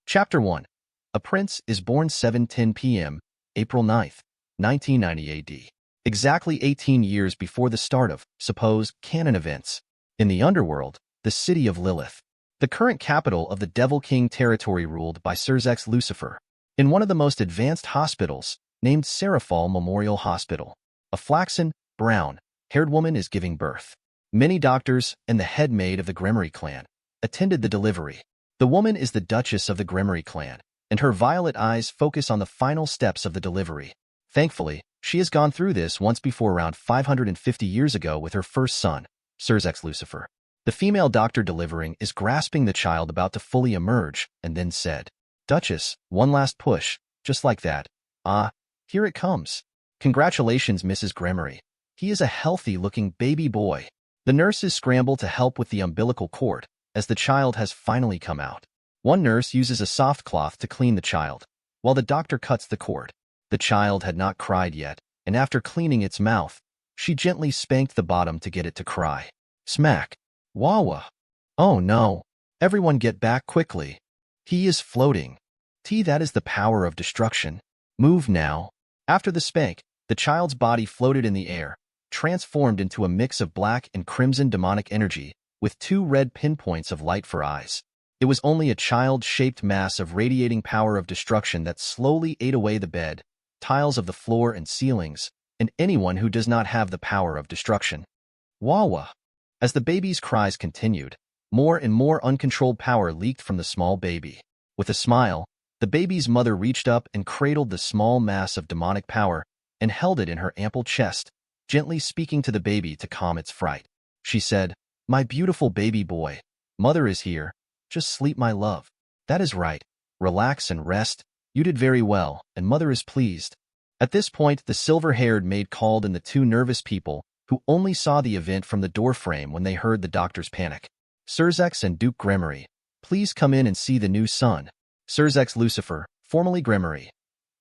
Chapter 1. A prince is born 7:10 p.m., April 9th, 1990 AD. Exactly 18 years before the start of, supposed, canon events. In the underworld, the city of Lilith, the current capital of the Devil King territory ruled by Sirzechs Lucifer. In one of the most advanced hospitals, named Seraphal Memorial Hospital, a flaxen, brown-haired woman is giving birth. Many doctors and the head maid of the Gremory clan attended the delivery. The woman is the Duchess of the Gremory clan, and her violet eyes focus on the final steps of the delivery. Thankfully, she has gone through this once before around 550 years ago with her first son, Sirzechs Lucifer. The female doctor delivering is grasping the child about to fully emerge, and then said, "Duchess, one last push, just like that. Ah, here it comes. Congratulations, Mrs. Gremory. He is a healthy-looking baby boy." The nurses scramble to help with the umbilical cord, as the child has finally come out. One nurse uses a soft cloth to clean the child, while the doctor cuts the cord. The child had not cried yet, and after cleaning its mouth, she gently spanked the bottom to get it to cry. Smack. Wawa. Oh no. Everyone get back quickly. He is floating. That is the power of destruction. Move now. After the spank, the child's body floated in the air, transformed into a mix of black and crimson demonic energy, with 2 red pinpoints of light for eyes. It was only a child-shaped mass of radiating power of destruction that slowly ate away the bed, tiles of the floor and ceilings, and anyone who does not have the power of destruction. Wawa. As the baby's cries continued, more and more uncontrolled power leaked from the small baby. With a smile, the baby's mother reached up and cradled the small mass of demonic power and held it in her ample chest, gently speaking to the baby to calm its fright. She said, "My beautiful baby boy, mother is here. Just sleep, my love. That is right. Relax and rest. You did very well, and mother is pleased." At this point, the silver-haired maid called in the 2 nervous people, who only saw the event from the doorframe when they heard the doctor's panic. "Sirzechs and Duke Gremory, please come in and see the new son." Sirzechs Lucifer, formerly Gremory,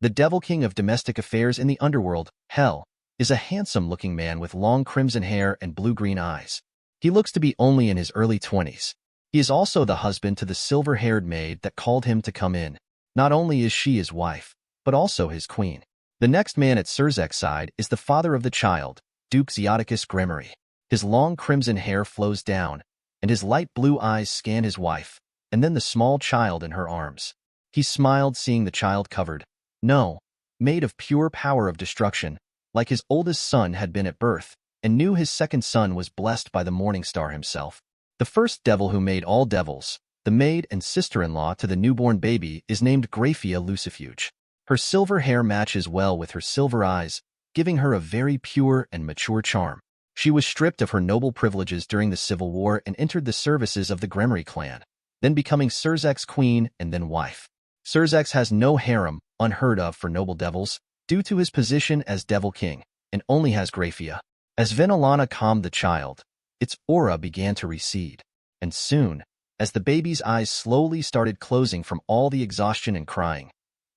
the Devil King of domestic affairs in the underworld, hell, is a handsome-looking man with long crimson hair and blue-green eyes. He looks to be only in his early 20s. He is also the husband to the silver-haired maid that called him to come in. Not only is she his wife, but also his queen. The next man at Sirzechs' side is the father of the child, Duke Zeoticus Gremory. His long crimson hair flows down, and his light blue eyes scan his wife, and then the small child in her arms. He smiled seeing the child covered, made of pure power of destruction, like his oldest son had been at birth, and knew his second son was blessed by the morning star himself. The first devil who made all devils, the maid and sister-in-law to the newborn baby, is named Graphia Lucifuge. Her silver hair matches well with her silver eyes, giving her a very pure and mature charm. She was stripped of her noble privileges during the Civil War and entered the services of the Gremory clan, then becoming Sirzechs' queen and then wife. Sirzechs has no harem, unheard of for noble devils, due to his position as Devil King, and only has Graphia. As Venelana calmed the child, its aura began to recede, and soon, as the baby's eyes slowly started closing from all the exhaustion and crying,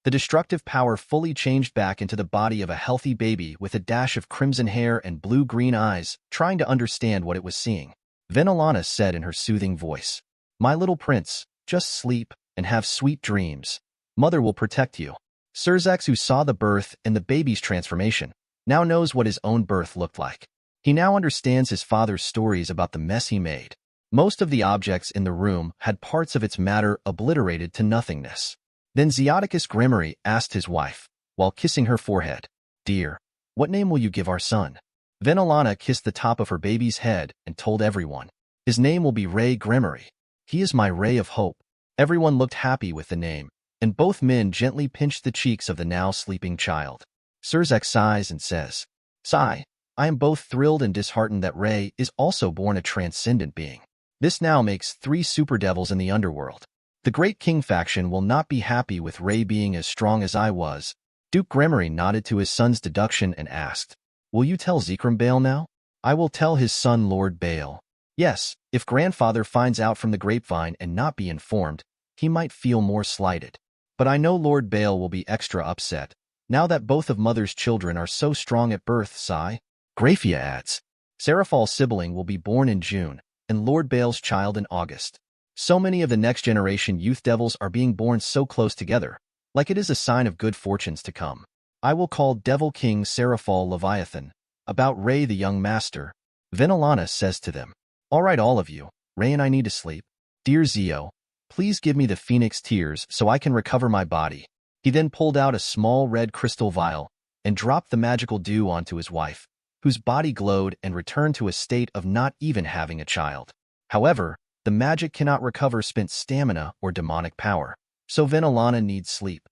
the destructive power fully changed back into the body of a healthy baby with a dash of crimson hair and blue-green eyes, trying to understand what it was seeing. Venelana said in her soothing voice, "My little prince, just sleep and have sweet dreams. Mother will protect you." Sirzechs, who saw the birth and the baby's transformation, now knows what his own birth looked like. He now understands his father's stories about the mess he made. Most of the objects in the room had parts of its matter obliterated to nothingness. Then Zeoticus Gremory asked his wife, while kissing her forehead, "Dear, what name will you give our son?" Venelana kissed the top of her baby's head and told everyone, "His name will be Rias Gremory. He is my ray of hope." Everyone looked happy with the name, and both men gently pinched the cheeks of the now sleeping child. Sirzechs sighs and says, "Sigh, I am both thrilled and disheartened that Ray is also born a transcendent being. This now makes 3 super devils in the underworld. The Great King faction will not be happy with Ray being as strong as I was." Duke Gremory nodded to his son's deduction and asked, "Will you tell Zekrom Baal now?" "I will tell his son Lord Baal. Yes, if grandfather finds out from the grapevine and not be informed, he might feel more slighted. But I know Lord Baal will be extra upset, now that both of mother's children are so strong at birth, sigh." Graphia adds, "Seraphal's sibling will be born in June, and Lord Baal's child in August." So many of the next generation youth devils are being born so close together, like it is a sign of good fortunes to come. I will call Devil King Seraphal Leviathan. About Ray the young master, Venelana says to them, "All right, all of you, Ray and I need to sleep. Dear Zeo, please give me the phoenix tears so I can recover my body." He then pulled out a small red crystal vial and dropped the magical dew onto his wife, whose body glowed and returned to a state of not even having a child. However, the magic cannot recover spent stamina or demonic power, so Venelana needs sleep.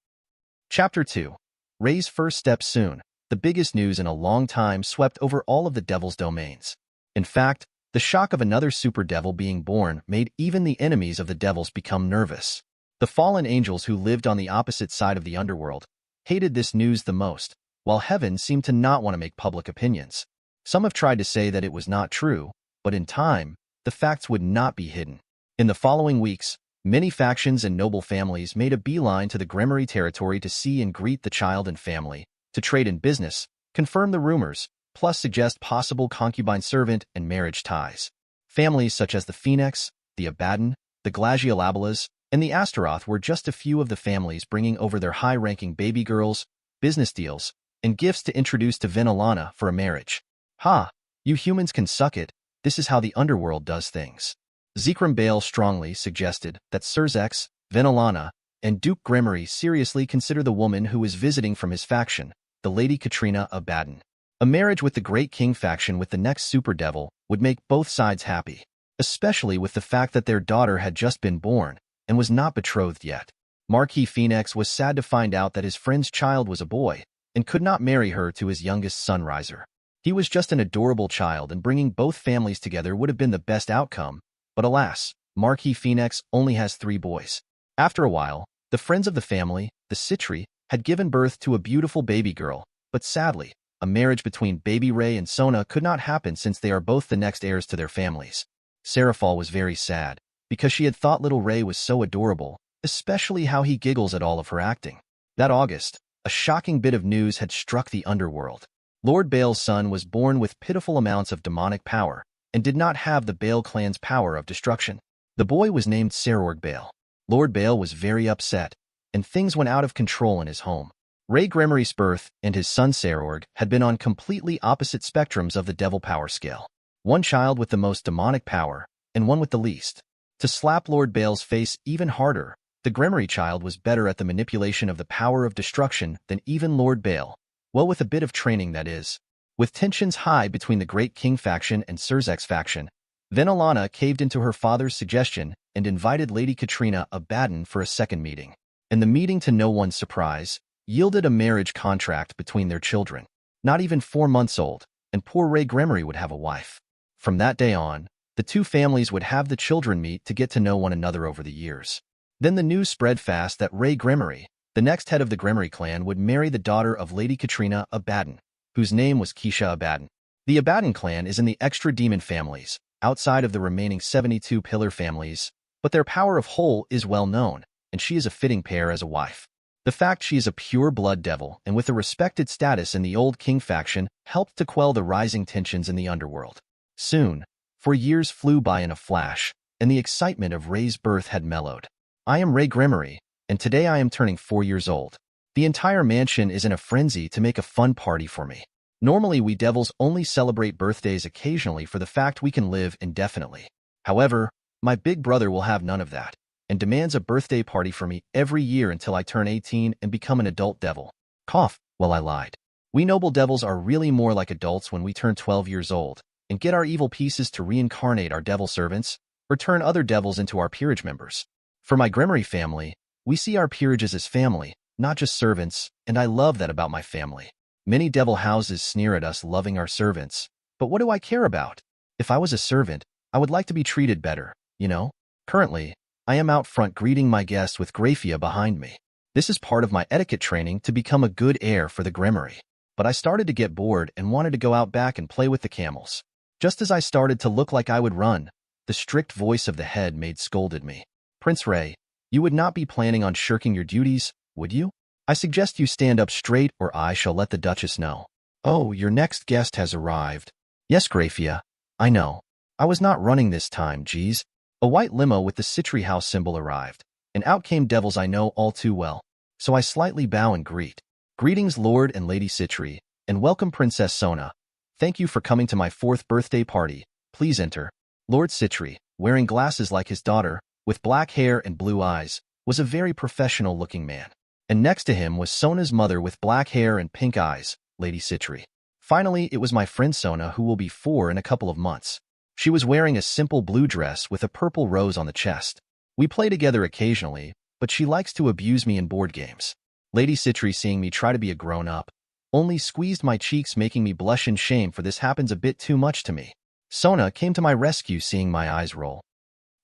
Chapter 2. Ray's first step soon. The biggest news in a long time swept over all of the devil's domains. In fact, the shock of another super devil being born made even the enemies of the devils become nervous. The fallen angels who lived on the opposite side of the underworld hated this news the most, while heaven seemed to not want to make public opinions. Some have tried to say that it was not true, but in time, the facts would not be hidden. In the following weeks, many factions and noble families made a beeline to the Gremory territory to see and greet the child and family, to trade in business, confirm the rumors, plus suggest possible concubine servant and marriage ties. Families such as the Phoenix, the Abaddon, the Glagiolabalas, and the Astaroth were just a few of the families bringing over their high-ranking baby girls, business deals, and gifts to introduce to Venelana for a marriage. "Ha! You humans can suck it. This is how the underworld does things." Zeoticus Bale strongly suggested that Sirzechs, Venelana, and Duke Gremory seriously consider the woman who is visiting from his faction, the Lady Katrina Abaddon. A marriage with the Great King faction with the next super devil would make both sides happy, especially with the fact that their daughter had just been born and was not betrothed yet. Marquis Phoenix was sad to find out that his friend's child was a boy and could not marry her to his youngest son Riser. He was just an adorable child, and bringing both families together would have been the best outcome, but alas, Marquis Phoenix only has 3 boys. After a while, the friends of the family, the Citri, had given birth to a beautiful baby girl, but sadly, a marriage between baby Ray and Sona could not happen since they are both the next heirs to their families. Seraphal was very sad, because she had thought little Ray was so adorable, especially how he giggles at all of her acting. That August, a shocking bit of news had struck the underworld. Lord Bale's son was born with pitiful amounts of demonic power, and did not have the Bale clan's power of destruction. The boy was named Serorg Bale. Lord Bale was very upset, and things went out of control in his home. Ray Gremory's birth and his son Serorg had been on completely opposite spectrums of the devil power scale. One child with the most demonic power, and one with the least. To slap Lord Bale's face even harder, the Gremory child was better at the manipulation of the power of destruction than even Lord Bale. Well, with a bit of training, that is. With tensions high between the Great King faction and Sirzechs faction, Venelana caved into her father's suggestion and invited Lady Katrina Abaddon for a second meeting. And the meeting, to no one's surprise, yielded a marriage contract between their children. Not even 4 months old, and poor Ray Gremory would have a wife. From that day on, the two families would have the children meet to get to know one another over the years. Then the news spread fast that Ray Gremory, the next head of the Gremory clan, would marry the daughter of Lady Katrina Abaddon, whose name was Keisha Abaddon. The Abaddon clan is in the extra demon families, outside of the remaining 72 pillar families, but their power of whole is well known, and she is a fitting pair as a wife. The fact she is a pure blood devil and with a respected status in the old king faction helped to quell the rising tensions in the underworld. Soon, 4 years flew by in a flash, and the excitement of Ray's birth had mellowed. I am Ray Gremory, and today I am turning 4 years old. The entire mansion is in a frenzy to make a fun party for me. Normally, we devils only celebrate birthdays occasionally for the fact we can live indefinitely. However, my big brother will have none of that, and demands a birthday party for me every year until I turn 18 and become an adult devil. Cough, well, I lied. We noble devils are really more like adults when we turn 12 years old, and get our evil pieces to reincarnate our devil servants, or turn other devils into our peerage members. For my Gremory family, we see our peerages as family, not just servants, and I love that about my family. Many devil houses sneer at us loving our servants, but what do I care about? If I was a servant, I would like to be treated better, you know? Currently, I am out front greeting my guests with Graphia behind me. This is part of my etiquette training to become a good heir for the Gremory. But I started to get bored and wanted to go out back and play with the camels. Just as I started to look like I would run, the strict voice of the head maid scolded me. Prince Ray, you would not be planning on shirking your duties, would you? I suggest you stand up straight or I shall let the Duchess know. Oh, your next guest has arrived. Yes, Graphia, I know. I was not running this time, geez. A white limo with the Citri house symbol arrived, and out came devils I know all too well. So I slightly bow and greet. Greetings, Lord and Lady Citri, and welcome Princess Sona. Thank you for coming to my 4th birthday party. Please enter. Lord Citri, wearing glasses like his daughter, with black hair and blue eyes, was a very professional-looking man. And next to him was Sona's mother with black hair and pink eyes, Lady Citri. Finally, it was my friend Sona, who will be 4 in a couple of months. She was wearing a simple blue dress with a purple rose on the chest. We play together occasionally, but she likes to abuse me in board games. Lady Citri, seeing me try to be a grown-up, only squeezed my cheeks, making me blush in shame, for this happens a bit too much to me. Sona came to my rescue, seeing my eyes roll.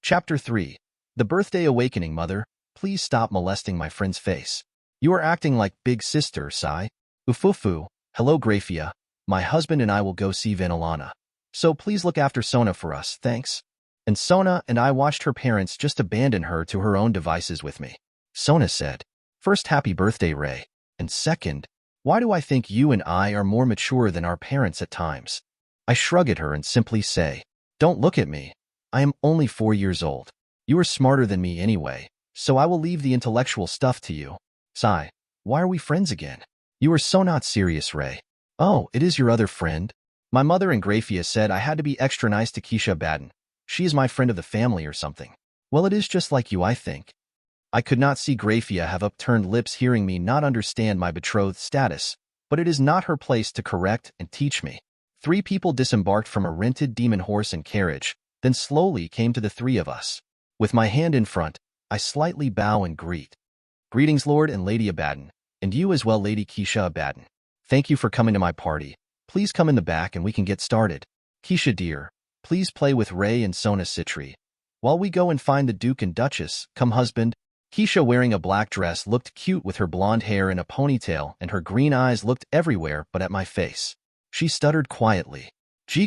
Chapter 3. The Birthday Awakening. Mother, please stop molesting my friend's face. You are acting like big sister, sigh. Ufufu, hello Grafia. My husband and I will go see Venelana. So please look after Sona for us, thanks. And Sona and I watched her parents just abandon her to her own devices with me. Sona said, "First, happy birthday, Ray. And second, why do I think you and I are more mature than our parents at times?" I shrug at her and simply say, "Don't look at me. I am only 4 years old. You are smarter than me anyway, so I will leave the intellectual stuff to you." Sigh, why are we friends again? You are so not serious, Ray. Oh, it is your other friend? My mother and Grafia said I had to be extra nice to Keisha Baden. She is my friend of the family or something. Well, it is just like you, I think. I could not see Grafia have upturned lips, hearing me not understand my betrothed status, but it is not her place to correct and teach me. 3 people disembarked from a rented demon horse and carriage, then slowly came to the 3 of us. With my hand in front, I slightly bow and greet. Greetings, Lord and Lady Abaddon, and you as well, Lady Keisha Abaddon. Thank you for coming to my party. Please come in the back and we can get started. Keisha dear, please play with Ray and Sona Citri. While we go and find the Duke and Duchess, come husband. Keisha, wearing a black dress, looked cute with her blonde hair in a ponytail, and her green eyes looked everywhere but at my face. She stuttered quietly.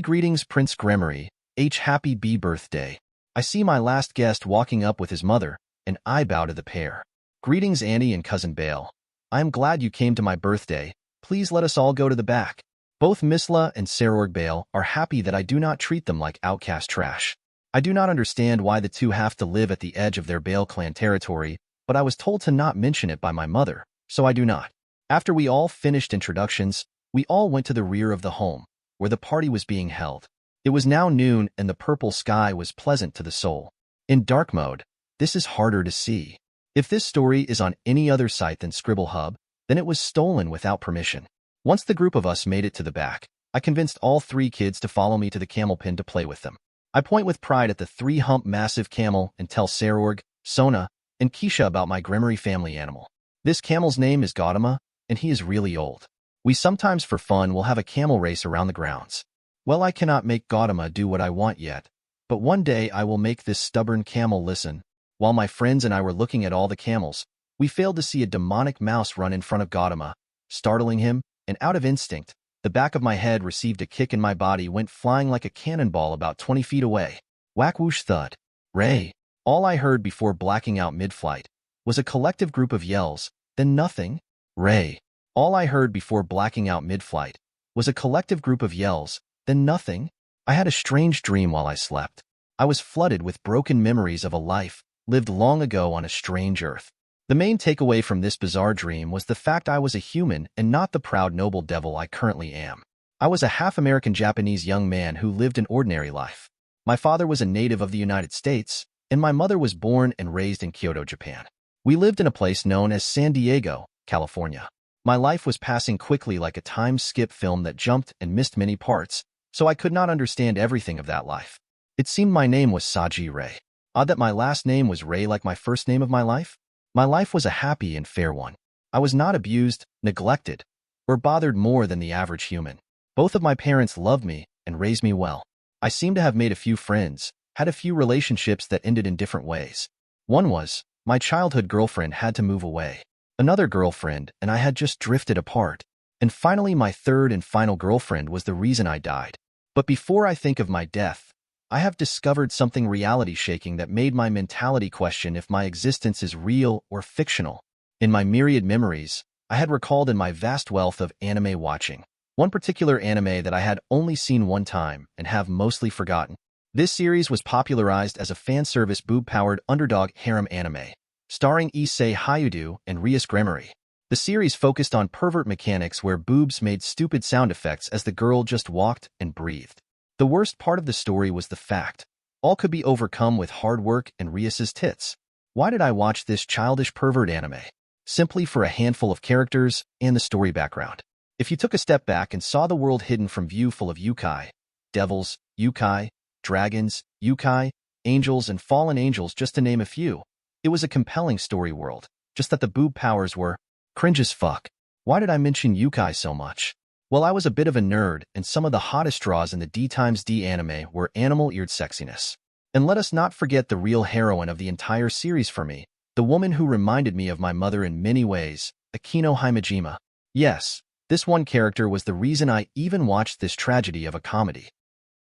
Greetings, Prince Gremory. Happy birthday. I see my last guest walking up with his mother, and I bow to the pair. Greetings, Annie and Cousin Bale. I am glad you came to my birthday. Please let us all go to the back. Both Misla and Sarorg Bale are happy that I do not treat them like outcast trash. I do not understand why the 2 have to live at the edge of their Bale clan territory, but I was told to not mention it by my mother, so I do not. After we all finished introductions, we all went to the rear of the home, where the party was being held. It was now noon and the purple sky was pleasant to the soul. In dark mode, this is harder to see. If this story is on any other site than Scribble Hub, then it was stolen without permission. Once the group of us made it to the back, I convinced all 3 kids to follow me to the camel pen to play with them. I point with pride at the 3-hump massive camel and tell Sarorg, Sona, and Keisha about my Gremory family animal. This camel's name is Gautama, and he is really old. We sometimes for fun will have a camel race around the grounds. Well, I cannot make Gautama do what I want yet, but one day I will make this stubborn camel listen. While my friends and I were looking at all the camels, we failed to see a demonic mouse run in front of Gautama, startling him, and out of instinct, the back of my head received a kick and my body went flying like a cannonball about 20 feet away. Whack whoosh thud. Ray. All I heard before blacking out mid-flight was a collective group of yells, then nothing. Ray. All I heard before blacking out mid-flight was a collective group of yells, then nothing. I had a strange dream while I slept. I was flooded with broken memories of a life lived long ago on a strange earth. The main takeaway from this bizarre dream was the fact I was a human and not the proud noble devil I currently am. I was a half-American Japanese young man who lived an ordinary life. My father was a native of the United States, and my mother was born and raised in Kyoto, Japan. We lived in a place known as San Diego, California. My life was passing quickly like a time-skip film that jumped and missed many parts, so I could not understand everything of that life. It seemed my name was Saji Ray. Odd that my last name was Ray like my first name of my life. My life was a happy and fair one. I was not abused, neglected, or bothered more than the average human. Both of my parents loved me and raised me well. I seem to have made a few friends, had a few relationships that ended in different ways. One was, my childhood girlfriend had to move away. Another girlfriend and I had just drifted apart. And finally my third and final girlfriend was the reason I died. But before I think of my death, I have discovered something reality-shaking that made my mentality question if my existence is real or fictional. In my myriad memories, I had recalled in my vast wealth of anime watching, one particular anime that I had only seen one time and have mostly forgotten. This series was popularized as a fan service boob-powered underdog harem anime, starring Issei Hayudu and Rias Gremory. The series focused on pervert mechanics where boobs made stupid sound effects as the girl just walked and breathed. The worst part of the story was the fact all could be overcome with hard work and Rias's tits. Why did I watch this childish pervert anime? Simply for a handful of characters and the story background. If you took a step back and saw the world hidden from view full of yukai, devils, yukai, dragons, yukai, angels, and fallen angels just to name a few, it was a compelling story world, just that the boob powers were cringe as fuck. Why did I mention yukai so much? Well, I was a bit of a nerd, and some of the hottest draws in the D anime were animal-eared sexiness. And let us not forget the real heroine of the entire series for me, the woman who reminded me of my mother in many ways, Akino Himejima. Yes, this one character was the reason I even watched this tragedy of a comedy.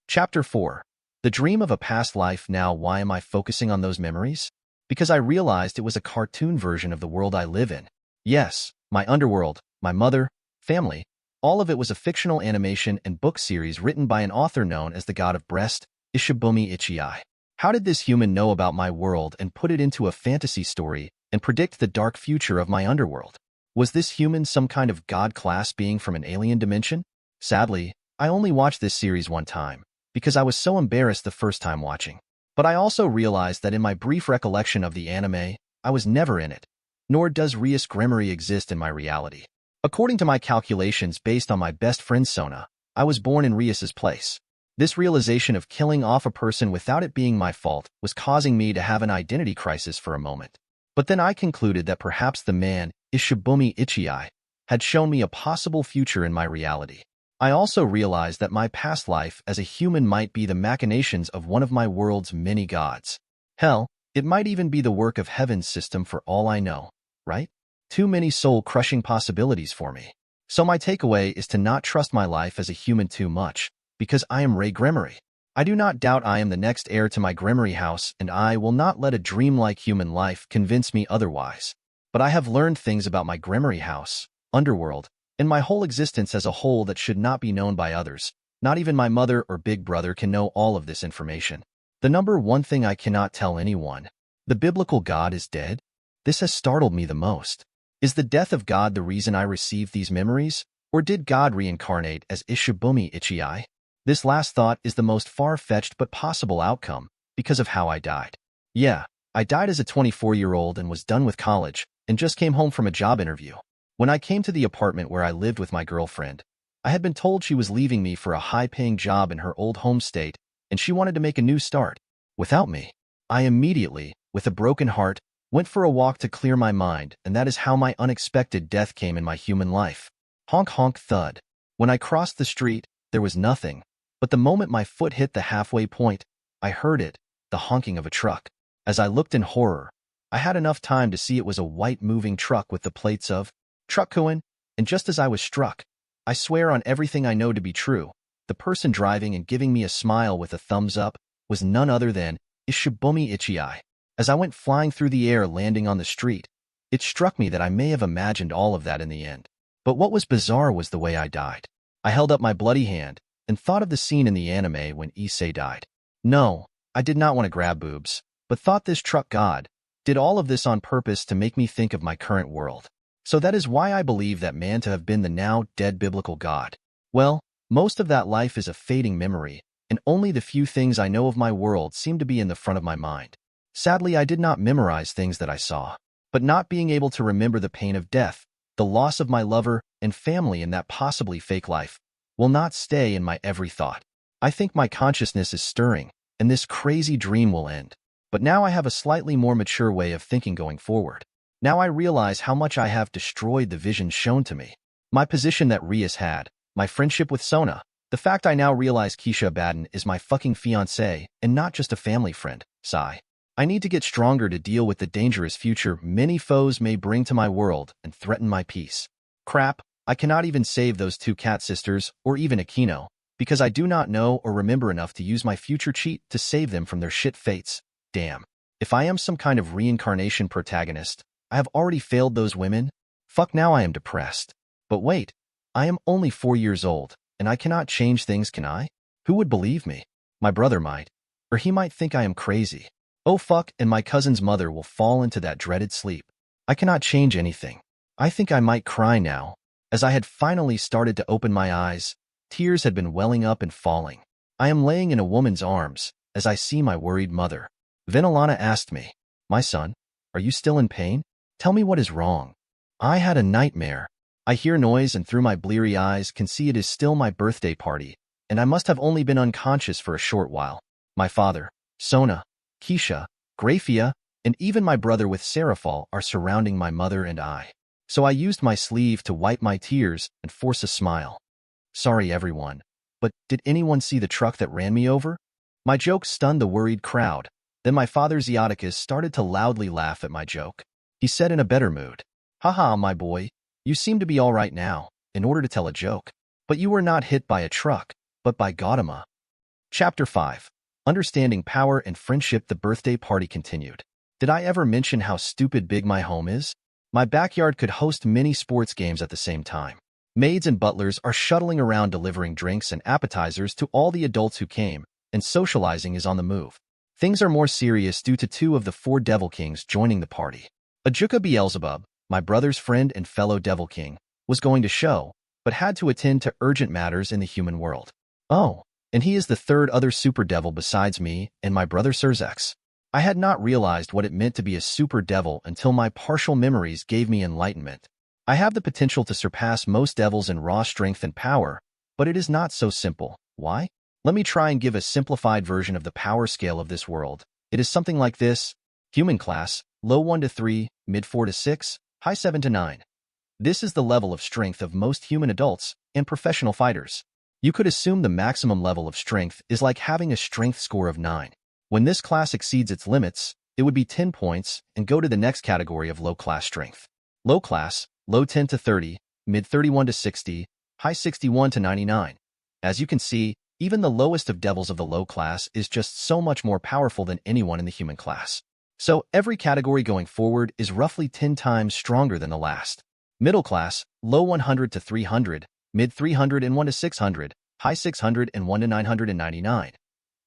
Chapter 4. The Dream of a Past Life. Now, why am I focusing on those memories? Because I realized it was a cartoon version of the world I live in. Yes, my underworld, my mother, family, all of it was a fictional animation and book series written by an author known as the god of breast, Ishibumi Ichii. How did this human know about my world and put it into a fantasy story and predict the dark future of my underworld? Was this human some kind of god-class being from an alien dimension? Sadly, I only watched this series one time, because I was so embarrassed the first time watching. But I also realized that in my brief recollection of the anime, I was never in it, nor does Rias Gremory exist in my reality. According to my calculations based on my best friend Sona, I was born in Rias's place. This realization of killing off a person without it being my fault was causing me to have an identity crisis for a moment. But then I concluded that perhaps the man, Ishibumi Ichii, had shown me a possible future in my reality. I also realized that my past life as a human might be the machinations of one of my world's many gods. Hell, it might even be the work of Heaven's system for all I know, right? Too many soul-crushing possibilities for me. So my takeaway is to not trust my life as a human too much, because I am Ray Gremory. I do not doubt I am the next heir to my Gremory house, and I will not let a dreamlike human life convince me otherwise. But I have learned things about my Gremory house, underworld, and my whole existence as a whole that should not be known by others. Not even my mother or big brother can know all of this information. The number one thing I cannot tell anyone: the biblical God is dead. This has startled me the most. Is the death of God the reason I received these memories, or did God reincarnate as Ishibumi Ichii? This last thought is the most far-fetched but possible outcome, because of how I died. Yeah, I died as a 24-year-old and was done with college, and just came home from a job interview. When I came to the apartment where I lived with my girlfriend, I had been told she was leaving me for a high-paying job in her old home state, and she wanted to make a new start. Without me, I immediately, with a broken heart, went for a walk to clear my mind, and that is how my unexpected death came in my human life. Honk honk thud. When I crossed the street, there was nothing, but the moment my foot hit the halfway point, I heard it, the honking of a truck. As I looked in horror, I had enough time to see it was a white moving truck with the plates of Truckkuin, and just as I was struck, I swear on everything I know to be true, the person driving and giving me a smile with a thumbs up was none other than Ishibumi Ichii. As I went flying through the air landing on the street, it struck me that I may have imagined all of that in the end. But what was bizarre was the way I died. I held up my bloody hand and thought of the scene in the anime when Issei died. No, I did not want to grab boobs, but thought this truck god did all of this on purpose to make me think of my current world. So that is why I believe that man to have been the now dead biblical god. Well, most of that life is a fading memory, and only the few things I know of my world seem to be in the front of my mind. Sadly, I did not memorize things that I saw, but not being able to remember the pain of death, the loss of my lover and family in that possibly fake life, will not stay in my every thought. I think my consciousness is stirring, and this crazy dream will end. But now I have a slightly more mature way of thinking going forward. Now I realize how much I have destroyed the visions shown to me. My position that Rias had, my friendship with Sona, the fact I now realize Keisha Baden is my fucking fiancé and not just a family friend, sigh. I need to get stronger to deal with the dangerous future many foes may bring to my world and threaten my peace. Crap, I cannot even save those two cat sisters or even Akino, because I do not know or remember enough to use my future cheat to save them from their shit fates. Damn. If I am some kind of reincarnation protagonist, I have already failed those women. Fuck, now I am depressed. But wait, I am only 4 years old, and I cannot change things, can I? Who would believe me? My brother might. Or he might think I am crazy. Oh fuck, and my cousin's mother will fall into that dreaded sleep. I cannot change anything. I think I might cry now. As I had finally started to open my eyes, tears had been welling up and falling. I am laying in a woman's arms as I see my worried mother. Venelana asked me, "My son, are you still in pain? Tell me what is wrong." I had a nightmare. I hear noise and through my bleary eyes can see it is still my birthday party, and I must have only been unconscious for a short while. My father, Sona, Keisha, Graphia, and even my brother with Serafal are surrounding my mother and I. So I used my sleeve to wipe my tears and force a smile. Sorry everyone, but did anyone see the truck that ran me over? My joke stunned the worried crowd. Then my father Zeoticus started to loudly laugh at my joke. He said in a better mood, "Haha, my boy, you seem to be all right now, in order to tell a joke. But you were not hit by a truck, but by Gautama." Chapter 5. Understanding Power and Friendship. The birthday party continued. Did I ever mention how stupid big my home is? My backyard could host many sports games at the same time. Maids and butlers are shuttling around delivering drinks and appetizers to all the adults who came, and socializing is on the move. Things are more serious due to 2 of the 4 Devil Kings joining the party. Ajuka Beelzebub, my brother's friend and fellow Devil King, was going to show, but had to attend to urgent matters in the human world. Oh, and he is the 3rd other super devil besides me and my brother Sirzechs. I had not realized what it meant to be a super devil until my partial memories gave me enlightenment. I have the potential to surpass most devils in raw strength and power, but it is not so simple. Why? Let me try and give a simplified version of the power scale of this world. It is something like this. Human class, low 1 to 3, mid 4 to 6, high 7 to 9. This is the level of strength of most human adults and professional fighters. You could assume the maximum level of strength is like having a strength score of 9. When this class exceeds its limits, it would be 10 points and go to the next category of low class strength. Low class, low 10 to 30, mid 31 to 60, high 61 to 99. As you can see, even the lowest of devils of the low class is just so much more powerful than anyone in the human class. So every category going forward is roughly 10 times stronger than the last. Middle class, low 100 to 300, mid 301 to 600, high 601 to 999.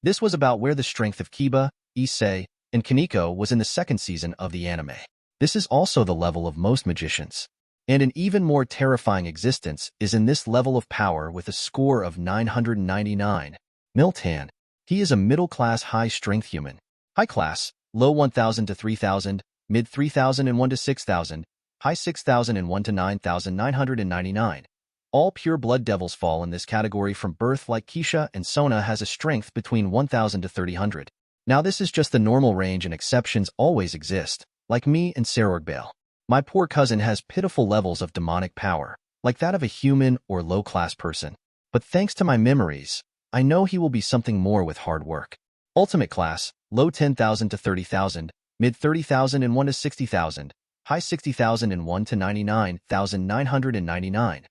This was about where the strength of Kiba, Issei, and Kaneko was in the 2nd season of the anime. This is also the level of most magicians. And an even more terrifying existence is in this level of power with a score of 999. Miltan. He is a middle-class high-strength human. High class, low 1000 to 3000, mid 3001 to 6000, high 6001 to 9999. All pure blood devils fall in this category from birth, like Keisha, and Sona has a strength between 1000 to 300. Now this is just the normal range and exceptions always exist, like me and Serogbale. My poor cousin has pitiful levels of demonic power, like that of a human or low-class person. But thanks to my memories, I know he will be something more with hard work. Ultimate class, low 10,000 to 30,000, mid 30,001 to 60,000, high 60,001 to 99,999.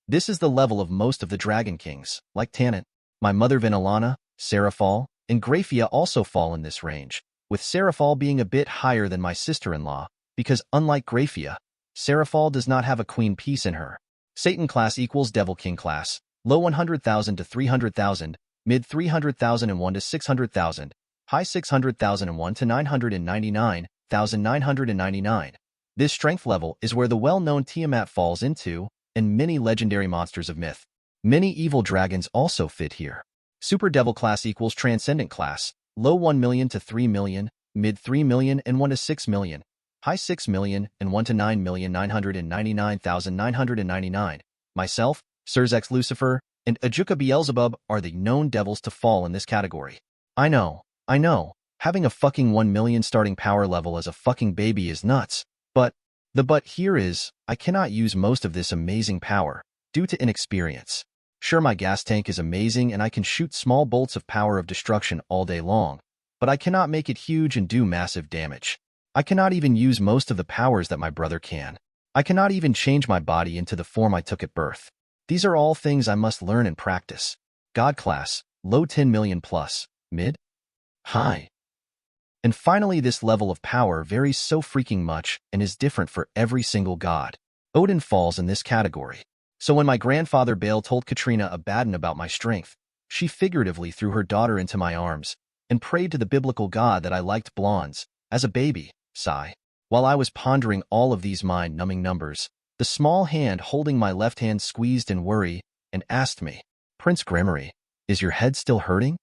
This is the level of most of the Dragon Kings, like Tanit. My mother Venelana, Serafal, and Graphia also fall in this range, with Serafal being a bit higher than my sister-in-law, because unlike Graphia, Serafal does not have a queen piece in her. Satan class equals Devil King class, low 100,000 to 300,000, mid 300,001 to 600,000, high 600,001 to 999,999. This strength level is where the well-known Tiamat falls into, and many legendary monsters of myth. Many evil dragons also fit here. Super Devil class equals Transcendent class, low 1 million to 3 million, mid 3 million and 1 to 6 million, high 6 million and 1 to 9,999,999. Myself, Sirzechs Lucifer, and Ajuka Beelzebub are the known devils to fall in this category. I know, having a fucking 1 million starting power level as a fucking baby is nuts, but the but here is, I cannot use most of this amazing power, due to inexperience. Sure, my gas tank is amazing and I can shoot small bolts of power of destruction all day long, but I cannot make it huge and do massive damage. I cannot even use most of the powers that my brother can. I cannot even change my body into the form I took at birth. These are all things I must learn and practice. God class, low 10 million plus, mid, high. And finally, this level of power varies so freaking much and is different for every single god. Odin falls in this category. So when my grandfather Bale told Katrina Abaddon about my strength, she figuratively threw her daughter into my arms, and prayed to the biblical God that I liked blondes, as a baby, sigh. While I was pondering all of these mind-numbing numbers, the small hand holding my left hand squeezed in worry and asked me, Prince Gremory, is your head still hurting?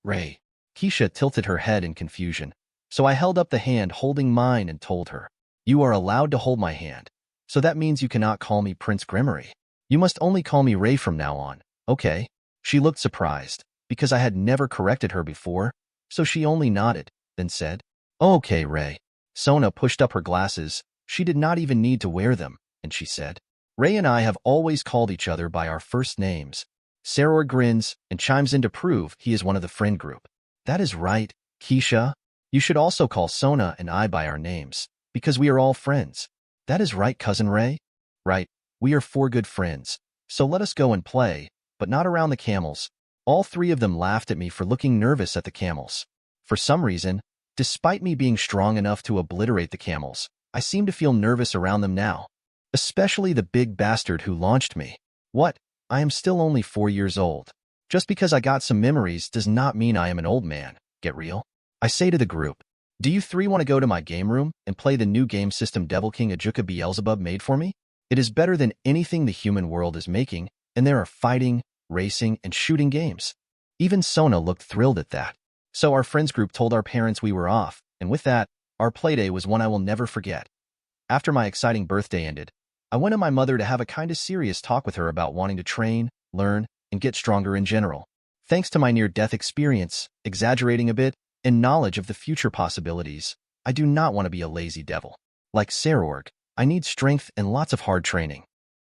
Ray. Keisha tilted her head in confusion, so I held up the hand holding mine and told her, you are allowed to hold my hand, so that means you cannot call me Prince Gremory. You must only call me Ray from now on, okay? She looked surprised, because I had never corrected her before, so she only nodded, then said, okay, Ray. Sona pushed up her glasses. She did not even need to wear them, and she said, Ray and I have always called each other by our first names. Saror grins and chimes in to prove he is one of the friend group. That is right, Keisha. You should also call Sona and I by our names, because we are all friends. That is right, Cousin Ray. Right, we are 4 good friends, so let us go and play, but not around the camels. All 3 of them laughed at me for looking nervous at the camels. For some reason, despite me being strong enough to obliterate the camels, I seem to feel nervous around them now. Especially the big bastard who launched me. What? I am still only 4 years old. Just because I got some memories does not mean I am an old man. Get real? I say to the group, do you 3 want to go to my game room and play the new game system Devil King Ajuka Beelzebub made for me? It is better than anything the human world is making, and there are fighting, racing, and shooting games. Even Sona looked thrilled at that. So our friends group told our parents we were off, and with that, our playday was one I will never forget. After my exciting birthday ended, I went to my mother to have a kind of serious talk with her about wanting to train, learn, and get stronger in general. Thanks to my near-death experience, exaggerating a bit, and knowledge of the future possibilities, I do not want to be a lazy devil. Like Sarorg, I need strength and lots of hard training.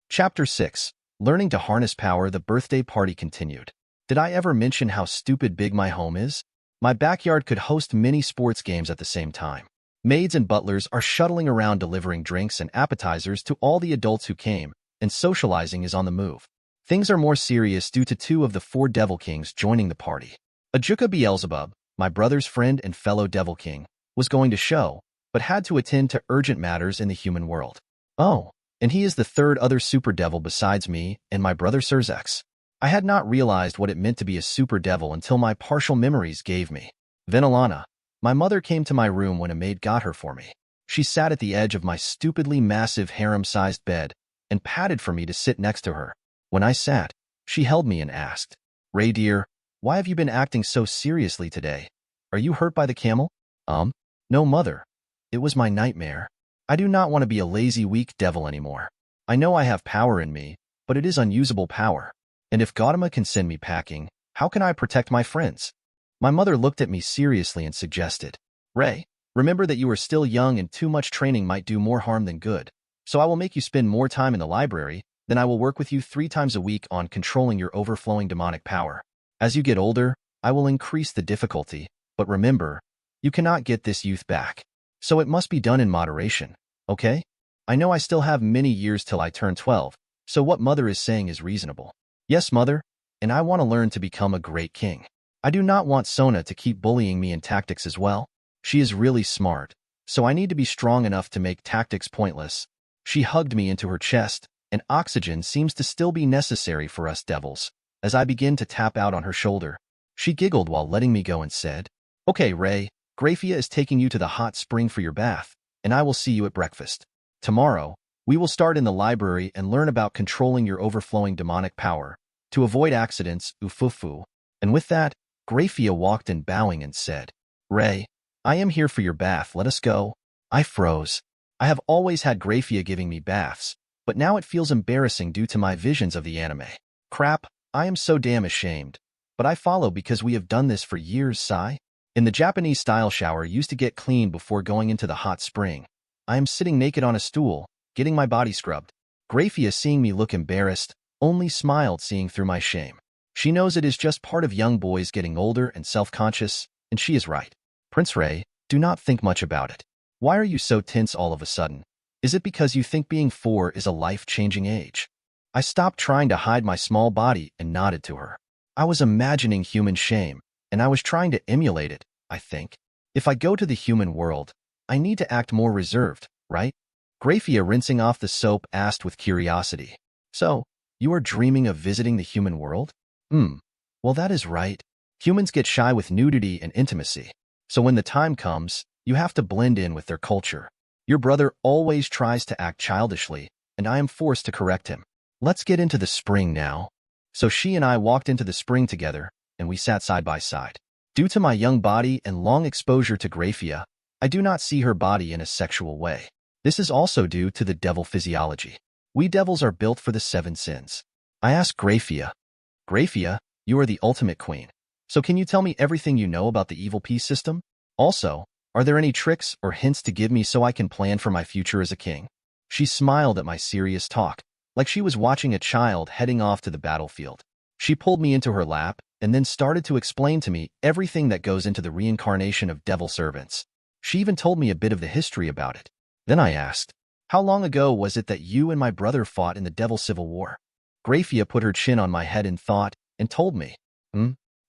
Chapter 6. Learning to harness power. The birthday party continued. Did I ever mention how stupid big my home is? My backyard could host many sports games at the same time. Maids and butlers are shuttling around delivering drinks and appetizers to all the adults who came, and socializing is on the move. Things are more serious due to 2 of the 4 Devil Kings joining the party. Ajuka Beelzebub, my brother's friend and fellow Devil King, was going to show, but had to attend to urgent matters in the human world. Oh, and he is the 3rd other super devil besides me and my brother Sirzechs. I had not realized what it meant to be a super devil until my partial memories gave me. Venelana, my mother came to my room when a maid got her for me. She sat at the edge of my stupidly massive harem-sized bed and patted for me to sit next to her. When I sat, she held me and asked, Ray dear, why have you been acting so seriously today? Are you hurt by the camel? No mother. It was my nightmare. I do not want to be a lazy weak devil anymore. I know I have power in me, but it is unusable power. And if Gautama can send me packing, how can I protect my friends? My mother looked at me seriously and suggested, Ray, remember that you are still young and too much training might do more harm than good. So I will make you spend more time in the library, then I will work with you 3 times a week on controlling your overflowing demonic power. As you get older, I will increase the difficulty, but remember, you cannot get this youth back. So it must be done in moderation, okay? I know I still have many years till I turn 12, so what mother is saying is reasonable. Yes, mother, and I want to learn to become a great king. I do not want Sona to keep bullying me in tactics as well. She is really smart, so I need to be strong enough to make tactics pointless. She hugged me into her chest, and oxygen seems to still be necessary for us devils. As I begin to tap out on her shoulder, she giggled while letting me go and said, Okay, Ray, Grafia is taking you to the hot spring for your bath, and I will see you at breakfast. Tomorrow, we will start in the library and learn about controlling your overflowing demonic power, to avoid accidents, ufufu. And with that, Grafia walked in bowing and said, Ray, I am here for your bath, let us go. I froze. I have always had Grafia giving me baths, but now it feels embarrassing due to my visions of the anime. Crap, I am so damn ashamed. But I follow because we have done this for years, sigh. In the Japanese-style shower used to get clean before going into the hot spring. I am sitting naked on a stool, getting my body scrubbed. Grafia, seeing me look embarrassed, only smiled seeing through my shame. She knows it is just part of young boys getting older and self-conscious, and she is right. Prince Ray, do not think much about it. Why are you so tense all of a sudden? Is it because you think being 4 is a life-changing age? I stopped trying to hide my small body and nodded to her. I was imagining human shame, and I was trying to emulate it, I think. If I go to the human world, I need to act more reserved, right? Grafia, rinsing off the soap, asked with curiosity. So, you are dreaming of visiting the human world? Well, that is right. Humans get shy with nudity and intimacy. So when the time comes, you have to blend in with their culture. Your brother always tries to act childishly, and I am forced to correct him. Let's get into the spring now. So she and I walked into the spring together, and we sat side by side. Due to my young body and long exposure to graphia, I do not see her body in a sexual way. This is also due to the devil physiology. We devils are built for the 7 sins. I asked Graphia, Graphia, you are the ultimate queen. So can you tell me everything you know about the evil peace system? Also, are there any tricks or hints to give me so I can plan for my future as a king? She smiled at my serious talk, like she was watching a child heading off to the battlefield. She pulled me into her lap and then started to explain to me everything that goes into the reincarnation of devil servants. She even told me a bit of the history about it. Then I asked, how long ago was it that you and my brother fought in the Devil Civil War? Graphia put her chin on my head in thought and told me,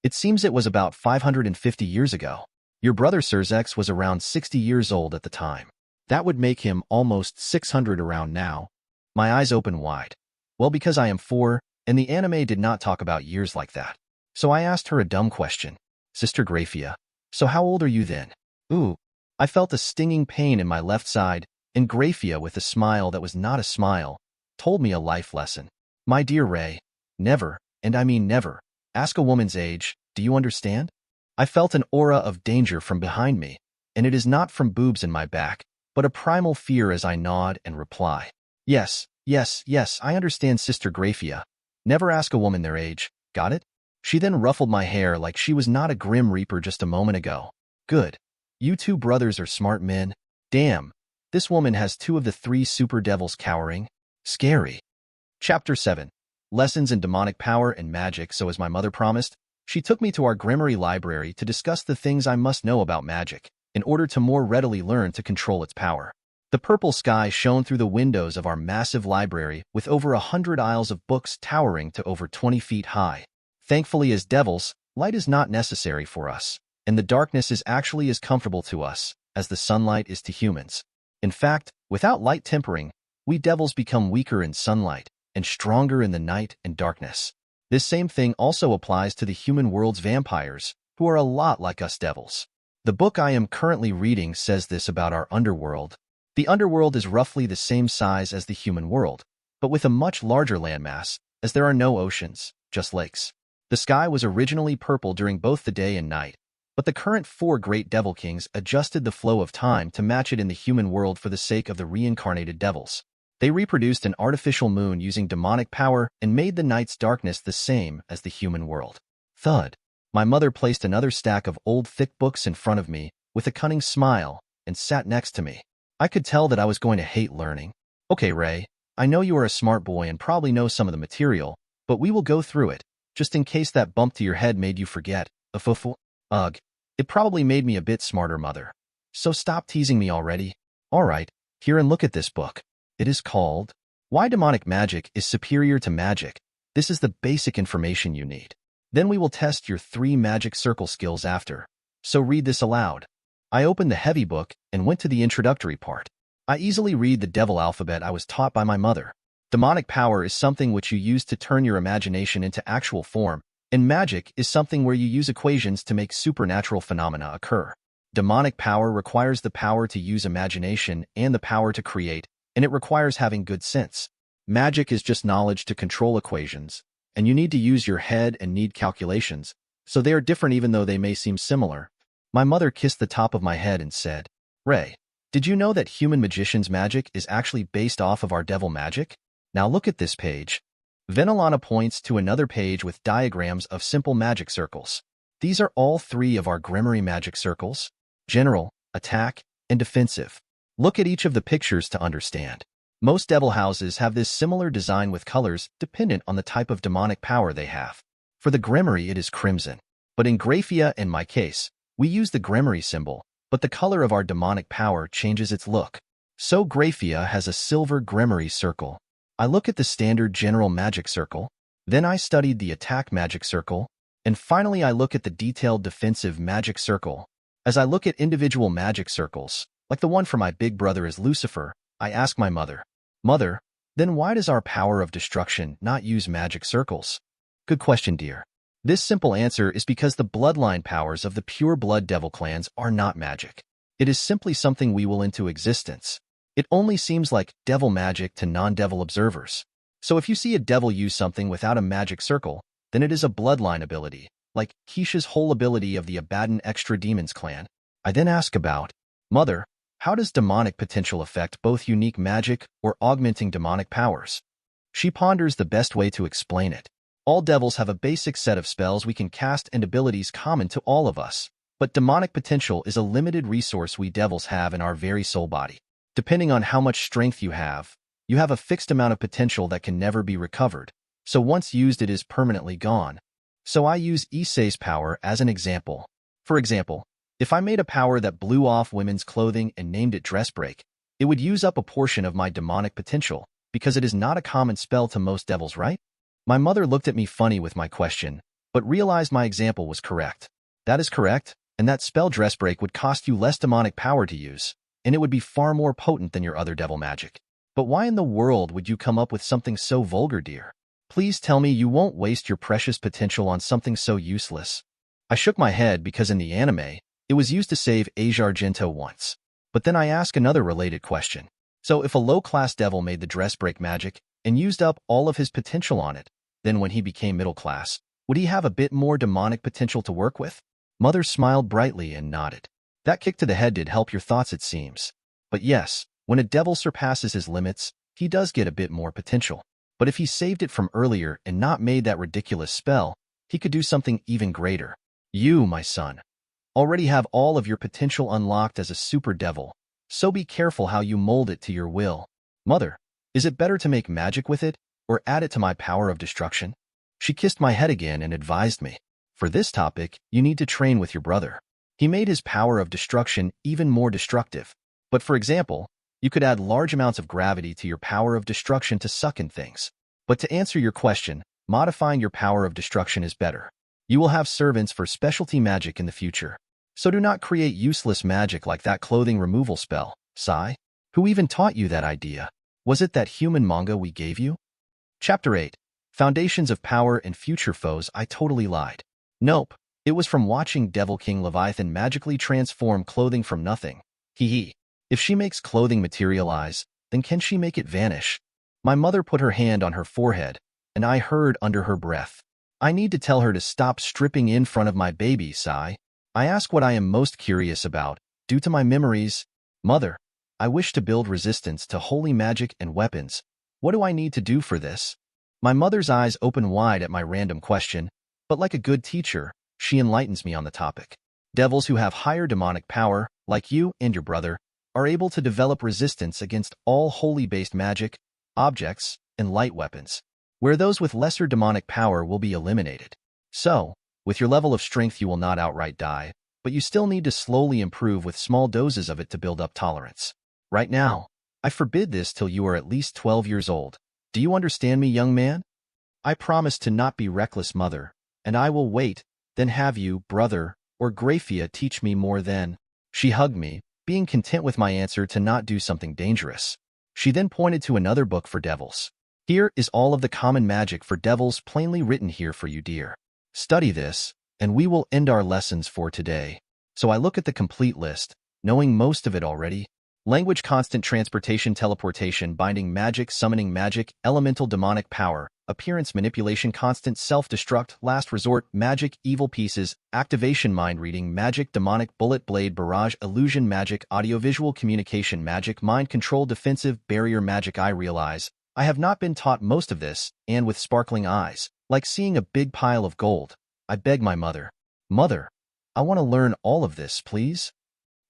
It seems it was about 550 years ago. Your brother Sirzechs was around 60 years old at the time. That would make him almost 600 around now. My eyes opened wide. Well, because I am 4, and the anime did not talk about years like that. So I asked her a dumb question. Sister Graphia, so how old are you then? Ooh, I felt a stinging pain in my left side, and Graphia, with a smile that was not a smile, told me a life lesson. My dear Ray, never, and I mean never, ask a woman's age, do you understand? I felt an aura of danger from behind me, and it is not from boobs in my back, but a primal fear as I nod and reply. Yes, I understand, Sister Graphia. Never ask a woman their age, got it? She then ruffled my hair like she was not a Grim Reaper just a moment ago. Good. You 2 brothers are smart men. Damn, this woman has 2 of the 3 super devils cowering. Scary. Chapter 7. Lessons in Demonic Power and Magic. So as my mother promised, she took me to our Gremory library to discuss the things I must know about magic, in order to more readily learn to control its power. The purple sky shone through the windows of our massive library with over 100 aisles of books towering to over 20 feet high. Thankfully, as devils, light is not necessary for us, and the darkness is actually as comfortable to us as the sunlight is to humans. In fact, without light tempering, we devils become weaker in sunlight and stronger in the night and darkness. This same thing also applies to the human world's vampires, who are a lot like us devils. The book I am currently reading says this about our underworld. The underworld is roughly the same size as the human world, but with a much larger landmass, as there are no oceans, just lakes. The sky was originally purple during both the day and night, but the current 4 great devil kings adjusted the flow of time to match it in the human world for the sake of the reincarnated devils. They reproduced an artificial moon using demonic power and made the night's darkness the same as the human world. Thud. My mother placed another stack of old thick books in front of me with a cunning smile and sat next to me. I could tell that I was going to hate learning. Okay, Ray, I know you are a smart boy and probably know some of the material, but we will go through it, just in case that bump to your head made you forget. Ugh. It probably made me a bit smarter, mother. So stop teasing me already. Alright, here and look at this book. It is called Why Demonic Magic is Superior to Magic. This is the basic information you need. Then we will test your 3 magic circle skills after. So read this aloud. I opened the heavy book and went to the introductory part. I easily read the devil alphabet I was taught by my mother. Demonic power is something which you use to turn your imagination into actual form, and magic is something where you use equations to make supernatural phenomena occur. Demonic power requires the power to use imagination and the power to create, and it requires having good sense. Magic is just knowledge to control equations, and you need to use your head and need calculations, so they are different even though they may seem similar. My mother kissed the top of my head and said, Ray, did you know that human magician's magic is actually based off of our devil magic? Now look at this page. Venelana points to another page with diagrams of simple magic circles. These are all 3 of our Gremory magic circles: general, attack, and defensive. Look at each of the pictures to understand. Most devil houses have this similar design with colors dependent on the type of demonic power they have. For the Gremory it is crimson. But in Graphia and my case, we use the Gremory symbol, but the color of our demonic power changes its look. So Graphia has a silver Gremory circle. I look at the standard general magic circle, then I studied the attack magic circle, and finally I look at the detailed defensive magic circle. As I look at individual magic circles, like the one for my big brother is Lucifer, I ask my mother, Mother, then why does our power of destruction not use magic circles? Good question, dear. This simple answer is because the bloodline powers of the pure blood devil clans are not magic. It is simply something we will into existence. It only seems like devil magic to non-devil observers. So if you see a devil use something without a magic circle, then it is a bloodline ability, like Keisha's whole ability of the Abaddon Extra Demons clan. I then ask about, Mother, how does demonic potential affect both unique magic or augmenting demonic powers? She ponders the best way to explain it. All devils have a basic set of spells we can cast and abilities common to all of us, but demonic potential is a limited resource we devils have in our very soul body. Depending on how much strength you have a fixed amount of potential that can never be recovered, so once used it is permanently gone. So I use Issei's power as an example. For example, if I made a power that blew off women's clothing and named it Dress Break, it would use up a portion of my demonic potential, because it is not a common spell to most devils, right? My mother looked at me funny with my question, but realized my example was correct. That is correct, and that spell Dress Break would cost you less demonic power to use, and it would be far more potent than your other devil magic. But why in the world would you come up with something so vulgar, dear? Please tell me you won't waste your precious potential on something so useless. I shook my head because in the anime, it was used to save Asia Argento once. But then I ask another related question. So if a low-class devil made the Dress Break magic and used up all of his potential on it, then when he became middle class, would he have a bit more demonic potential to work with? Mother smiled brightly and nodded. That kick to the head did help your thoughts, it seems. But yes, when a devil surpasses his limits, he does get a bit more potential. But if he saved it from earlier and not made that ridiculous spell, he could do something even greater. You, my son, already have all of your potential unlocked as a super devil, so be careful how you mold it to your will. Mother, is it better to make magic with it, or add it to my power of destruction? She kissed my head again and advised me. For this topic, you need to train with your brother. He made his power of destruction even more destructive. But for example, you could add large amounts of gravity to your power of destruction to suck in things. But to answer your question, modifying your power of destruction is better. You will have servants for specialty magic in the future. So do not create useless magic like that clothing removal spell, sigh. Who even taught you that idea? Was it that human manga we gave you? Chapter 8. Foundations of Power and Future Foes. I totally lied. Nope, it was from watching Devil King Leviathan magically transform clothing from nothing. Hee hee. If she makes clothing materialize, then can she make it vanish? My mother put her hand on her forehead, and I heard under her breath, I need to tell her to stop stripping in front of my baby, sigh. I ask what I am most curious about, due to my memories. Mother, I wish to build resistance to holy magic and weapons. What do I need to do for this? My mother's eyes open wide at my random question, but like a good teacher, she enlightens me on the topic. Devils who have higher demonic power, like you and your brother, are able to develop resistance against all holy-based magic, objects, and light weapons, where those with lesser demonic power will be eliminated. So, with your level of strength you will not outright die, but you still need to slowly improve with small doses of it to build up tolerance. Right now, I forbid this till you are at least 12 years old. Do you understand me, young man? I promise to not be reckless, mother, and I will wait, then have you, brother, or Graphia teach me more then. She hugged me, being content with my answer to not do something dangerous. She then pointed to another book for devils. Here is all of the common magic for devils plainly written here for you, dear. Study this, and we will end our lessons for today. So I look at the complete list, knowing most of it already. Language, constant transportation, teleportation, binding magic, summoning magic, elemental demonic power, appearance manipulation, constant self-destruct, last resort, magic, evil pieces, activation, mind reading, magic, demonic, bullet blade, barrage, illusion magic, audiovisual communication magic, mind control, defensive, barrier magic. I realize I have not been taught most of this, and with sparkling eyes, like seeing a big pile of gold, I beg my mother, Mother, I want to learn all of this, please?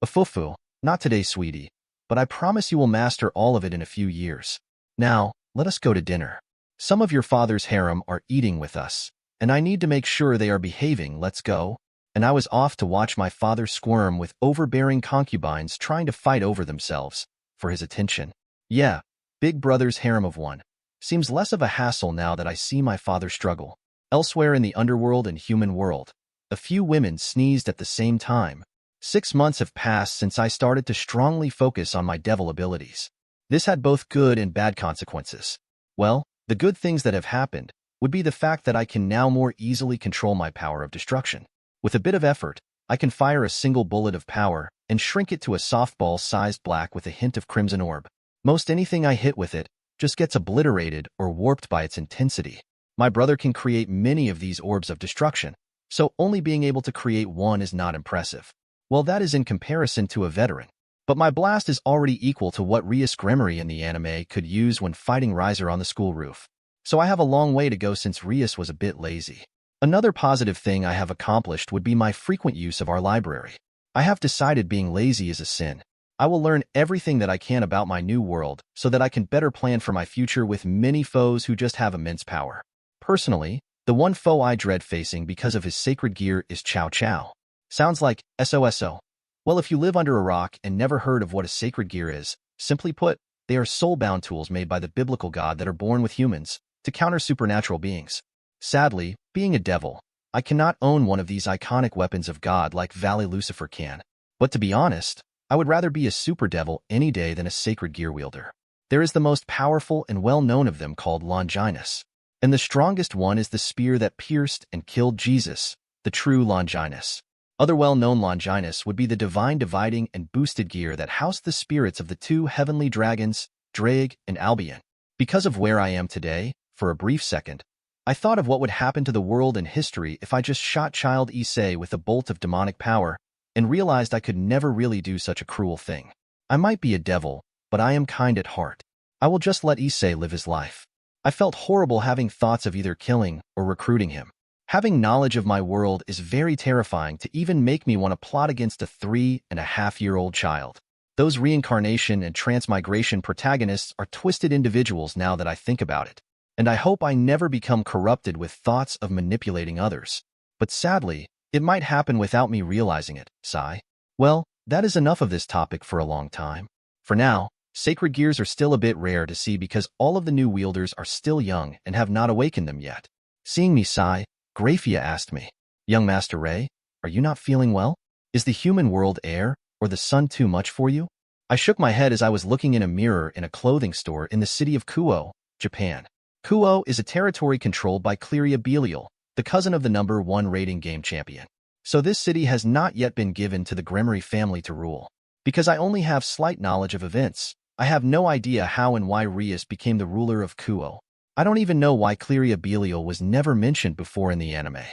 Afufu, not today, sweetie, but I promise you will master all of it in a few years. Now, let us go to dinner. Some of your father's harem are eating with us, and I need to make sure they are behaving. Let's go. And I was off to watch my father squirm with overbearing concubines trying to fight over themselves for his attention. Yeah, big brother's harem of one. Seems less of a hassle now that I see my father struggle. Elsewhere in the underworld and human world, a few women sneezed at the same time. 6 months have passed since I started to strongly focus on my devil abilities. This had both good and bad consequences. Well, the good things that have happened, would be the fact that I can now more easily control my power of destruction. With a bit of effort, I can fire a single bullet of power and shrink it to a softball-sized black with a hint of crimson orb. Most anything I hit with it just gets obliterated or warped by its intensity. My brother can create many of these orbs of destruction, so only being able to create one is not impressive. Well, that is in comparison to a veteran. But my blast is already equal to what Rias Gremory in the anime could use when fighting Riser on the school roof. So I have a long way to go since Rias was a bit lazy. Another positive thing I have accomplished would be my frequent use of our library. I have decided being lazy is a sin. I will learn everything that I can about my new world so that I can better plan for my future with many foes who just have immense power. Personally, the one foe I dread facing because of his sacred gear is Chow Chow. Sounds like SOSO. Well, if you live under a rock and never heard of what a sacred gear is, simply put, they are soul-bound tools made by the biblical god that are born with humans to counter supernatural beings. Sadly, being a devil, I cannot own one of these iconic weapons of God like Valley Lucifer can. But to be honest, I would rather be a super devil any day than a sacred gear wielder. There is the most powerful and well-known of them called Longinus. And the strongest one is the spear that pierced and killed Jesus, the true Longinus. Other well-known Longinus would be the divine dividing and boosted gear that housed the spirits of the two heavenly dragons, Drake and Albion. Because of where I am today, for a brief second, I thought of what would happen to the world and history if I just shot child Issei with a bolt of demonic power and realized I could never really do such a cruel thing. I might be a devil, but I am kind at heart. I will just let Issei live his life. I felt horrible having thoughts of either killing or recruiting him. Having knowledge of my world is very terrifying to even make me want to plot against a 3.5-year-old child. Those reincarnation and transmigration protagonists are twisted individuals now that I think about it. And I hope I never become corrupted with thoughts of manipulating others. But sadly, it might happen without me realizing it, sigh. Well, that is enough of this topic for a long time. For now, sacred gears are still a bit rare to see because all of the new wielders are still young and have not awakened them yet. Seeing me sigh, Graphia asked me, "Young Master Ray, are you not feeling well? Is the human world air or the sun too much for you?" I shook my head as I was looking in a mirror in a clothing store in the city of Kuo, Japan. Kuo is a territory controlled by Cleria Belial, the cousin of the #1 rating game champion. So this city has not yet been given to the Gremory family to rule. Because I only have slight knowledge of events, I have no idea how and why Rias became the ruler of Kuo. I don't even know why Cleria Belial was never mentioned before in the anime.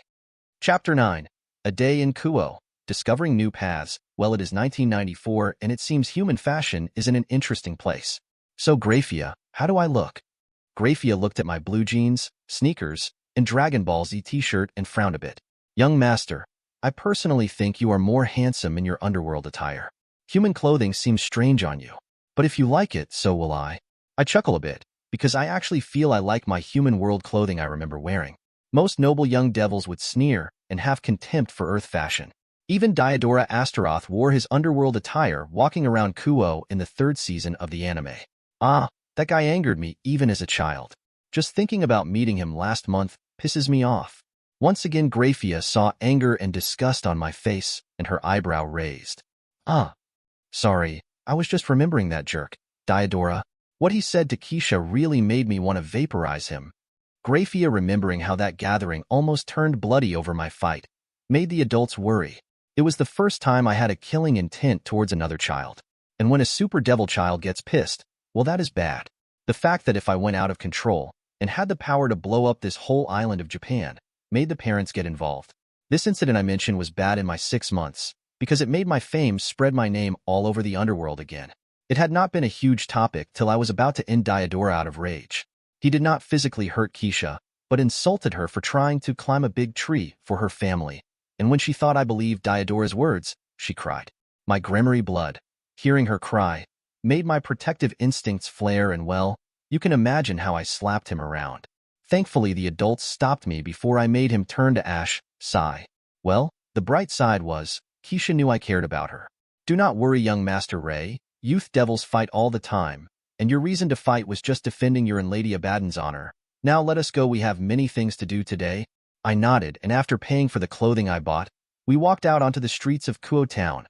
Chapter 9. A Day in Kuo. Discovering New Paths. Well, it is 1994 and it seems human fashion is in an interesting place. So Graphia, how do I look? Graphia looked at my blue jeans, sneakers, and Dragon Ball Z t-shirt and frowned a bit. Young master, I personally think you are more handsome in your underworld attire. Human clothing seems strange on you. But if you like it, so will I. I chuckle a bit, because I actually feel I like my human world clothing I remember wearing. Most noble young devils would sneer and have contempt for earth fashion. Even Diodora Astaroth wore his underworld attire walking around Kuo in the 3rd season of the anime. Ah, that guy angered me even as a child. Just thinking about meeting him last month pisses me off. Once again Graphia saw anger and disgust on my face and her eyebrow raised. Ah, sorry, I was just remembering that jerk, Diodora. What he said to Keisha really made me want to vaporize him. Graphia, remembering how that gathering almost turned bloody over my fight, made the adults worry. It was the first time I had a killing intent towards another child. And when a super devil child gets pissed, well, that is bad. The fact that if I went out of control and had the power to blow up this whole island of Japan made the parents get involved. This incident I mentioned was bad in my 6 months because it made my fame spread my name all over the underworld again. It had not been a huge topic till I was about to end Diodora out of rage. He did not physically hurt Keisha, but insulted her for trying to climb a big tree for her family. And when she thought I believed Diodora's words, she cried. My Gremory blood, hearing her cry, made my protective instincts flare and well, you can imagine how I slapped him around. Thankfully, the adults stopped me before I made him turn to ash, sigh. Well, the bright side was, Keisha knew I cared about her. Do not worry, young Master Ray, youth devils fight all the time, and your reason to fight was just defending your and Lady Abaddon's honor. Now let us go, we have many things to do today. I nodded, and after paying for the clothing I bought, we walked out onto the streets of Kuo town.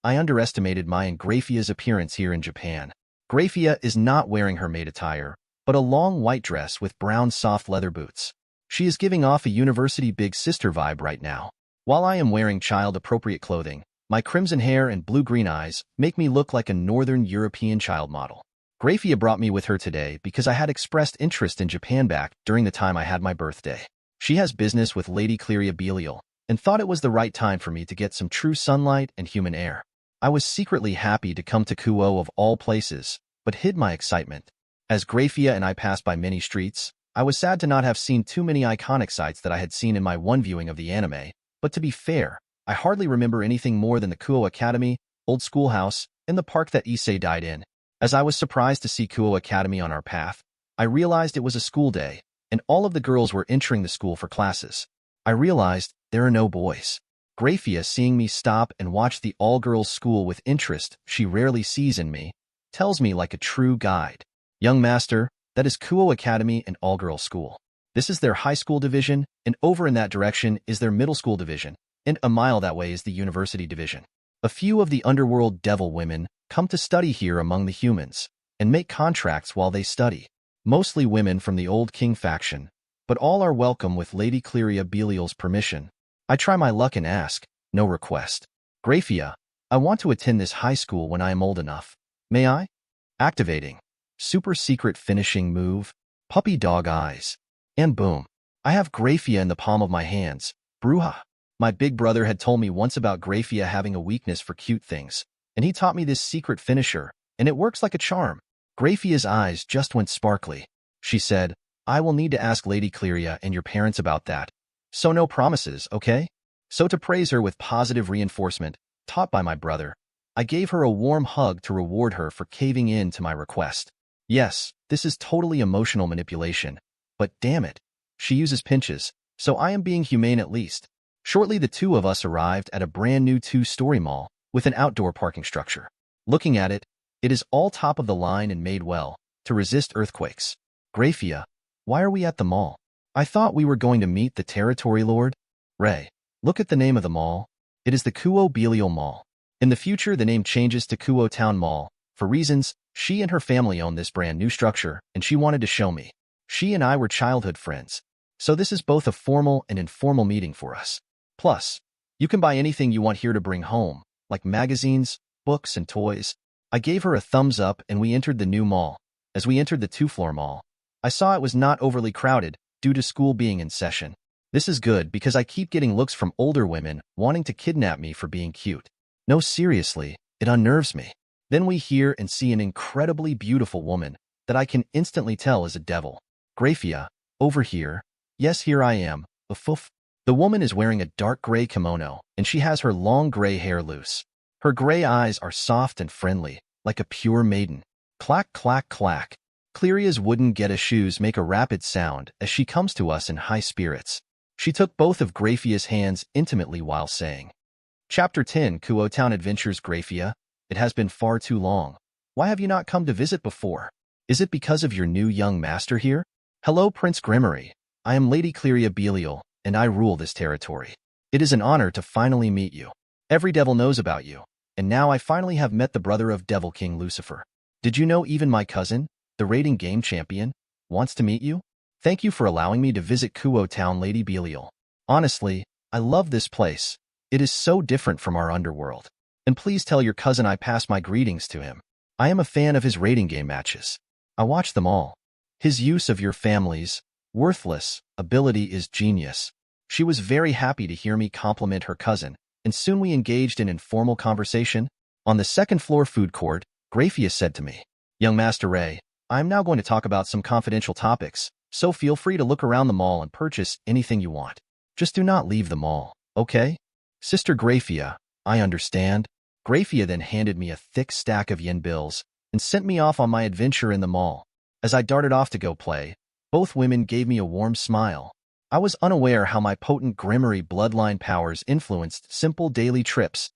I underestimated my and Graphia's appearance here in Japan. Graphia is not wearing her maid attire, but a long white dress with brown soft leather boots. She is giving off a university big sister vibe right now. While I am wearing child-appropriate clothing, my crimson hair and blue-green eyes make me look like a Northern European child model. Graphia brought me with her today because I had expressed interest in Japan back during the time I had my birthday. She has business with Lady Cleria Belial and thought it was the right time for me to get some true sunlight and human air. I was secretly happy to come to Kuo of all places, but hid my excitement. As Graphia and I passed by many streets, I was sad to not have seen too many iconic sights that I had seen in my one viewing of the anime, but to be fair, I hardly remember anything more than the Kuo Academy, old schoolhouse, and the park that Issei died in. As I was surprised to see Kuo Academy on our path, I realized it was a school day, and all of the girls were entering the school for classes. I realized there are no boys. Graphia, seeing me stop and watch the all-girls school with interest she rarely sees in me, tells me like a true guide. Young master, that is Kuo Academy and all-girls school. This is their high school division, and over in that direction is their middle school division, and a mile that way is the university division. A few of the underworld devil women come to study here among the humans, and make contracts while they study. Mostly women from the old king faction, but all are welcome with Lady Cleria Belial's permission. I try my luck and ask, no request. Graphia, I want to attend this high school when I am old enough. May I? Activating. Super secret finishing move. Puppy dog eyes. And boom. I have Graphia in the palm of my hands. Bruja. My big brother had told me once about Graphia having a weakness for cute things, and he taught me this secret finisher, and it works like a charm. Graphia's eyes just went sparkly. She said, I will need to ask Lady Cleria and your parents about that. So no promises, okay? So to praise her with positive reinforcement, taught by my brother, I gave her a warm hug to reward her for caving in to my request. Yes, this is totally emotional manipulation, but damn it, she uses pinches, so I am being humane at least. Shortly the two of us arrived at a brand new 2-story mall with an outdoor parking structure. Looking at it, it is all top of the line and made well to resist earthquakes. Graphia, why are we at the mall? I thought we were going to meet the territory lord. Ray, look at the name of the mall. It is the Kuo Belial Mall. In the future, the name changes to Kuo Town Mall. For reasons, she and her family own this brand new structure, and she wanted to show me. She and I were childhood friends, so this is both a formal and informal meeting for us. Plus, you can buy anything you want here to bring home, like magazines, books, and toys. I gave her a thumbs up and we entered the new mall. As we entered the 2-floor mall, I saw it was not overly crowded due to school being in session. This is good because I keep getting looks from older women wanting to kidnap me for being cute. No, seriously, it unnerves me. Then we hear and see an incredibly beautiful woman that I can instantly tell is a devil. Graphia, over here. Yes, here I am, a foof. The woman is wearing a dark gray kimono, and she has her long gray hair loose. Her gray eyes are soft and friendly, like a pure maiden. Clack, clack, clack. Cleria's wooden Geta shoes make a rapid sound as she comes to us in high spirits. She took both of Graphia's hands intimately while saying, Chapter 10 Kuo Town Adventures. Graphia, it has been far too long. Why have you not come to visit before? Is it because of your new young master here? Hello, Prince Gremory. I am Lady Cleria Belial, and I rule this territory. It is an honor to finally meet you. Every devil knows about you, and now I finally have met the brother of Devil King Lucifer. Did you know even my cousin, the raiding game champion, wants to meet you? Thank you for allowing me to visit Kuo Town, Lady Belial. Honestly, I love this place. It is so different from our underworld. And please tell your cousin I pass my greetings to him. I am a fan of his raiding game matches. I watch them all. His use of your family's worthless ability is genius. She was very happy to hear me compliment her cousin, and soon we engaged in informal conversation. On the 2nd floor food court, Graphia said to me, Young Master Ray, I am now going to talk about some confidential topics, so feel free to look around the mall and purchase anything you want. Just do not leave the mall, okay? Sister Graphia, I understand. Graphia then handed me a thick stack of yen bills and sent me off on my adventure in the mall. As I darted off to go play, both women gave me a warm smile. I was unaware how my potent Gremory bloodline powers influenced simple daily trips.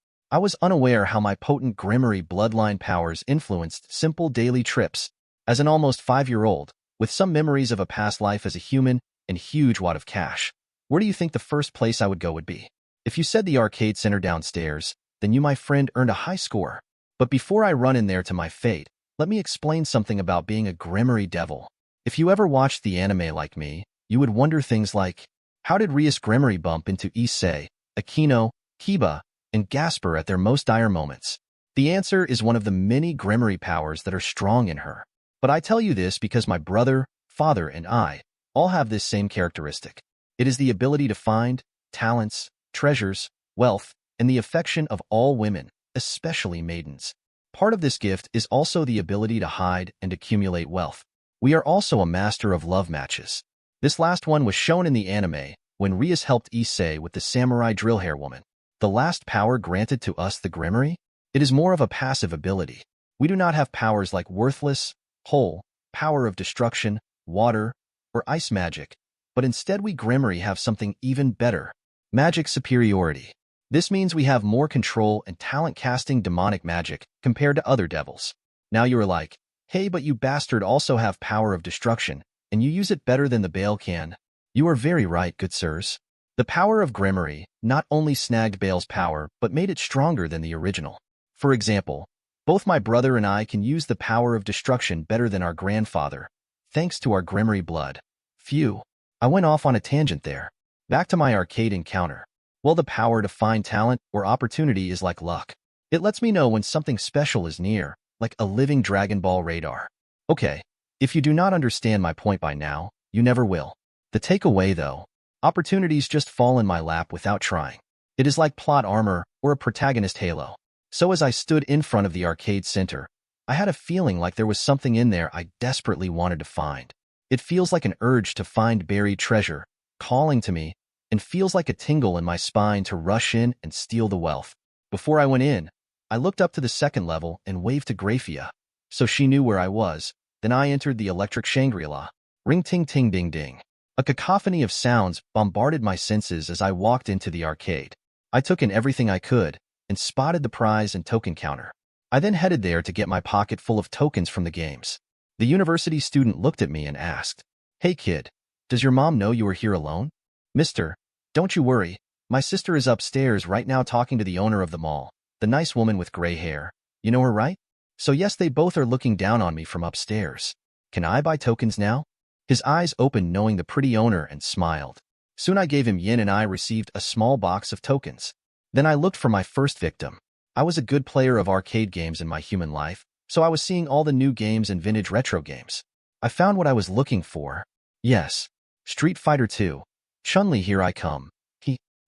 As an almost 5-year-old, with some memories of a past life as a human and huge wad of cash, where do you think the first place I would go would be? If you said the arcade center downstairs, then you, my friend, earned a high score. But before I run in there to my fate, let me explain something about being a Gremory devil. If you ever watched the anime like me, you would wonder things like, how did Rias Gremory bump into Issei, Akino, Kiba, and Gasper at their most dire moments? The answer is one of the many Gremory powers that are strong in her. But I tell you this because my brother, father, and I all have this same characteristic. It is the ability to find talents, treasures, wealth, and the affection of all women, especially maidens. Part of this gift is also the ability to hide and accumulate wealth. We are also a master of love matches. This last one was shown in the anime when Rias helped Issei with the samurai drill hair woman. The last power granted to us, the Gremory, it is more of a passive ability. We do not have powers like worthless, whole, power of destruction, water, or ice magic, but instead we Gremory have something even better, magic superiority. This means we have more control and talent casting demonic magic compared to other devils. Now you are like, hey, but you bastard also have power of destruction, and you use it better than the Baal can. You are very right, good sirs. The power of Gremory not only snagged Baal's power, but made it stronger than the original. For example, both my brother and I can use the power of destruction better than our grandfather, thanks to our Gremory blood. Phew. I went off on a tangent there. Back to my arcade encounter. Well, the power to find talent or opportunity is like luck. It lets me know when something special is near, like a living Dragon Ball radar. Okay, if you do not understand my point by now, you never will. The takeaway though, opportunities just fall in my lap without trying. It is like plot armor or a protagonist halo. So as I stood in front of the arcade center, I had a feeling like there was something in there I desperately wanted to find. It feels like an urge to find buried treasure, calling to me, and feels like a tingle in my spine to rush in and steal the wealth. Before I went in, I looked up to the second level and waved to Graphia, so she knew where I was. Then I entered the electric Shangri-La. Ring ting ting ding ding. A cacophony of sounds bombarded my senses as I walked into the arcade. I took in everything I could and spotted the prize and token counter. I then headed there to get my pocket full of tokens from the games. The university student looked at me and asked, "Hey kid, does your mom know you are here alone?" "Mister, don't you worry, my sister is upstairs right now talking to the owner of the mall, the nice woman with gray hair. You know her, right?" So yes, they both are looking down on me from upstairs. Can I buy tokens now? His eyes opened knowing the pretty owner and smiled. Soon I gave him yen and I received a small box of tokens. Then I looked for my first victim. I was a good player of arcade games in my human life, so I was seeing all the new games and vintage retro games. I found what I was looking for. Yes, Street Fighter 2. Chun-Li, here I come.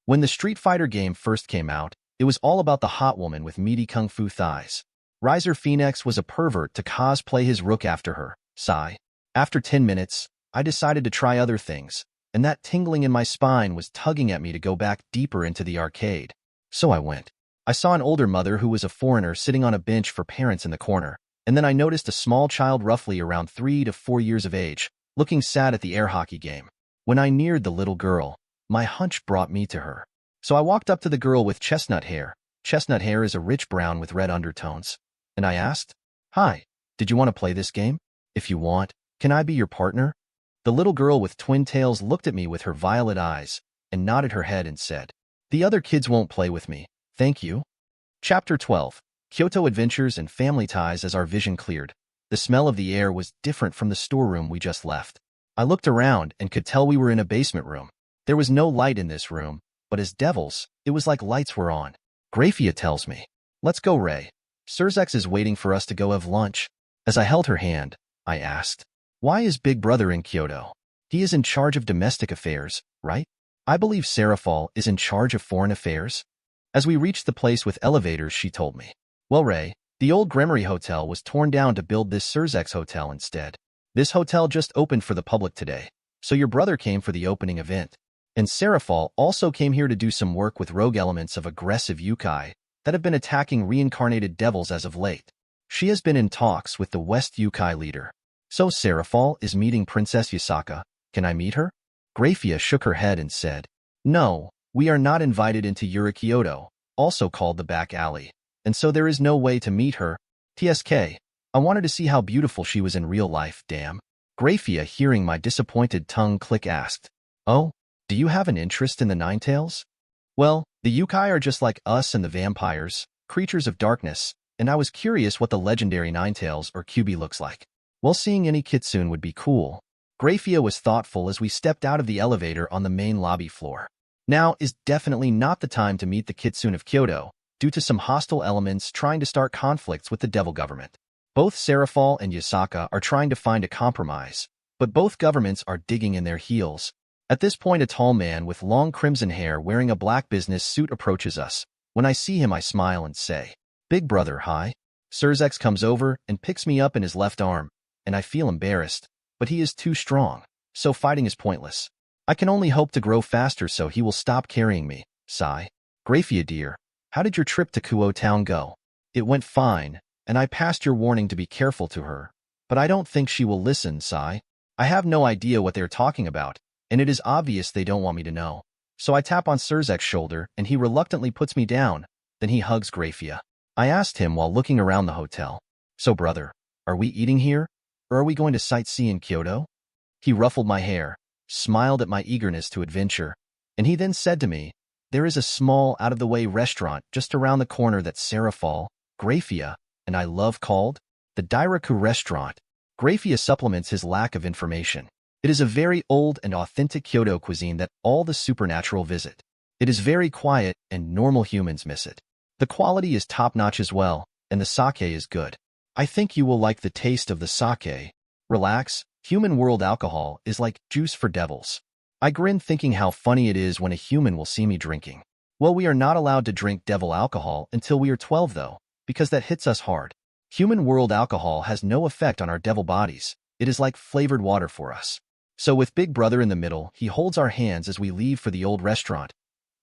When the Street Fighter game first came out, it was all about the hot woman with meaty kung fu thighs. Riser Phoenix was a pervert to cosplay his rook after her, sigh. After 10 minutes, I decided to try other things, and that tingling in my spine was tugging at me to go back deeper into the arcade. So I went. I saw an older mother who was a foreigner sitting on a bench for parents in the corner, and then I noticed a small child roughly around 3 to 4 years of age, looking sad at the air hockey game. When I neared the little girl, my hunch brought me to her. So I walked up to the girl with chestnut hair. Chestnut hair is a rich brown with red undertones. And I asked, "Hi, did you want to play this game? If you want, can I be your partner?" The little girl with twin tails looked at me with her violet eyes and nodded her head and said, "The other kids won't play with me, thank you." Chapter 12. Kyoto Adventures and Family Ties. As our vision cleared, the smell of the air was different from the storeroom we just left. I looked around and could tell we were in a basement room. There was no light in this room, but as devils, it was like lights were on. Graphia tells me, "Let's go, Ray. Sirzechs is waiting for us to go have lunch." As I held her hand, I asked, "Why is Big Brother in Kyoto? He is in charge of domestic affairs, right? I believe Serafal is in charge of foreign affairs." As we reached the place with elevators, she told me, "Well, Ray, the old Gremory Hotel was torn down to build this Sirzechs Hotel instead. This hotel just opened for the public today, so your brother came for the opening event. And Serafal also came here to do some work with rogue elements of aggressive yokai that have been attacking reincarnated devils as of late. She has been in talks with the West yokai leader. So Serafal is meeting Princess Yasaka. Can I meet her?" Graphia shook her head and said, "No, we are not invited into Yurikyoto, also called the back alley, and so there is no way to meet her. TSK, I wanted to see how beautiful she was in real life, damn." Graphia, hearing my disappointed tongue click, asked, "Oh, do you have an interest in the Ninetales?" "Well, the yokai are just like us and the vampires, creatures of darkness, and I was curious what the legendary Ninetales or Kyubi looks like. Well, seeing any kitsune would be cool." Graphia was thoughtful as we stepped out of the elevator on the main lobby floor. Now is definitely not the time to meet the Kitsune of Kyoto, due to some hostile elements trying to start conflicts with the devil government. Both Serafal and Yasaka are trying to find a compromise, but both governments are digging in their heels. At this point, a tall man with long crimson hair wearing a black business suit approaches us. When I see him, I smile and say, "Big brother, hi." Sirzechs comes over and picks me up in his left arm, and I feel embarrassed, but he is too strong, so fighting is pointless. I can only hope to grow faster so he will stop carrying me. Sigh. Graphia dear, how did your trip to Kuo Town go? It went fine, and I passed your warning to be careful to her, but I don't think she will listen. Sigh. I have no idea what they're talking about, and it is obvious they don't want me to know. So I tap on Sirzechs' shoulder, and he reluctantly puts me down, then he hugs Graphia. I asked him while looking around the hotel, "So brother, are we eating here, or are we going to sightsee in Kyoto?" He ruffled my hair, smiled at my eagerness to adventure, and he then said to me, "There is a small, out-of-the-way restaurant just around the corner that Serafal, Graphia, and I love called the Dairaku Restaurant." Graphia supplements his lack of information. It is a very old and authentic Kyoto cuisine that all the supernatural visit. It is very quiet, and normal humans miss it. The quality is top-notch as well, and the sake is good. I think you will like the taste of the sake. Relax, human world alcohol is like juice for devils. I grin thinking how funny it is when a human will see me drinking. Well, we are not allowed to drink devil alcohol until we are 12 though, because that hits us hard. Human world alcohol has no effect on our devil bodies. It is like flavored water for us. So with Big Brother in the middle, he holds our hands as we leave for the old restaurant.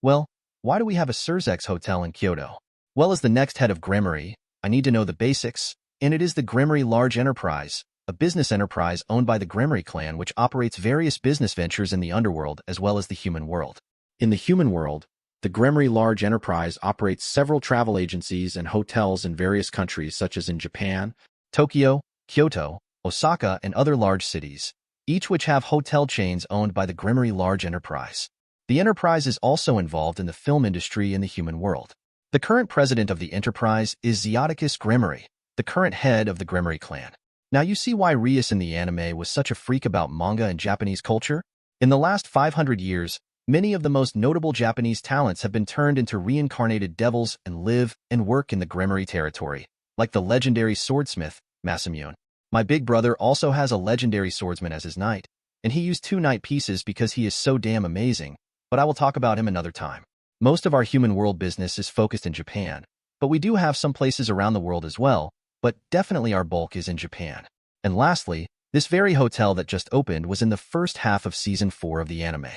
Well, why do we have a Sirzechs hotel in Kyoto? Well, as the next head of Gremory, I need to know the basics, and it is the Gremory Large Enterprise, a business enterprise owned by the Gremory clan which operates various business ventures in the underworld as well as the human world. In the human world, the Gremory Large Enterprise operates several travel agencies and hotels in various countries such as in Japan, Tokyo, Kyoto, Osaka, and other large cities, each which have hotel chains owned by the Gremory Large Enterprise. The enterprise is also involved in the film industry in the human world. The current president of the enterprise is Zeoticus Gremory, the current head of the Gremory clan. Now you see why Rias in the anime was such a freak about manga and Japanese culture? In the last 500 years, many of the most notable Japanese talents have been turned into reincarnated devils and live and work in the Gremory territory, like the legendary swordsmith, Masamune. My big brother also has a legendary swordsman as his knight, and he used 2 knight pieces because he is so damn amazing, but I will talk about him another time. Most of our human world business is focused in Japan, but we do have some places around the world as well, but definitely our bulk is in Japan. And lastly, this very hotel that just opened was in the first half of Season 4 of the anime.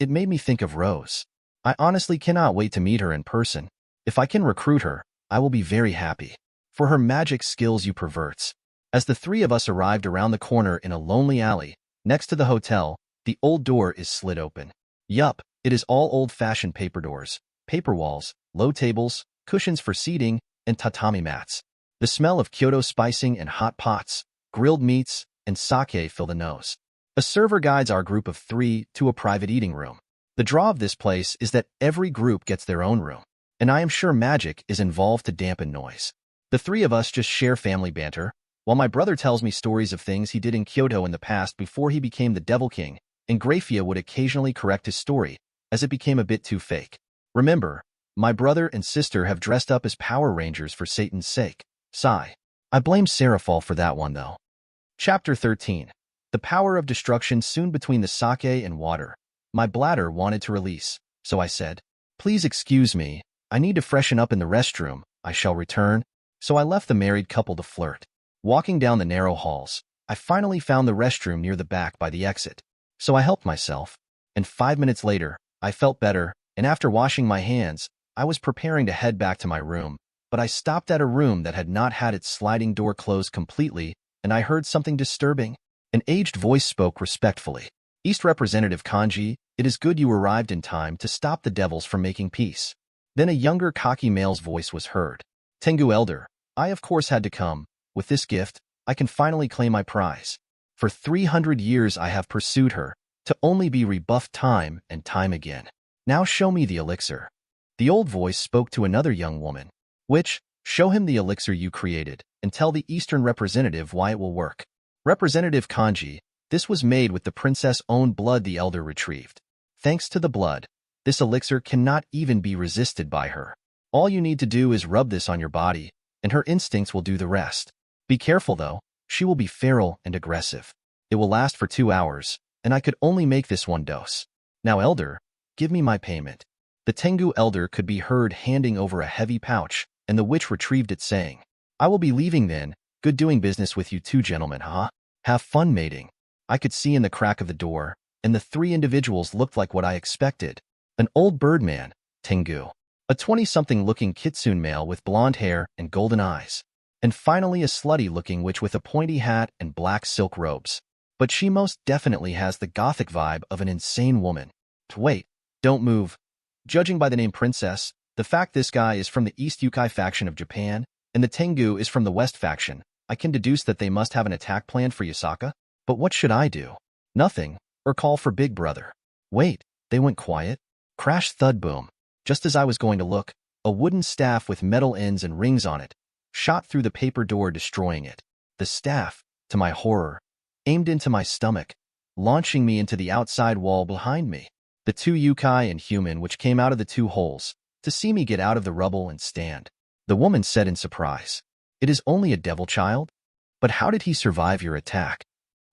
It made me think of Rose. I honestly cannot wait to meet her in person. If I can recruit her, I will be very happy. For her magic skills you perverts. As the 3 of us arrived around the corner in a lonely alley, next to the hotel, the old door is slid open. Yup, it is all old-fashioned paper doors, paper walls, low tables, cushions for seating, and tatami mats. The smell of Kyoto spicing and hot pots, grilled meats, and sake fill the nose. A server guides our group of 3 to a private eating room. The draw of this place is that every group gets their own room, and I am sure magic is involved to dampen noise. The 3 of us just share family banter, while my brother tells me stories of things he did in Kyoto in the past before he became the Devil King, and Graphia would occasionally correct his story, as it became a bit too fake. Remember, my brother and sister have dressed up as Power Rangers for Satan's sake. Sigh. I blame Serafal for that one though. Chapter 13. The power of destruction soon between the sake and water. My bladder wanted to release, so I said, "Please excuse me, I need to freshen up in the restroom, I shall return." So I left the married couple to flirt. Walking down the narrow halls, I finally found the restroom near the back by the exit. So I helped myself, and 5 minutes later, I felt better, and after washing my hands, I was preparing to head back to my room, but I stopped at a room that had not had its sliding door closed completely, and I heard something disturbing. An aged voice spoke respectfully. "East Representative Kanji, it is good you arrived in time to stop the devils from making peace." Then a younger cocky male's voice was heard. "Tengu Elder, I of course had to come. With this gift, I can finally claim my prize. For 300 years I have pursued her, to only be rebuffed time and time again. Now show me the elixir." The old voice spoke to another young woman. "Which, show him the elixir you created, and tell the Eastern representative why it will work." Representative Kanji, This was made with the princess' own blood the elder retrieved. Thanks to the blood, this elixir cannot even be resisted by her. All you need to do is rub this on your body, and her instincts will do the rest. Be careful though, she will be feral and aggressive. It will last for 2 hours, and I could only make this 1 dose. Now elder, give me my payment. The Tengu elder could be heard handing over a heavy pouch, and the witch retrieved it saying, I will be leaving then, good doing business with you two gentlemen, huh? Have fun mating. I could see in the crack of the door, and the 3 individuals looked like what I expected. An old birdman, Tengu. A 20-something looking kitsune male with blonde hair and golden eyes. And finally a slutty-looking witch with a pointy hat and black silk robes. But she most definitely has the gothic vibe of an insane woman. Wait, don't move. Judging by the name Princess, the fact this guy is from the East Yukai faction of Japan, and the Tengu is from the West faction, I can deduce that they must have an attack plan for Yasaka. But what should I do? Nothing, or call for Big Brother. Wait, they went quiet? Crash thud boom. Just as I was going to look, a wooden staff with metal ends and rings on it shot through the paper door, destroying it. The staff, to my horror, aimed into my stomach, launching me into the outside wall behind me. The 2 yukai and human which came out of the 2 holes to see me get out of the rubble and stand. The woman said in surprise, It is only a devil child? But how did he survive your attack?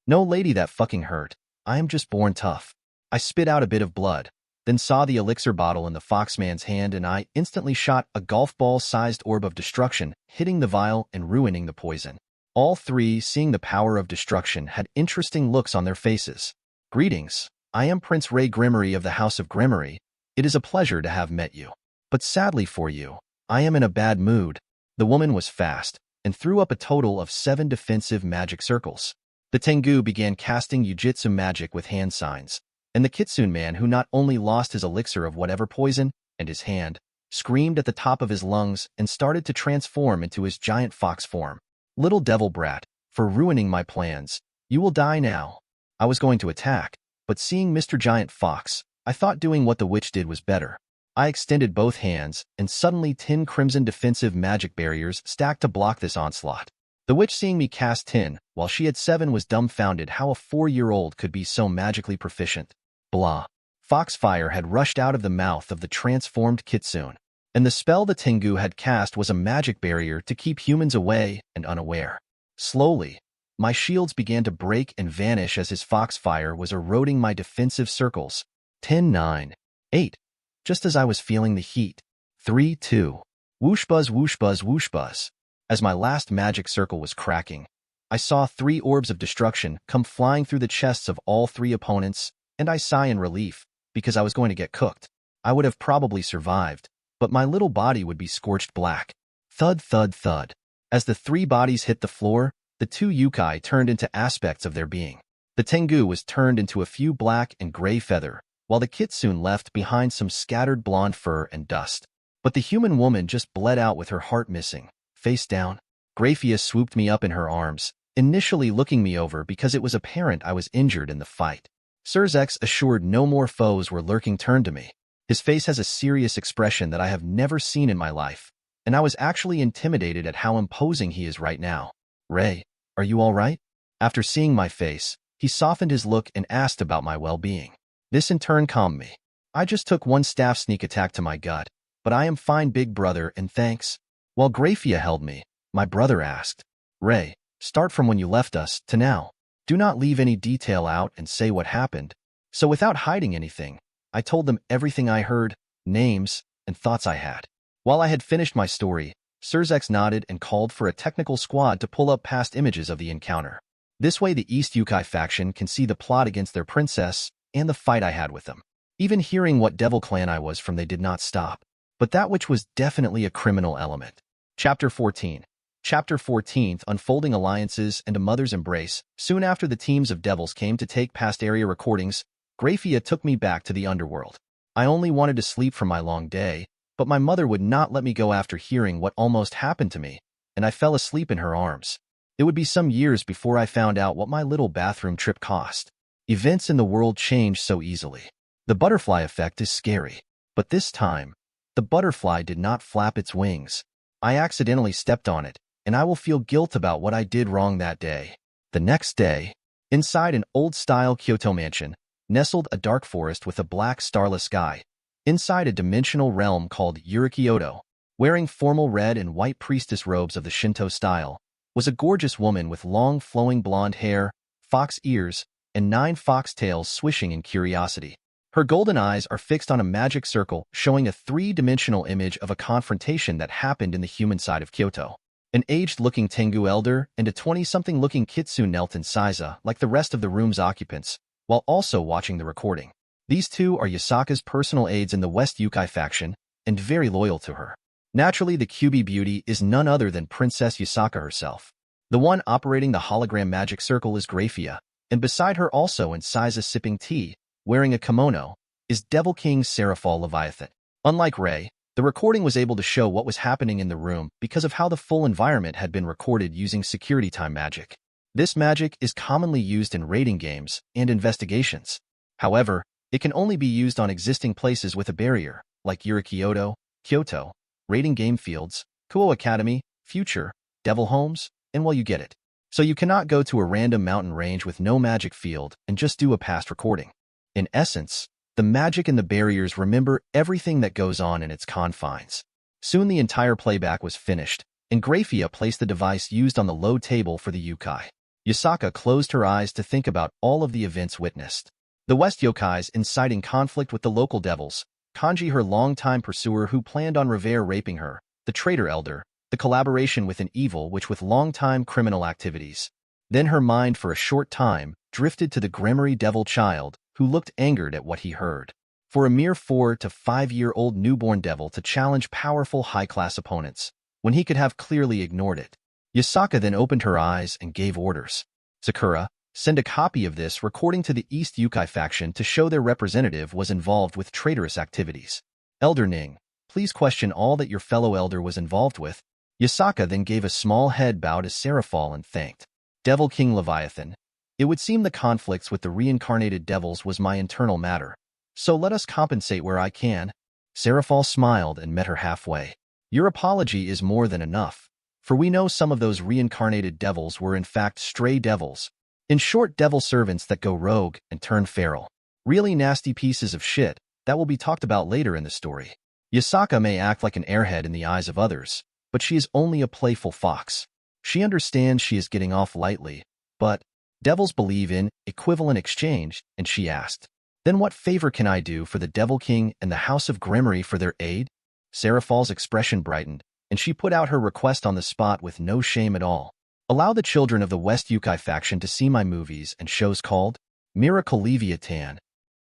No lady, that fucking hurt. I am just born tough. I spit out a bit of blood, then saw the elixir bottle in the foxman's hand, and I instantly shot a golf ball-sized orb of destruction, hitting the vial and ruining the poison. All 3, seeing the power of destruction, had interesting looks on their faces. Greetings, I am Prince Rias Gremory of the House of Gremory. It is a pleasure to have met you. But sadly for you, I am in a bad mood. The woman was fast, and threw up a total of 7 defensive magic circles. The Tengu began casting Jujitsu magic with hand signs, and the Kitsune man, who not only lost his elixir of whatever poison and his hand, screamed at the top of his lungs and started to transform into his giant fox form. Little devil brat, for ruining my plans. You will die now. I was going to attack, but seeing Mr. Giant Fox, I thought doing what the witch did was better. I extended both hands, and suddenly 10 crimson defensive magic barriers stacked to block this onslaught. The witch, seeing me cast 10, while she had 7, was dumbfounded how a 4-year-old could be so magically proficient. Blah. Foxfire had rushed out of the mouth of the transformed Kitsune, and the spell the Tengu had cast was a magic barrier to keep humans away and unaware. Slowly, my shields began to break and vanish as his Foxfire was eroding my defensive circles. 10, 9, 8. Just as I was feeling the heat. 3, 2. Whoosh buzz, whoosh buzz, whoosh buzz. As my last magic circle was cracking, I saw 3 orbs of destruction come flying through the chests of all 3 opponents, and I sigh in relief, because I was going to get cooked. I would have probably survived, but my little body would be scorched black. Thud, thud, thud. As the 3 bodies hit the floor, the 2 yukai turned into aspects of their being. The Tengu was turned into a few black and gray feather, while the Kitsune left behind some scattered blonde fur and dust. But the human woman just bled out with her heart missing. Face down, Graphia swooped me up in her arms, initially looking me over because it was apparent I was injured in the fight. Sirzechs, assured no more foes were lurking, turned to me. His face has a serious expression that I have never seen in my life, and I was actually intimidated at how imposing he is right now. Ray, are you all right? After seeing my face, he softened his look and asked about my well-being. This in turn calmed me. I just took 1 staff sneak attack to my gut, but I am fine, big brother, and thanks. While Graphia held me, my brother asked, Ray, start from when you left us to now. Do not leave any detail out and say what happened. So without hiding anything, I told them everything I heard, names, and thoughts I had. While I had finished my story, Sirzechs nodded and called for a technical squad to pull up past images of the encounter. This way the East Yukai faction can see the plot against their princess and the fight I had with them. Even hearing what devil clan I was from, they did not stop. But that which was definitely a criminal element. Chapter 14. Chapter 14th, Unfolding Alliances and a Mother's Embrace. Soon after the teams of devils came to take past area recordings, Graphia took me back to the underworld. I only wanted to sleep from my long day, but my mother would not let me go after hearing what almost happened to me, and I fell asleep in her arms. It would be some years before I found out what my little bathroom trip cost. Events in the world change so easily. The butterfly effect is scary, but this time, the butterfly did not flap its wings. I accidentally stepped on it, and I will feel guilt about what I did wrong that day. The next day, Inside an old-style Kyoto mansion, nestled a dark forest with a black starless sky. Inside a dimensional realm called Urikyoto, wearing formal red and white priestess robes of the Shinto style, was a gorgeous woman with long flowing blonde hair, fox ears, and 9 foxtails swishing in curiosity. Her golden eyes are fixed on a magic circle showing a 3-dimensional image of a confrontation that happened in the human side of Kyoto. An aged-looking Tengu elder and a 20-something-looking kitsune knelt in Seiza like the rest of the room's occupants, while also watching the recording. These two are Yasaka's personal aides in the West Yukai faction, and very loyal to her. Naturally, the Kyuubi beauty is none other than Princess Yasaka herself. The one operating the hologram magic circle is Graphia, and beside her also in Seiza sipping tea, wearing a kimono, is Devil King Seraphal Leviathan. Unlike Rei, the recording was able to show what was happening in the room because of how the full environment had been recorded using security time magic. This magic is commonly used in raiding games and investigations. However, it can only be used on existing places with a barrier, like Urikyoto, Kyoto, raiding game fields, Kuo Academy, Future, Devil Homes, and well, you get it. So you cannot go to a random mountain range with no magic field and just do a past recording. In essence, the magic and the barriers remember everything that goes on in its confines. Soon the entire playback was finished, and Graphia placed the device used on the load table for the yokai. Yasaka closed her eyes to think about all of the events witnessed. The West yokais inciting conflict with the local devils, Kanji her longtime pursuer who planned on Revere raping her, the traitor elder, the collaboration with an evil witch with long-time criminal activities. Then her mind for a short time drifted to the Gremory devil child, who looked angered at what he heard. For a mere 4 to 5-year-old newborn devil to challenge powerful high-class opponents, when he could have clearly ignored it. Yasaka then opened her eyes and gave orders. Sakura, send a copy of this recording to the East Yukai faction to show their representative was involved with traitorous activities. Elder Ning, please question all that your fellow elder was involved with. Yasaka then gave a small head bow to Seraphal and thanked. Devil King Leviathan, it would seem the conflicts with the reincarnated devils was my internal matter, so let us compensate where I can. Seraphal smiled and met her halfway. Your apology is more than enough, for we know some of those reincarnated devils were in fact stray devils. In short, devil servants that go rogue and turn feral. Really nasty pieces of shit that will be talked about later in the story. Yasaka may act like an airhead in the eyes of others, but she is only a playful fox. She understands she is getting off lightly, but devils believe in equivalent exchange, and she asked, then what favor can I do for the Devil King and the House of Gremory for their aid? Seraphal's expression brightened, and she put out her request on the spot with no shame at all. Allow the children of the West Yukai faction to see my movies and shows called Miracle Leviathan.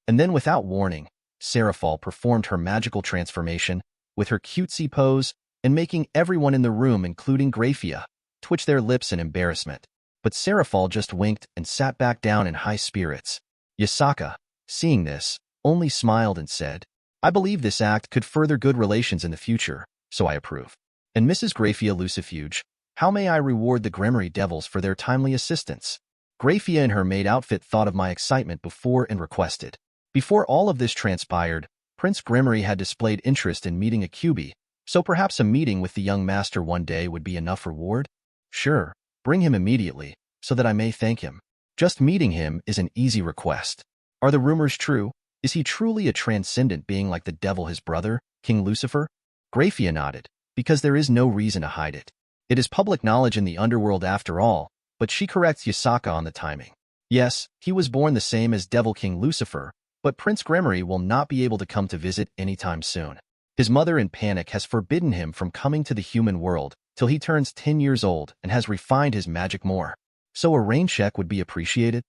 And then without warning, Seraphal performed her magical transformation with her cutesy pose and making everyone in the room, including Graphia, twitch their lips in embarrassment. But Seraphal just winked and sat back down in high spirits. Yasaka, seeing this, only smiled and said, I believe this act could further good relations in the future, so I approve. And Mrs. Graphia Lucifuge, how may I reward the Gremory devils for their timely assistance? Graphia in her maid outfit thought of my excitement before and requested. Before all of this transpired, Prince Gremory had displayed interest in meeting a Kyuubi, so perhaps a meeting with the young master one day would be enough reward? Sure, bring him immediately, so that I may thank him. Just meeting him is an easy request. Are the rumors true? Is he truly a transcendent being like the devil his brother, King Lucifer? Graphia nodded, because there is no reason to hide it. It is public knowledge in the underworld after all, but she corrects Yasaka on the timing. Yes, he was born the same as Devil King Lucifer, but Prince Gremory will not be able to come to visit anytime soon. His mother in panic has forbidden him from coming to the human world till he turns 10 years old and has refined his magic more. So a rain check would be appreciated?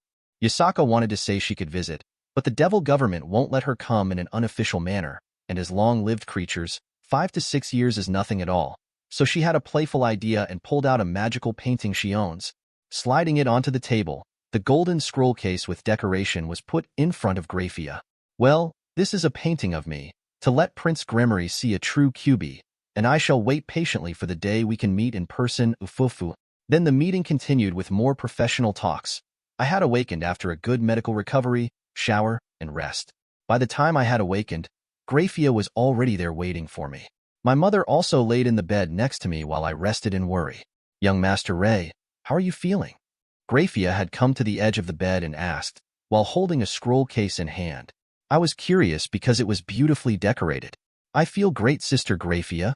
Yasaka wanted to say she could visit, but the devil government won't let her come in an unofficial manner, and as long-lived creatures, 5 to 6 years is nothing at all. So she had a playful idea and pulled out a magical painting she owns. Sliding it onto the table, the golden scroll case with decoration was put in front of Graphia. Well, this is a painting of me, to let Prince Gremory see a true Kyuubi, and I shall wait patiently for the day we can meet in person, ufufu. Then the meeting continued with more professional talks. I had awakened after a good medical recovery, shower, and rest. By the time I had awakened, Graphia was already there waiting for me. My mother also laid in the bed next to me while I rested in worry. Young Master Ray, how are you feeling? Graphia had come to the edge of the bed and asked, while holding a scroll case in hand. I was curious because it was beautifully decorated. I feel great, Sister Graphia.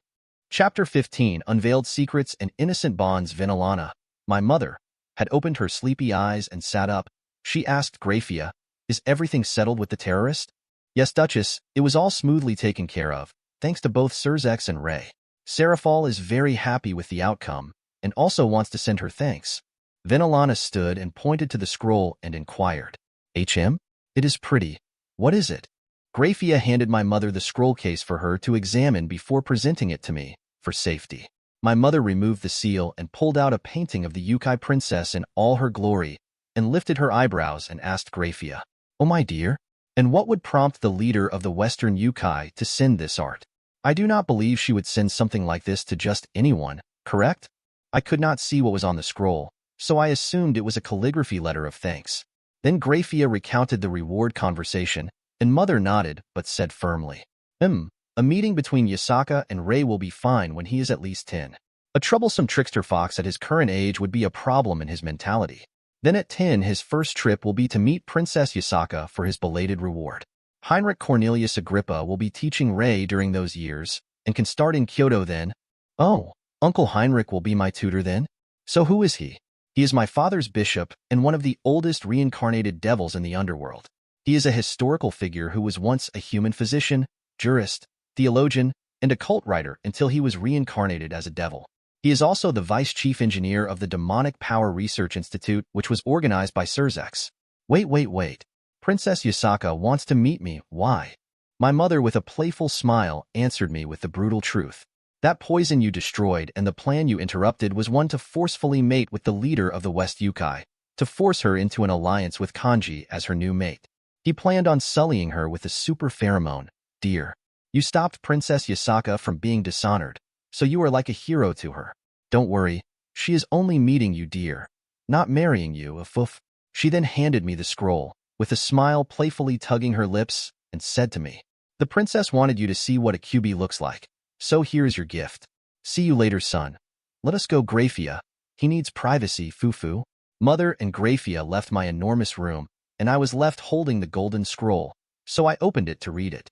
Chapter 15 Unveiled Secrets and Innocent Bonds. Venelana, my mother, had opened her sleepy eyes and sat up. She asked Graphia, "Is everything settled with the terrorist?" "Yes, Duchess, it was all smoothly taken care of, thanks to both Sirzechs and Ray. Seraphal is very happy with the outcome, and also wants to send her thanks." Venelana stood and pointed to the scroll and inquired, "HM? It is pretty. What is it?" Graphia handed my mother the scroll case for her to examine before presenting it to me, for safety. My mother removed the seal and pulled out a painting of the Yukai princess in all her glory, and lifted her eyebrows and asked Graphia, "Oh my dear, and what would prompt the leader of the Western Yukai to send this art? I do not believe she would send something like this to just anyone, correct?" I could not see what was on the scroll, so I assumed it was a calligraphy letter of thanks. Then Graphia recounted the reward conversation, and Mother nodded but said firmly, "A meeting between Yasaka and Ray will be fine when he is at least 10. A troublesome trickster fox at his current age would be a problem in his mentality. Then at 10 his first trip will be to meet Princess Yasaka for his belated reward. Heinrich Cornelius Agrippa will be teaching Ray during those years, and can start in Kyoto then. Oh, Uncle Heinrich will be my tutor then? So who is he?" "He is my father's bishop and one of the oldest reincarnated devils in the underworld. He is a historical figure who was once a human physician, jurist, theologian, and occult writer until he was reincarnated as a devil. He is also the vice chief engineer of the Demonic Power Research Institute, which was organized by Sirzechs." Wait. Princess Yasaka wants to meet me. Why?" My mother, with a playful smile, answered me with the brutal truth. "That poison you destroyed and the plan you interrupted was one to forcefully mate with the leader of the West Yukai, to force her into an alliance with Kanji as her new mate. He planned on sullying her with the super pheromone, dear. You stopped Princess Yasaka from being dishonored, so you are like a hero to her. Don't worry, she is only meeting you, dear, not marrying you, a foof." She then handed me the scroll, with a smile playfully tugging her lips, and said to me, "The princess wanted you to see what a QB looks like, so here's your gift. See you later, son. Let us go, Graphia. He needs privacy, Fufu." Mother and Graphia left my enormous room, and I was left holding the golden scroll, so I opened it to read it.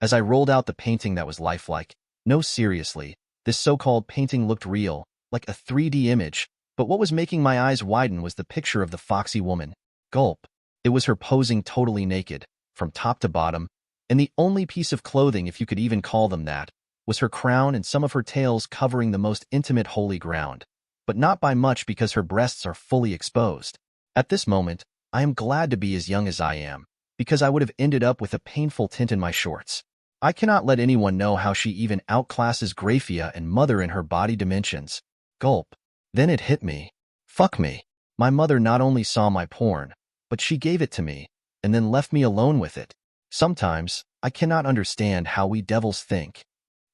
As I rolled out the painting that was lifelike. No, seriously, this so-called painting looked real, like a 3D image, but what was making my eyes widen was the picture of the foxy woman. Gulp. It was her posing totally naked, from top to bottom, and the only piece of clothing, if you could even call them that, was her crown and some of her tails covering the most intimate holy ground, but not by much because her breasts are fully exposed. At this moment, I am glad to be as young as I am, because I would have ended up with a painful tint in my shorts. I cannot let anyone know how she even outclasses Graphia and Mother in her body dimensions. Gulp. Then it hit me. Fuck me. My mother not only saw my porn, but she gave it to me, and then left me alone with it. Sometimes, I cannot understand how we devils think.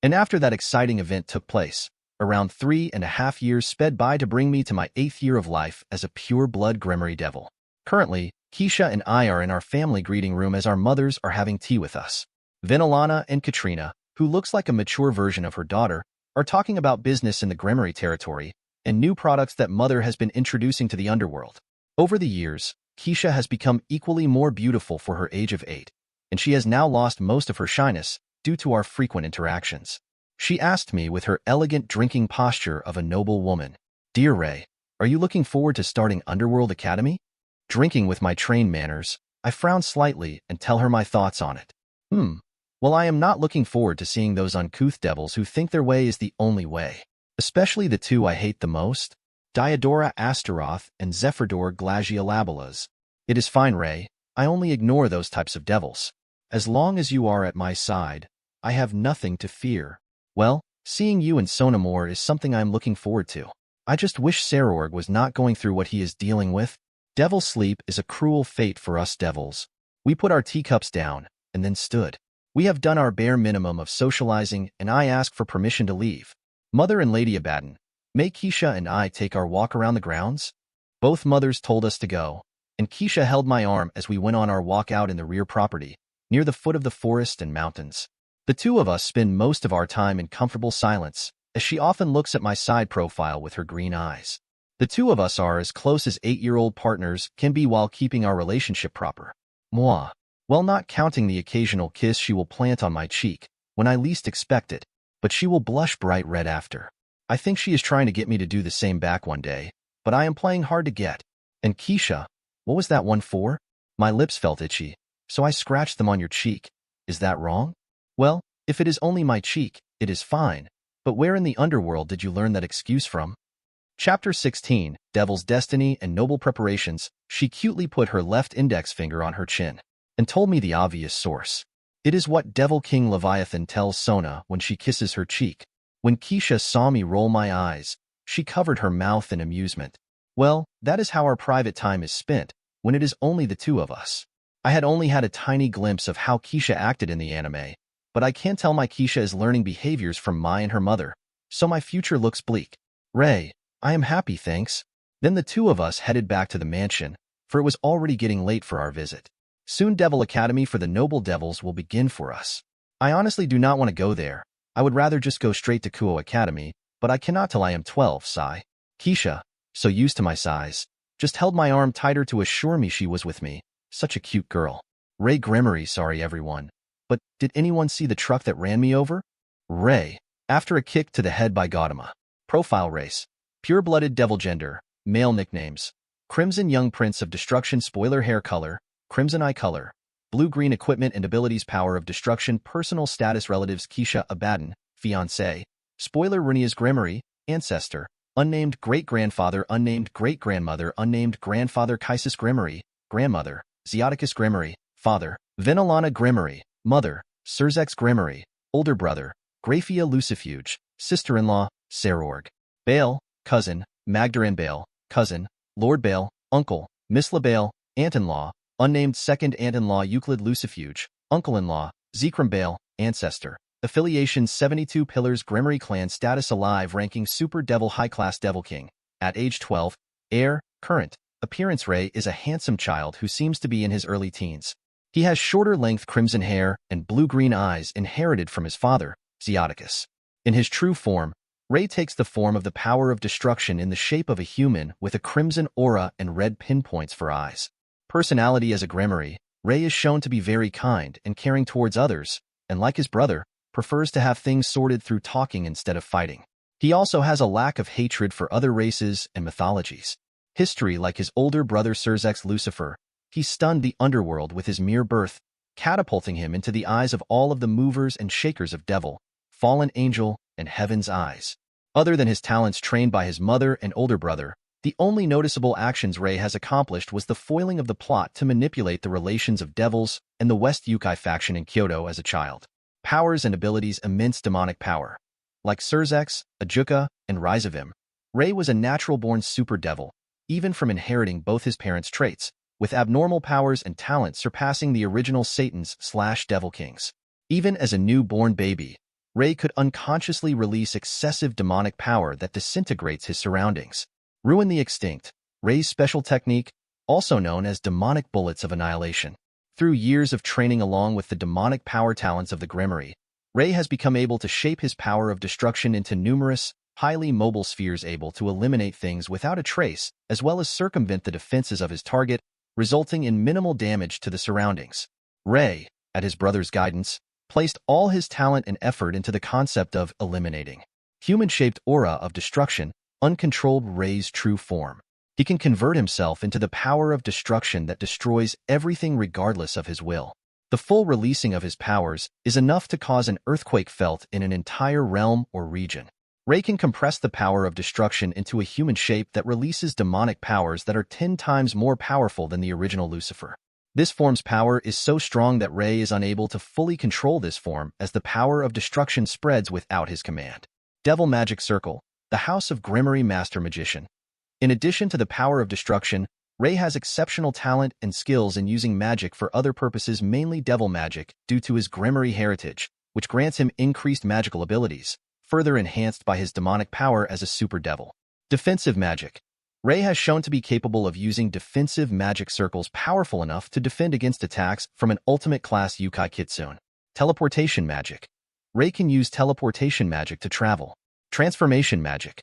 And after that exciting event took place, around 3.5 years sped by to bring me to my 8th year of life as a pure-blood Gremory devil. Currently, Keisha and I are in our family greeting room as our mothers are having tea with us. Venelana and Katrina, who looks like a mature version of her daughter, are talking about business in the Gremory territory and new products that Mother has been introducing to the underworld. Over the years, Keisha has become equally more beautiful for her age of 8, and she has now lost most of her shyness due to our frequent interactions. She asked me with her elegant drinking posture of a noble woman, "Dear Ray, are you looking forward to starting Underworld Academy?" Drinking with my trained manners, I frown slightly and tell her my thoughts on it. Well, I am not looking forward to seeing those uncouth devils who think their way is the only way. Especially the two I hate the most, Diodora Astaroth and Zephyrdor Glagiolabalas. It is fine, Ray. I only ignore those types of devils. As long as you are at my side, I have nothing to fear. Well, seeing you and Sonamore is something I am looking forward to. I just wish Sarorg was not going through what he is dealing with. Devil sleep is a cruel fate for us devils. We put our teacups down, and then stood. We have done our bare minimum of socializing, and I ask for permission to leave. Mother and Lady Abaddon, may Keisha and I take our walk around the grounds? Both mothers told us to go, and Keisha held my arm as we went on our walk out in the rear property, near the foot of the forest and mountains. The two of us spend most of our time in comfortable silence, as she often looks at my side profile with her green eyes. The two of us are as close as 8-year-old partners can be while keeping our relationship proper. Moi. Well, not counting the occasional kiss she will plant on my cheek when I least expect it, but she will blush bright red after. I think she is trying to get me to do the same back one day, but I am playing hard to get. And Keisha, what was that one for? My lips felt itchy, so I scratched them on your cheek. Is that wrong? Well, if it is only my cheek, it is fine, but where in the underworld did you learn that excuse from? Chapter 16, Devil's Destiny and Noble Preparations. She cutely put her left index finger on her chin and told me the obvious source. It is what Devil King Leviathan tells Sona when she kisses her cheek. When Keisha saw me roll my eyes, she covered her mouth in amusement. Well, that is how our private time is spent, when it is only the two of us. I had only had a tiny glimpse of how Keisha acted in the anime, but I can tell my Keisha is learning behaviors from Mai and her mother, so my future looks bleak. Ray, I am happy, thanks. Then the two of us headed back to the mansion, for it was already getting late for our visit. Soon Devil Academy for the Noble Devils will begin for us. I honestly do not want to go there. I would rather just go straight to Kuo Academy, but I cannot till I am 12, sigh. Keisha, so used to my size, just held my arm tighter to assure me she was with me. Such a cute girl. Ray Gremory, sorry everyone. But did anyone see the truck that ran me over? Ray, after a kick to the head by Gautama. Profile race. Pure-blooded devil gender. Male nicknames. Crimson Young Prince of Destruction. Spoiler hair color. Crimson eye color. Blue-green equipment and abilities. Power of destruction. Personal status. Relatives. Keisha Abaddon, fiancé. Spoiler Rias Gremory, ancestor. Unnamed great-grandfather. Unnamed great-grandmother. Unnamed grandfather. Kaisis Gremory, grandmother. Zeoticus Gremory, father. Venelana Gremory, mother. Sirzechs Gremory, older brother. Graphia Lucifuge, sister-in-law. Sarorg. Bale, cousin. Magdaran Bale, cousin. Lord Bale, uncle. Misla Bale, aunt-in-law. Unnamed second aunt-in-law. Euclid Lucifuge, uncle-in-law. Zekrom Bale, ancestor. Affiliation 72 Pillars. Gremory clan. Status alive. Ranking Super Devil. High-class Devil King. At age 12. Heir, current. Appearance. Ray is a handsome child who seems to be in his early teens. He has shorter length crimson hair and blue-green eyes inherited from his father, Zeoticus. In his true form, Ray takes the form of the power of destruction in the shape of a human with a crimson aura and red pinpoints for eyes. Personality. As a Gremory, Ray is shown to be very kind and caring towards others, and like his brother, prefers to have things sorted through talking instead of fighting. He also has a lack of hatred for other races and mythologies. History. Like his older brother Sirzechs Lucifer, he stunned the underworld with his mere birth, catapulting him into the eyes of all of the movers and shakers of devil, fallen angel, and heaven's eyes. Other than his talents trained by his mother and older brother, the only noticeable actions Ray has accomplished was the foiling of the plot to manipulate the relations of devils and the West Yukai faction in Kyoto as a child. Powers and abilities. Immense demonic power. Like Sirzechs, Ajuka, and Rizavim, Ray was a natural-born super devil, even from inheriting both his parents' traits, with abnormal powers and talents surpassing the original Satans/Devil Kings. Even as a newborn baby, Ray could unconsciously release excessive demonic power that disintegrates his surroundings. Ruin the extinct. Ray's special technique, also known as demonic bullets of annihilation. Through years of training along with the demonic power talents of the Gremory, Ray has become able to shape his power of destruction into numerous, highly mobile spheres able to eliminate things without a trace, as well as circumvent the defenses of his target, resulting in minimal damage to the surroundings. Ray, at his brother's guidance, placed all his talent and effort into the concept of eliminating. Human-shaped aura of destruction, uncontrolled. Ray's true form. He can convert himself into the power of destruction that destroys everything regardless of his will. The full releasing of his powers is enough to cause an earthquake felt in an entire realm or region. Ray can compress the power of destruction into a human shape that releases demonic powers that are 10 times more powerful than the original Lucifer. This form's power is so strong that Ray is unable to fully control this form as the power of destruction spreads without his command. Devil Magic Circle, the House of Gremory Master Magician. In addition to the power of destruction, Ray has exceptional talent and skills in using magic for other purposes, mainly devil magic, due to his Gremory heritage, which grants him increased magical abilities, further enhanced by his demonic power as a super devil. Defensive magic. Ray has shown to be capable of using defensive magic circles powerful enough to defend against attacks from an ultimate-class Yukai Kitsune. Teleportation magic. Ray can use teleportation magic to travel. Transformation magic.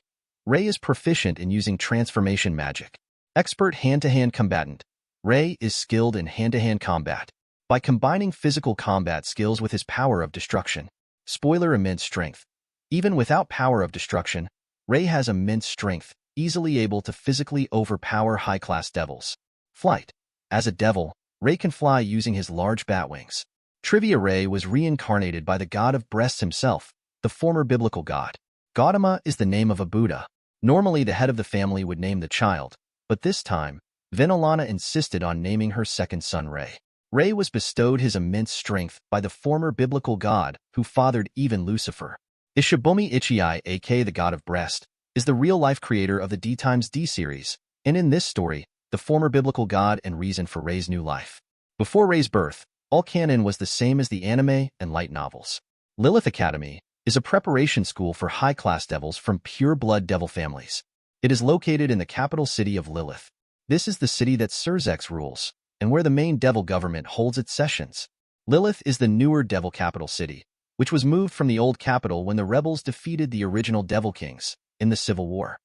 Rei is proficient in using transformation magic. Expert hand-to-hand combatant. Rei is skilled in hand-to-hand combat. By combining physical combat skills with his power of destruction. Spoiler: immense strength. Even without power of destruction, Rei has immense strength, easily able to physically overpower high-class devils. Flight. As a devil, Rei can fly using his large bat wings. Trivia: Rei was reincarnated by the god of breasts himself, the former biblical god. Gautama is the name of a Buddha. Normally the head of the family would name the child, but this time, Venelana insisted on naming her second son Rei. Rei was bestowed his immense strength by the former biblical god who fathered even Lucifer. Ishibumi Ichii, aka the god of breast, is the real-life creator of the DXD series, and in this story, the former biblical god and reason for Rei's new life. Before Rei's birth, all canon was the same as the anime and light novels. Lilith Academy is a preparation school for high-class devils from pure-blood devil families. It is located in the capital city of Lilith. This is the city that Sirzechs rules, and where the main devil government holds its sessions. Lilith is the newer devil capital city, which was moved from the old capital when the rebels defeated the original devil kings in the Civil War.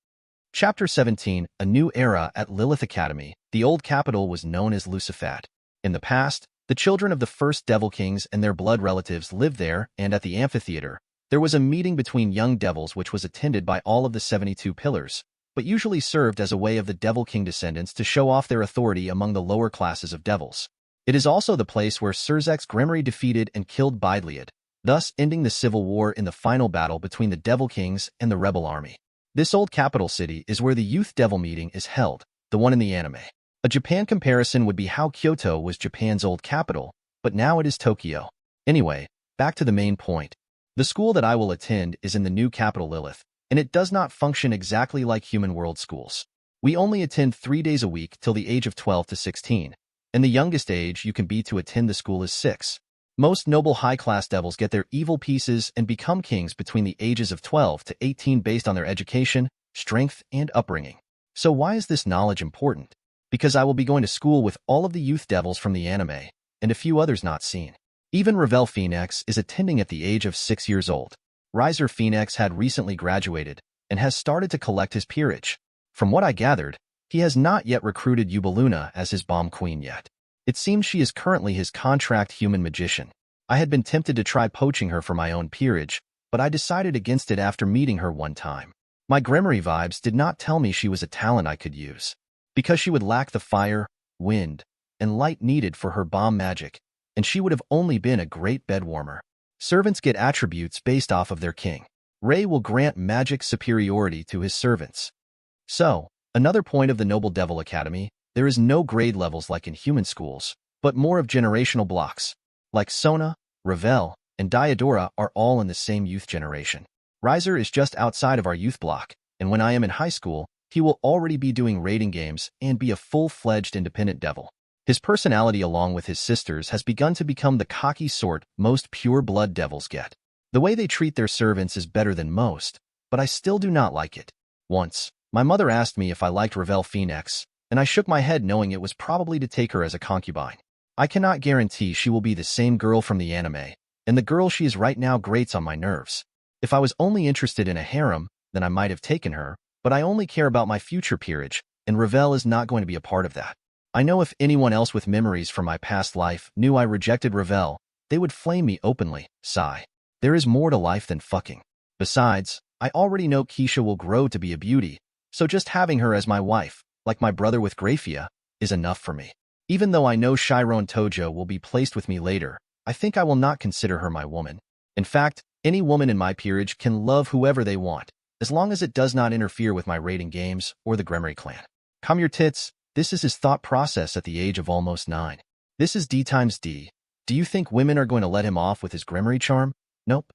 Chapter 17, A New Era at Lilith Academy. The old capital was known as Lucifat. In the past, the children of the first devil kings and their blood relatives lived there, and at the amphitheater, there was a meeting between young devils which was attended by all of the 72 pillars, but usually served as a way of the devil king descendants to show off their authority among the lower classes of devils. It is also the place where Sirzechs Gremory defeated and killed Bideliad, thus ending the civil war in the final battle between the devil kings and the rebel army. This old capital city is where the youth devil meeting is held, the one in the anime. A Japan comparison would be how Kyoto was Japan's old capital, but now it is Tokyo. Anyway, back to the main point. The school that I will attend is in the new capital Lilith, and it does not function exactly like human world schools. We only attend 3 days a week till the age of 12 to 16, and the youngest age you can be to attend the school is 6. Most noble high-class devils get their evil pieces and become kings between the ages of 12 to 18 based on their education, strength, and upbringing. So why is this knowledge important? Because I will be going to school with all of the youth devils from the anime, and a few others not seen. Even Ravel Phoenix is attending at the age of 6 years old. Riser Phoenix had recently graduated and has started to collect his peerage. From what I gathered, he has not yet recruited Yubaluna as his bomb queen yet. It seems she is currently his contract human magician. I had been tempted to try poaching her for my own peerage, but I decided against it after meeting her one time. My Gremory vibes did not tell me she was a talent I could use, because she would lack the fire, wind, and light needed for her bomb magic, and she would have only been a great bed warmer. Servants get attributes based off of their king. Rei will grant magic superiority to his servants. So, another point of the Noble Devil Academy, there is no grade levels like in human schools, but more of generational blocks. Like Sona, Ravel, and Diodora are all in the same youth generation. Riser is just outside of our youth block, and when I am in high school, he will already be doing raiding games and be a full-fledged independent devil. His personality along with his sisters has begun to become the cocky sort most pure-blood devils get. The way they treat their servants is better than most, but I still do not like it. Once, my mother asked me if I liked Ravel Phoenix, and I shook my head knowing it was probably to take her as a concubine. I cannot guarantee she will be the same girl from the anime, and the girl she is right now grates on my nerves. If I was only interested in a harem, then I might have taken her, but I only care about my future peerage, and Ravel is not going to be a part of that. I know if anyone else with memories from my past life knew I rejected Ravel, they would flame me openly, sigh. There is more to life than fucking. Besides, I already know Keisha will grow to be a beauty, so just having her as my wife, like my brother with Graphia, is enough for me. Even though I know Chiron Tojo will be placed with me later, I think I will not consider her my woman. In fact, any woman in my peerage can love whoever they want, as long as it does not interfere with my raiding games or the Gremory clan. Come your tits. This is his thought process at the age of almost 9. This is D times D. Do you think women are going to let him off with his Gremory charm? Nope.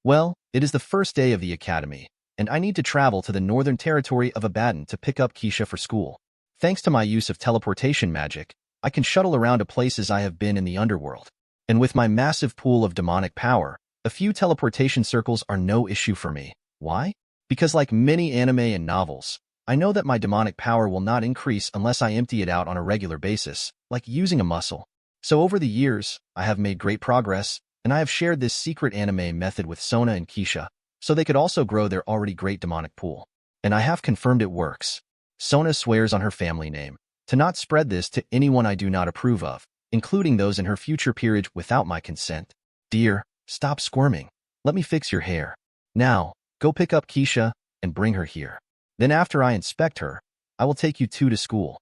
Well, it is the first day of the academy, and I need to travel to the northern territory of Abaddon to pick up Keisha for school. Thanks to my use of teleportation magic, I can shuttle around to places I have been in the underworld. And with my massive pool of demonic power, a few teleportation circles are no issue for me. Why? Because like many anime and novels, I know that my demonic power will not increase unless I empty it out on a regular basis, like using a muscle. So over the years, I have made great progress, and I have shared this secret anime method with Sona and Keisha, so they could also grow their already great demonic pool. and I have confirmed it works. Sona swears on her family name to not spread this to anyone I do not approve of, including those in her future peerage without my consent. Dear, stop squirming. Let me fix your hair. Now, go pick up Keisha and bring her here. Then after I inspect her, I will take you two to school.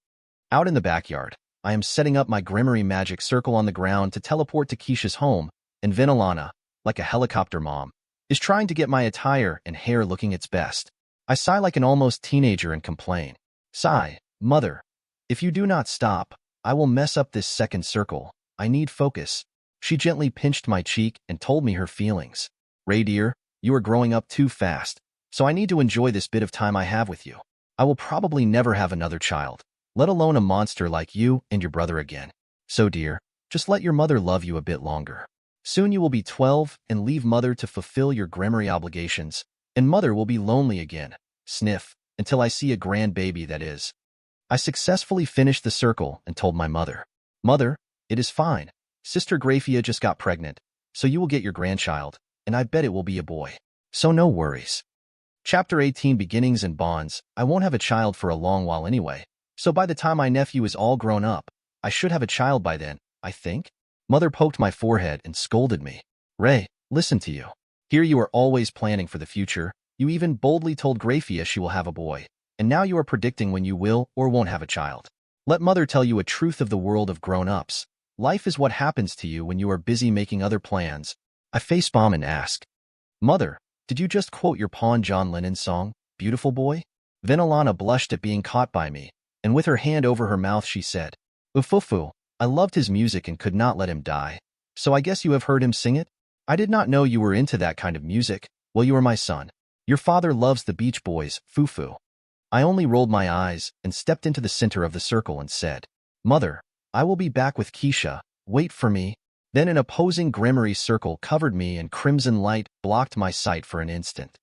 Out in the backyard, I am setting up my Gremory magic circle on the ground to teleport to Keisha's home, and Venelana, like a helicopter mom, is trying to get my attire and hair looking its best. I sigh like an almost teenager and complain. Sigh, mother, if you do not stop, I will mess up this second circle. I need focus. She gently pinched my cheek and told me her feelings. Ray dear, you are growing up too fast, so I need to enjoy this bit of time I have with you. I will probably never have another child, let alone a monster like you and your brother again. So dear, just let your mother love you a bit longer. Soon you will be 12 and leave mother to fulfill your Gremory obligations, and mother will be lonely again. Sniff, until I see a grandbaby that is. I successfully finished the circle and told my mother. Mother, it is fine. Sister Grafia just got pregnant, so you will get your grandchild, and I bet it will be a boy. So no worries. Chapter 18 Beginnings and Bonds. I won't have a child for a long while anyway, so by the time my nephew is all grown up, I should have a child by then, I think. Mother poked my forehead and scolded me. Ray, listen to you. Here you are always planning for the future. You even boldly told Grafia she will have a boy, and now you are predicting when you will or won't have a child. Let mother tell you a truth of the world of grown-ups. Life is what happens to you when you are busy making other plans. I facepalm and ask, Mother, did you just quote your pawn John Lennon's song, Beautiful Boy? Venelana blushed at being caught by me, and with her hand over her mouth she said, Ufufu, I loved his music and could not let him die, so I guess you have heard him sing it? I did not know you were into that kind of music. Well, you are my son. Your father loves the Beach Boys, Fufu. I only rolled my eyes and stepped into the center of the circle and said, Mother, I will be back with Keisha. Wait for me. Then an opposing Gremory circle covered me and crimson light blocked my sight for an instant.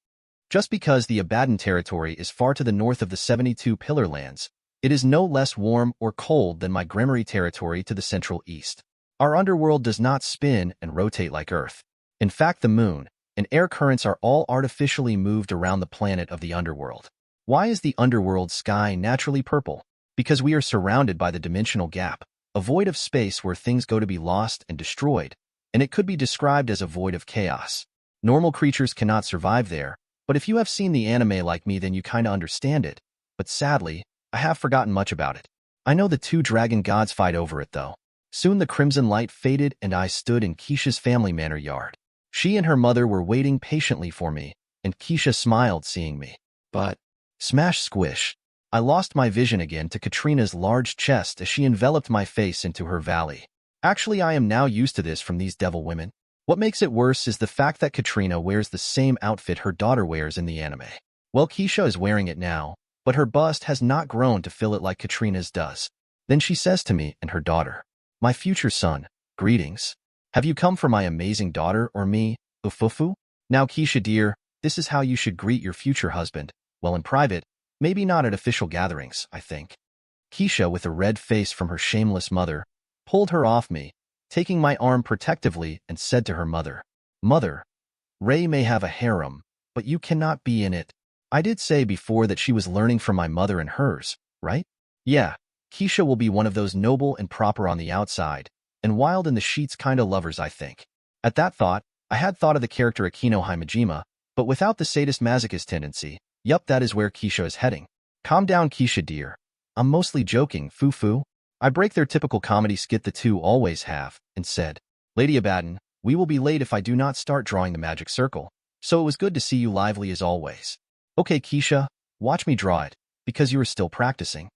Just because the Abaddon territory is far to the north of the 72 Pillar Lands, it is no less warm or cold than my Gremory territory to the central east. Our underworld does not spin and rotate like Earth. In fact, the moon and air currents are all artificially moved around the planet of the underworld. Why is the underworld sky naturally purple? Because we are surrounded by the dimensional gap, a void of space where things go to be lost and destroyed, and it could be described as a void of chaos. Normal creatures cannot survive there, but if you have seen the anime like me then you kinda understand it, but sadly, I have forgotten much about it. I know the two dragon gods fight over it though. Soon the crimson light faded and I stood in Keisha's family manor yard. She and her mother were waiting patiently for me, and Keisha smiled seeing me. But, smash squish, I lost my vision again to Katrina's large chest as she enveloped my face into her valley. Actually, I am now used to this from these devil women. What makes it worse is the fact that Katrina wears the same outfit her daughter wears in the anime. Well, Keisha is wearing it now, but her bust has not grown to fill it like Katrina's does. Then she says to me and her daughter, My future son, greetings. Have you come for my amazing daughter or me, Ufufu? Now, Keisha dear, this is how you should greet your future husband. Well, in private, maybe not at official gatherings, I think. Keisha, with a red face from her shameless mother, pulled her off me, taking my arm protectively and said to her mother, Mother, Ray may have a harem, but you cannot be in it. I did say before that she was learning from my mother and hers, right? Yeah, Keisha will be one of those noble and proper on the outside, and wild in the sheets kinda lovers, I think. At that thought, I had thought of the character Akino Himejima, but without the sadist-masochist tendency. Yup, that is where Keisha is heading. Calm down, Keisha dear. I'm mostly joking, Fufu. I break their typical comedy skit the two always have, and said, Lady Abaddon, we will be late if I do not start drawing the magic circle, so it was good to see you lively as always. Okay, Keisha, watch me draw it, because you are still practicing.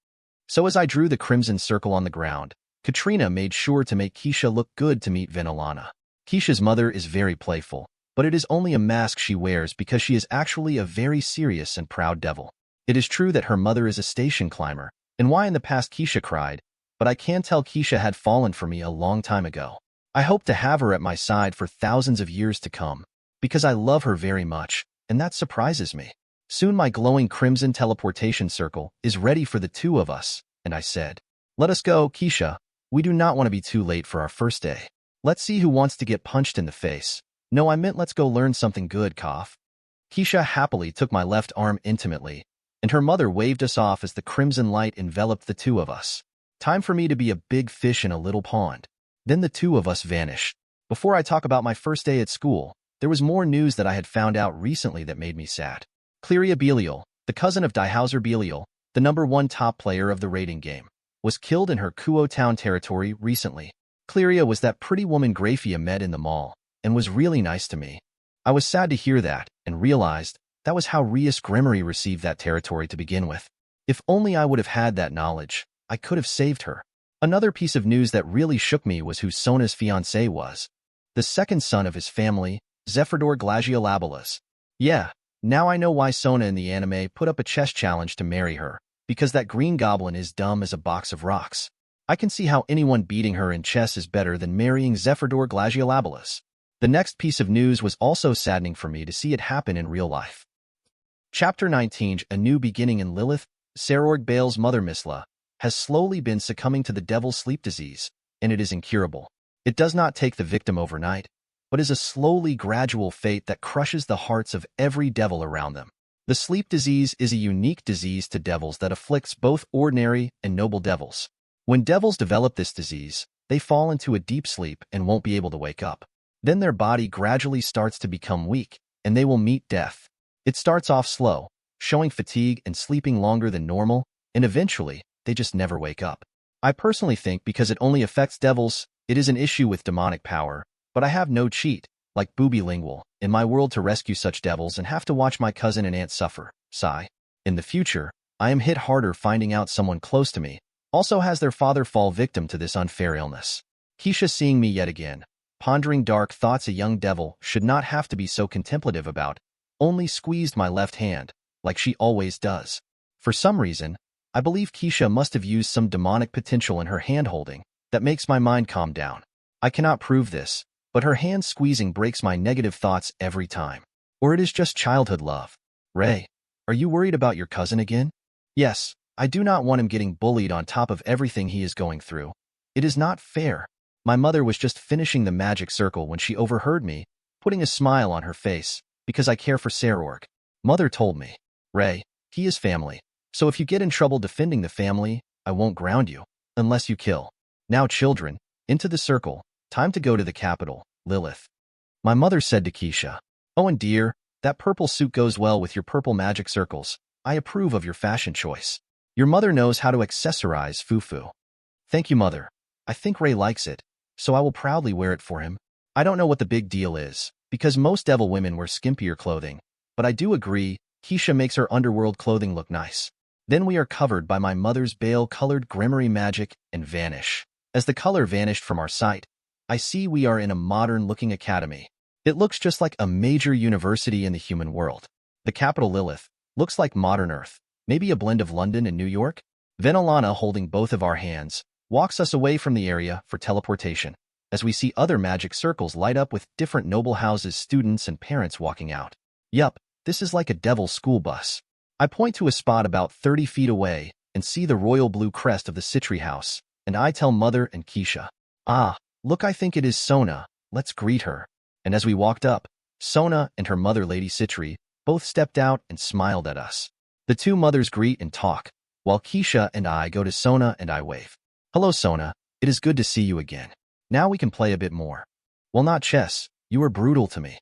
So as I drew the crimson circle on the ground, Katrina made sure to make Keisha look good to meet Venelana. Keisha's mother is very playful, but it is only a mask she wears because she is actually a very serious and proud devil. It is true that her mother is a station climber, and why in the past Keisha cried, but I can tell Keisha had fallen for me a long time ago. I hope to have her at my side for thousands of years to come, because I love her very much, and that surprises me. Soon my glowing crimson teleportation circle is ready for the two of us, and I said, Let us go, Keisha. We do not want to be too late for our first day. Let's see who wants to get punched in the face. No, I meant let's go learn something good, cough. Keisha happily took my left arm intimately, and her mother waved us off as the crimson light enveloped the two of us. Time for me to be a big fish in a little pond. Then the two of us vanished. Before I talk about my first day at school, there was more news that I had found out recently that made me sad. Cleria Belial, the cousin of Dihauser Belial, the #1 top player of the raiding game, was killed in her Kuo town territory recently. Cleria was that pretty woman Graphia met in the mall, and was really nice to me. I was sad to hear that, and realized that was how Rias Gremory received that territory to begin with. If only I would have had that knowledge, I could have saved her. Another piece of news that really shook me was who Sona's fiancé was. The second son of his family, Zephordor Glagiolabalas. Yeah, now I know why Sona in the anime put up a chess challenge to marry her, because that green goblin is dumb as a box of rocks. I can see how anyone beating her in chess is better than marrying Zephordor Glagiolabalas. The next piece of news was also saddening for me to see it happen in real life. Chapter 19, A New Beginning in Lilith. Sarorg Bale's mother Misla has slowly been succumbing to the devil's sleep disease, and it is incurable. It does not take the victim overnight, but is a slowly gradual fate that crushes the hearts of every devil around them. The sleep disease is a unique disease to devils that afflicts both ordinary and noble devils. When devils develop this disease, they fall into a deep sleep and won't be able to wake up. Then their body gradually starts to become weak, and they will meet death. It starts off slow, showing fatigue and sleeping longer than normal, and eventually, they just never wake up. I personally think because it only affects devils, it is an issue with demonic power, but I have no cheat, like Booby Lingual, in my world to rescue such devils and have to watch my cousin and aunt suffer, sigh. In the future, I am hit harder finding out someone close to me also has their father fall victim to this unfair illness. Keisha seeing me yet again, pondering dark thoughts a young devil should not have to be so contemplative about, only squeezed my left hand, like she always does. For some reason, I believe Keisha must have used some demonic potential in her hand-holding that makes my mind calm down. I cannot prove this, but her hand squeezing breaks my negative thoughts every time. Or it is just childhood love. Ray, are you worried about your cousin again? Yes, I do not want him getting bullied on top of everything he is going through. It is not fair. My mother was just finishing the magic circle when she overheard me, putting a smile on her face, because I care for Sarorg. Mother told me, Ray, he is family, so if you get in trouble defending the family, I won't ground you, unless you kill. Now children, into the circle, time to go to the capital, Lilith. My mother said to Keisha, oh and dear, that purple suit goes well with your purple magic circles. I approve of your fashion choice. Your mother knows how to accessorize fufu. Thank you, mother. I think Ray likes it, so I will proudly wear it for him. I don't know what the big deal is, because most devil women wear skimpier clothing, but I do agree, Keisha makes her underworld clothing look nice. Then we are covered by my mother's bale-colored Gremory magic and vanish. As the color vanished from our sight, I see we are in a modern-looking academy. It looks just like a major university in the human world. The capital Lilith looks like modern Earth, maybe a blend of London and New York. Venelana, holding both of our hands, walks us away from the area for teleportation, as we see other magic circles light up with different noble houses, students, and parents walking out. Yup, this is like a devil's school bus. I point to a spot about 30 feet away and see the royal blue crest of the Citri house, and I tell Mother and Keisha, ah, look, I think it is Sona, let's greet her. And as we walked up, Sona and her mother Lady Citri both stepped out and smiled at us. The two mothers greet and talk, while Keisha and I go to Sona and I wave. Hello Sona, it is good to see you again. Now we can play a bit more. Well, not chess, you are brutal to me.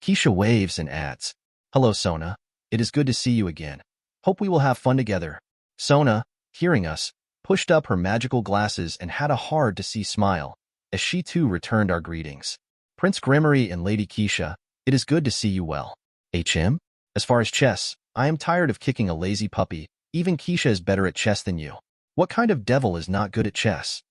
Keisha waves and adds, hello Sona, it is good to see you again. Hope we will have fun together. Sona, hearing us, pushed up her magical glasses and had a hard-to-see smile, as she too returned our greetings. Prince Gremory and Lady Keisha, it is good to see you well. HM? As far as chess, I am tired of kicking a lazy puppy. Even Keisha is better at chess than you. What kind of devil is not good at chess?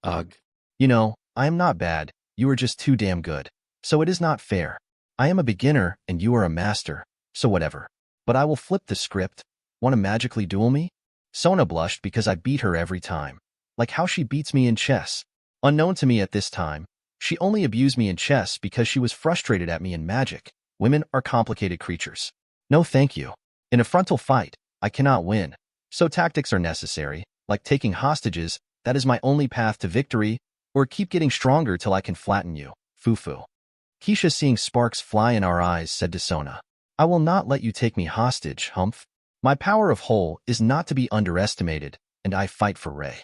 Ugh. You know, I am not bad, you are just too damn good. So it is not fair. I am a beginner and you are a master, so whatever. But I will flip the script. Want to magically duel me? Sona blushed because I beat her every time. Like how she beats me in chess. Unknown to me at this time, she only abused me in chess because she was frustrated at me in magic. Women are complicated creatures. No thank you. In a frontal fight, I cannot win. So tactics are necessary, like taking hostages. That is my only path to victory, or keep getting stronger till I can flatten you. Fufu. Keisha, seeing sparks fly in our eyes, said to Sona, I will not let you take me hostage, humph. My power of whole is not to be underestimated, and I fight for Ray.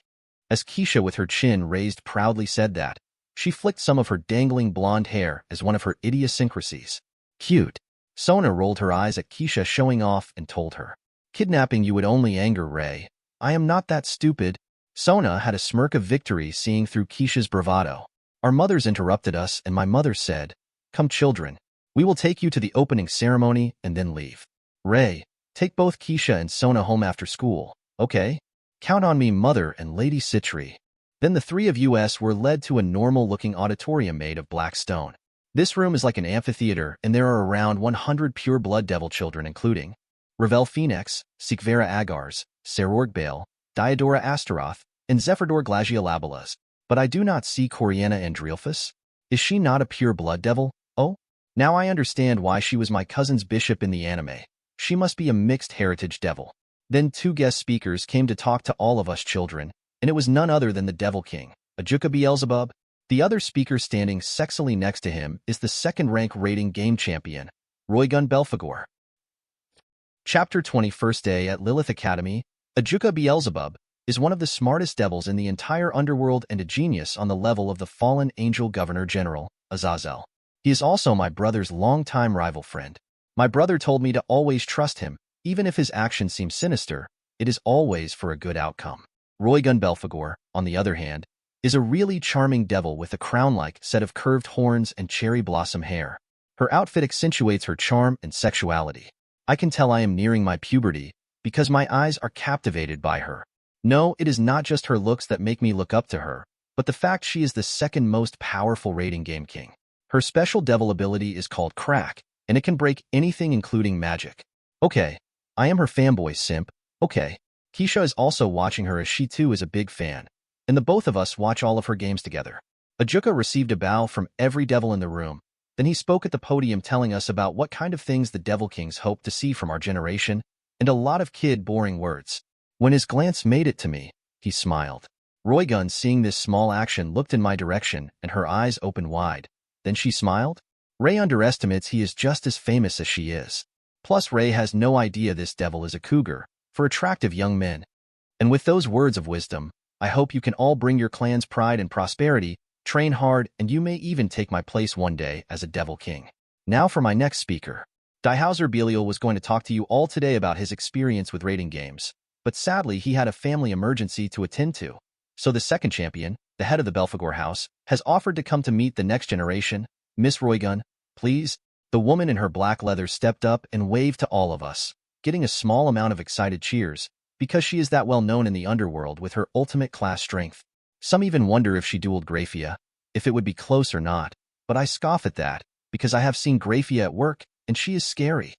As Keisha with her chin raised proudly said that, she flicked some of her dangling blonde hair as one of her idiosyncrasies. Cute. Sona rolled her eyes at Keisha showing off and told her, kidnapping you would only anger Ray. I am not that stupid. Sona had a smirk of victory seeing through Keisha's bravado. Our mothers interrupted us and my mother said, come children, we will take you to the opening ceremony and then leave. Ray, take both Keisha and Sona home after school, okay? Count on me, mother and Lady Citri. Then the three of us were led to a normal-looking auditorium made of black stone. This room is like an amphitheater, and there are around 100 pure-blood devil children, including Ravel Phoenix, Sikvera Agars, Serorg Bale, Diodora Astaroth, and Zephyrdor Glaciolabelas. But I do not see Coriana Andrealphus. Is she not a pure-blood devil? Oh, now I understand why she was my cousin's bishop in the anime. She must be a mixed heritage devil. Then 2 guest speakers came to talk to all of us children, and it was none other than the Devil King, Ajuka Beelzebub. The other speaker standing sexily next to him is the second-rank rating game champion, Roygun Belphegor. Chapter 20. First Day at Lilith Academy. Ajuka Beelzebub is one of the smartest devils in the entire underworld and a genius on the level of the fallen angel governor-general, Azazel. He is also my brother's longtime rival friend. My brother told me to always trust him, even if his actions seem sinister, it is always for a good outcome. Roygun Belphegor, on the other hand, is a really charming devil with a crown-like set of curved horns and cherry blossom hair. Her outfit accentuates her charm and sexuality. I can tell I am nearing my puberty because my eyes are captivated by her. No, it is not just her looks that make me look up to her, but the fact she is the second most powerful rating game king. Her special devil ability is called Crack, and it can break anything including magic. Okay, I am her fanboy simp. Okay. Keisha is also watching her as she too is a big fan, and the both of us watch all of her games together. Ajuka received a bow from every devil in the room. Then he spoke at the podium telling us about what kind of things the Devil Kings hope to see from our generation, and a lot of boring words. When his glance made it to me, he smiled. Roygun, seeing this small action, looked in my direction, and her eyes opened wide. Then she smiled. Ray underestimates he is just as famous as she is. Plus, Ray has no idea this devil is a cougar for attractive young men. And with those words of wisdom, I hope you can all bring your clan's pride and prosperity, train hard, and you may even take my place one day as a Devil King. Now for my next speaker. Dihauser Belial was going to talk to you all today about his experience with rating games, but sadly he had a family emergency to attend to. So the second champion, the head of the Belphegor house, has offered to come to meet the next generation. Miss Roygun, please. The woman in her black leather stepped up and waved to all of us, getting a small amount of excited cheers, because she is that well known in the underworld with her ultimate class strength. Some even wonder if she dueled Graphia, if it would be close or not, but I scoff at that, because I have seen Graphia at work, and she is scary.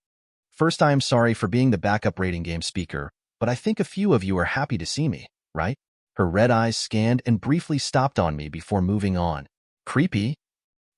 First, I am sorry for being the backup rating game speaker, but I think a few of you are happy to see me, right? Her red eyes scanned and briefly stopped on me before moving on. Creepy?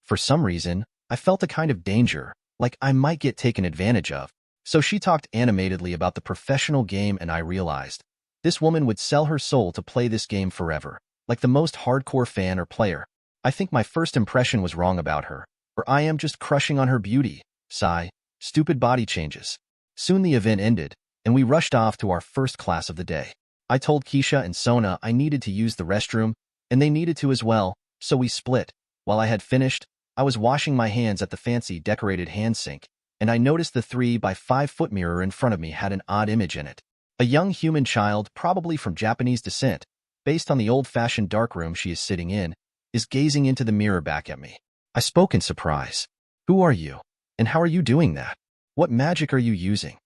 For some reason, I felt a kind of danger, like I might get taken advantage of. So she talked animatedly about the professional game, and I realized this woman would sell her soul to play this game forever, like the most hardcore fan or player. I think my first impression was wrong about her, or I am just crushing on her beauty. Sigh, stupid body changes. Soon the event ended, and we rushed off to our first class of the day. I told Keisha and Sona I needed to use the restroom, and they needed to as well, so we split. While I had finished, I was washing my hands at the fancy decorated hand sink, and I noticed the 3x5-foot mirror in front of me had an odd image in it. A young human child, probably from Japanese descent, based on the old-fashioned darkroom she is sitting in, is gazing into the mirror back at me. I spoke in surprise. Who are you? And how are you doing that? What magic are you using?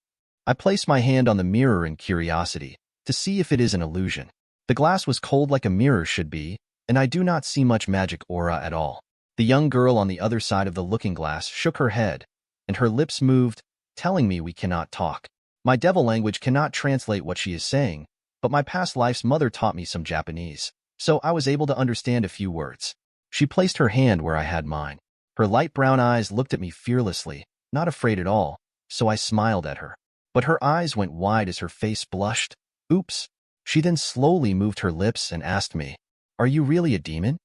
I placed my hand on the mirror in curiosity, to see if it is an illusion. The glass was cold like a mirror should be, and I do not see much magic aura at all. The young girl on the other side of the looking glass shook her head, and her lips moved, telling me we cannot talk. My devil language cannot translate what she is saying, but my past life's mother taught me some Japanese, so I was able to understand a few words. She placed her hand where I had mine. Her light brown eyes looked at me fearlessly, not afraid at all, so I smiled at her. But her eyes went wide as her face blushed. Oops. She then slowly moved her lips and asked me, "Are you really a demon?"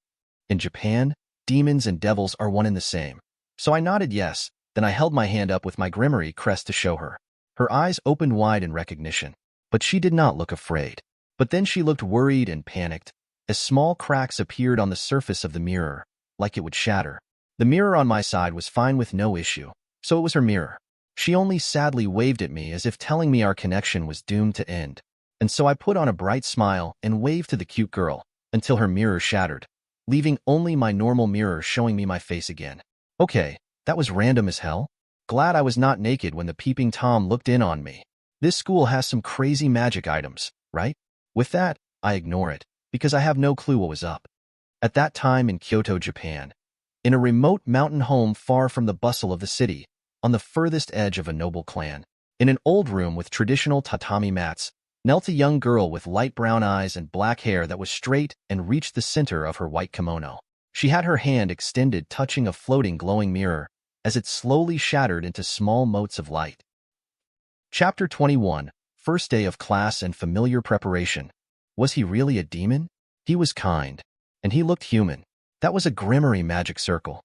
In Japan, demons and devils are one and the same. So I nodded yes, then I held my hand up with my Gremory crest to show her. Her eyes opened wide in recognition, but she did not look afraid. But then she looked worried and panicked, as small cracks appeared on the surface of the mirror, like it would shatter. The mirror on my side was fine with no issue, so it was her mirror. She only sadly waved at me as if telling me our connection was doomed to end. And so I put on a bright smile and waved to the cute girl, until her mirror shattered, leaving only my normal mirror showing me my face again. Okay, that was random as hell. Glad I was not naked when the peeping Tom looked in on me. This school has some crazy magic items, right? With that, I ignore it, because I have no clue what was up. At that time in Kyoto, Japan, in a remote mountain home far from the bustle of the city, on the furthest edge of a noble clan, in an old room with traditional tatami mats, knelt a young girl with light brown eyes and black hair that was straight and reached the center of her white kimono. She had her hand extended, touching a floating glowing mirror, as it slowly shattered into small motes of light. Chapter 21, First Day of Class and Familiar Preparation. Was he really a demon? He was kind, and he looked human. That was a Gremory magic circle.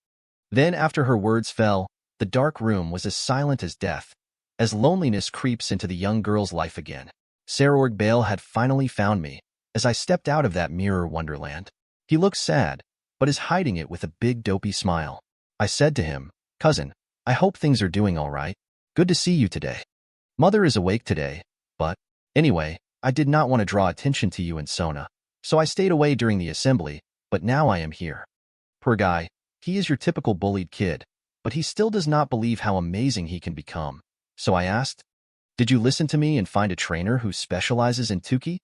Then, after her words fell, the dark room was as silent as death, as loneliness creeps into the young girl's life again. Zeoticus Bale had finally found me, as I stepped out of that mirror wonderland. He looked sad, but is hiding it with a big dopey smile. I said to him, "Cousin, I hope things are doing all right. Good to see you today. Mother is awake today, but anyway, I did not want to draw attention to you and Sona, so I stayed away during the assembly, but now I am here." Poor guy, he is your typical bullied kid, but he still does not believe how amazing he can become. So I asked, "Did you listen to me and find a trainer who specializes in Tuki?"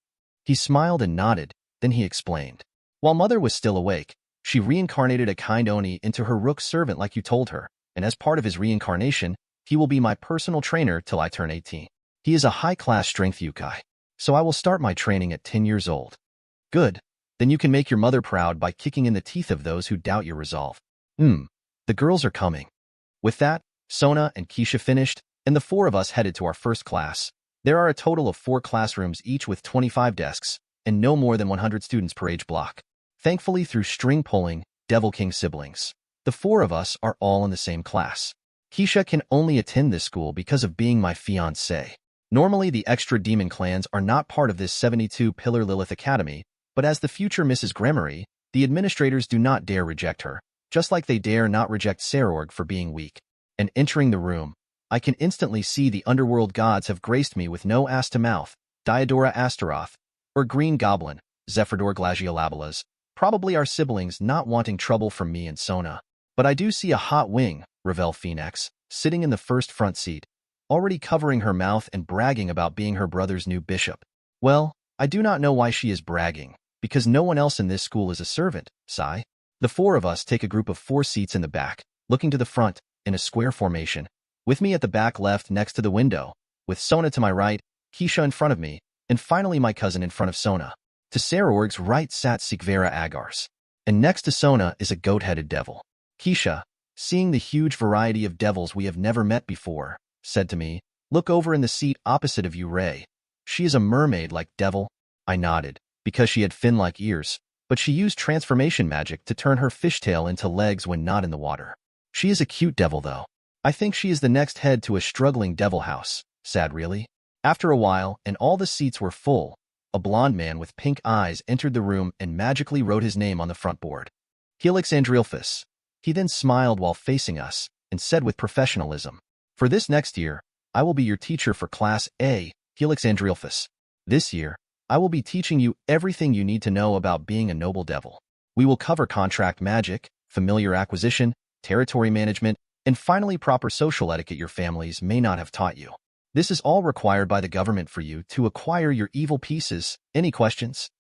He smiled and nodded, then he explained. While Mother was still awake, she reincarnated a kind Oni into her rook servant like you told her, and as part of his reincarnation, he will be my personal trainer till I turn 18. He is a high-class strength yokai, so I will start my training at 10 years old. Good, then you can make your mother proud by kicking in the teeth of those who doubt your resolve. The girls are coming. With that, Sona and Keisha finished, and the four of us headed to our first class. There are a total of 4 classrooms, each with 25 desks, and no more than 100 students per age block. Thankfully, through string pulling, Devil King siblings, the 4 of us are all in the same class. Keisha can only attend this school because of being my fiancé. Normally, the extra demon clans are not part of this 72-pillar Lilith Academy, but as the future Mrs. Gremory, the administrators do not dare reject her, just like they dare not reject Zeoticus for being weak. And entering the room, I can instantly see the underworld gods have graced me with no ass-to-mouth, Diodora Astaroth, or Green Goblin, Zephyror Glaciolabalas, probably our siblings not wanting trouble from me and Sona. But I do see a hot wing, Ravel Phoenix, sitting in the first front seat, already covering her mouth and bragging about being her brother's new bishop. Well, I do not know why she is bragging, because no one else in this school is a servant, sigh. The 4 of us take a group of 4 seats in the back, looking to the front, in a square formation, with me at the back left next to the window, with Sona to my right, Keisha in front of me, and finally my cousin in front of Sona. To Zeoticus's right sat Sikvera Agars, and next to Sona is a goat-headed devil. Keisha, seeing the huge variety of devils we have never met before, said to me, "Look over in the seat opposite of you, Ray. She is a mermaid-like devil." I nodded, because she had fin-like ears, but she used transformation magic to turn her fishtail into legs when not in the water. She is a cute devil, though. I think she is the next head to a struggling devil house. Sad, really. After a while, and all the seats were full, a blond man with pink eyes entered the room and magically wrote his name on the front board. Helix Andreelphus. He then smiled while facing us, and said with professionalism, "For this next year, I will be your teacher for Class A, Helix Andreelphus. This year, I will be teaching you everything you need to know about being a noble devil. We will cover contract magic, familiar acquisition, territory management, and finally proper social etiquette your families may not have taught you. This is all required by the government for you to acquire your evil pieces. Any questions?"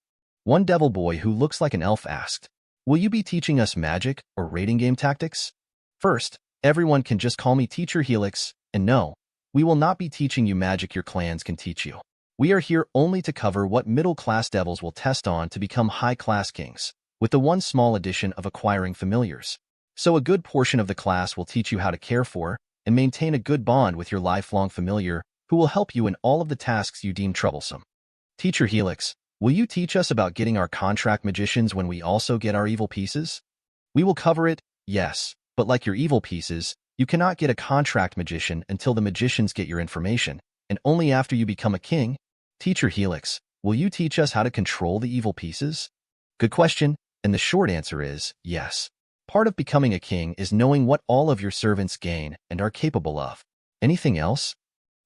One devil boy who looks like an elf asked, "Will you be teaching us magic or raiding game tactics?" First, everyone can just call me Teacher Helix, and no, we will not be teaching you magic your clans can teach you. We are here only to cover what middle-class devils will test on to become high-class kings, with the one small addition of acquiring familiars. So a good portion of the class will teach you how to care for and maintain a good bond with your lifelong familiar who will help you in all of the tasks you deem troublesome. Teacher Helix, will you teach us about getting our contract magicians when we also get our evil pieces? We will cover it, yes, but like your evil pieces, you cannot get a contract magician until the magicians get your information, and only after you become a king? Teacher Helix, will you teach us how to control the evil pieces? Good question, and the short answer is yes. Part of becoming a king is knowing what all of your servants gain and are capable of. Anything else?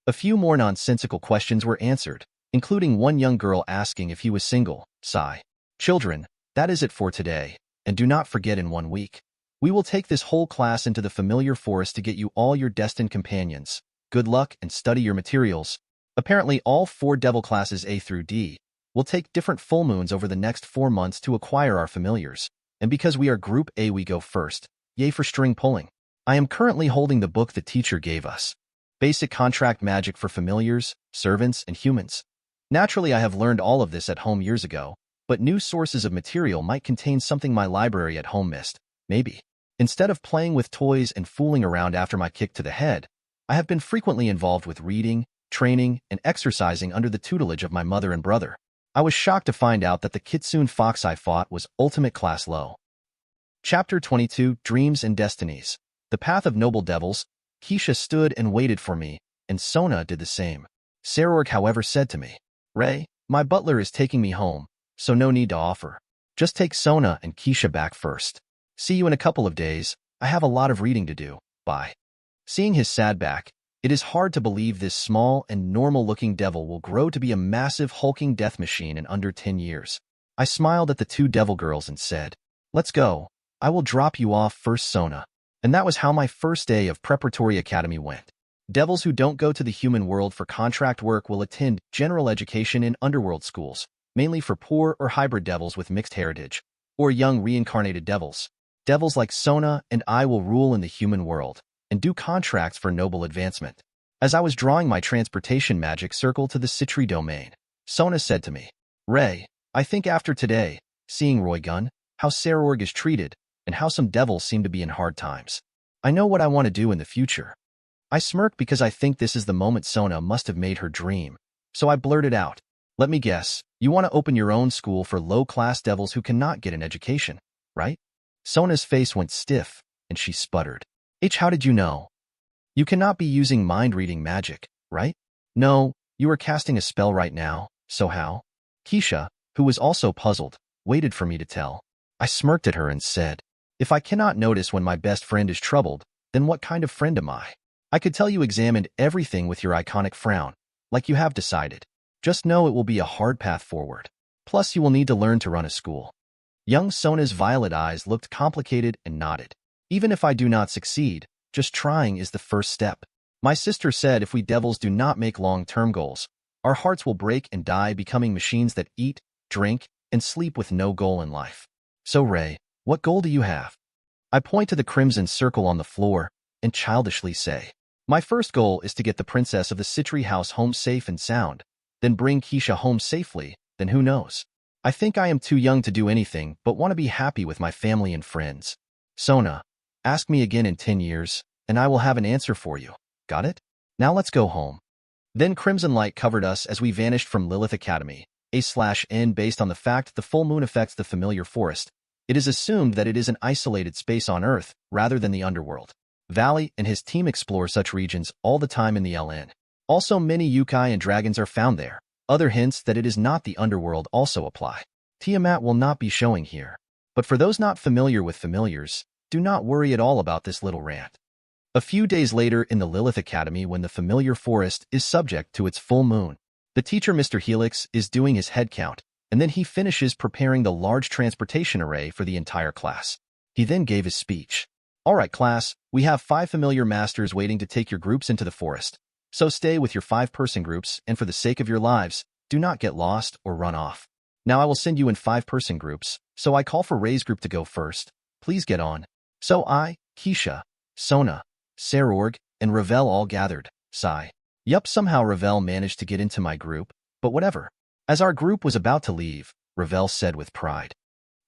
A few more nonsensical questions were answered, including one young girl asking if he was single. Sigh. Children, that is it for today, and do not forget in 1 week. We will take this whole class into the familiar forest to get you all your destined companions. Good luck and study your materials. Apparently all 4 devil classes A through D will take different full moons over the next 4 months to acquire our familiars, and because we are Group A we go first. Yay for string pulling. I am currently holding the book the teacher gave us. Basic contract magic for familiars, servants, and humans. Naturally I have learned all of this at home years ago, but new sources of material might contain something my library at home missed. Maybe. Instead of playing with toys and fooling around after my kick to the head, I have been frequently involved with reading, training, and exercising under the tutelage of my mother and brother. I was shocked to find out that the kitsune fox I fought was ultimate class low. Chapter 22, Dreams and Destinies. The Path of Noble Devils. Keisha stood and waited for me, and Sona did the same. Zeoticus, however, said to me, Ray, my butler is taking me home, so no need to offer. Just take Sona and Keisha back first. See you in a couple of days. I have a lot of reading to do. Bye. Seeing his sad back, it is hard to believe this small and normal-looking devil will grow to be a massive hulking death machine in under 10 years. I smiled at the 2 devil girls and said, Let's go. I will drop you off first, Sona. And that was how my first day of preparatory academy went. Devils who don't go to the human world for contract work will attend general education in underworld schools, mainly for poor or hybrid devils with mixed heritage, or young reincarnated devils. Devils like Sona and I will rule in the human world and do contracts for noble advancement. As I was drawing my transportation magic circle to the Citri domain, Sona said to me, Ray, I think after today, seeing Roy Gunn, how Zeoticus is treated, and how some devils seem to be in hard times, I know what I want to do in the future. I smirk because I think this is the moment Sona must have made her dream, so I blurted out, Let me guess, you want to open your own school for low-class devils who cannot get an education, right? Sona's face went stiff, and she sputtered. How did you know? You cannot be using mind-reading magic, right? No, you are casting a spell right now, so how? Keisha, who was also puzzled, waited for me to tell. I smirked at her and said, If I cannot notice when my best friend is troubled, then what kind of friend am I? I could tell you examined everything with your iconic frown, like you have decided. Just know it will be a hard path forward. Plus you will need to learn to run a school. Young Sona's violet eyes looked complicated and nodded. Even if I do not succeed, just trying is the first step. My sister said if we devils do not make long-term goals, our hearts will break and die becoming machines that eat, drink, and sleep with no goal in life. So Ray, what goal do you have? I point to the crimson circle on the floor and childishly say, My first goal is to get the princess of the Citri house home safe and sound, then bring Keisha home safely, then who knows? I think I am too young to do anything but want to be happy with my family and friends. Sona, ask me again in 10 years, and I will have an answer for you. Got it? Now let's go home. Then crimson light covered us as we vanished from Lilith Academy. A/N based on the fact the full moon affects the familiar forest, it is assumed that it is an isolated space on Earth rather than the underworld. Valley and his team explore such regions all the time in the LN. Also many yokai and dragons are found there. Other hints that it is not the underworld also apply. Tiamat will not be showing here. But for those not familiar with familiars, do not worry at all about this little rant. A few days later in the Lilith Academy when the familiar forest is subject to its full moon, the teacher Mr. Helix is doing his head count, and then he finishes preparing the large transportation array for the entire class. He then gave his speech. All right, class, we have 5 familiar masters waiting to take your groups into the forest. So stay with your 5-person groups, and for the sake of your lives, do not get lost or run off. Now I will send you in 5-person groups, so I call for Ray's group to go first. Please get on. So I, Keisha, Sona, Zeoticus, and Ravel all gathered. Sigh. Yup, somehow Ravel managed to get into my group, but whatever. As our group was about to leave, Ravel said with pride,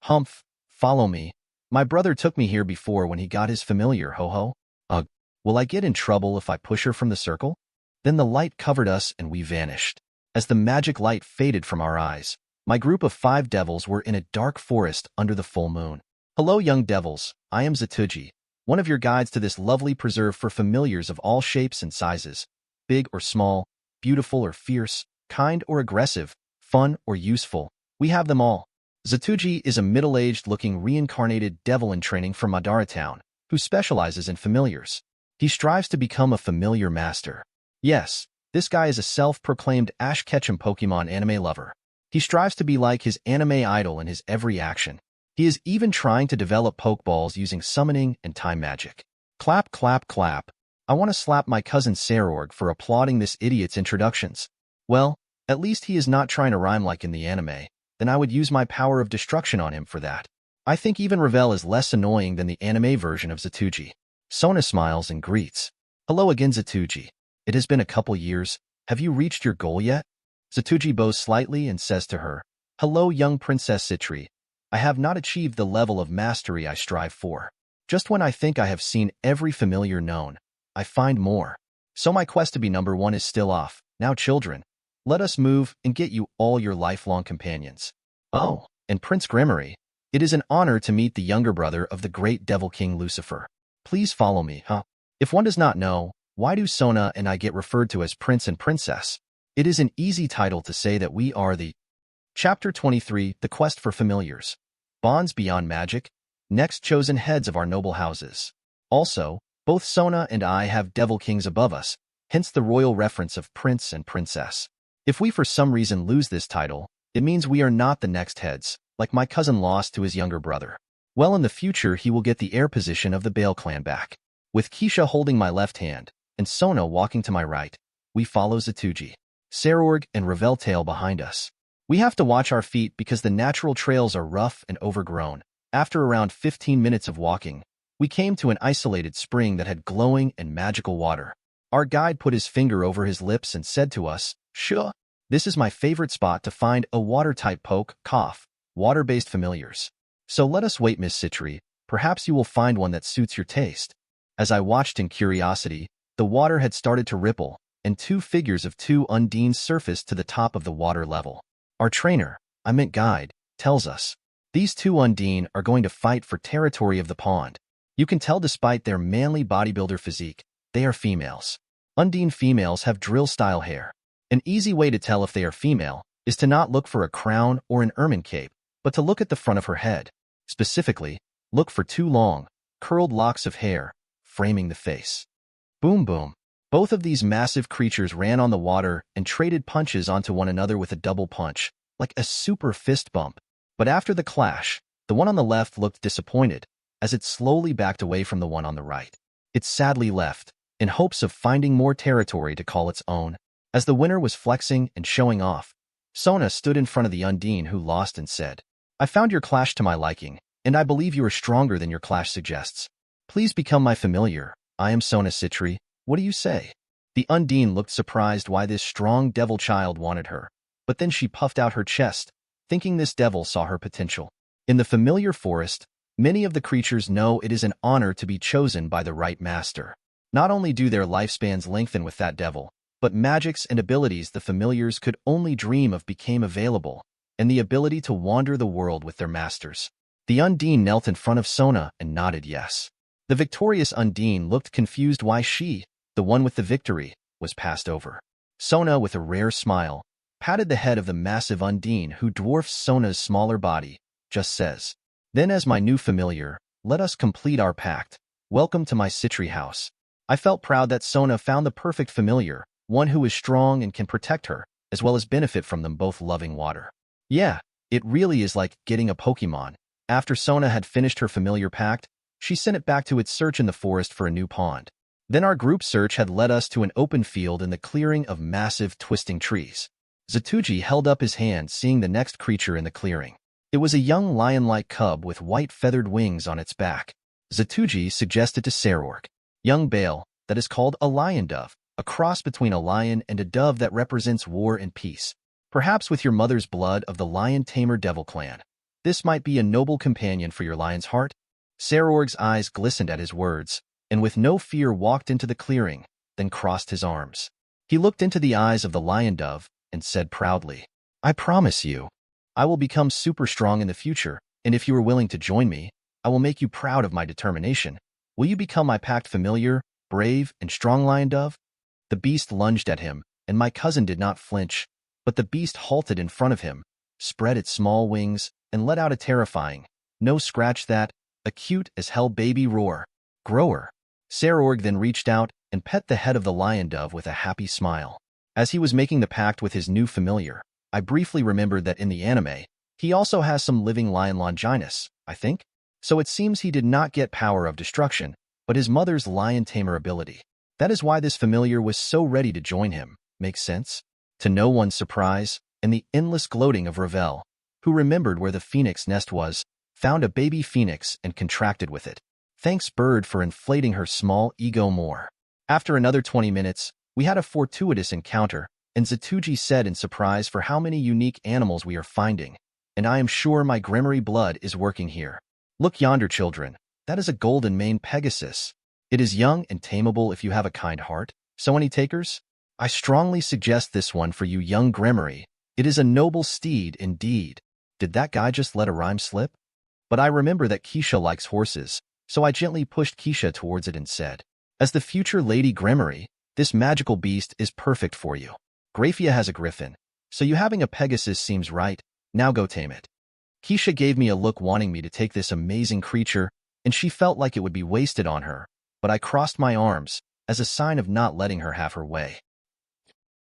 Humph, follow me. My brother took me here before when he got his familiar, ho-ho. Ugh, will I get in trouble if I push her from the circle? Then the light covered us and we vanished. As the magic light faded from our eyes, my group of 5 devils were in a dark forest under the full moon. Hello, young devils. I am Zeoticus, one of your guides to this lovely preserve for familiars of all shapes and sizes, big or small, beautiful or fierce, kind or aggressive, fun or useful. We have them all. Zeoticus is a middle-aged-looking reincarnated devil in training from Madara Town, who specializes in familiars. He strives to become a familiar master. Yes, this guy is a self-proclaimed Ash Ketchum Pokemon anime lover. He strives to be like his anime idol in his every action. He is even trying to develop Pokeballs using summoning and time magic. Clap, clap, clap. I want to slap my cousin Zeoticus for applauding this idiot's introductions. Well, at least he is not trying to rhyme like in the anime. Then I would use my power of destruction on him for that. I think even Ravel is less annoying than the anime version of Zeoticus. Sona smiles and greets. Hello again, Zeoticus. It has been a couple years. Have you reached your goal yet? Zeoticus bows slightly and says to her, Hello, young Princess Citri. I have not achieved the level of mastery I strive for. Just when I think I have seen every familiar known, I find more. So my quest to be number one is still off. Now, children, let us move and get you all your lifelong companions. Oh, and Prince Gremory, it is an honor to meet the younger brother of the great Devil King Lucifer. Please follow me, huh? If one does not know, why do Sona and I get referred to as Prince and Princess? It is an easy title to say that we are the... Chapter 23, The Quest for Familiars. Bonds Beyond Magic, next chosen heads of our noble houses. Also, both Sona and I have Devil Kings above us, hence the royal reference of Prince and Princess. If we for some reason lose this title, it means we are not the next heads, like my cousin lost to his younger brother. Well, in the future he will get the heir position of the Bale clan back. With Keisha holding my left hand, and Sona walking to my right, we follow Zeoticus, Zeoticus, and Ravel tail behind us. We have to watch our feet because the natural trails are rough and overgrown. After around 15 minutes of walking, we came to an isolated spring that had glowing and magical water. Our guide put his finger over his lips and said to us, Sure, this is my favorite spot to find a water-type water-based familiars. So let us wait, Miss Citri. Perhaps you will find one that suits your taste. As I watched in curiosity, the water had started to ripple, and two figures of two undines surfaced to the top of the water level. Our trainer, guide, tells us, these two undine are going to fight for territory of the pond. You can tell despite their manly bodybuilder physique, they are females. Undine females have drill-style hair. An easy way to tell if they are female is to not look for a crown or an ermine cape, but to look at the front of her head. Specifically, look for two long, curled locks of hair, framing the face. Boom boom. Both of these massive creatures ran on the water and traded punches onto one another with a double punch, like a super fist bump. But after the clash, the one on the left looked disappointed, as it slowly backed away from the one on the right. It sadly left, in hopes of finding more territory to call its own. As the winner was flexing and showing off, Sona stood in front of the undine who lost and said, I found your clash to my liking, and I believe you are stronger than your clash suggests. Please become my familiar. I am Sona Citri. What do you say? The undine looked surprised why this strong devil child wanted her, but then she puffed out her chest, thinking this devil saw her potential. In the familiar forest, many of the creatures know it is an honor to be chosen by the right master. Not only do their lifespans lengthen with that devil, but magics and abilities the familiars could only dream of became available, and the ability to wander the world with their masters. The undine knelt in front of Sona and nodded yes. The victorious undine looked confused why she, the one with the victory, was passed over. Sona, with a rare smile, patted the head of the massive undine who dwarfs Sona's smaller body, just says, Then as my new familiar, let us complete our pact. Welcome to my Citri house. I felt proud that Sona found the perfect familiar, one who is strong and can protect her, as well as benefit from them both loving water. Yeah, it really is like getting a Pokemon. After Sona had finished her familiar pact, she sent it back to its search in the forest for a new pond. Then our group search had led us to an open field in the clearing of massive twisting trees. Zeoticus held up his hand seeing the next creature in the clearing. It was a young lion-like cub with white feathered wings on its back. Zeoticus suggested to Zeoticus, Young Bale, that is called a lion dove, a cross between a lion and a dove that represents war and peace. Perhaps with your mother's blood of the lion tamer devil clan. This might be a noble companion for your lion's heart. Zeoticus' eyes glistened at his words, and with no fear walked into the clearing, then crossed his arms. He looked into the eyes of the lion dove and said proudly, I promise you, I will become super strong in the future, and if you are willing to join me, I will make you proud of my determination. Will you become my packed familiar, brave, and strong lion dove? The beast lunged at him, and my cousin did not flinch, but the beast halted in front of him, spread its small wings, and let out a terrifying, no scratch that, a cute as hell baby roar. Grower. Zeoticus then reached out and pet the head of the lion dove with a happy smile. As he was making the pact with his new familiar, I briefly remembered that in the anime, he also has some living lion Longinus, I think? So it seems he did not get power of destruction, but his mother's lion tamer ability. That is why this familiar was so ready to join him. Makes sense? To no one's surprise, and the endless gloating of Ravel, who remembered where the phoenix nest was, found a baby phoenix and contracted with it. Thanks bird for inflating her small ego more. After another 20 minutes, we had a fortuitous encounter, and Zeoticus said in surprise for how many unique animals we are finding, and I am sure my Gremory blood is working here. Look yonder, children. That is a golden maned Pegasus. It is young and tameable if you have a kind heart. So any takers? I strongly suggest this one for you, young Gremory. It is a noble steed indeed. Did that guy just let a rhyme slip? But I remember that Keisha likes horses, so I gently pushed Keisha towards it and said, as the future Lady Gremory, this magical beast is perfect for you. Graphia has a griffin, so you having a Pegasus seems right. Now go tame it. Keisha gave me a look wanting me to take this amazing creature, and she felt like it would be wasted on her, but I crossed my arms as a sign of not letting her have her way.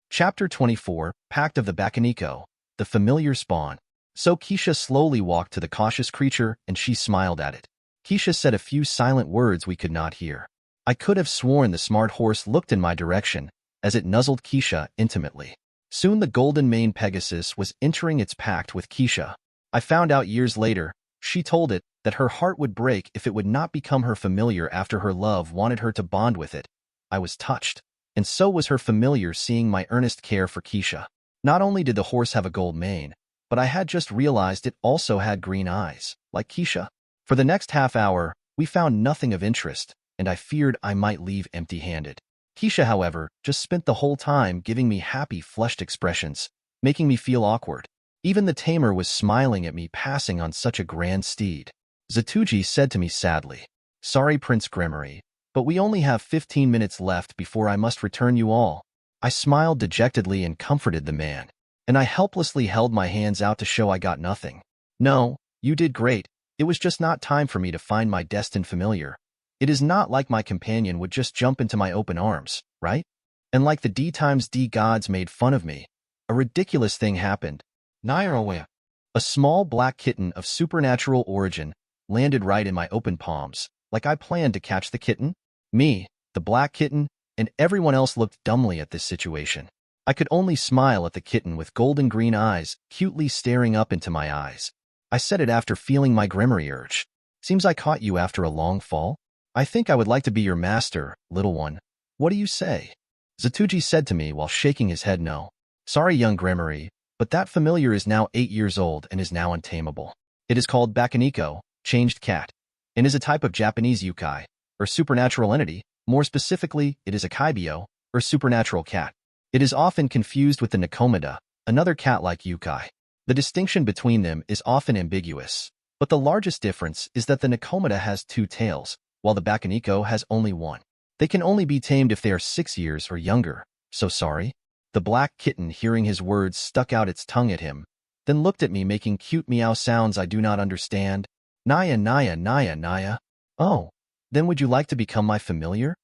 Chapter 24, Pact of the Bakaniko, the familiar spawn. So Keisha slowly walked to the cautious creature, and she smiled at it. Keisha said a few silent words we could not hear. I could have sworn the smart horse looked in my direction as it nuzzled Keisha intimately. Soon the golden maned Pegasus was entering its pact with Keisha. I found out years later, she told it that her heart would break if it would not become her familiar after her love wanted her to bond with it. I was touched, and so was her familiar seeing my earnest care for Keisha. Not only did the horse have a gold mane, but I had just realized it also had green eyes, like Keisha. For the next half hour, we found nothing of interest, and I feared I might leave empty-handed. Keisha, however, just spent the whole time giving me happy, flushed expressions, making me feel awkward. Even the tamer was smiling at me passing on such a grand steed. Zeoticus said to me sadly, "Sorry, Prince Gremory, but we only have 15 minutes left before I must return you all." I smiled dejectedly and comforted the man, and I helplessly held my hands out to show I got nothing. "No, you did great. It was just not time for me to find my destined familiar. It is not like my companion would just jump into my open arms, right? And like the D times D gods made fun of me, a ridiculous thing happened. Nairawe, a small black kitten of supernatural origin, landed right in my open palms, like I planned to catch the kitten. Me, the black kitten, and everyone else looked dumbly at this situation. I could only smile at the kitten with golden green eyes, cutely staring up into my eyes. I said it after feeling my Gremory urge. "Seems I caught you after a long fall. I think I would like to be your master, little one. What do you say?" Zeoticus said to me while shaking his head no. "Sorry, young Gremory, but that familiar is now 8 years old and is now untamable. It is called Bakaniko, changed cat, and is a type of Japanese yukai, or supernatural entity. More specifically, it is a kaibyo, or supernatural cat. It is often confused with the Nakomada, another cat-like yukai. The distinction between them is often ambiguous, but the largest difference is that the Nakomada has 2 tails, while the Bakaniko has only 1. They can only be tamed if they are 6 years or younger. So sorry." The black kitten, hearing his words, stuck out its tongue at him, then looked at me making cute meow sounds I do not understand. "Naya, Naya, Naya, Naya. Oh, then would you like to become my familiar?"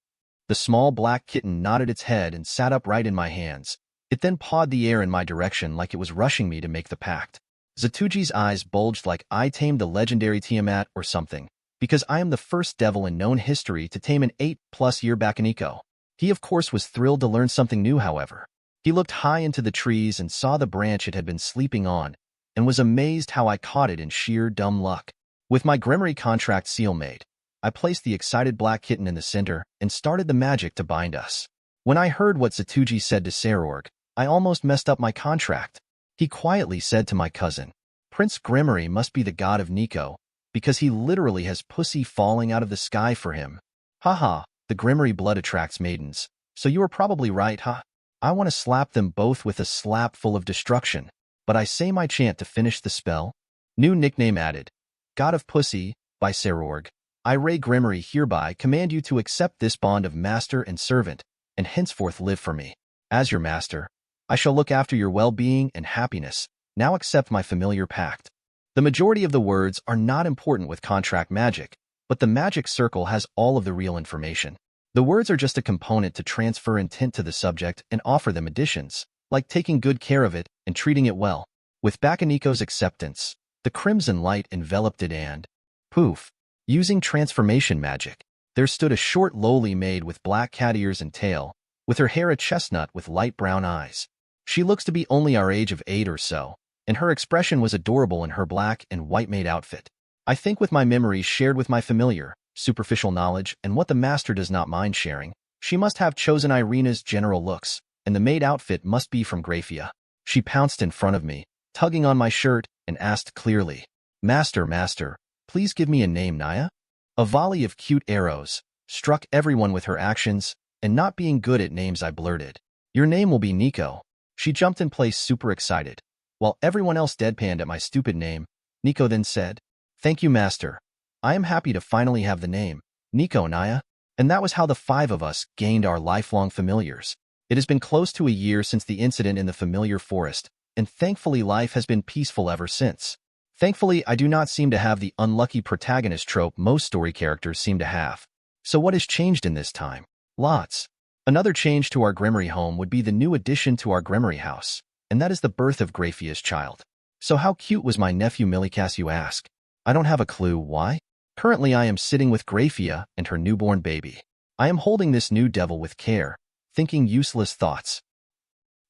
The small black kitten nodded its head and sat upright in my hands. It then pawed the air in my direction like it was rushing me to make the pact. Zeoticus' eyes bulged like I tamed the legendary Tiamat or something, because I am the first devil in known history to tame an 8-plus-year Bakaniko. He of course was thrilled to learn something new, however. He looked high into the trees and saw the branch it had been sleeping on, and was amazed how I caught it in sheer dumb luck. With my Gremory contract seal made, I placed the excited black kitten in the center and started the magic to bind us. When I heard what Zeoticus said to Zeoticus, I almost messed up my contract. He quietly said to my cousin, "Prince Gremory must be the god of Nico, because he literally has pussy falling out of the sky for him." Haha, the Gremory blood attracts maidens, so you are probably right, huh? I want to slap them both with a slap full of destruction, but I say my chant to finish the spell. New nickname added. God of Pussy, by Zeoticus. I, Ray Gremory, hereby command you to accept this bond of master and servant, and henceforth live for me. As your master, I shall look after your well-being and happiness. Now accept my familiar pact. The majority of the words are not important with contract magic, but the magic circle has all of the real information. The words are just a component to transfer intent to the subject and offer them additions, like taking good care of it and treating it well. With Bakaniko's acceptance, the crimson light enveloped it and, poof, using transformation magic, there stood a short lowly maid with black cat ears and tail, with her hair a chestnut with light brown eyes. She looks to be only our age of 8 or so, and her expression was adorable in her black and white maid outfit. I think with my memories shared with my familiar, superficial knowledge, and what the master does not mind sharing, she must have chosen Irina's general looks, and the maid outfit must be from Grafia. She pounced in front of me, tugging on my shirt, and asked clearly, Master, please give me a name, Naya? A volley of cute arrows struck everyone with her actions, and not being good at names I blurted, Your name will be Nico. She jumped in place super excited. While everyone else deadpanned at my stupid name, Nico then said, Thank you, Master. I am happy to finally have the name, Nico Naya. And that was how the 5 of us gained our lifelong familiars. It has been close to a year since the incident in the familiar forest, and thankfully life has been peaceful ever since. Thankfully, I do not seem to have the unlucky protagonist trope most story characters seem to have. So what has changed in this time? Lots. Another change to our Gremory home would be the new addition to our Gremory house, and that is the birth of Grafia's child. So how cute was my nephew Milikas, you ask? I don't have a clue why. Currently I am sitting with Grafia and her newborn baby. I am holding this new devil with care, thinking useless thoughts.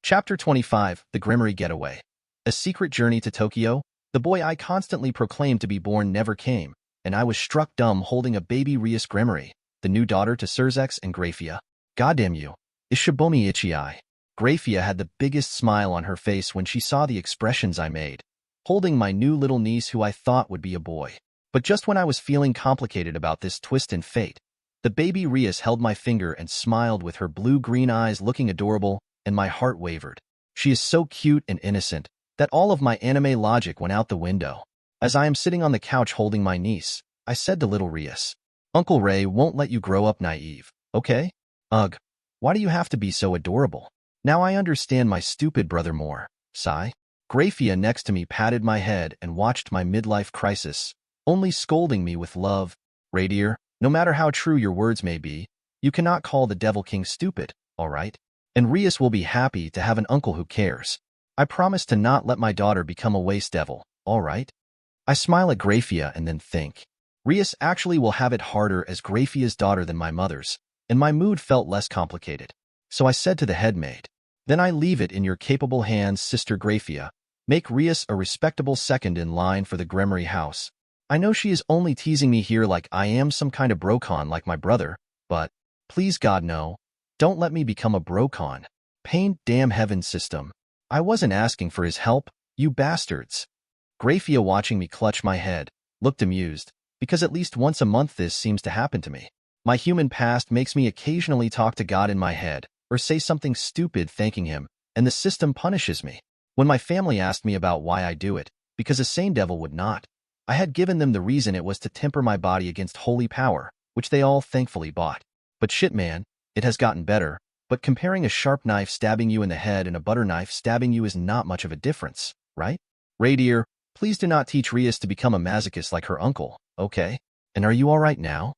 Chapter 25, The Gremory Getaway. A secret journey to Tokyo. The boy I constantly proclaimed to be born never came, and I was struck dumb holding a baby Rias Gremory, the new daughter to Sirzechs and Grafia. Goddamn you. Is Shibomi Ichii. Grafia had the biggest smile on her face when she saw the expressions I made, holding my new little niece who I thought would be a boy. But just when I was feeling complicated about this twist in fate, the baby Rias held my finger and smiled with her blue-green eyes looking adorable, and my heart wavered. She is so cute and innocent that all of my anime logic went out the window. As I am sitting on the couch holding my niece, I said to little Rias, Uncle Ray won't let you grow up naive, okay? Ugh, why do you have to be so adorable? Now I understand my stupid brother more, sigh. Grafia next to me patted my head and watched my midlife crisis, only scolding me with love. Ray dear, no matter how true your words may be, you cannot call the Devil King stupid, all right? And Rias will be happy to have an uncle who cares. I promise to not let my daughter become a waste devil, all right? I smile at Grafia and then think, Rias actually will have it harder as Grafia's daughter than my mother's, and my mood felt less complicated. So I said to the headmaid, Then I leave it in your capable hands, Sister Grafia. Make Rias a respectable second in line for the Gremory house. I know she is only teasing me here like I am some kind of brocon like my brother, but, please God no, don't let me become a brocon. Pain damn heaven system. I wasn't asking for his help, you bastards. Grafia, watching me clutch my head, looked amused, because at least once a month this seems to happen to me. My human past makes me occasionally talk to God in my head, or say something stupid thanking him, and the system punishes me. When my family asked me about why I do it, because a sane devil would not, I had given them the reason it was to temper my body against holy power, which they all thankfully bought. But shit man, it has gotten better, but comparing a sharp knife stabbing you in the head and a butter knife stabbing you is not much of a difference, right? Ray dear, please do not teach Rias to become a masochist like her uncle, okay? And are you alright now?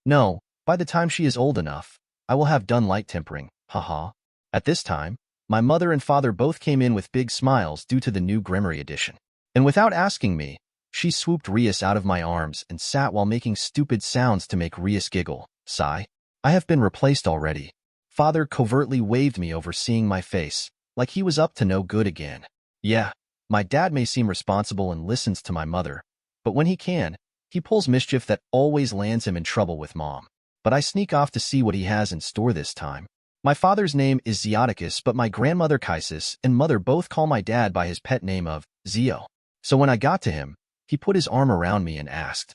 No, by the time she is old enough, I will have done light tempering, haha. At this time, my mother and father both came in with big smiles due to the new Gremory edition. And without asking me, she swooped Rias out of my arms and sat while making stupid sounds to make Rias giggle, sigh. I have been replaced already. Father covertly waved me over seeing my face, like he was up to no good again. Yeah, my dad may seem responsible and listens to my mother, but when he can, he pulls mischief that always lands him in trouble with mom. But I sneak off to see what he has in store this time. My father's name is Zeoticus, but my grandmother Kaisis and mother both call my dad by his pet name of Zeo. So when I got to him, he put his arm around me and asked,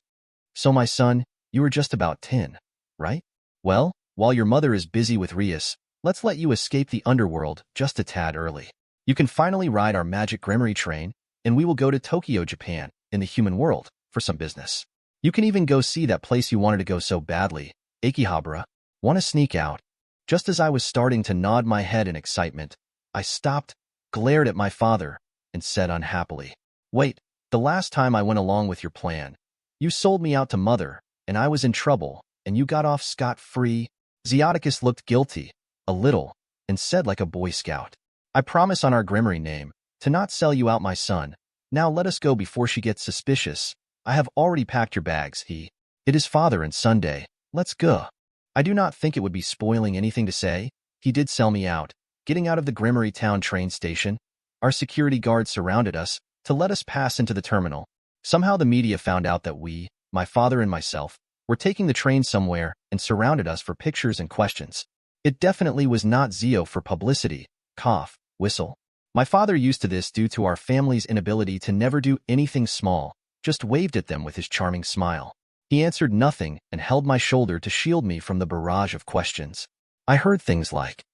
So my son, you are just about 10, right? Well, while your mother is busy with Rias, let's let you escape the underworld just a tad early. You can finally ride our magic Gremory train, and we will go to Tokyo, Japan, in the human world, for some business. You can even go see that place you wanted to go so badly, Akihabara. Want to sneak out? Just as I was starting to nod my head in excitement, I stopped, glared at my father, and said unhappily, "Wait, the last time I went along with your plan, you sold me out to Mother, and I was in trouble, and you got off scot-free." Zeoticus looked guilty, a little, and said like a Boy Scout, "I promise on our Gremory name, to not sell you out, my son. Now let us go before she gets suspicious. I have already packed your bags, It is father and Sunday. Let's go." I do not think it would be spoiling anything to say. He did sell me out. Getting out of the Gremory Town train station, our security guards surrounded us to let us pass into the terminal. Somehow the media found out that we, my father and myself, were taking the train somewhere and surrounded us for pictures and questions. It definitely was not Zeo for publicity. Cough, whistle. My father used to this due to our family's inability to never do anything small, just waved at them with his charming smile. He answered nothing and held my shoulder to shield me from the barrage of questions. I heard things like,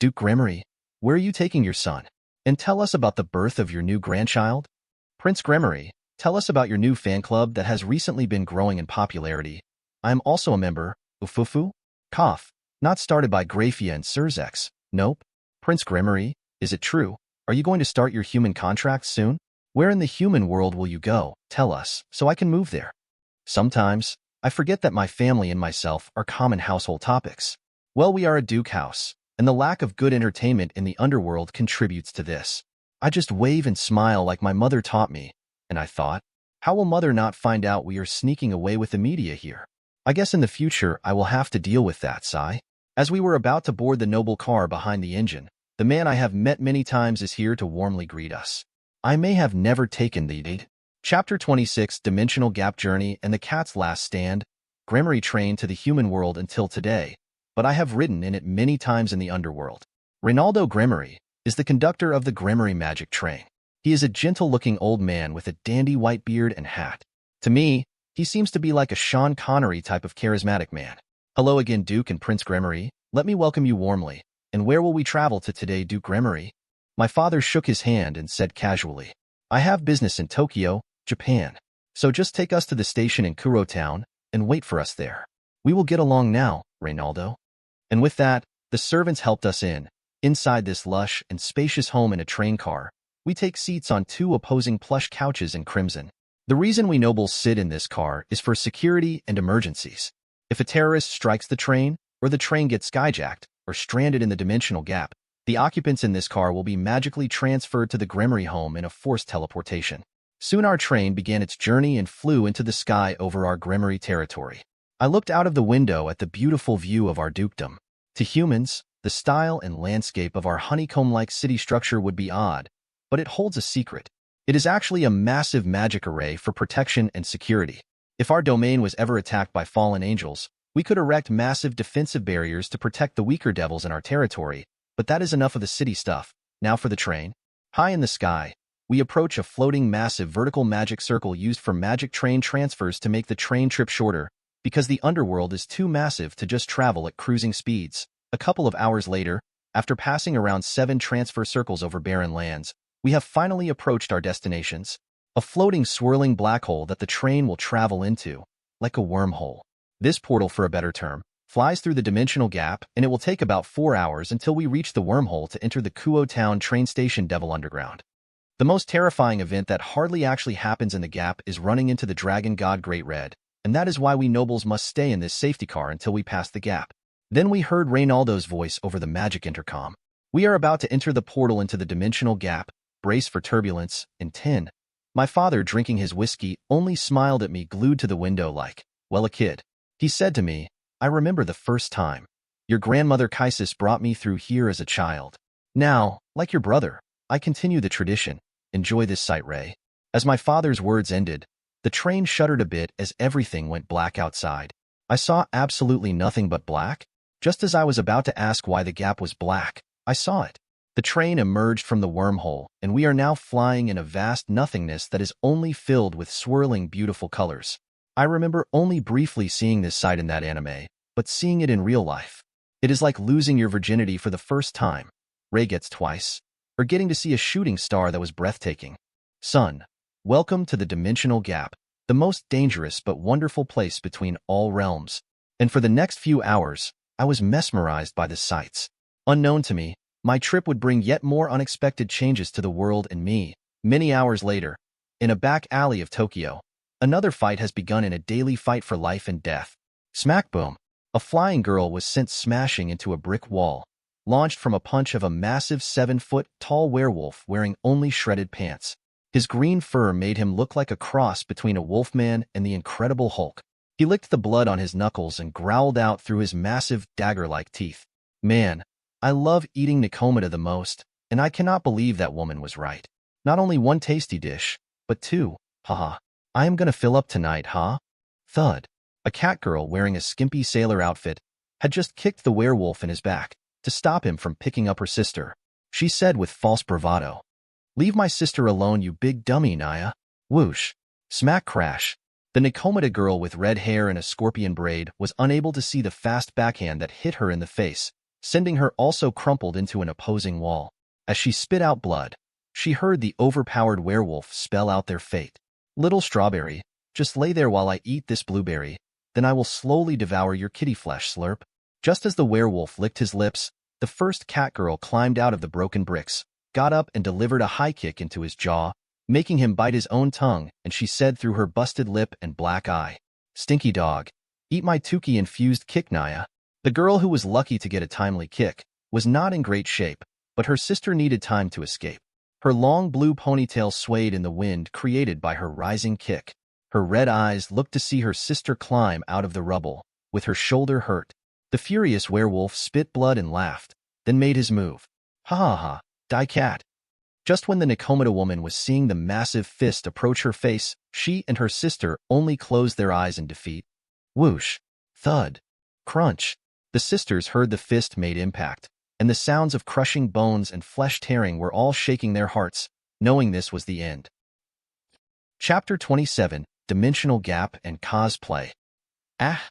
"Duke Gremory, where are you taking your son? And tell us about the birth of your new grandchild? Prince Gremory, tell us about your new fan club that has recently been growing in popularity. I am also a member, Ufufu." Cough, not started by Graphia and Sirzechs. Nope. "Prince Gremory, is it true? Are you going to start your human contract soon? Where in the human world will you go? Tell us, so I can move there." Sometimes, I forget that my family and myself are common household topics. Well, we are a Duke house, and the lack of good entertainment in the underworld contributes to this. I just wave and smile like my mother taught me, and I thought, how will Mother not find out we are sneaking away with the media here? I guess in the future I will have to deal with that, sigh. As we were about to board the noble car behind the engine, the man I have met many times is here to warmly greet us. I may have never taken the date. Chapter 26, Dimensional Gap Journey and the Cat's Last Stand, Gremory Train to the Human World until today, but I have ridden in it many times in the underworld. Reynaldo Gremory is the conductor of the Gremory Magic Train. He is a gentle-looking old man with a dandy white beard and hat. To me, he seems to be like a Sean Connery type of charismatic man. "Hello again, Duke and Prince Gremory. Let me welcome you warmly. And where will we travel to today, Duke Gremory?" My father shook his hand and said casually, "I have business in Tokyo, Japan. So just take us to the station in Kuro Town and wait for us there. We will get along now, Reynaldo." And with that, the servants helped us in. Inside this lush and spacious home in a train car, we take seats on two opposing plush couches in crimson. The reason we nobles sit in this car is for security and emergencies. If a terrorist strikes the train, or the train gets skyjacked, or stranded in the dimensional gap, the occupants in this car will be magically transferred to the Gremory home in a forced teleportation. Soon our train began its journey and flew into the sky over our Gremory territory. I looked out of the window at the beautiful view of our dukedom. To humans, the style and landscape of our honeycomb-like city structure would be odd, but it holds a secret. It is actually a massive magic array for protection and security. If our domain was ever attacked by fallen angels, we could erect massive defensive barriers to protect the weaker devils in our territory, but that is enough of the city stuff. Now for the train. High in the sky, we approach a floating massive vertical magic circle used for magic train transfers to make the train trip shorter, because the underworld is too massive to just travel at cruising speeds. A couple of hours later, after passing around 7 transfer circles over barren lands, we have finally approached our destinations. A floating, swirling black hole that the train will travel into, like a wormhole. This portal, for a better term, flies through the dimensional gap, and it will take about 4 hours until we reach the wormhole to enter the Kuo Town train station Devil Underground. The most terrifying event that hardly actually happens in the gap is running into the dragon god Great Red, and that is why we nobles must stay in this safety car until we pass the gap. Then we heard Reynaldo's voice over the magic intercom. "We are about to enter the portal into the dimensional gap. Brace for turbulence. In 10. My father, drinking his whiskey, only smiled at me, glued to the window like, well, a kid. He said to me, "I remember the first time. Your grandmother Kaisis brought me through here as a child. Now, like your brother, I continue the tradition. Enjoy this sight, Ray." As my father's words ended, the train shuddered a bit as everything went black outside. I saw absolutely nothing but black. Just as I was about to ask why the gap was black, I saw it. The train emerged from the wormhole, and we are now flying in a vast nothingness that is only filled with swirling, beautiful colors. I remember only briefly seeing this sight in that anime, but seeing it in real life. It is like losing your virginity for the first time. Ray gets twice. Or getting to see a shooting star that was breathtaking. Son, welcome to the dimensional gap, the most dangerous but wonderful place between all realms. And for the next few hours, I was mesmerized by the sights. Unknown to me, my trip would bring yet more unexpected changes to the world and me. Many hours later, in a back alley of Tokyo, another fight has begun in a daily fight for life and death. Smack boom! A flying girl was sent smashing into a brick wall, launched from a punch of a massive 7-foot-tall werewolf wearing only shredded pants. His green fur made him look like a cross between a wolfman and the Incredible Hulk. He licked the blood on his knuckles and growled out through his massive dagger-like teeth. Man, I love eating Nikomata the most, and I cannot believe that woman was right. Not only one tasty dish, but two. Haha. I am gonna fill up tonight, huh? Thud. A cat girl wearing a skimpy sailor outfit had just kicked the werewolf in his back to stop him from picking up her sister. She said with false bravado, "Leave my sister alone, you big dummy, Naya." Whoosh. Smack crash. The Nikomata girl with red hair and a scorpion braid was unable to see the fast backhand that hit her in the face, sending her also crumpled into an opposing wall. As she spit out blood, she heard the overpowered werewolf spell out their fate. "Little strawberry, just lay there while I eat this blueberry, then I will slowly devour your kitty flesh, slurp." Just as the werewolf licked his lips, the first cat girl climbed out of the broken bricks, got up and delivered a high kick into his jaw, making him bite his own tongue, and she said through her busted lip and black eye, "Stinky dog, eat my Tuki-infused kick, Naya." The girl, who was lucky to get a timely kick, was not in great shape, but her sister needed time to escape. Her long blue ponytail swayed in the wind created by her rising kick. Her red eyes looked to see her sister climb out of the rubble, with her shoulder hurt. The furious werewolf spit blood and laughed, then made his move. "Ha ha ha, die cat." Just when the Nikomata woman was seeing the massive fist approach her face, she and her sister only closed their eyes in defeat. Whoosh. Thud. Crunch. The sisters heard the fist made impact, and the sounds of crushing bones and flesh tearing were all shaking their hearts, knowing this was the end. Chapter 27, Dimensional Gap and Cosplay. Ah.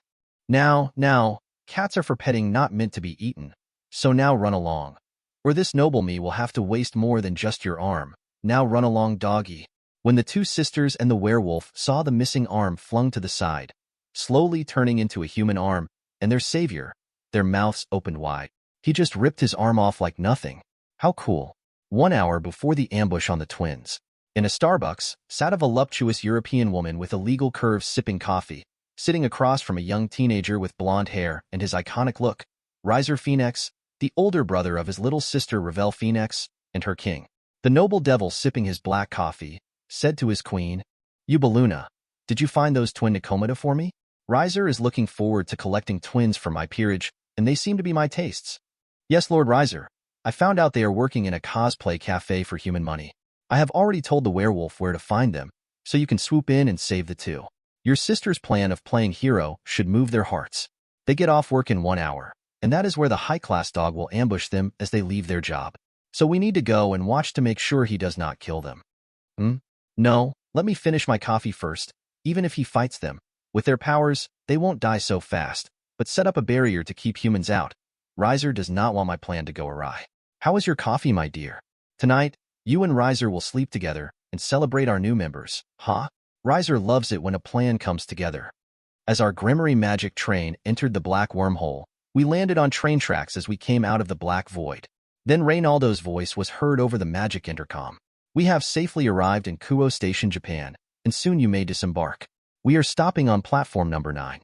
Now, cats are for petting, not meant to be eaten. So now run along. Or this noble me will have to waste more than just your arm. Now run along, doggy. When the two sisters and the werewolf saw the missing arm flung to the side, slowly turning into a human arm, and their savior, their mouths opened wide. He just ripped his arm off like nothing. How cool. 1 hour before the ambush on the twins, in a Starbucks, sat a voluptuous European woman with illegal curves sipping coffee, sitting across from a young teenager with blonde hair and his iconic look, Riser Phoenix, the older brother of his little sister Ravel Phoenix, and her king. The noble devil, sipping his black coffee, said to his queen, "Ubaluna, did you find those twin Nikomata for me? Riser is looking forward to collecting twins for my peerage, and they seem to be my tastes." "Yes, Lord Riser. I found out they are working in a cosplay cafe for human money. I have already told the werewolf where to find them, so you can swoop in and save the two. Your sister's plan of playing hero should move their hearts. They get off work in 1 hour, and that is where the high-class dog will ambush them as they leave their job. So we need to go and watch to make sure he does not kill them." No, let me finish my coffee first. Even if he fights them, with their powers, they won't die so fast, but set up a barrier to keep humans out. Riser does not want my plan to go awry. How is your coffee, my dear? Tonight, you and Riser will sleep together and celebrate our new members, huh? Riser loves it when a plan comes together. As our Gremory magic train entered the black wormhole, we landed on train tracks as we came out of the black void. Then Reynaldo's voice was heard over the magic intercom. "We have safely arrived in Kuo Station, Japan, and soon you may disembark. We are stopping on platform number 9.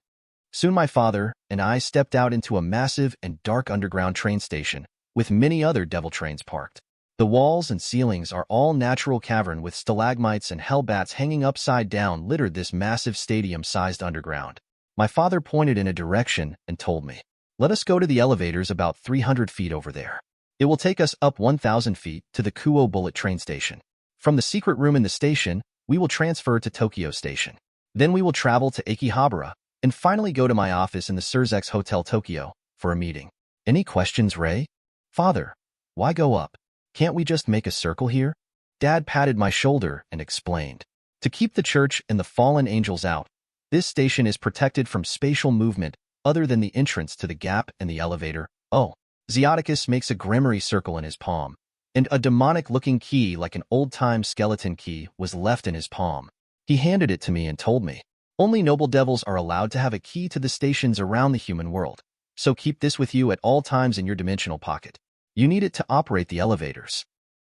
Soon my father and I stepped out into a massive and dark underground train station, with many other devil trains parked. The walls and ceilings are all natural cavern with stalagmites and hellbats hanging upside down littered this massive stadium-sized underground. My father pointed in a direction and told me, "Let us go to the elevators about 300 feet over there. It will take us up 1,000 feet to the Kuo Bullet train station. From the secret room in the station, we will transfer to Tokyo Station. Then we will travel to Akihabara, and finally go to my office in the Sirzechs Hotel Tokyo for a meeting." Any questions, Ray? "Father, why go up? Can't we just make a circle here?" Dad patted my shoulder and explained, "To keep the church and the fallen angels out, this station is protected from spatial movement other than the entrance to the gap and the elevator." Oh. Zeoticus makes a Gremory circle in his palm, and a demonic-looking key like an old-time skeleton key was left in his palm. He handed it to me and told me, "Only noble devils are allowed to have a key to the stations around the human world. so keep this with you at all times in your dimensional pocket. You need it to operate the elevators.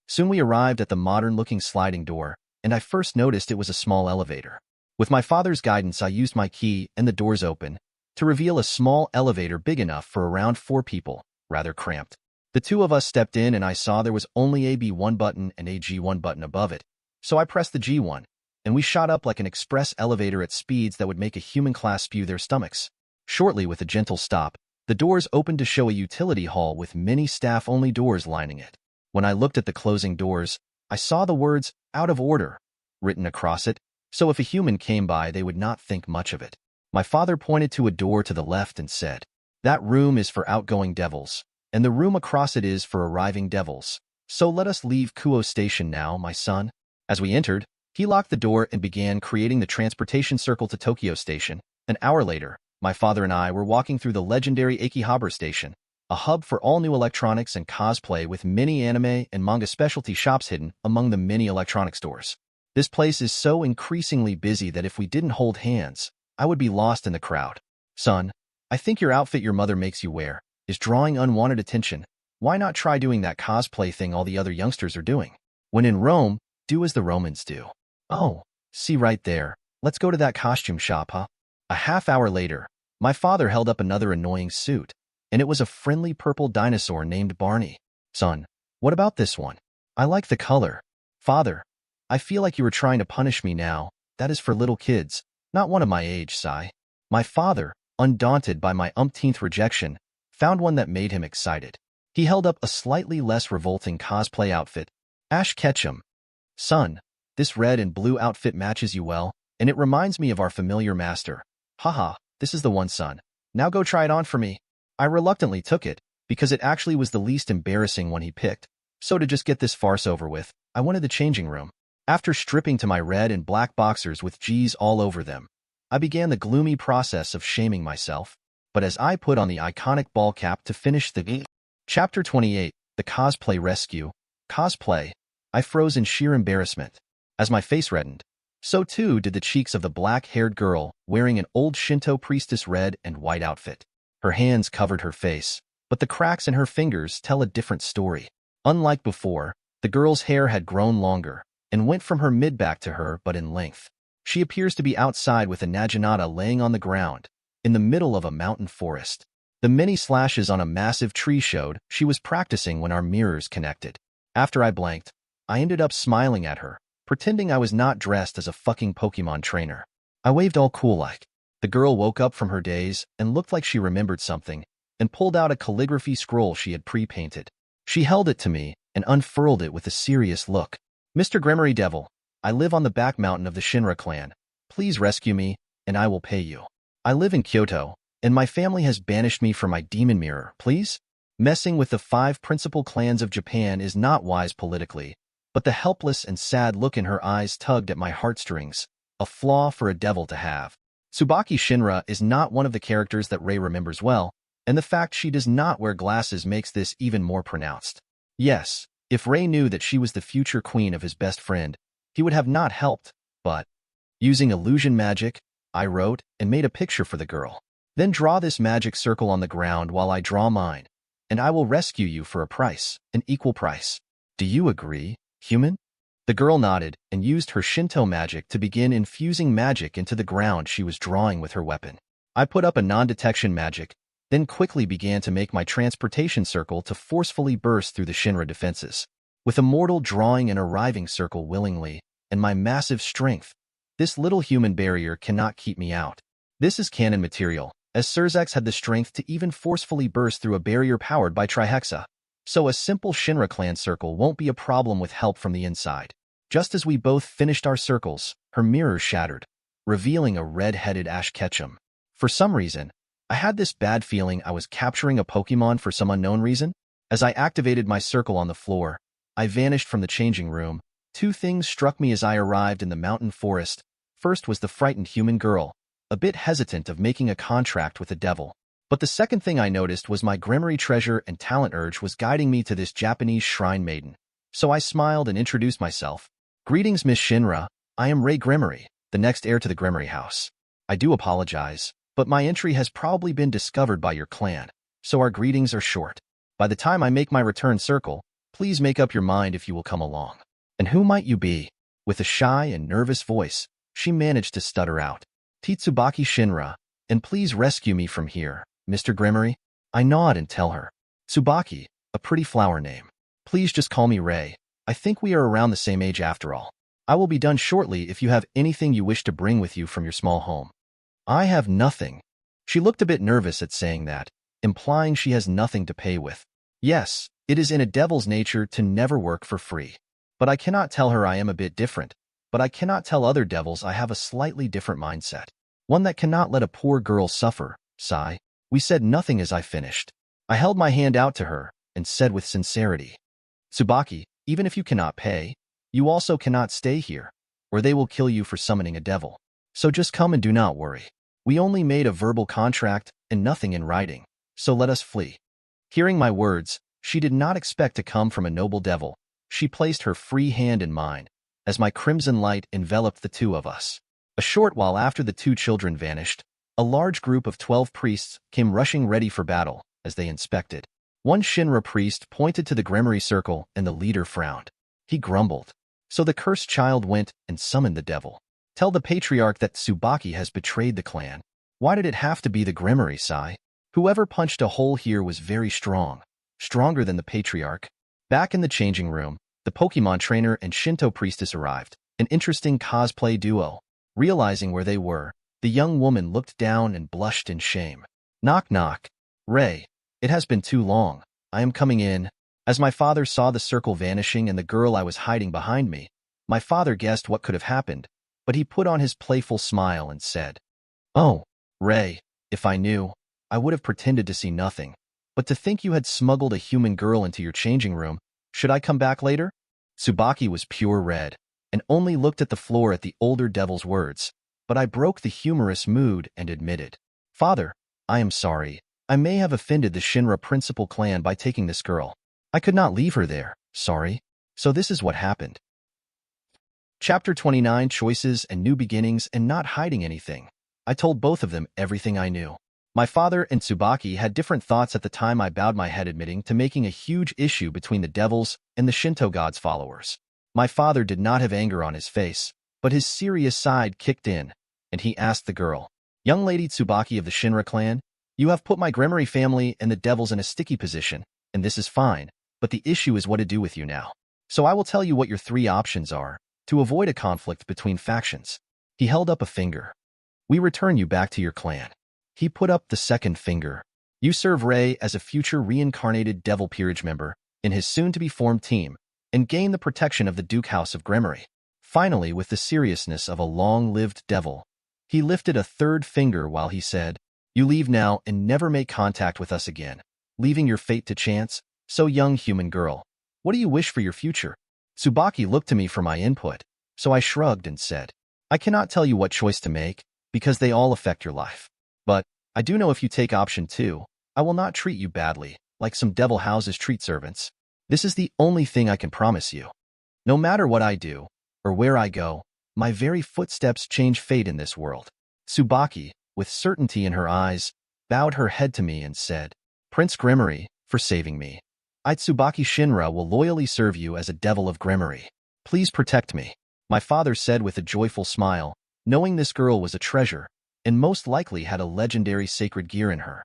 Soon we arrived at the modern-looking sliding door, and I first noticed it was a small elevator. With my father's guidance, I used my key and the doors open to reveal a small elevator big enough for around 4 people, rather cramped. The two of us stepped in and I saw there was only a B1 button and a G1 button above it, so I pressed the G1, and we shot up like an express elevator at speeds that would make a human class spew their stomachs. Shortly, with a gentle stop, the doors opened to show a utility hall with many staff-only doors lining it. When I looked at the closing doors, I saw the words, "out of order," written across it, so if a human came by, they would not think much of it. My father pointed to a door to the left and said, "That room is for outgoing devils, and the room across it is for arriving devils. So let us leave Kuo Station now, my son." As we entered, he locked the door and began creating the transportation circle to Tokyo Station. An hour later, my father and I were walking through the legendary Akihabara Station, a hub for all new electronics and cosplay with many anime and manga specialty shops hidden among the many electronic stores. This place is so increasingly busy that if we didn't hold hands, I would be lost in the crowd. "Son, I think your outfit your mother makes you wear is drawing unwanted attention. Why not try doing that cosplay thing all the other youngsters are doing? When in Rome, do as the Romans do." "Oh, see right there. Let's go to that costume shop, huh?" A half hour later, my father held up another annoying suit, and it was a friendly purple dinosaur named Barney. "Son, what about this one? I like the color." "Father, I feel like you were trying to punish me now. That is for little kids, not one of my age, sigh." My father, undaunted by my umpteenth rejection, found one that made him excited. He held up a slightly less revolting cosplay outfit. "Ash Ketchum. Son, this red and blue outfit matches you well, and it reminds me of our familiar master. Haha, this is the one, son. Now go try it on for me." I reluctantly took it, because it actually was the least embarrassing one he picked. So to just get this farce over with, I went to the changing room. After stripping to my red and black boxers with G's all over them, I began the gloomy process of shaming myself. But as I put on the iconic ball cap to finish the Chapter 28, The Cosplay Rescue, Cosplay, I froze in sheer embarrassment. As my face reddened, so too did the cheeks of the black-haired girl wearing an old Shinto priestess red and white outfit. Her hands covered her face, but the cracks in her fingers tell a different story. Unlike before, the girl's hair had grown longer and went from her mid-back to her but in length. She appears to be outside with a Naginata laying on the ground, in the middle of a mountain forest. The many slashes on a massive tree showed she was practicing when our mirrors connected. After I blanked, I ended up smiling at her, pretending I was not dressed as a fucking Pokemon trainer. I waved all cool-like. The girl woke up from her daze and looked like she remembered something, and pulled out a calligraphy scroll she had pre-painted. She held it to me and unfurled it with a serious look. "Mr. Gremory Devil, I live on the back mountain of the Shinra clan. Please rescue me, and I will pay you. I live in Kyoto, and my family has banished me from my demon mirror, please." Messing with the 5 principal clans of Japan is not wise politically, but the helpless and sad look in her eyes tugged at my heartstrings, a flaw for a devil to have. Tsubaki Shinra is not one of the characters that Rei remembers well, and the fact she does not wear glasses makes this even more pronounced. Yes, if Rei knew that she was the future queen of his best friend, he would have not helped, but using illusion magic, I wrote and made a picture for the girl. "Then draw this magic circle on the ground while I draw mine, and I will rescue you for a price, an equal price. Do you agree, human?" The girl nodded and used her Shinto magic to begin infusing magic into the ground she was drawing with her weapon. I put up a non-detection magic, then quickly began to make my transportation circle to forcefully burst through the Shinra defenses. With a mortal drawing an arriving circle willingly, and my massive strength, this little human barrier cannot keep me out. This is canon material, as Sirzechs had the strength to even forcefully burst through a barrier powered by Trihexa. So a simple Shinra clan circle won't be a problem with help from the inside. Just as we both finished our circles, her mirror shattered, revealing a red-headed Ash Ketchum. For some reason, I had this bad feeling I was capturing a Pokemon for some unknown reason. As I activated my circle on the floor, I vanished from the changing room. 2 things struck me as I arrived in the mountain forest. First was the frightened human girl, a bit hesitant of making a contract with the devil. But the second thing I noticed was my Gremory treasure and talent urge was guiding me to this Japanese shrine maiden. So I smiled and introduced myself. "Greetings, Miss Shinra. I am Rias Gremory, the next heir to the Gremory house. I do apologize. but my entry has probably been discovered by your clan, so our greetings are short. By the time I make my return circle, please make up your mind if you will come along. And who might you be? With a shy and nervous voice, she managed to stutter out. Tsubaki Shinra, and please rescue me from here, Mr. Gremory. I nod and tell her. Tsubaki, a pretty flower name. Please just call me Ray. I think we are around the same age after all. I will be done shortly if you have anything you wish to bring with you from your small home. I have nothing. She looked a bit nervous at saying that, implying she has nothing to pay with. Yes, it is in a devil's nature to never work for free. But I cannot tell her I am a bit different. But I cannot tell other devils I have a slightly different mindset. One that cannot let a poor girl suffer, sigh. We said nothing as I finished. I held my hand out to her and said with sincerity, Tsubaki, even if you cannot pay, you also cannot stay here, or they will kill you for summoning a devil. So just come and do not worry. We only made a verbal contract and nothing in writing, so let us flee. Hearing my words, she did not expect to come from a noble devil. She placed her free hand in mine, as my crimson light enveloped the two of us. A short while after the two children vanished, a large group of 12 priests came rushing ready for battle, as they inspected. One Shinra priest pointed to the Gremory circle and the leader frowned. He grumbled. So the cursed child went and summoned the devil. Tell the patriarch that Tsubaki has betrayed the clan. Why did it have to be the Gremory, sigh? Whoever punched a hole here was very strong. Stronger than the patriarch. Back in the changing room, the Pokemon trainer and Shinto priestess arrived, an interesting cosplay duo. Realizing where they were, the young woman looked down and blushed in shame. Knock knock. Ray, it has been too long. I am coming in. As my father saw the circle vanishing and the girl I was hiding behind me, my father guessed what could have happened, but he put on his playful smile and said, Oh, Ray, if I knew, I would have pretended to see nothing. But to think you had smuggled a human girl into your changing room, should I come back later? Tsubaki was pure red, and only looked at the floor at the older devil's words, but I broke the humorous mood and admitted, Father, I am sorry. I may have offended the Shinra principal clan by taking this girl. I could not leave her there, sorry. So this is what happened. Chapter 29, Choices and New Beginnings and Not Hiding Anything. I told both of them everything I knew. My father and Tsubaki had different thoughts at the time. I bowed my head, admitting to making a huge issue between the devils and the Shinto god's followers. My father did not have anger on his face, but his serious side kicked in, and he asked the girl, Young lady Tsubaki of the Shinra clan, you have put my Gremory family and the devils in a sticky position, and this is fine, but the issue is what to do with you now. So I will tell you what your 3 options are, to avoid a conflict between factions. He held up a finger. We return you back to your clan. He put up the second finger. You serve Ray as a future reincarnated devil peerage member in his soon-to-be-formed team and gain the protection of the Duke House of Gremory. Finally, with the seriousness of a long-lived devil, he lifted a third finger while he said, You leave now and never make contact with us again, leaving your fate to chance. So young human girl, what do you wish for your future? Tsubaki looked to me for my input, so I shrugged and said, I cannot tell you what choice to make, because they all affect your life. But I do know if you take option 2, I will not treat you badly, like some devil houses treat servants. This is the only thing I can promise you. No matter what I do, or where I go, my very footsteps change fate in this world. Tsubaki, with certainty in her eyes, bowed her head to me and said, Prince Gremory, for saving me. I Tsubaki Shinra will loyally serve you as a devil of Gremory. Please protect me. My father said with a joyful smile, knowing this girl was a treasure, and most likely had a legendary sacred gear in her.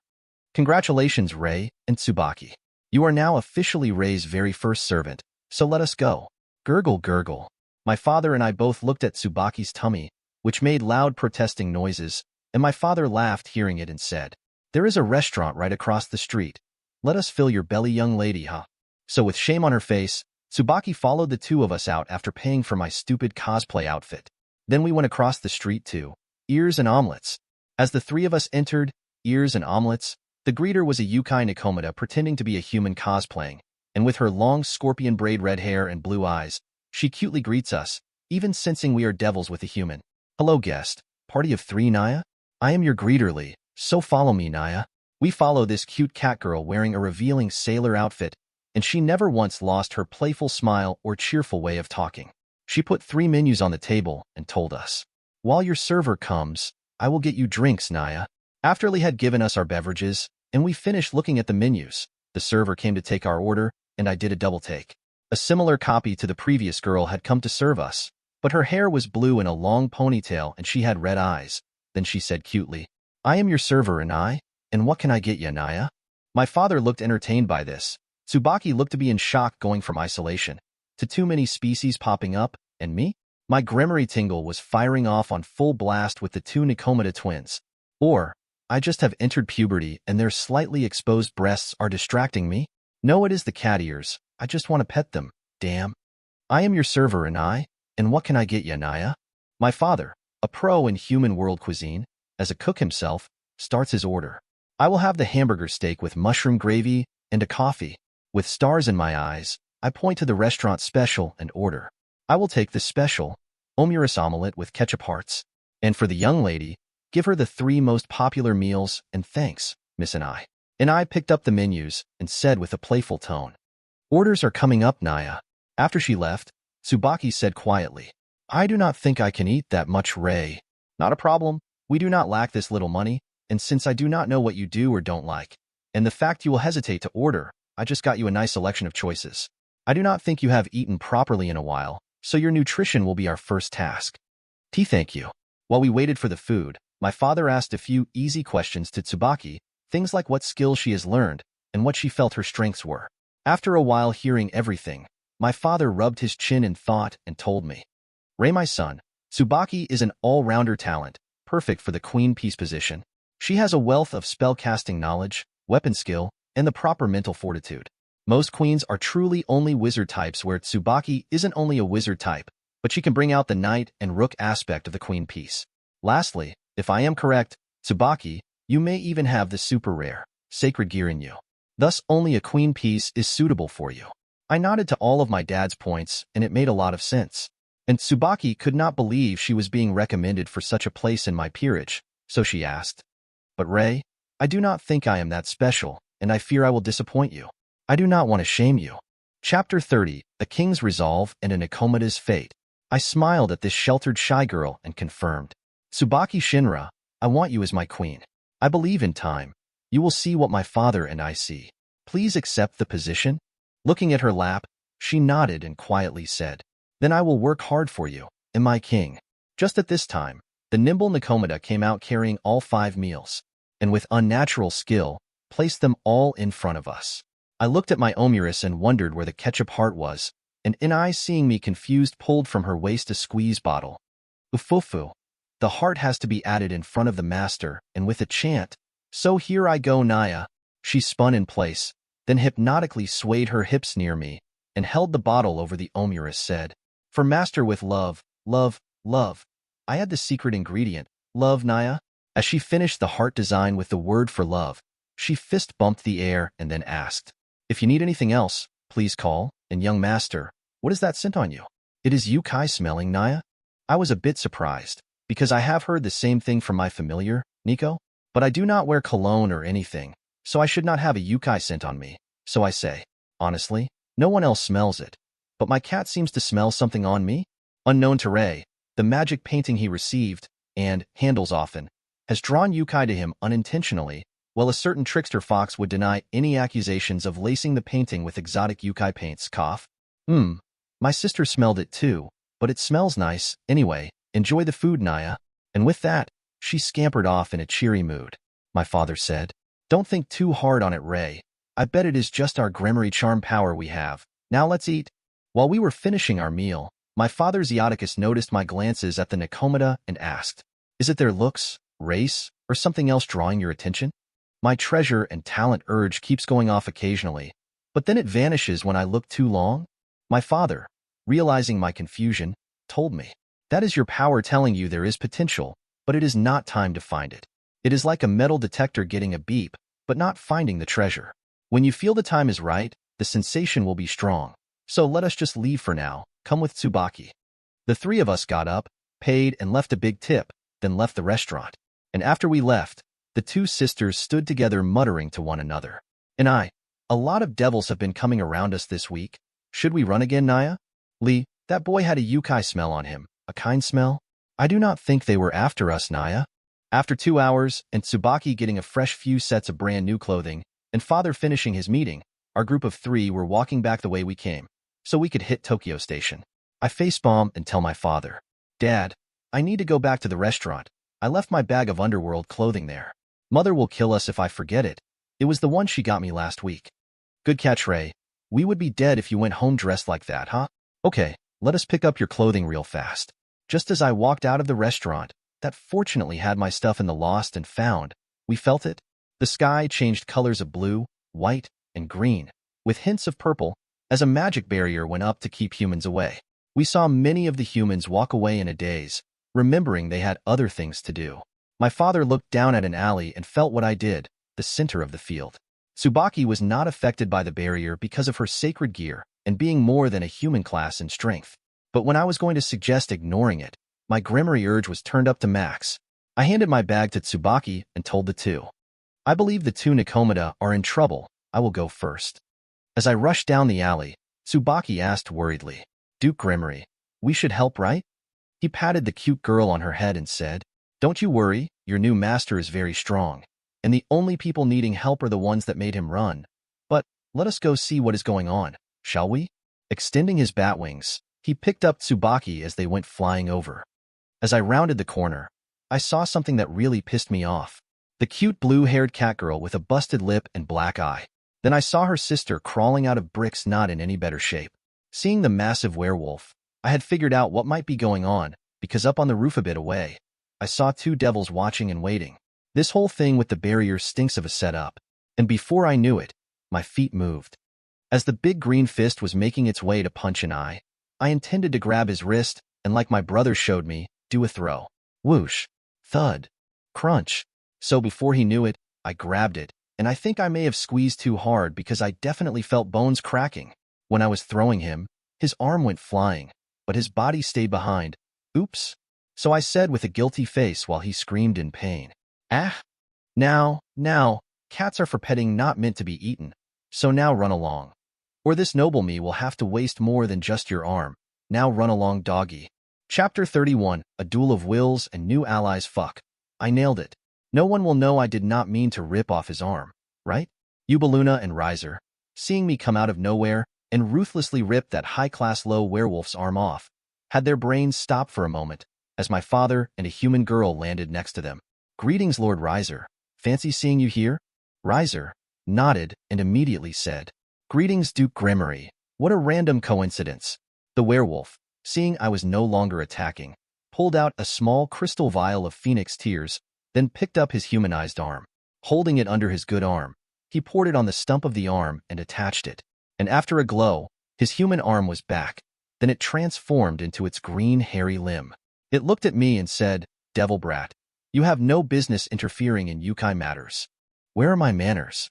Congratulations, Ray and Tsubaki. You are now officially Ray's very first servant, so let us go. Gurgle gurgle. My father and I both looked at Tsubaki's tummy, which made loud protesting noises, and my father laughed hearing it and said, There is a restaurant right across the street. Let us fill your belly, young lady, huh? So with shame on her face, Tsubaki followed the two of us out after paying for my stupid cosplay outfit. Then we went across the street to Ears and Omelets. As the 3 of us entered Ears and Omelets, the greeter was a Yukai Nikomata pretending to be a human cosplaying, and with her long scorpion braid red hair and blue eyes, she cutely greets us, even sensing we are devils with a human. Hello guest, party of 3 Naya? I am your greeterly, so follow me Naya. We follow this cute cat girl wearing a revealing sailor outfit, and she never once lost her playful smile or cheerful way of talking. She put 3 menus on the table and told us, While your server comes, I will get you drinks, Naya. After Lee had given us our beverages, and we finished looking at the menus, the server came to take our order, and I did a double take. A similar copy to the previous girl had come to serve us, but her hair was blue in a long ponytail and she had red eyes. Then she said cutely, "I am your server and what can I get ya, Naya?" My father looked entertained by this. Tsubaki looked to be in shock going from isolation to too many species popping up, and me? My Gremory tingle was firing off on full blast with the two Nikomata twins. Or, I just have entered puberty and their slightly exposed breasts are distracting me? No, it is the cat ears. I just want to pet them. Damn. I am your server and what can I get ya, Naya? My father, a pro in human world cuisine, as a cook himself, starts his order. I will have the hamburger steak with mushroom gravy and a coffee. With stars in my eyes, I point to the restaurant special and order. I will take the special, omurice omelette with ketchup hearts. And for the young lady, give her the 3 most popular meals and thanks, Miss and I. And I picked up the menus and said with a playful tone, "Orders are coming up, Naya." After she left, Tsubaki said quietly, "I do not think I can eat that much, Ray." "Not a problem. We do not lack this little money, and since I do not know what you do or don't like, and the fact you will hesitate to order, I just got you a nice selection of choices. I do not think you have eaten properly in a while, so your nutrition will be our first task." Thank you. While we waited for the food, my father asked a few easy questions to Tsubaki, things like what skills she has learned and what she felt her strengths were. After a while hearing everything, my father rubbed his chin in thought and told me, "Ray, my son, Tsubaki is an all-rounder talent, perfect for the queen piece position. She has a wealth of spell-casting knowledge, weapon skill, and the proper mental fortitude. Most queens are truly only wizard types where Tsubaki isn't only a wizard type, but she can bring out the knight and rook aspect of the queen piece. Lastly, if I am correct, Tsubaki, you may even have the super rare, sacred gear in you. Thus only a queen piece is suitable for you." I nodded to all of my dad's points, and it made a lot of sense. And Tsubaki could not believe she was being recommended for such a place in my peerage, so she asked, "But Ray, I do not think I am that special, and I fear I will disappoint you. I do not want to shame you." Chapter 30, A King's Resolve and a Nikomata's Fate. I smiled at this sheltered shy girl and confirmed, "Tsubaki Shinra, I want you as my queen. I believe in time. You will see what my father and I see. Please accept the position." Looking at her lap, she nodded and quietly said, "Then I will work hard for you, and my king." Just at this time, the nimble Nikomata came out carrying all 5 meals, and with unnatural skill, placed them all in front of us. I looked at my omurice and wondered where the ketchup heart was, and Inai seeing me confused pulled from her waist a squeeze bottle. "Ufufu. The heart has to be added in front of the master, and with a chant, 'So here I go, Naya.'" She spun in place, then hypnotically swayed her hips near me, and held the bottle over the omurice, said, "For master with love, love, love. I add the secret ingredient, love, Naya." As she finished the heart design with the word for love, she fist-bumped the air and then asked, "If you need anything else, please call, and young master, what is that scent on you?" "It is yukai smelling, Naya." I was a bit surprised, because I have heard the same thing from my familiar, Nico, but I do not wear cologne or anything, so I should not have a yukai scent on me, so I say, honestly, no one else smells it, but my cat seems to smell something on me. Unknown to Ray, the magic painting he received, and handles often, has drawn yukai to him unintentionally, while a certain trickster fox would deny any accusations of lacing the painting with exotic yukai paints. Cough. My sister smelled it too, but it smells nice. Anyway, enjoy the food, Naya. And with that, she scampered off in a cheery mood. My father said, "Don't think too hard on it, Ray. I bet it is just our Gremory charm power we have. Now let's eat." While we were finishing our meal, my father Zeoticus noticed my glances at the Nikomata and asked, "Is it their looks, race, or something else drawing your attention?" My treasure and talent urge keeps going off occasionally, but then it vanishes when I look too long. My father, realizing my confusion, told me, "That is your power telling you there is potential, but it is not time to find it. It is like a metal detector getting a beep, but not finding the treasure. When you feel the time is right, the sensation will be strong. So let us just leave for now. Come with Tsubaki." The 3 of us got up, paid, and left a big tip, then left the restaurant. And after we left, the 2 sisters stood together muttering to one another. "And a lot of devils have been coming around us this week. Should we run again, Naya?" "Lee, that boy had a yukai smell on him. A kind smell?" "I do not think they were after us, Naya." After 2 hours, and Tsubaki getting a fresh few sets of brand new clothing, and father finishing his meeting, our group of 3 were walking back the way we came, so we could hit Tokyo Station. I facepalm and tell my father, "Dad, I need to go back to the restaurant. I left my bag of underworld clothing there. Mother will kill us if I forget it. It was the one she got me last week." "Good catch, Ray. We would be dead if you went home dressed like that, huh? Okay, let us pick up your clothing real fast." Just as I walked out of the restaurant, that fortunately had my stuff in the lost and found, we felt it. The sky changed colors of blue, white, and green, with hints of purple, as a magic barrier went up to keep humans away. We saw many of the humans walk away in a daze, remembering they had other things to do. My father looked down at an alley and felt what I did, the center of the field. Tsubaki was not affected by the barrier because of her sacred gear and being more than a human class in strength. But when I was going to suggest ignoring it, my Gremory urge was turned up to max. I handed my bag to Tsubaki and told the 2. "I believe the 2 Nikomata are in trouble. I will go first." As I rushed down the alley, Tsubaki asked worriedly, "Duke Gremory, we should help, right?" He patted the cute girl on her head and said, "Don't you worry, your new master is very strong, and the only people needing help are the ones that made him run. But let us go see what is going on, shall we?" Extending his bat wings, he picked up Tsubaki as they went flying over. As I rounded the corner, I saw something that really pissed me off. The cute blue-haired cat girl with a busted lip and black eye. Then I saw her sister crawling out of bricks, not in any better shape. Seeing the massive werewolf, I had figured out what might be going on, because up on the roof a bit away, I saw 2 devils watching and waiting. This whole thing with the barrier stinks of a setup, and before I knew it, my feet moved. As the big green fist was making its way to punch an eye, I intended to grab his wrist and, like my brother showed me, do a throw. Whoosh, thud, crunch. So before he knew it, I grabbed it, and I think I may have squeezed too hard because I definitely felt bones cracking. When I was throwing him, his arm went flying, but his body stayed behind. "Oops." So I said with a guilty face while he screamed in pain. "Ah! Now, cats are for petting, not meant to be eaten. So now run along. Or this noble me will have to waste more than just your arm. Now run along, doggy." Chapter 31, A Duel of Wills and New Allies. Fuck. I nailed it. No one will know I did not mean to rip off his arm, right? Ubeluna and Riser, seeing me come out of nowhere and ruthlessly rip that high-class low werewolf's arm off, had their brains stop for a moment, as my father and a human girl landed next to them. "Greetings, Lord Riser. Fancy seeing you here?" Riser nodded and immediately said, "Greetings, Duke Gremory. What a random coincidence." The werewolf, seeing I was no longer attacking, pulled out a small crystal vial of phoenix tears, then picked up his humanized arm. Holding it under his good arm, he poured it on the stump of the arm and attached it. And after a glow, his human arm was back. Then it transformed into its green, hairy limb. It looked at me and said, "Devil brat, you have no business interfering in yokai matters. Where are my manners?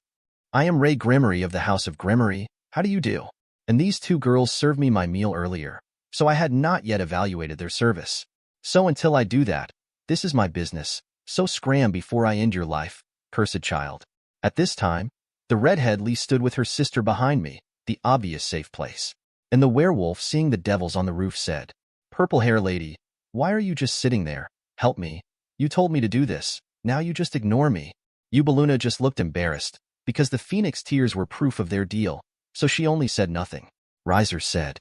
I am Ray Gremory of the House of Gremory. How do you do?" And these 2 girls served me my meal earlier, so I had not yet evaluated their service. So until I do that, this is my business. So scram before I end your life, cursed child. At this time, the redhead Lee stood with her sister behind me, the obvious safe place. And the werewolf, seeing the devils on the roof, said, "Purple hair lady, why are you just sitting there? Help me. You told me to do this. Now you just ignore me." Ubeluna just looked embarrassed, because the phoenix tears were proof of their deal, so she only said nothing. Riser said,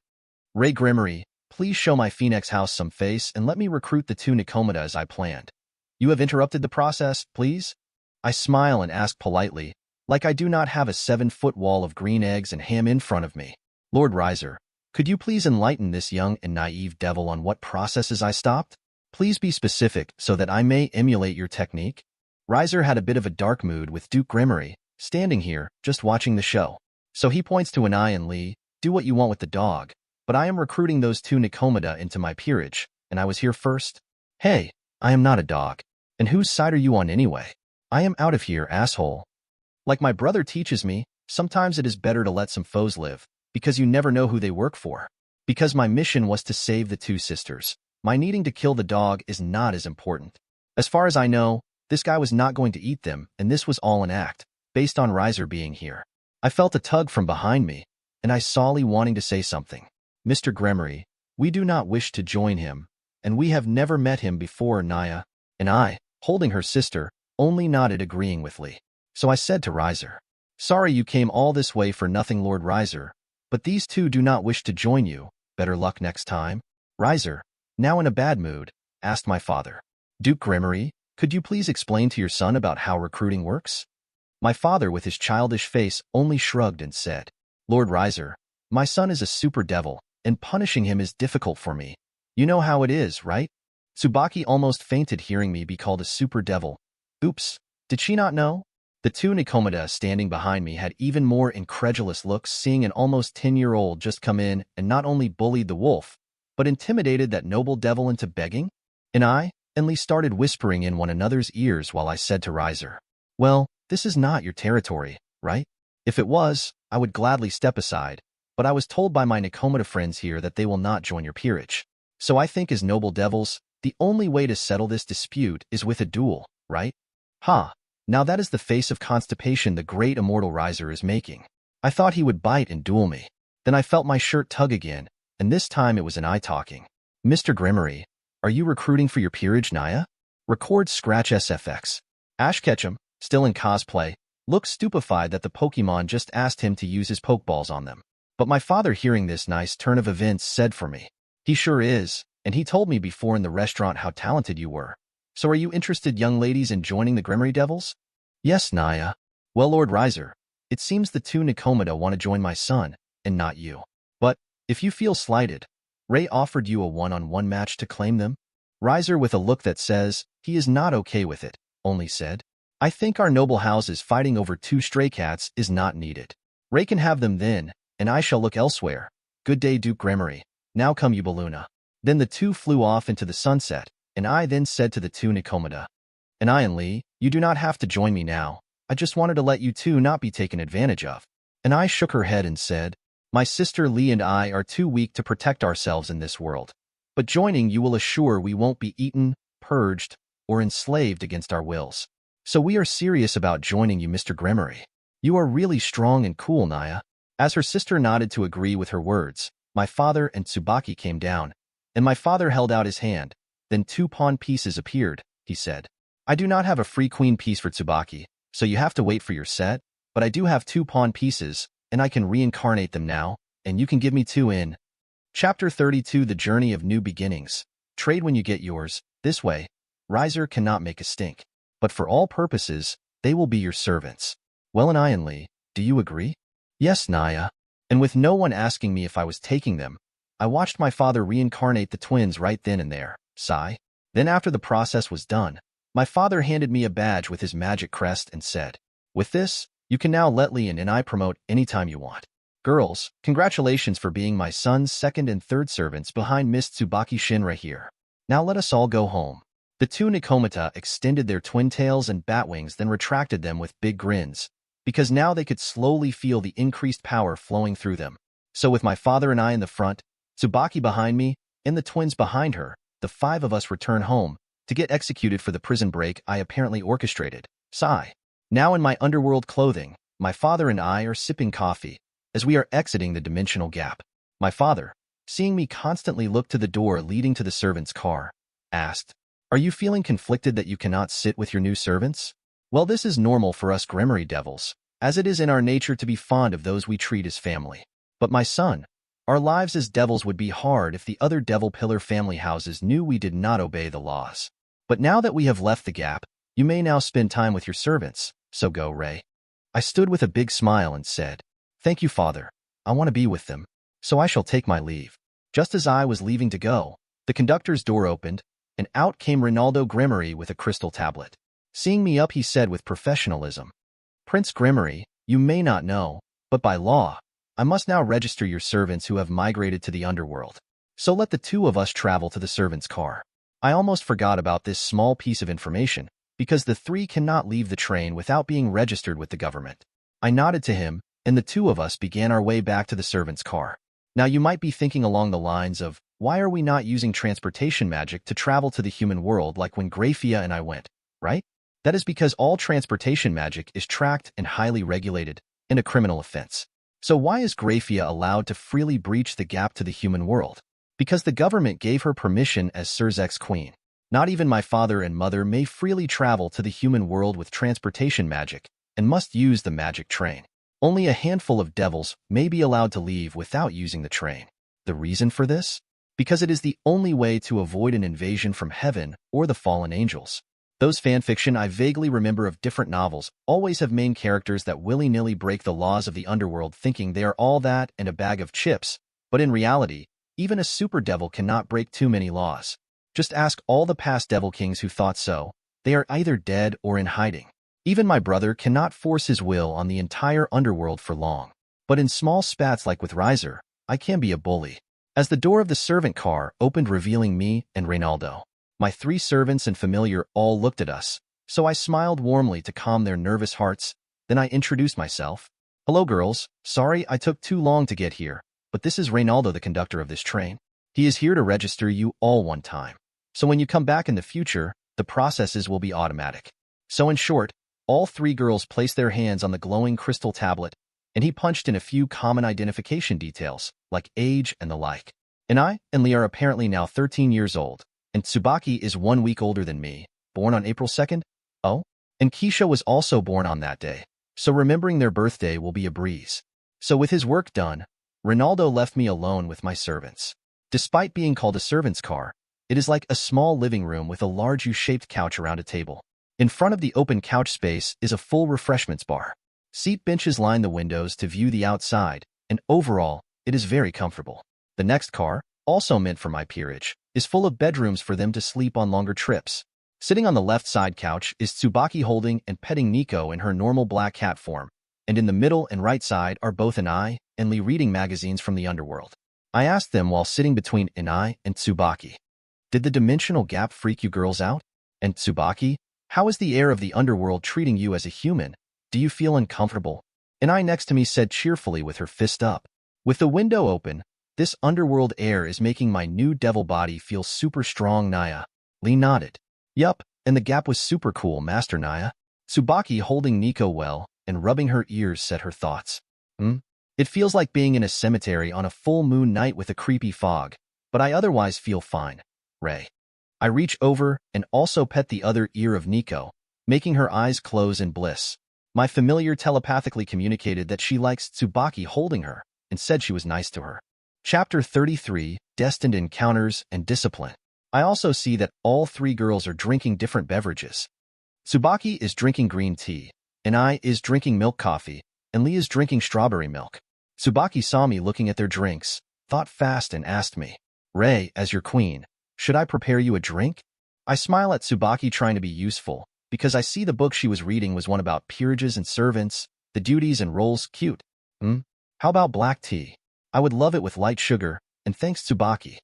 "Ray Gremory, please show my phoenix house some face and let me recruit the 2 Nikomata as I planned. You have interrupted the process, please?" I smile and ask politely, like I do not have a 7-foot wall of green eggs and ham in front of me. "Lord Riser, could you please enlighten this young and naive devil on what processes I stopped? Please be specific so that I may emulate your technique." Riser had a bit of a dark mood with Duke Gremory, standing here, just watching the show. So he points to an eye and Lee, "Do what you want with the dog, but I am recruiting those 2 Nikomata into my peerage, and I was here first." "Hey, I am not a dog. And whose side are you on anyway? I am out of here, asshole." Like my brother teaches me, sometimes it is better to let some foes live, because you never know who they work for. Because my mission was to save the 2 sisters, my needing to kill the dog is not as important. As far as I know, this guy was not going to eat them, and this was all an act, based on Riser being here. I felt a tug from behind me, and I saw Lee wanting to say something. "Mr. Gremory, we do not wish to join him, and we have never met him before." Naya and I, holding her sister, only nodded agreeing with Lee. So I said to Riser, "Sorry you came all this way for nothing, Lord Riser, but these two do not wish to join you. Better luck next time." Riser, now in a bad mood, asked my father, "Duke Gremory, could you please explain to your son about how recruiting works?" My father, with his childish face, only shrugged and said, "Lord Riser, my son is a super devil, and punishing him is difficult for me. You know how it is, right?" Tsubaki almost fainted hearing me be called a super devil. Oops, did she not know? The two Nikomata standing behind me had even more incredulous looks, seeing an almost 10-year-old just come in and not only bullied the wolf, but intimidated that noble devil into begging. And I and Lee started whispering in one another's ears while I said to Riser, "Well, this is not your territory, right? If it was, I would gladly step aside, but I was told by my Nikomata friends here that they will not join your peerage. So I think as noble devils, the only way to settle this dispute is with a duel, right?" Ha! Now that is the face of constipation the great immortal Riser is making. I thought he would bite and duel me. Then I felt my shirt tug again, and this time it was an eye talking. "Mr. Gremory, are you recruiting for your peerage, Naya?" Record Scratch SFX. Ash Ketchum, still in cosplay, looked stupefied that the Pokemon just asked him to use his Pokeballs on them. But my father, hearing this nice turn of events, said for me, "He sure is, and he told me before in the restaurant how talented you were. So are you interested, young ladies, in joining the Gremory Devils?" "Yes, Naya." "Well, Lord Riser, it seems the two Nikomata want to join my son, and not you. But, if you feel slighted, Ray offered you a one-on-one match to claim them." Riser, with a look that says he is not okay with it, only said, "I think our noble houses fighting over two stray cats is not needed. Ray can have them then, and I shall look elsewhere. Good day, Duke Gremory. Now come you, Balloona." Then the two flew off into the sunset, and I then said to the two Nikomata, "And I and Lee, you do not have to join me now. I just wanted to let you two not be taken advantage of." And I shook her head and said, "My sister Lee and I are too weak to protect ourselves in this world. But joining you will assure we won't be eaten, purged, or enslaved against our wills. So we are serious about joining you, Mr. Gremory. You are really strong and cool, Naya." As her sister nodded to agree with her words, my father and Tsubaki came down, and my father held out his hand. Then two pawn pieces appeared. He said, "I do not have a free queen piece for Tsubaki, so you have to wait for your set, but I do have two pawn pieces, and I can reincarnate them now, and you can give me two in." Chapter 32, The Journey of New Beginnings. Trade when you get yours. This way, Riser cannot make a stink. But for all purposes, they will be your servants. Well, and I and Lee, do you agree? "Yes, Naya." And with no one asking me if I was taking them, I watched my father reincarnate the twins right then and there. Sigh. Then after the process was done, my father handed me a badge with his magic crest and said, "With this, you can now let Lee and I promote anytime you want. Girls, congratulations for being my son's second and third servants behind Miss Tsubaki Shinra here. Now let us all go home." The two Nikomata extended their twin tails and bat wings, then retracted them with big grins, because now they could slowly feel the increased power flowing through them. So with my father and I in the front, Tsubaki behind me, and the twins behind her, the five of us return home to get executed for the prison break I apparently orchestrated. Sigh. Now in my underworld clothing, my father and I are sipping coffee as we are exiting the dimensional gap. My father, seeing me constantly look to the door leading to the servant's car, asked, "Are you feeling conflicted that you cannot sit with your new servants?" Well, this is normal for us Gremory devils, as it is in our nature to be fond of those we treat as family. But my son, our lives as devils would be hard if the other devil pillar family houses knew we did not obey the laws. But now that we have left the gap, you may now spend time with your servants, so go, Ray. I stood with a big smile and said, "Thank you, father. I want to be with them, so I shall take my leave." Just as I was leaving to go, the conductor's door opened, and out came Ronaldo Gremory with a crystal tablet. Seeing me up, he said with professionalism, "Prince Gremory, you may not know, but by law, I must now register your servants who have migrated to the underworld. So let the two of us travel to the servants' car." I almost forgot about this small piece of information, because the three cannot leave the train without being registered with the government. I nodded to him, and the two of us began our way back to the servants' car. Now you might be thinking along the lines of, why are we not using transportation magic to travel to the human world like when Graphia and I went, right? That is because all transportation magic is tracked and highly regulated, and a criminal offense. So why is Graphia allowed to freely breach the gap to the human world? Because the government gave her permission as Sirzechs Queen. Not even my father and mother may freely travel to the human world with transportation magic and must use the magic train. Only a handful of devils may be allowed to leave without using the train. The reason for this? Because it is the only way to avoid an invasion from heaven or the fallen angels. Those fanfiction I vaguely remember of different novels always have main characters that willy-nilly break the laws of the underworld thinking they are all that and a bag of chips, but in reality, even a super devil cannot break too many laws. Just ask all the past devil kings who thought so. They are either dead or in hiding. Even my brother cannot force his will on the entire underworld for long. But in small spats like with Riser, I can be a bully. As the door of the servant car opened revealing me and Reynaldo, my 3 servants and familiar all looked at us, so I smiled warmly to calm their nervous hearts. Then I introduced myself. Hello girls, sorry I took too long to get here, but this is Reynaldo, the conductor of this train. He is here to register you all one time. So when you come back in the future, the processes will be automatic. So in short, all 3 girls placed their hands on the glowing crystal tablet, and he punched in a few common identification details, like age and the like. And I and Lee are apparently now 13 years old, and Tsubaki is 1 week older than me, born on April 2nd. Oh, and Keisha was also born on that day, so remembering their birthday will be a breeze. So with his work done, Ronaldo left me alone with my servants. Despite being called a servant's car, it is like a small living room with a large U-shaped couch around a table. In front of the open couch space is a full refreshments bar. Seat benches line the windows to view the outside, and overall, it is very comfortable. The next car, also meant for my peerage, is full of bedrooms for them to sleep on longer trips. Sitting on the left side couch is Tsubaki holding and petting Nico in her normal black cat form, and in the middle and right side are both Inai and Lee reading magazines from the underworld. I asked them while sitting between Inai and Tsubaki, did the dimensional gap freak you girls out? And Tsubaki, how is the air of the underworld treating you as a human? Do you feel uncomfortable? Inai next to me said cheerfully with her fist up. With the window open, this underworld air is making my new devil body feel super strong, Naya. Lee nodded. Yup, and the gap was super cool, Master Naya. Tsubaki holding Nico well and rubbing her ears said her thoughts. It feels like being in a cemetery on a full moon night with a creepy fog, but I otherwise feel fine. Ray. I reach over and also pet the other ear of Nico, making her eyes close in bliss. My familiar telepathically communicated that she likes Tsubaki holding her and said she was nice to her. Chapter 33, Destined Encounters and Discipline. I also see that all 3 girls are drinking different beverages. Tsubaki is drinking green tea, Inai is drinking milk coffee, and Lee is drinking strawberry milk. Tsubaki saw me looking at their drinks, thought fast and asked me, Ray, as your queen, should I prepare you a drink? I smile at Tsubaki trying to be useful, because I see the book she was reading was one about peerages and servants, the duties and roles. Cute. How about black tea? I would love it with light sugar, and thanks Tsubaki.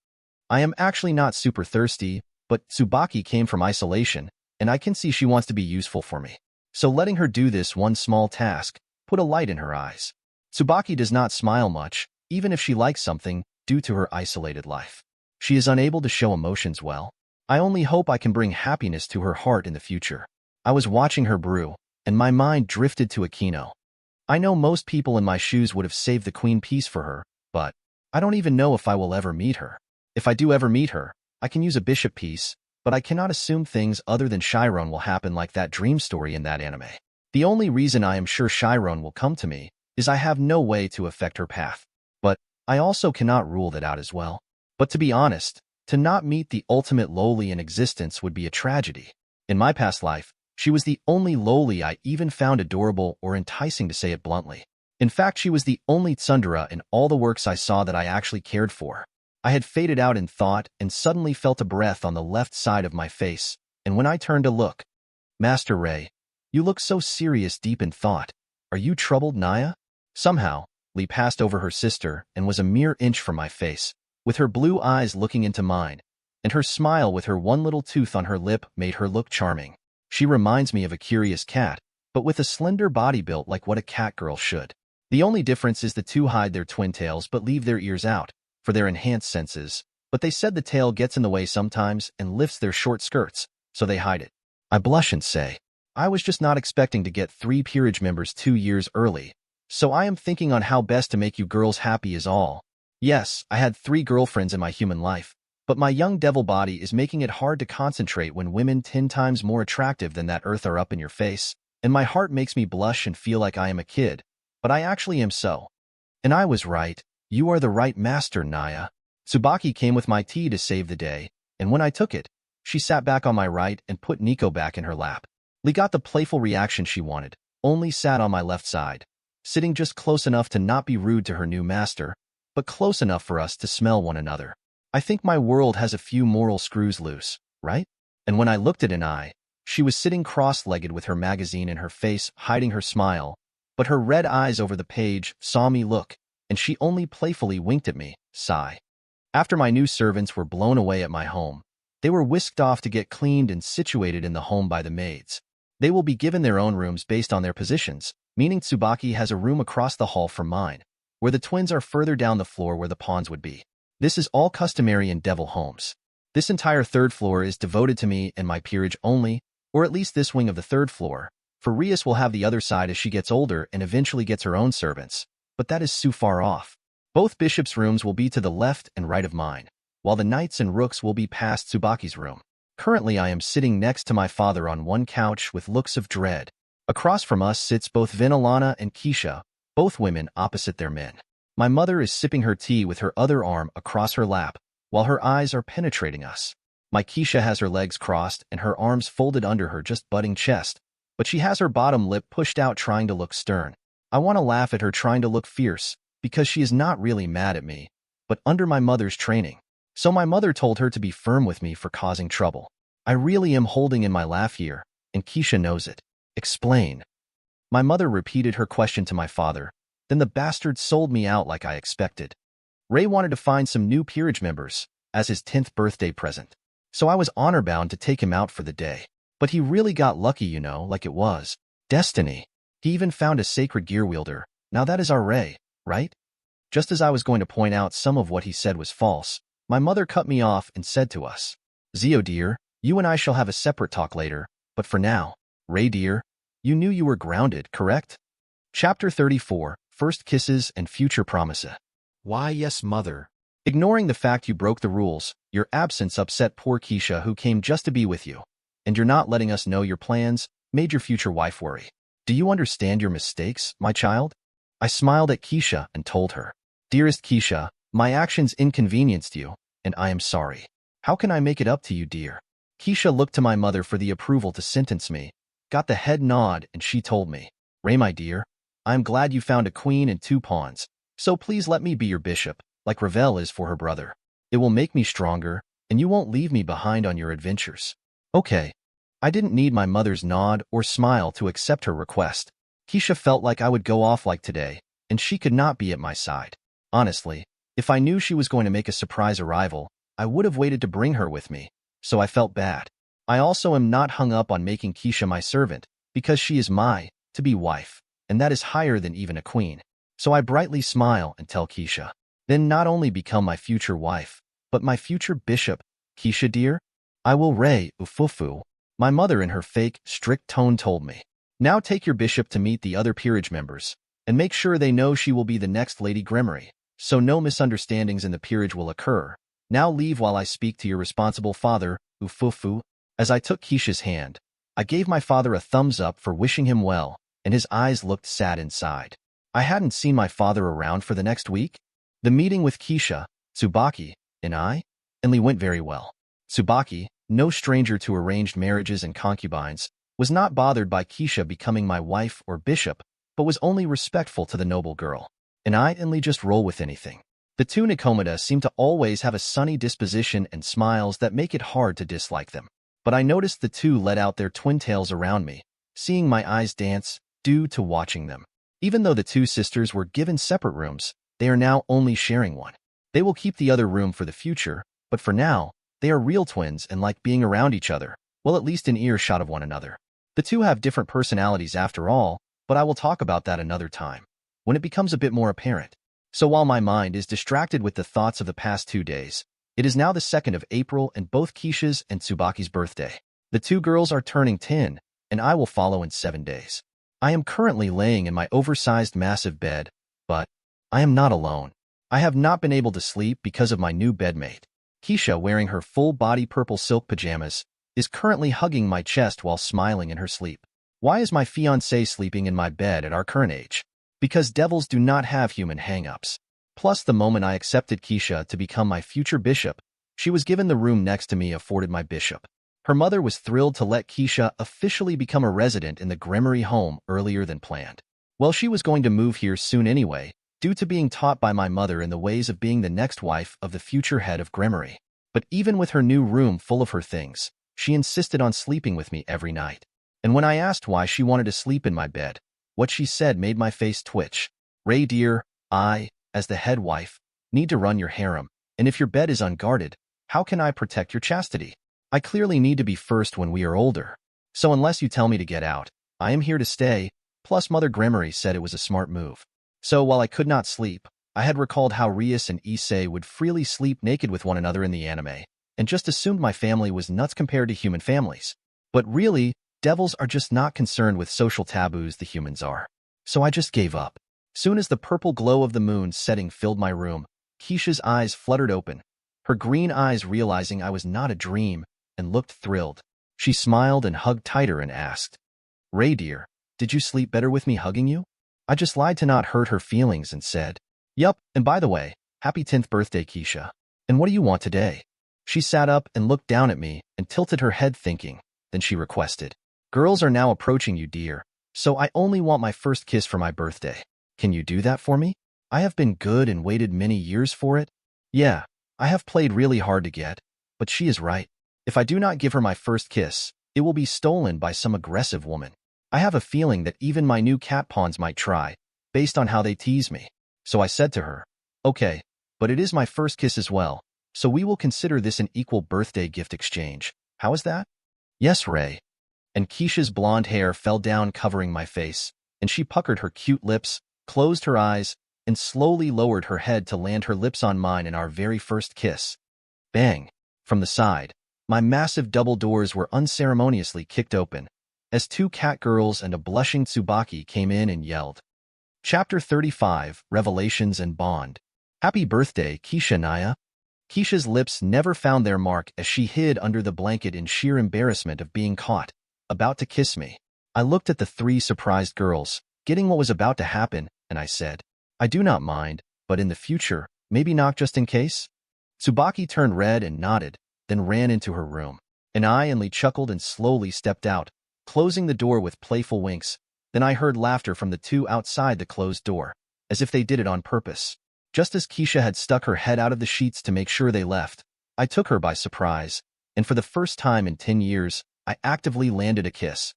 I am actually not super thirsty, but Tsubaki came from isolation, and I can see she wants to be useful for me. So letting her do this one small task put a light in her eyes. Tsubaki does not smile much, even if she likes something, due to her isolated life. She is unable to show emotions well. I only hope I can bring happiness to her heart in the future. I was watching her brew, and my mind drifted to Akino. I know most people in my shoes would have saved the queen piece for her, but I don't even know if I will ever meet her. If I do ever meet her, I can use a bishop piece, but I cannot assume things other than Chiron will happen like that dream story in that anime. The only reason I am sure Chiron will come to me is I have no way to affect her path. But I also cannot rule that out as well. But to be honest, to not meet the ultimate lowly in existence would be a tragedy. In my past life, she was the only lowly I even found adorable or enticing, to say it bluntly. In fact, she was the only tsundere in all the works I saw that I actually cared for. I had faded out in thought and suddenly felt a breath on the left side of my face, and when I turned to look, Master Ray, you look so serious, deep in thought. Are you troubled, Naya? Somehow, Lee passed over her sister and was a mere inch from my face, with her blue eyes looking into mine, and her smile with her one little tooth on her lip made her look charming. She reminds me of a curious cat, but with a slender body built like what a cat girl should. The only difference is the 2 hide their twin tails but leave their ears out, for their enhanced senses, but they said the tail gets in the way sometimes and lifts their short skirts, so they hide it. I blush and say, I was just not expecting to get 3 peerage members 2 years early, so I am thinking on how best to make you girls happy is all. Yes, I had 3 girlfriends in my human life, But my young devil body is making it hard to concentrate when women 10 times more attractive than that earth are up in your face, and my heart makes me blush and feel like I am a kid, but I actually am so. And I was right. You are the right master, Naya. Tsubaki came with my tea to save the day, and when I took it, she sat back on my right and put Nico back in her lap. Lee got the playful reaction she wanted, only sat on my left side, sitting just close enough to not be rude to her new master, but close enough for us to smell one another. I think my world has a few moral screws loose, right? And when I looked at Anai, she was sitting cross-legged with her magazine in her face, hiding her smile, but her red eyes over the page saw me look, and she only playfully winked at me, sigh. After my new servants were blown away at my home, they were whisked off to get cleaned and situated in the home by the maids. They will be given their own rooms based on their positions, meaning Tsubaki has a room across the hall from mine, where the twins are further down the floor where the pawns would be. This is all customary in devil homes. This entire third floor is devoted to me and my peerage only, or at least this wing of the third floor, for Rias will have the other side as she gets older and eventually gets her own servants, but that is so far off. Both bishops' rooms will be to the left and right of mine, while the knights and rooks will be past Tsubaki's room. Currently I am sitting next to my father on one couch with looks of dread. Across from us sits both Venelana and Keisha, both women opposite their men. My mother is sipping her tea with her other arm across her lap, while her eyes are penetrating us. My Keisha has her legs crossed and her arms folded under her just budding chest, but she has her bottom lip pushed out trying to look stern. I want to laugh at her trying to look fierce, because she is not really mad at me, but under my mother's training. So my mother told her to be firm with me for causing trouble. I really am holding in my laugh here, and Keisha knows it. Explain. My mother repeated her question to my father, then the bastard sold me out like I expected. Ray wanted to find some new peerage members, as his 10th birthday present. So I was honor-bound to take him out for the day. But he really got lucky, you know, like it was destiny. He even found a sacred gear wielder. Now that is our Ray, right? Just as I was going to point out some of what he said was false, my mother cut me off and said to us, Zeo dear, you and I shall have a separate talk later, but for now, Ray dear, you knew you were grounded, correct? Chapter 34, First Kisses and Future Promises. Why yes, mother. Ignoring the fact you broke the rules, your absence upset poor Keisha who came just to be with you, and you're not letting us know your plans made your future wife worry. Do you understand your mistakes, my child? I smiled at Keisha and told her, Dearest Keisha, my actions inconvenienced you, and I am sorry. How can I make it up to you, dear? Keisha looked to my mother for the approval to sentence me, got the head nod, and she told me, Ray, my dear, I am glad you found a queen and 2 pawns, so please let me be your bishop, like Ravel is for her brother. It will make me stronger, and you won't leave me behind on your adventures. Okay. I didn't need my mother's nod or smile to accept her request. Keisha felt like I would go off like today, and she could not be at my side. Honestly, if I knew she was going to make a surprise arrival, I would have waited to bring her with me, so I felt bad. I also am not hung up on making Keisha my servant, because she is my to-be wife, and that is higher than even a queen. So I brightly smile and tell Keisha, then not only become my future wife, but my future bishop. Keisha dear, I will Ray ufufu. My mother in her fake, strict tone told me. Now take your bishop to meet the other peerage members, and make sure they know she will be the next Lady Gremory, so no misunderstandings in the peerage will occur. Now leave while I speak to your responsible father, ufufu. As I took Keisha's hand, I gave my father a thumbs up for wishing him well, and his eyes looked sad inside. I hadn't seen my father around for the next week. The meeting with Keisha, Tsubaki, and Lee went very well. Tsubaki, no stranger to arranged marriages and concubines, was not bothered by Keisha becoming my wife or bishop, but was only respectful to the noble girl. And Lee just roll with anything. The 2 Nikomata seem to always have a sunny disposition and smiles that make it hard to dislike them. But I noticed the 2 let out their twin tails around me, seeing my eyes dance, due to watching them. Even though the 2 sisters were given separate rooms, they are now only sharing one. They will keep the other room for the future, but for now, they are real twins and like being around each other, well at least in earshot of one another. The 2 have different personalities after all, but I will talk about that another time, when it becomes a bit more apparent. So while my mind is distracted with the thoughts of the past 2 days, it is now the 2nd of April and both Keisha's and Tsubaki's birthday. The 2 girls are turning 10, and I will follow in 7 days. I am currently laying in my oversized massive bed, but I am not alone. I have not been able to sleep because of my new bedmate. Keisha, wearing her full-body purple silk pajamas, is currently hugging my chest while smiling in her sleep. Why is my fiancé sleeping in my bed at our current age? Because devils do not have human hang-ups. Plus, the moment I accepted Keisha to become my future bishop, she was given the room next to me afforded my bishop. Her mother was thrilled to let Keisha officially become a resident in the Gremory home earlier than planned. Well, she was going to move here soon anyway, due to being taught by my mother in the ways of being the next wife of the future head of Gremory. But even with her new room full of her things, she insisted on sleeping with me every night. And when I asked why she wanted to sleep in my bed, what she said made my face twitch. Ray dear, I, as the head wife, need to run your harem, and if your bed is unguarded, how can I protect your chastity? I clearly need to be first when we are older. So unless you tell me to get out, I am here to stay. Plus Mother Gremory said it was a smart move. So while I could not sleep, I had recalled how Rias and Issei would freely sleep naked with one another in the anime, and just assumed my family was nuts compared to human families. But really, devils are just not concerned with social taboos the humans are. So I just gave up. Soon as the purple glow of the moon setting filled my room, Keisha's eyes fluttered open, her green eyes realizing I was not a dream, and looked thrilled. She smiled and hugged tighter and asked, Ray dear, did you sleep better with me hugging you? I just lied to not hurt her feelings and said, Yup, and by the way, happy 10th birthday, Keisha. And what do you want today? She sat up and looked down at me and tilted her head thinking. Then she requested, Girls are now approaching you, dear, so I only want my first kiss for my birthday. Can you do that for me? I have been good and waited many years for it. Yeah, I have played really hard to get, but she is right. If I do not give her my first kiss, it will be stolen by some aggressive woman. I have a feeling that even my new cat pawns might try, based on how they tease me. So I said to her, Okay, but it is my first kiss as well, so we will consider this an equal birthday gift exchange. How is that? Yes, Ray. And Keisha's blonde hair fell down covering my face, and she puckered her cute lips, closed her eyes, and slowly lowered her head to land her lips on mine in our very first kiss. Bang! From the side, my massive double doors were unceremoniously kicked open, as two cat girls and a blushing Tsubaki came in and yelled. Chapter 35, Revelations and Bond. Happy birthday, Keisha Naya. Keisha's lips never found their mark as she hid under the blanket in sheer embarrassment of being caught, about to kiss me. I looked at the three surprised girls, getting what was about to happen, and I said, I do not mind, but in the future, maybe not just in case? Tsubaki turned red and nodded, then ran into her room. And I and Lee chuckled and slowly stepped out, closing the door with playful winks. Then I heard laughter from the two outside the closed door, as if they did it on purpose. Just as Keisha had stuck her head out of the sheets to make sure they left, I took her by surprise, and for the first time in 10 years, I actively landed a kiss.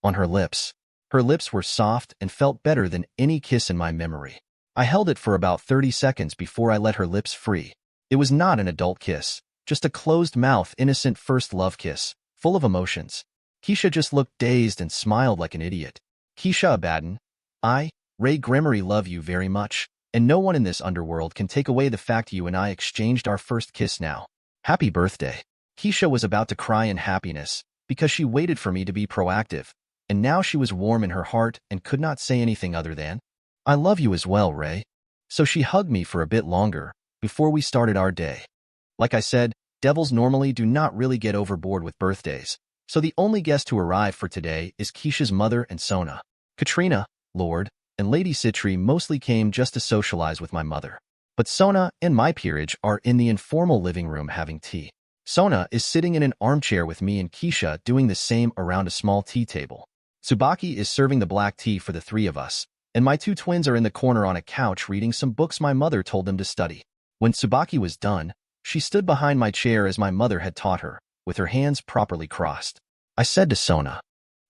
On her lips. Her lips were soft and felt better than any kiss in my memory. I held it for about 30 seconds before I let her lips free. It was not an adult kiss, just a closed-mouth, innocent first love kiss, full of emotions. Keisha just looked dazed and smiled like an idiot. Keisha Abaddon, I, Ray Gremory, love you very much, and no one in this underworld can take away the fact you and I exchanged our first kiss now. Happy birthday. Keisha was about to cry in happiness, because she waited for me to be proactive, and now she was warm in her heart and could not say anything other than, I love you as well, Ray. So she hugged me for a bit longer, before we started our day. Like I said, devils normally do not really get overboard with birthdays, so the only guest to arrive for today is Keisha's mother and Sona. Katrina, Lord, and Lady Citri mostly came just to socialize with my mother. But Sona and my peerage are in the informal living room having tea. Sona is sitting in an armchair with me and Keisha doing the same around a small tea table. Tsubaki is serving the black tea for the three of us, and my two twins are in the corner on a couch reading some books my mother told them to study. When Tsubaki was done, she stood behind my chair as my mother had taught her, with her hands properly crossed. I said to Sona,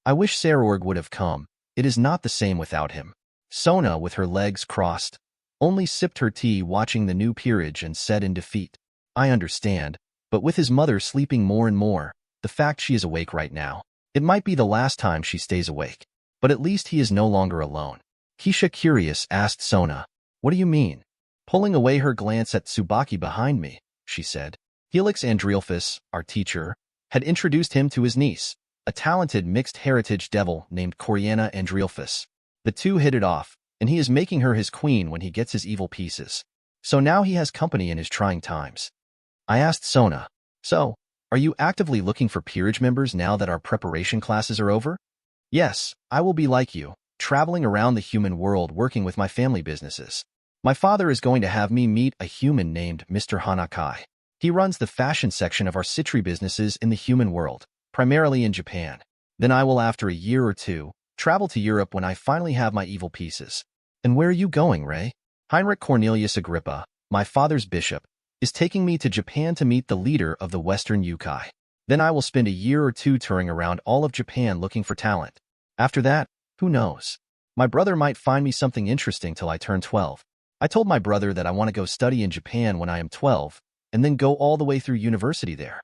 I wish Sarorg would have come. It is not the same without him. Sona, with her legs crossed, only sipped her tea watching the new peerage and said in defeat, I understand, but with his mother sleeping more and more, the fact she is awake right now, it might be the last time she stays awake. But at least he is no longer alone. Keisha, curious, asked Sona, What do you mean? Pulling away her glance at Tsubaki behind me, she said. Helix Andrielphus, our teacher, had introduced him to his niece, a talented mixed-heritage devil named Coriana Andrielphus. The two hit it off, and he is making her his queen when he gets his evil pieces. So now he has company in his trying times. I asked Sona. So, are you actively looking for peerage members now that our preparation classes are over? Yes, I will be like you, traveling around the human world working with my family businesses. My father is going to have me meet a human named Mr. Hanakai. He runs the fashion section of our Citri businesses in the human world, primarily in Japan. Then I will, after a year or two, travel to Europe when I finally have my evil pieces. And where are you going, Ray? Heinrich Cornelius Agrippa, my father's bishop, is taking me to Japan to meet the leader of the Western Yukai. Then I will spend a year or two touring around all of Japan looking for talent. After that, who knows? My brother might find me something interesting till I turn 12. I told my brother that I want to go study in Japan when I am 12, and then go all the way through university there.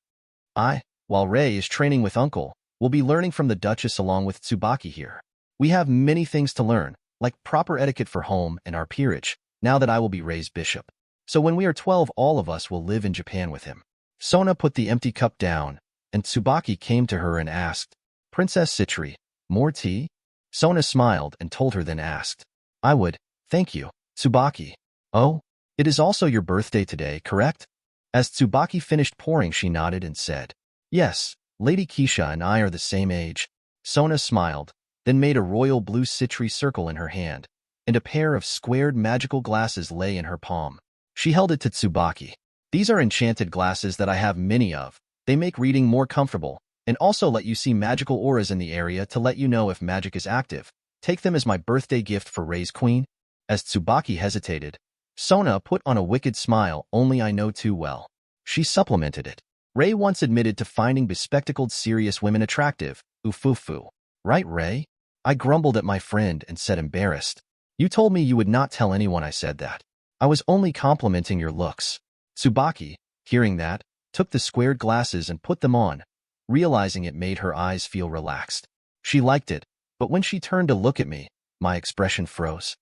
While Ray is training with Uncle, will be learning from the Duchess along with Tsubaki here. We have many things to learn, like proper etiquette for home and our peerage, now that I will be Ray's bishop. So when we are 12, all of us will live in Japan with him. Sona put the empty cup down, and Tsubaki came to her and asked, Princess Citri, more tea? Sona smiled and told her, then asked, I would, thank you, Tsubaki. Oh, it is also your birthday today, correct? As Tsubaki finished pouring, she nodded and said, Yes, Lady Keisha and I are the same age. Sona smiled, then made a royal blue Citri circle in her hand, and a pair of squared magical glasses lay in her palm. She held it to Tsubaki. These are enchanted glasses that I have many of. They make reading more comfortable, and also let you see magical auras in the area to let you know if magic is active. Take them as my birthday gift for Ray's queen. As Tsubaki hesitated, Sona put on a wicked smile, only I know too well. She supplemented it. Ray once admitted to finding bespectacled serious women attractive. Ufufu. Right, Ray? I grumbled at my friend and said, embarrassed. You told me you would not tell anyone I said that. I was only complimenting your looks. Tsubaki, hearing that, took the squared glasses and put them on, realizing it made her eyes feel relaxed. She liked it, but when she turned to look at me, my expression froze.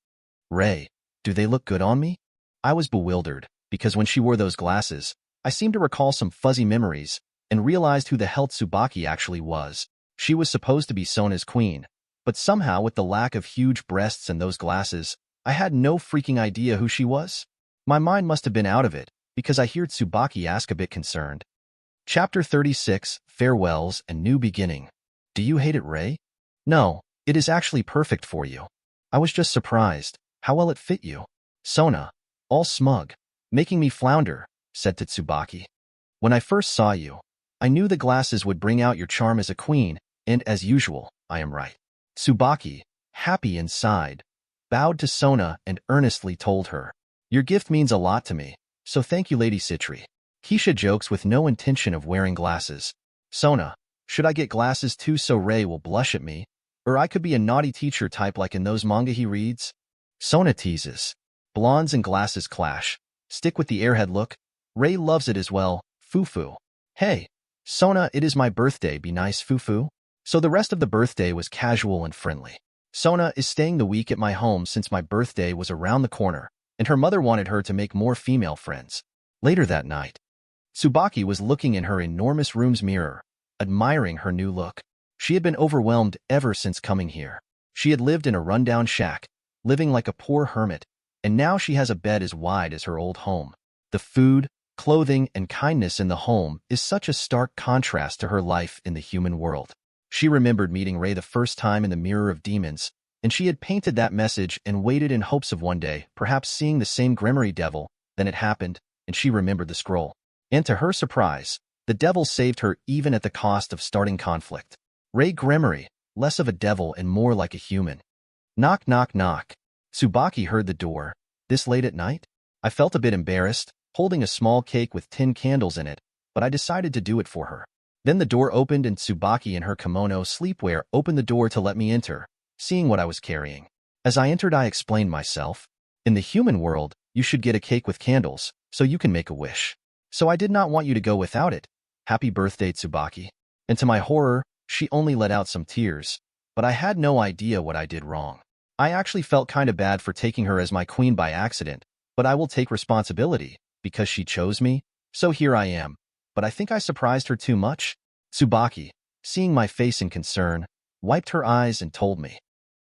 Ray, do they look good on me? I was bewildered, because when she wore those glasses, I seemed to recall some fuzzy memories, and realized who the hell Tsubaki actually was. She was supposed to be Sona's queen, but somehow with the lack of huge breasts and those glasses, I had no freaking idea who she was. My mind must have been out of it, because I heard Tsubaki ask a bit concerned. Chapter 36, Farewells and New Beginning. Do you hate it, Ray? No, it is actually perfect for you. I was just surprised how well it fit you. Sona, all smug, making me flounder, said to Tsubaki. When I first saw you, I knew the glasses would bring out your charm as a queen, and as usual, I am right. Tsubaki, happy inside, bowed to Sona and earnestly told her, Your gift means a lot to me, so thank you, Lady Citri. Keisha jokes with no intention of wearing glasses. Sona, should I get glasses too so Ray will blush at me? Or I could be a naughty teacher type like in those manga he reads? Sona teases. Blondes and glasses clash. Stick with the airhead look. Ray loves it as well. Fufu. Hey, Sona, it is my birthday, be nice, Fufu. So the rest of the birthday was casual and friendly. Sona is staying the week at my home since my birthday was around the corner, and her mother wanted her to make more female friends. Later that night, Tsubaki was looking in her enormous room's mirror, admiring her new look. She had been overwhelmed ever since coming here. She had lived in a rundown shack, living like a poor hermit, and now she has a bed as wide as her old home. The food, clothing, and kindness in the home is such a stark contrast to her life in the human world. She remembered meeting Ray the first time in the Mirror of Demons, and she had painted that message and waited in hopes of one day perhaps seeing the same Gremory devil. Then it happened, and she remembered the scroll. And to her surprise, the devil saved her even at the cost of starting conflict. Ray Gremory, less of a devil and more like a human. Knock, knock, knock. Tsubaki heard the door. This late at night? I felt a bit embarrassed, holding a small cake with 10 candles in it, but I decided to do it for her. Then the door opened and Tsubaki in her kimono sleepwear opened the door to let me enter, seeing what I was carrying. As I entered, I explained myself. In the human world, you should get a cake with candles, so you can make a wish. So I did not want you to go without it. Happy birthday, Tsubaki. And to my horror, she only let out some tears, but I had no idea what I did wrong. I actually felt kinda bad for taking her as my queen by accident, but I will take responsibility, because she chose me, so here I am. But I think I surprised her too much. Tsubaki, seeing my face in concern, wiped her eyes and told me.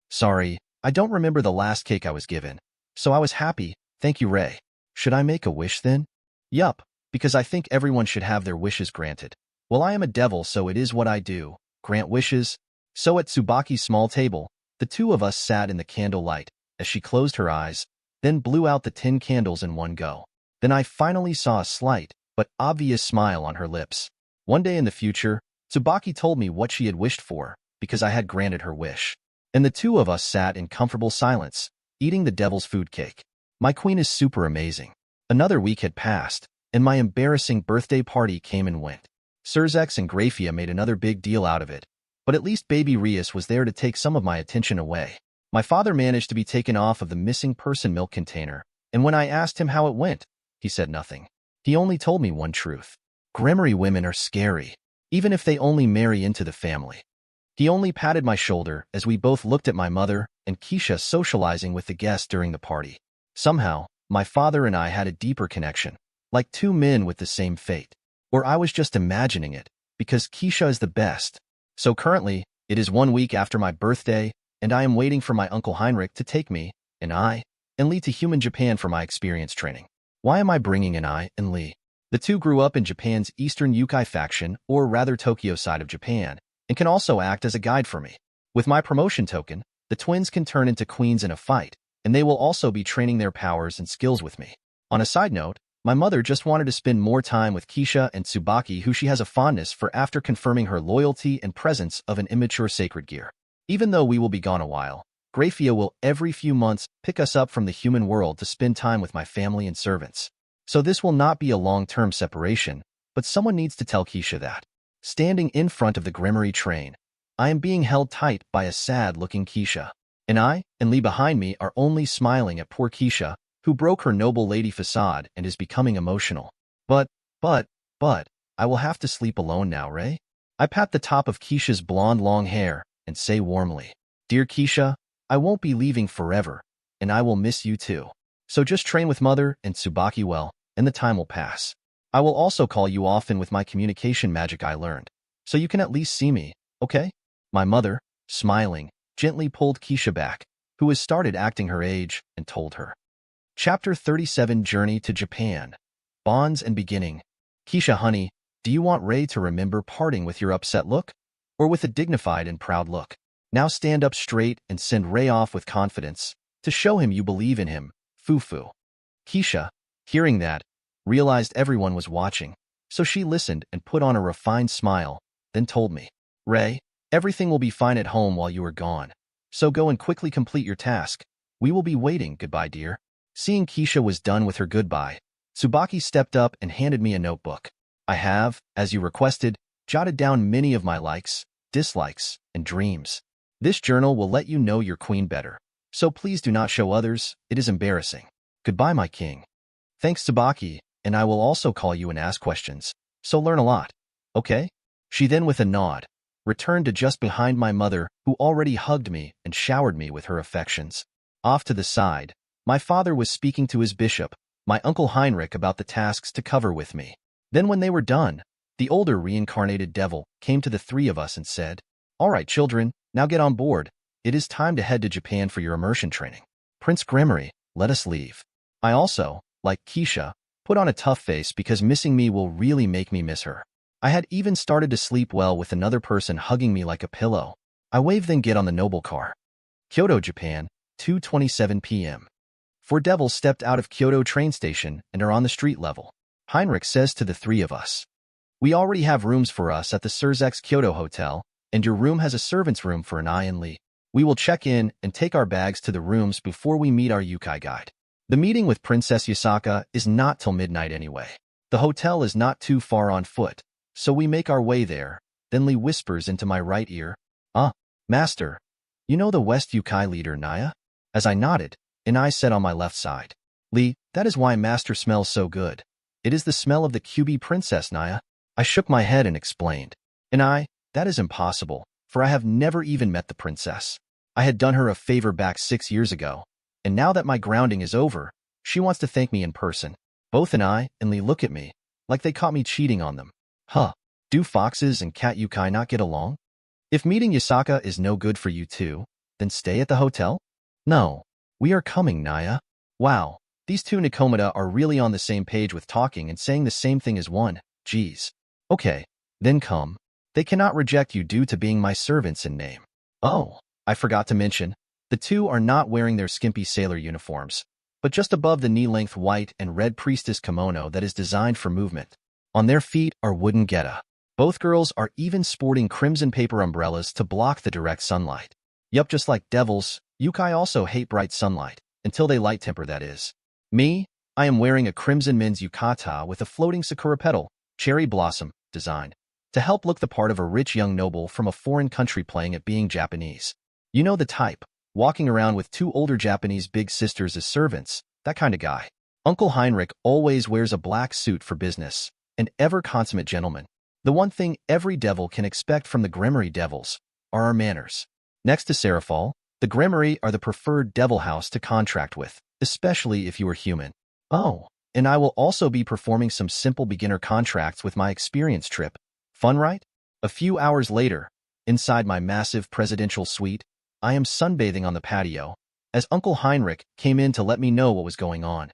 Sorry, I don't remember the last cake I was given, so I was happy, thank you, Ray. Should I make a wish then? Yup, because I think everyone should have their wishes granted. Well, I am a devil, so it is what I do, grant wishes. So at Tsubaki's small table, the two of us sat in the candlelight, as she closed her eyes, then blew out the 10 candles in one go. Then I finally saw a slight, but obvious smile on her lips. One day in the future, Tsubaki told me what she had wished for, because I had granted her wish. And the two of us sat in comfortable silence, eating the devil's food cake. My queen is super amazing. Another week had passed, and my embarrassing birthday party came and went. Sirzechs and Grafia made another big deal out of it, but at least baby Rias was there to take some of my attention away. My father managed to be taken off of the missing person milk container, and when I asked him how it went, he said nothing. He only told me one truth. Gremory women are scary, even if they only marry into the family. He only patted my shoulder as we both looked at my mother and Keisha socializing with the guests during the party. Somehow, my father and I had a deeper connection, like two men with the same fate. Or I was just imagining it, because Keisha is the best. So currently, it is 1 week after my birthday, and I am waiting for my Uncle Heinrich to take me, and Lee to human Japan for my experience training. Why am I bringing in and Lee? The two grew up in Japan's Eastern Yukai faction, or rather Tokyo side of Japan, and can also act as a guide for me. With my promotion token, the twins can turn into queens in a fight, and they will also be training their powers and skills with me. On a side note, my mother just wanted to spend more time with Keisha and Tsubaki, who she has a fondness for after confirming her loyalty and presence of an immature sacred gear. Even though we will be gone a while, Grafia will every few months pick us up from the human world to spend time with my family and servants. So this will not be a long-term separation, but someone needs to tell Keisha that. Standing in front of the Gremory train, I am being held tight by a sad-looking Keisha. And Lee behind me are only smiling at poor Keisha, who broke her noble lady facade and is becoming emotional. But, I will have to sleep alone now, Ray? I pat the top of Keisha's blonde long hair and say warmly, Dear Keisha, I won't be leaving forever, and I will miss you too. So just train with Mother and Tsubaki well, and the time will pass. I will also call you often with my communication magic I learned, so you can at least see me, okay? My mother, smiling, gently pulled Keisha back, who has started acting her age, and told her. Chapter 37 Journey to Japan. Bonds and Beginning. Keisha honey, do you want Ray to remember parting with your upset look? Or with a dignified and proud look? Now stand up straight and send Ray off with confidence, to show him you believe in him, foo-foo. Keisha, hearing that, realized everyone was watching, so she listened and put on a refined smile, then told me, Ray, everything will be fine at home while you are gone, so go and quickly complete your task. We will be waiting, goodbye dear. Seeing Keisha was done with her goodbye, Tsubaki stepped up and handed me a notebook. I have, as you requested, jotted down many of my likes, dislikes, and dreams. This journal will let you know your queen better, so please do not show others, it is embarrassing. Goodbye, my king. Thanks, Tsubaki, and I will also call you and ask questions, so learn a lot, okay? She then, with a nod, returned to just behind my mother, who already hugged me and showered me with her affections. Off to the side, my father was speaking to his bishop, my Uncle Heinrich, about the tasks to cover with me. Then when they were done, the older reincarnated devil came to the three of us and said, All right, children, now get on board. It is time to head to Japan for your immersion training. Prince Gremory, let us leave. I also, like Keisha, put on a tough face because missing me will really make me miss her. I had even started to sleep well with another person hugging me like a pillow. I waved then get on the noble car. Kyoto, Japan, 2:27 p.m. Four devils stepped out of Kyoto train station and are on the street level. Heinrich says to the three of us, We already have rooms for us at the Sirzechs Kyoto Hotel, and your room has a servant's room for an and Lee. We will check in and take our bags to the rooms before we meet our Yukai guide. The meeting with Princess Yasaka is not till midnight anyway. The hotel is not too far on foot, so we make our way there. Then Lee whispers into my right ear, Master, you know the West Yukai leader Naya? As I nodded, and I said on my left side, Lee, that is why Master smells so good. It is the smell of the QB princess, Naya. I shook my head and explained, that is impossible, for I have never even met the princess. I had done her a favor back 6 years ago, and now that my grounding is over, she wants to thank me in person. Both and Lee look at me, like they caught me cheating on them. Do foxes and cat Yukai not get along? If meeting Yasaka is no good for you two, then stay at the hotel? No, we are coming, Naya. Wow, These two Nikomata are really on the same page with talking and saying the same thing as one. Geez. Okay, then come. They cannot reject you due to being my servants in name. Oh, I forgot to mention, the two are not wearing their skimpy sailor uniforms, but just above the knee-length white and red priestess kimono that is designed for movement. On their feet are wooden geta. Both girls are even sporting crimson paper umbrellas to block the direct sunlight. Yup, just like devils, yukai also hate bright sunlight, until they light temper, that is. Me, I am wearing a crimson men's yukata with a floating sakura petal, cherry blossom, design, to help look the part of a rich young noble from a foreign country playing at being Japanese. You know the type, walking around with two older Japanese big sisters as servants, that kind of guy. Uncle Heinrich always wears a black suit for business, an ever-consummate gentleman. The one thing every devil can expect from the Gremory devils are our manners. Next to Seraphal, the Gremory are the preferred devil house to contract with, especially if you are human. Oh, and I will also be performing some simple beginner contracts with my experience trip. Fun, right? A few hours later, inside my massive presidential suite, I am sunbathing on the patio, as Uncle Heinrich came in to let me know what was going on.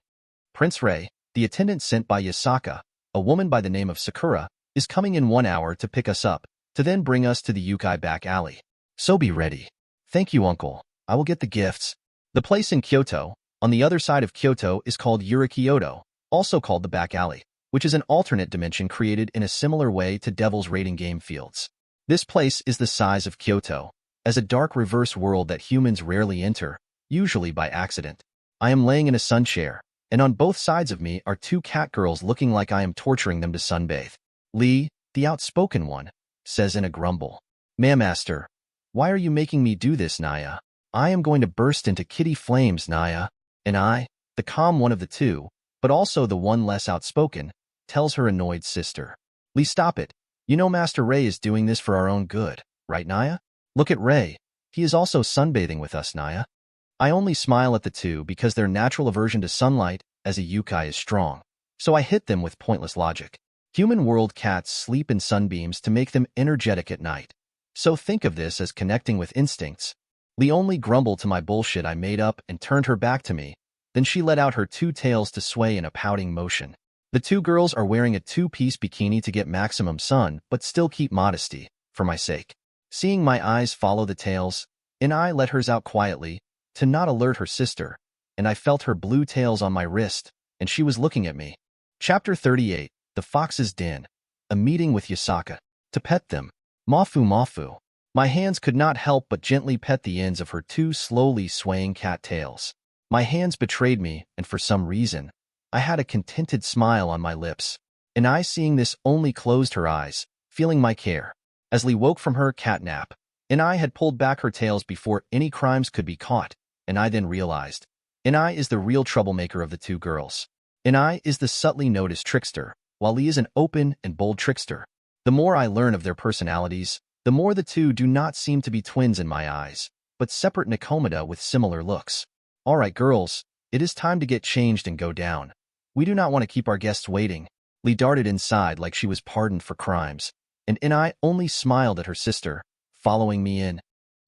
Prince Rei, the attendant sent by Yasaka, a woman by the name of Sakura, is coming in 1 hour to pick us up, to then bring us to the Yukai back alley. So be ready. Thank you, Uncle. I will get the gifts. The place in Kyoto, on the other side of Kyoto, is called Yurikyoto, also called the back alley, which is an alternate dimension created in a similar way to Devil's Raiding game fields. This place is the size of Kyoto, as a dark reverse world that humans rarely enter, usually by accident. I am laying in a sun chair, and on both sides of me are two cat girls looking like I am torturing them to sunbathe. Lee, the outspoken one, says in a grumble, "Master, why are you making me do this, Naya? I am going to burst into kitty flames, Naya." And I, the calm one of the two, but also the one less outspoken, tells her annoyed sister, "Lee, stop it. You know Master Ray is doing this for our own good, right, Naya? Look at Ray. He is also sunbathing with us, Naya." I only smile at the two because their natural aversion to sunlight as a yukai is strong, so I hit them with pointless logic. Human world cats sleep in sunbeams to make them energetic at night, so think of this as connecting with instincts. Lee only grumbled to my bullshit I made up and turned her back to me, then she let out her two tails to sway in a pouting motion. The two girls are wearing a two-piece bikini to get maximum sun but still keep modesty, for my sake. Seeing my eyes follow the tails, and I let hers out quietly, to not alert her sister, and I felt her blue tails on my wrist, and she was looking at me. Chapter 38, The Fox's Den. A meeting with Yasaka. To pet them. Mafu Mafu. My hands could not help but gently pet the ends of her two slowly swaying cat tails. My hands betrayed me, and for some reason, I had a contented smile on my lips. And I, seeing this, only closed her eyes, feeling my care. As Lee woke from her cat nap, and I had pulled back her tails before any crimes could be caught, and I then realized, and I is the real troublemaker of the two girls. And I is the subtly noticed trickster, while Lee is an open and bold trickster. The more I learn of their personalities, the more the two do not seem to be twins in my eyes, but separate Nikomata with similar looks. All right, girls, it is time to get changed and go down. We do not want to keep our guests waiting. Lee darted inside like she was pardoned for crimes, and I only smiled at her sister, following me in.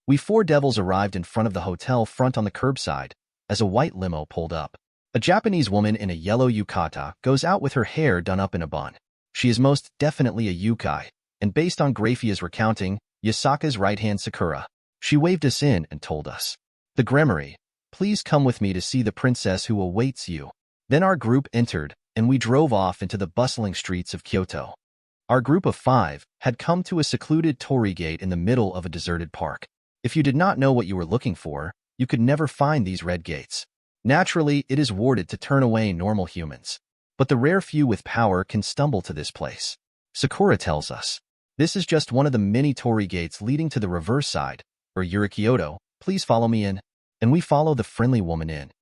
We four devils arrived in front of the hotel front on the curbside, as a white limo pulled up. A Japanese woman in a yellow yukata goes out with her hair done up in a bun. She is most definitely a yukai, and based on Graphia's recounting, Yasaka's right-hand Sakura. She waved us in and told us, "The Gremory, please come with me to see the princess who awaits you." Then our group entered, and we drove off into the bustling streets of Kyoto. Our group of 5 had come to a secluded torii gate in the middle of a deserted park. If you did not know what you were looking for, you could never find these red gates. Naturally, it is warded to turn away normal humans, but the rare few with power can stumble to this place. Sakura tells us, "This is just one of the many torii gates leading to the reverse side, or Yurikyoto. Please follow me in." And we follow the friendly woman in.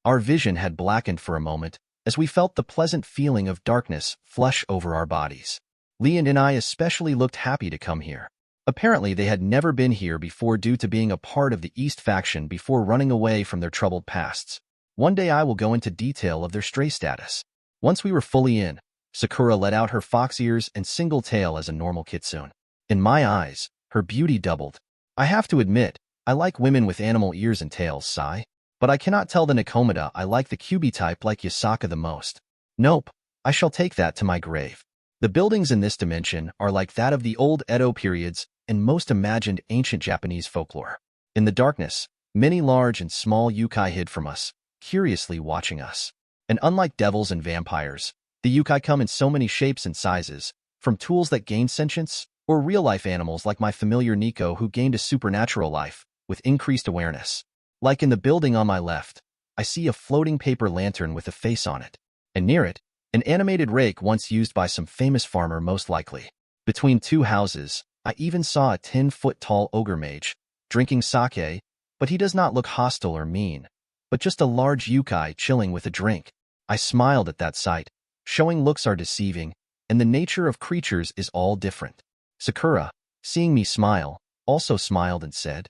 Our vision had blackened for a moment, as we felt the pleasant feeling of darkness flush over our bodies. Lee and I especially looked happy to come here. Apparently they had never been here before due to being a part of the East faction before running away from their troubled pasts. One day I will go into detail of their stray status. Once we were fully in, Sakura let out her fox ears and single tail as a normal kitsune. In my eyes, her beauty doubled. I have to admit, I like women with animal ears and tails, sigh. But I cannot tell the Nikomata I like the QB type like Yasaka the most. Nope, I shall take that to my grave. The buildings in this dimension are like that of the old Edo periods and most imagined ancient Japanese folklore. In the darkness, many large and small yokai hid from us, curiously watching us. And unlike devils and vampires, the yokai come in so many shapes and sizes, from tools that gain sentience, or real-life animals like my familiar Nico who gained a supernatural life, with increased awareness. Like in the building on my left, I see a floating paper lantern with a face on it, and near it, an animated rake once used by some famous farmer most likely. Between two houses, I even saw a 10-foot-tall ogre mage, drinking sake, but he does not look hostile or mean, but just a large yokai chilling with a drink. I smiled at that sight, showing looks are deceiving, and the nature of creatures is all different. Sakura, seeing me smile, also smiled and said,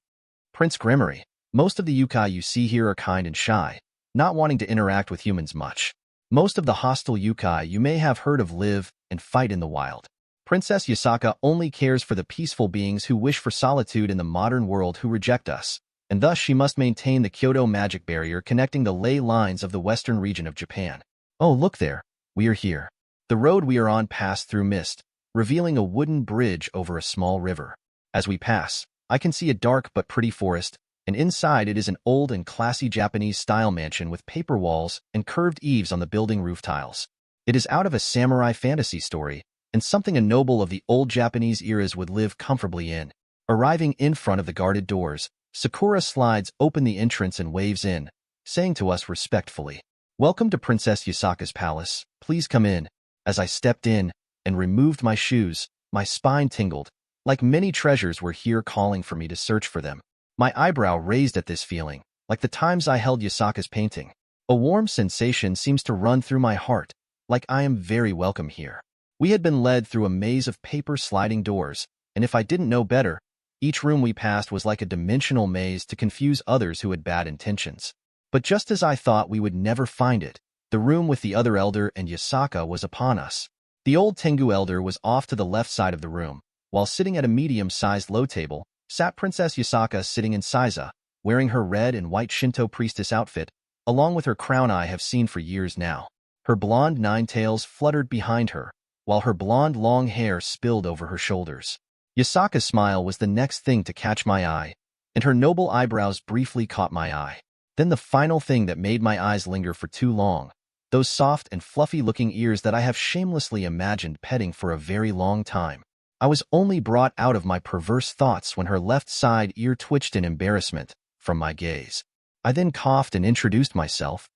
Prince Gremory, most of the yokai you see here are kind and shy, not wanting to interact with humans much. Most of the hostile yokai you may have heard of live and fight in the wild. Princess Yasaka only cares for the peaceful beings who wish for solitude in the modern world who reject us, and thus she must maintain the Kyoto magic barrier connecting the ley lines of the western region of Japan. Oh, look there, we are here. The road we are on passed through mist, revealing a wooden bridge over a small river. As we pass, I can see a dark but pretty forest, and inside it is an old and classy Japanese-style mansion with paper walls and curved eaves on the building roof tiles. It is out of a samurai fantasy story, and something a noble of the old Japanese eras would live comfortably in. Arriving in front of the guarded doors, Sakura slides open the entrance and waves in, saying to us respectfully, Welcome to Princess Yasaka's palace, please come in. As I stepped in and removed my shoes, my spine tingled, like many treasures were here calling for me to search for them. My eyebrow raised at this feeling, like the times I held Yasaka's painting. A warm sensation seems to run through my heart, like I am very welcome here. We had been led through a maze of paper sliding doors, and if I didn't know better, each room we passed was like a dimensional maze to confuse others who had bad intentions. But just as I thought we would never find it, the room with the other elder and Yasaka was upon us. The old Tengu elder was off to the left side of the room, while sitting at a medium-sized low table, sat Princess Yasaka sitting in Seiza, wearing her red and white Shinto priestess outfit, along with her crown I have seen for years now. Her blonde nine-tails fluttered behind her, while her blonde long hair spilled over her shoulders. Yasaka's smile was the next thing to catch my eye, and her noble eyebrows briefly caught my eye. Then the final thing that made my eyes linger for too long, those soft and fluffy-looking ears that I have shamelessly imagined petting for a very long time. I was only brought out of my perverse thoughts when her left side ear twitched in embarrassment from my gaze. I then coughed and introduced myself.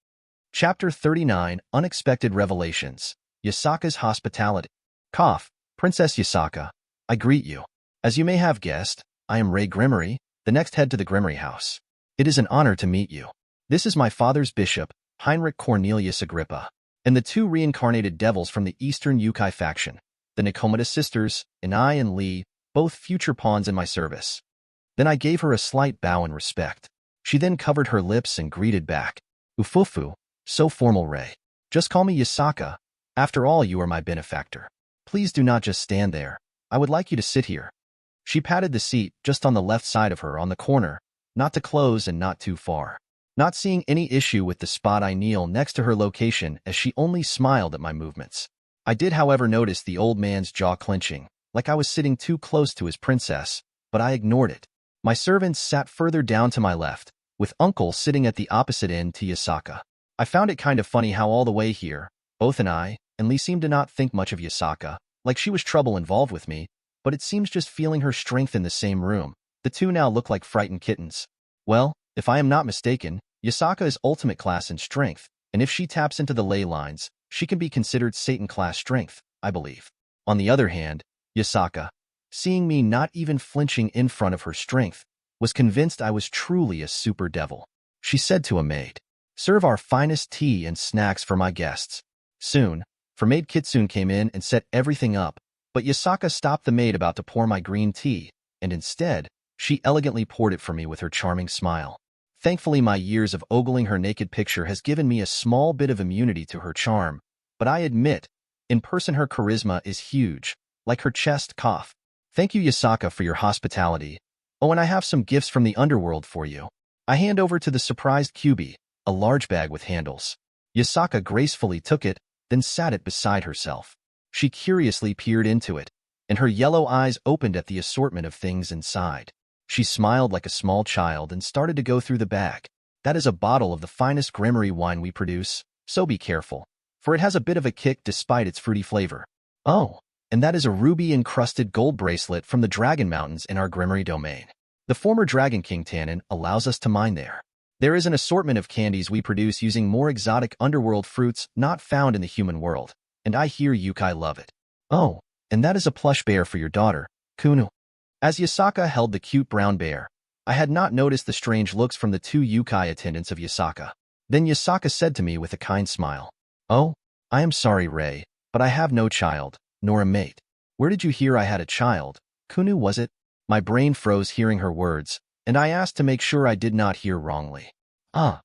Chapter 39, Unexpected Revelations. Yasaka's Hospitality. Cough, Princess Yasaka, I greet you. As you may have guessed, I am Rias Gremory, the next head to the Gremory house. It is an honor to meet you. This is my father's bishop, Heinrich Cornelius Agrippa, and the two reincarnated devils from the Eastern Yokai faction, the Nikomata sisters, Inai and Lee, both future pawns in my service. Then I gave her a slight bow in respect. She then covered her lips and greeted back. Ufufu, so formal, Ray. Just call me Yasaka. After all, you are my benefactor. Please do not just stand there. I would like you to sit here. She patted the seat just on the left side of her on the corner, not too close and not too far. Not seeing any issue with the spot, I kneel next to her location as she only smiled at my movements. I did, however, notice the old man's jaw clenching, like I was sitting too close to his princess, but I ignored it. My servants sat further down to my left, with Uncle sitting at the opposite end to Yasaka. I found it kind of funny how all the way here, both I and Lee seemed to not think much of Yasaka, like she was trouble involved with me, but it seems just feeling her strength in the same room. The two now look like frightened kittens. Well, if I am not mistaken, Yasaka is ultimate class in strength, and if she taps into the ley lines, she can be considered Satan-class strength, I believe. On the other hand, Yasaka, seeing me not even flinching in front of her strength, was convinced I was truly a super devil. She said to a maid, Serve our finest tea and snacks for my guests. Soon, her maid Kitsune came in and set everything up, but Yasaka stopped the maid about to pour my green tea, and instead, she elegantly poured it for me with her charming smile. Thankfully, my years of ogling her naked picture has given me a small bit of immunity to her charm, but I admit, in person her charisma is huge, like her chest cough. Thank you, Yasaka, for your hospitality. Oh, and I have some gifts from the underworld for you. I hand over to the surprised Kyubi, a large bag with handles. Yasaka gracefully took it, then sat it beside herself. She curiously peered into it, and her yellow eyes opened at the assortment of things inside. She smiled like a small child and started to go through the bag. That is a bottle of the finest Gremory wine we produce, so be careful, for it has a bit of a kick despite its fruity flavor. Oh, and that is a ruby-encrusted gold bracelet from the Dragon Mountains in our Gremory domain. The former Dragon King Tannen allows us to mine there. There is an assortment of candies we produce using more exotic underworld fruits not found in the human world, and I hear Yukai love it. Oh, and that is a plush bear for your daughter, Kunu. As Yasaka held the cute brown bear, I had not noticed the strange looks from the two Yukai attendants of Yasaka. Then Yasaka said to me with a kind smile, "Oh, I am sorry, Rei, but I have no child, nor a mate." "Where did you hear I had a child? Kunu, was it?" My brain froze hearing her words, and I asked to make sure I did not hear wrongly. "Ah,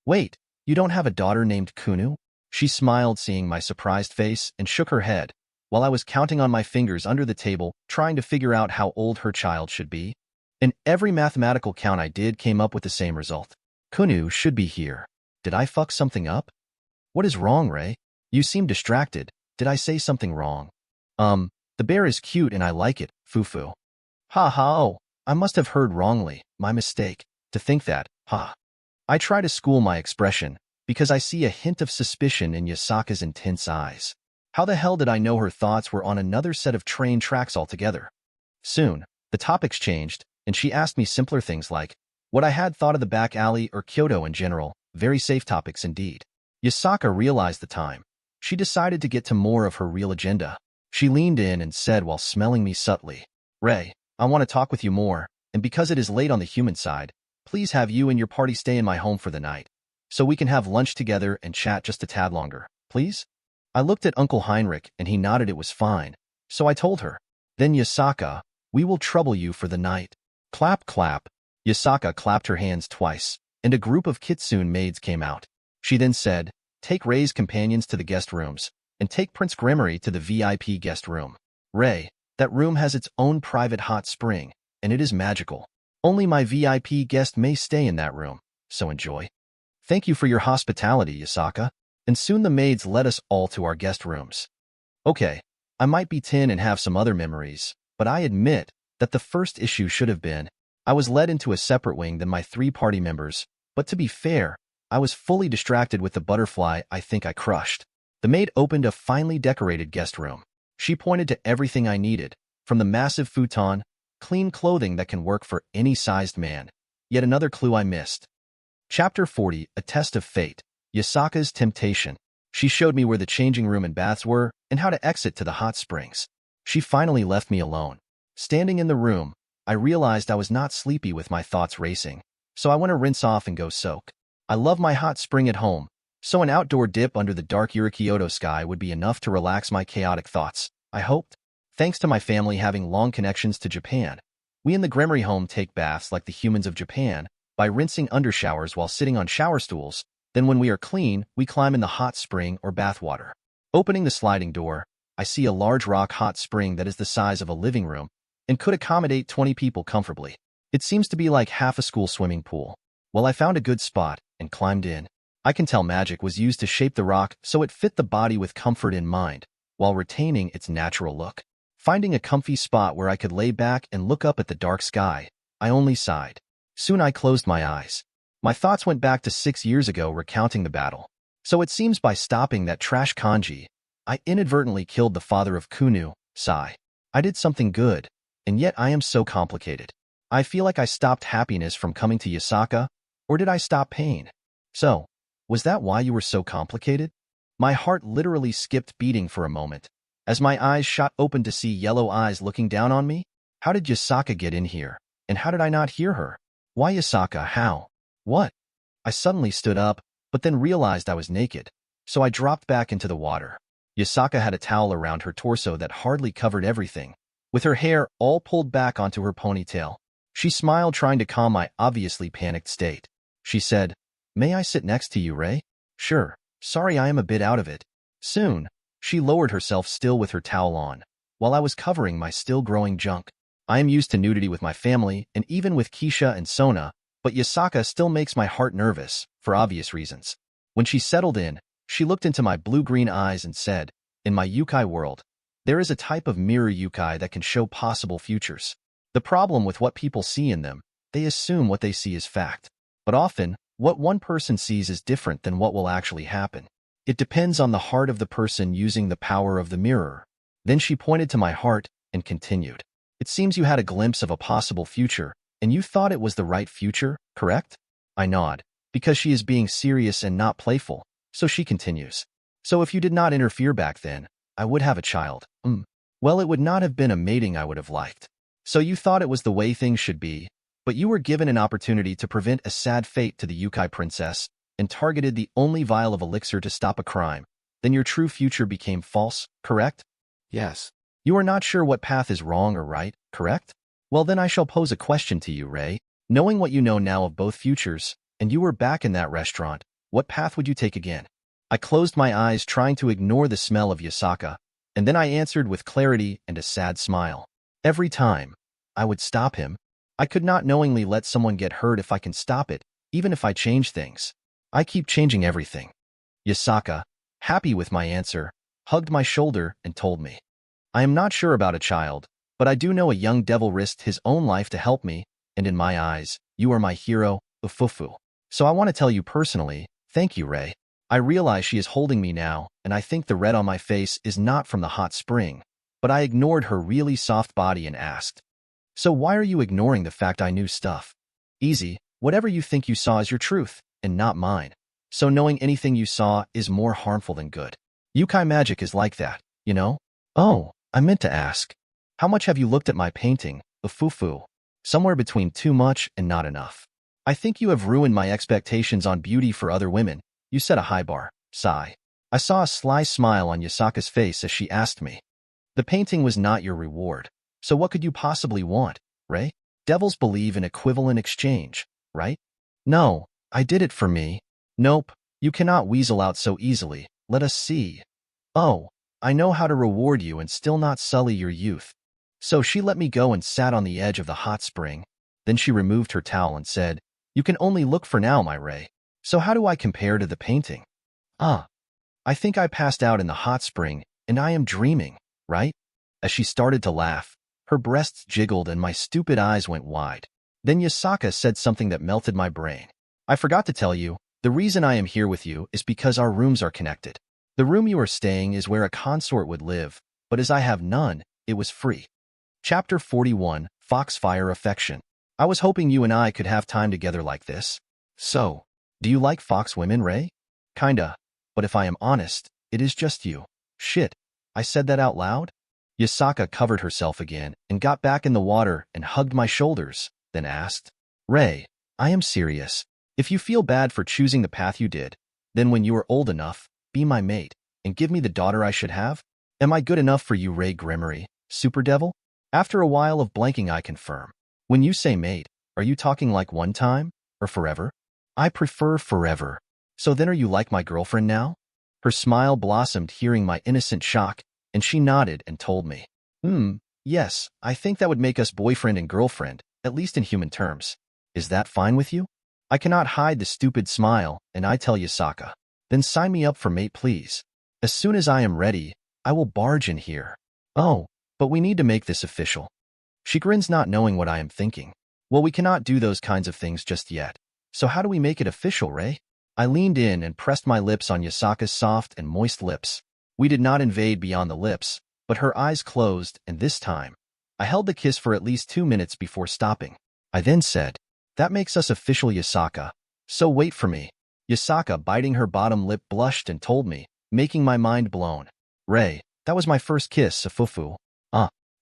wait, you don't have a daughter named Kunu?" She smiled seeing my surprised face and shook her head, while I was counting on my fingers under the table, trying to figure out how old her child should be. And every mathematical count I did came up with the same result. Kunu should be here. Did I fuck something up? What is wrong, Rei? You seem distracted. Did I say something wrong? The bear is cute and I like it, Fufu. Ha ha, oh, I must have heard wrongly, my mistake, to think that, ha. I try to school my expression, because I see a hint of suspicion in Yasaka's intense eyes. How the hell did I know her thoughts were on another set of train tracks altogether? Soon, the topics changed, and she asked me simpler things like what I had thought of the back alley or Kyoto in general, very safe topics indeed. Yasaka realized the time. She decided to get to more of her real agenda. She leaned in and said while smelling me subtly, "Rei, I want to talk with you more, and because it is late on the human side, please have you and your party stay in my home for the night, so we can have lunch together and chat just a tad longer, please?" I looked at Uncle Heinrich and he nodded it was fine, so I told her, "Then Yasaka, we will trouble you for the night." Clap clap. Yasaka clapped her hands twice, and a group of kitsune maids came out. She then said, "Take Rei's companions to the guest rooms, and take Prince Gremory to the VIP guest room. Rei, that room has its own private hot spring, and it is magical. Only my VIP guest may stay in that room, so enjoy." "Thank you for your hospitality, Yasaka." And soon the maids led us all to our guest rooms. Okay, I might be 10 and have some other memories, but I admit that the first issue should have been, I was led into a separate wing than my 3 party members, but to be fair, I was fully distracted with the butterfly I think I crushed. The maid opened a finely decorated guest room. She pointed to everything I needed, from the massive futon, clean clothing that can work for any sized man. Yet another clue I missed. Chapter 40, A Test of Fate. Yasaka's Temptation. She showed me where the changing room and baths were and how to exit to the hot springs. She finally left me alone. Standing in the room, I realized I was not sleepy with my thoughts racing, so I went to rinse off and go soak. I love my hot spring at home, so an outdoor dip under the dark Kyoto sky would be enough to relax my chaotic thoughts, I hoped. Thanks to my family having long connections to Japan, we in the Gremory home take baths like the humans of Japan, by rinsing undershowers while sitting on shower stools. Then when we are clean, we climb in the hot spring or bath water. Opening the sliding door, I see a large rock hot spring that is the size of a living room and could accommodate 20 people comfortably. It seems to be like half a school swimming pool. Well, I found a good spot and climbed in. I can tell magic was used to shape the rock so it fit the body with comfort in mind, while retaining its natural look. Finding a comfy spot where I could lay back and look up at the dark sky, I only sighed. Soon I closed my eyes. My thoughts went back to 6 years ago recounting the battle. So it seems by stopping that trash kanji, I inadvertently killed the father of Kunu, sigh. I did something good, and yet I am so complicated. I feel like I stopped happiness from coming to Yasaka, or did I stop pain? So, was that why you were so complicated? My heart literally skipped beating for a moment, as my eyes shot open to see yellow eyes looking down on me. How did Yasaka get in here, and how did I not hear her? Why Yasaka, how? What? I suddenly stood up, but then realized I was naked, so I dropped back into the water. Yasaka had a towel around her torso that hardly covered everything, with her hair all pulled back onto her ponytail. She smiled, trying to calm my obviously panicked state. She said, "May I sit next to you, Rei?" "Sure. Sorry I am a bit out of it." Soon, she lowered herself still with her towel on, while I was covering my still growing junk. I am used to nudity with my family, and even with Keisha and Sona, But Yasaka still makes my heart nervous, for obvious reasons. When she settled in, she looked into my blue-green eyes and said, "In my yukai world, there is a type of mirror yukai that can show possible futures. The problem with what people see in them, they assume what they see is fact. But often, what one person sees is different than what will actually happen. It depends on the heart of the person using the power of the mirror." Then she pointed to my heart and continued, "It seems you had a glimpse of a possible future, and you thought it was the right future, correct?" I nod, because she is being serious and not playful, so she continues. "So if you did not interfere back then, I would have a child. Well, it would not have been a mating I would have liked. So you thought it was the way things should be, but you were given an opportunity to prevent a sad fate to the Yukai princess and targeted the only vial of elixir to stop a crime. Then your true future became false, correct?" "Yes." "You are not sure what path is wrong or right, correct? Well, then I shall pose a question to you, Rei. Knowing what you know now of both futures, and you were back in that restaurant, what path would you take again?" I closed my eyes trying to ignore the smell of Yasaka, and then I answered with clarity and a sad smile. "Every time. I would stop him. I could not knowingly let someone get hurt if I can stop it, even if I change things. I keep changing everything." Yasaka, happy with my answer, hugged my shoulder and told me, "I am not sure about a child, but I do know a young devil risked his own life to help me, and in my eyes, you are my hero, Ufufu. So I want to tell you personally, thank you, Rei." I realize she is holding me now, and I think the red on my face is not from the hot spring, but I ignored her really soft body and asked, "So why are you ignoring the fact I knew stuff?" "Easy, whatever you think you saw is your truth, and not mine. So knowing anything you saw is more harmful than good. Yukai magic is like that, you know?" "Oh, I meant to ask. How much have you looked at my painting, Ufufu?" "Somewhere between too much and not enough. I think you have ruined my expectations on beauty for other women. You set a high bar, sigh." I saw a sly smile on Yasaka's face as she asked me, "The painting was not your reward, so what could you possibly want, Rei? Devils believe in equivalent exchange, right?" "No, I did it for me." "Nope, you cannot weasel out so easily. Let us see." "Oh, I know how to reward you and still not sully your youth." So she let me go and sat on the edge of the hot spring. Then she removed her towel and said, "You can only look for now, my Rei. So how do I compare to the painting?" I think I passed out in the hot spring, and I am dreaming, right?" As she started to laugh, her breasts jiggled and my stupid eyes went wide. Then Yasaka said something that melted my brain. "I forgot to tell you, the reason I am here with you is because our rooms are connected. The room you are staying is where a consort would live, but as I have none, it was free." Chapter 41, Foxfire Affection. I was hoping you and I could have time together like this. So, do you like fox women, Rei? Kinda, but if I am honest, it is just you. Shit, I said that out loud? Yasaka covered herself again and got back in the water and hugged my shoulders, then asked, "Rei, I am serious. If you feel bad for choosing the path you did, then when you are old enough, be my mate and give me the daughter I should have? Am I good enough for you, Rias Gremory, super devil?" After a while of blanking, I confirm. "When you say mate, are you talking like one time, or forever?" "I prefer forever." "So then are you like my girlfriend now?" Her smile blossomed hearing my innocent shock, and she nodded and told me, Yes, I think that would make us boyfriend and girlfriend, at least in human terms. Is that fine with you?" I cannot hide the stupid smile, and I tell Yasaka, "Then sign me up for mate, please. As soon as I am ready, I will barge in here." "Oh, but we need to make this official." She grins, not knowing what I am thinking. "Well, we cannot do those kinds of things just yet. So how do we make it official, Rei?" I leaned in and pressed my lips on Yasaka's soft and moist lips. We did not invade beyond the lips, but her eyes closed, and this time, I held the kiss for at least 2 minutes before stopping. I then said, "That makes us official, Yasaka. So wait for me." Yasaka, biting her bottom lip, blushed and told me, making my mind blown, "Rei, that was my first kiss, Ufufu."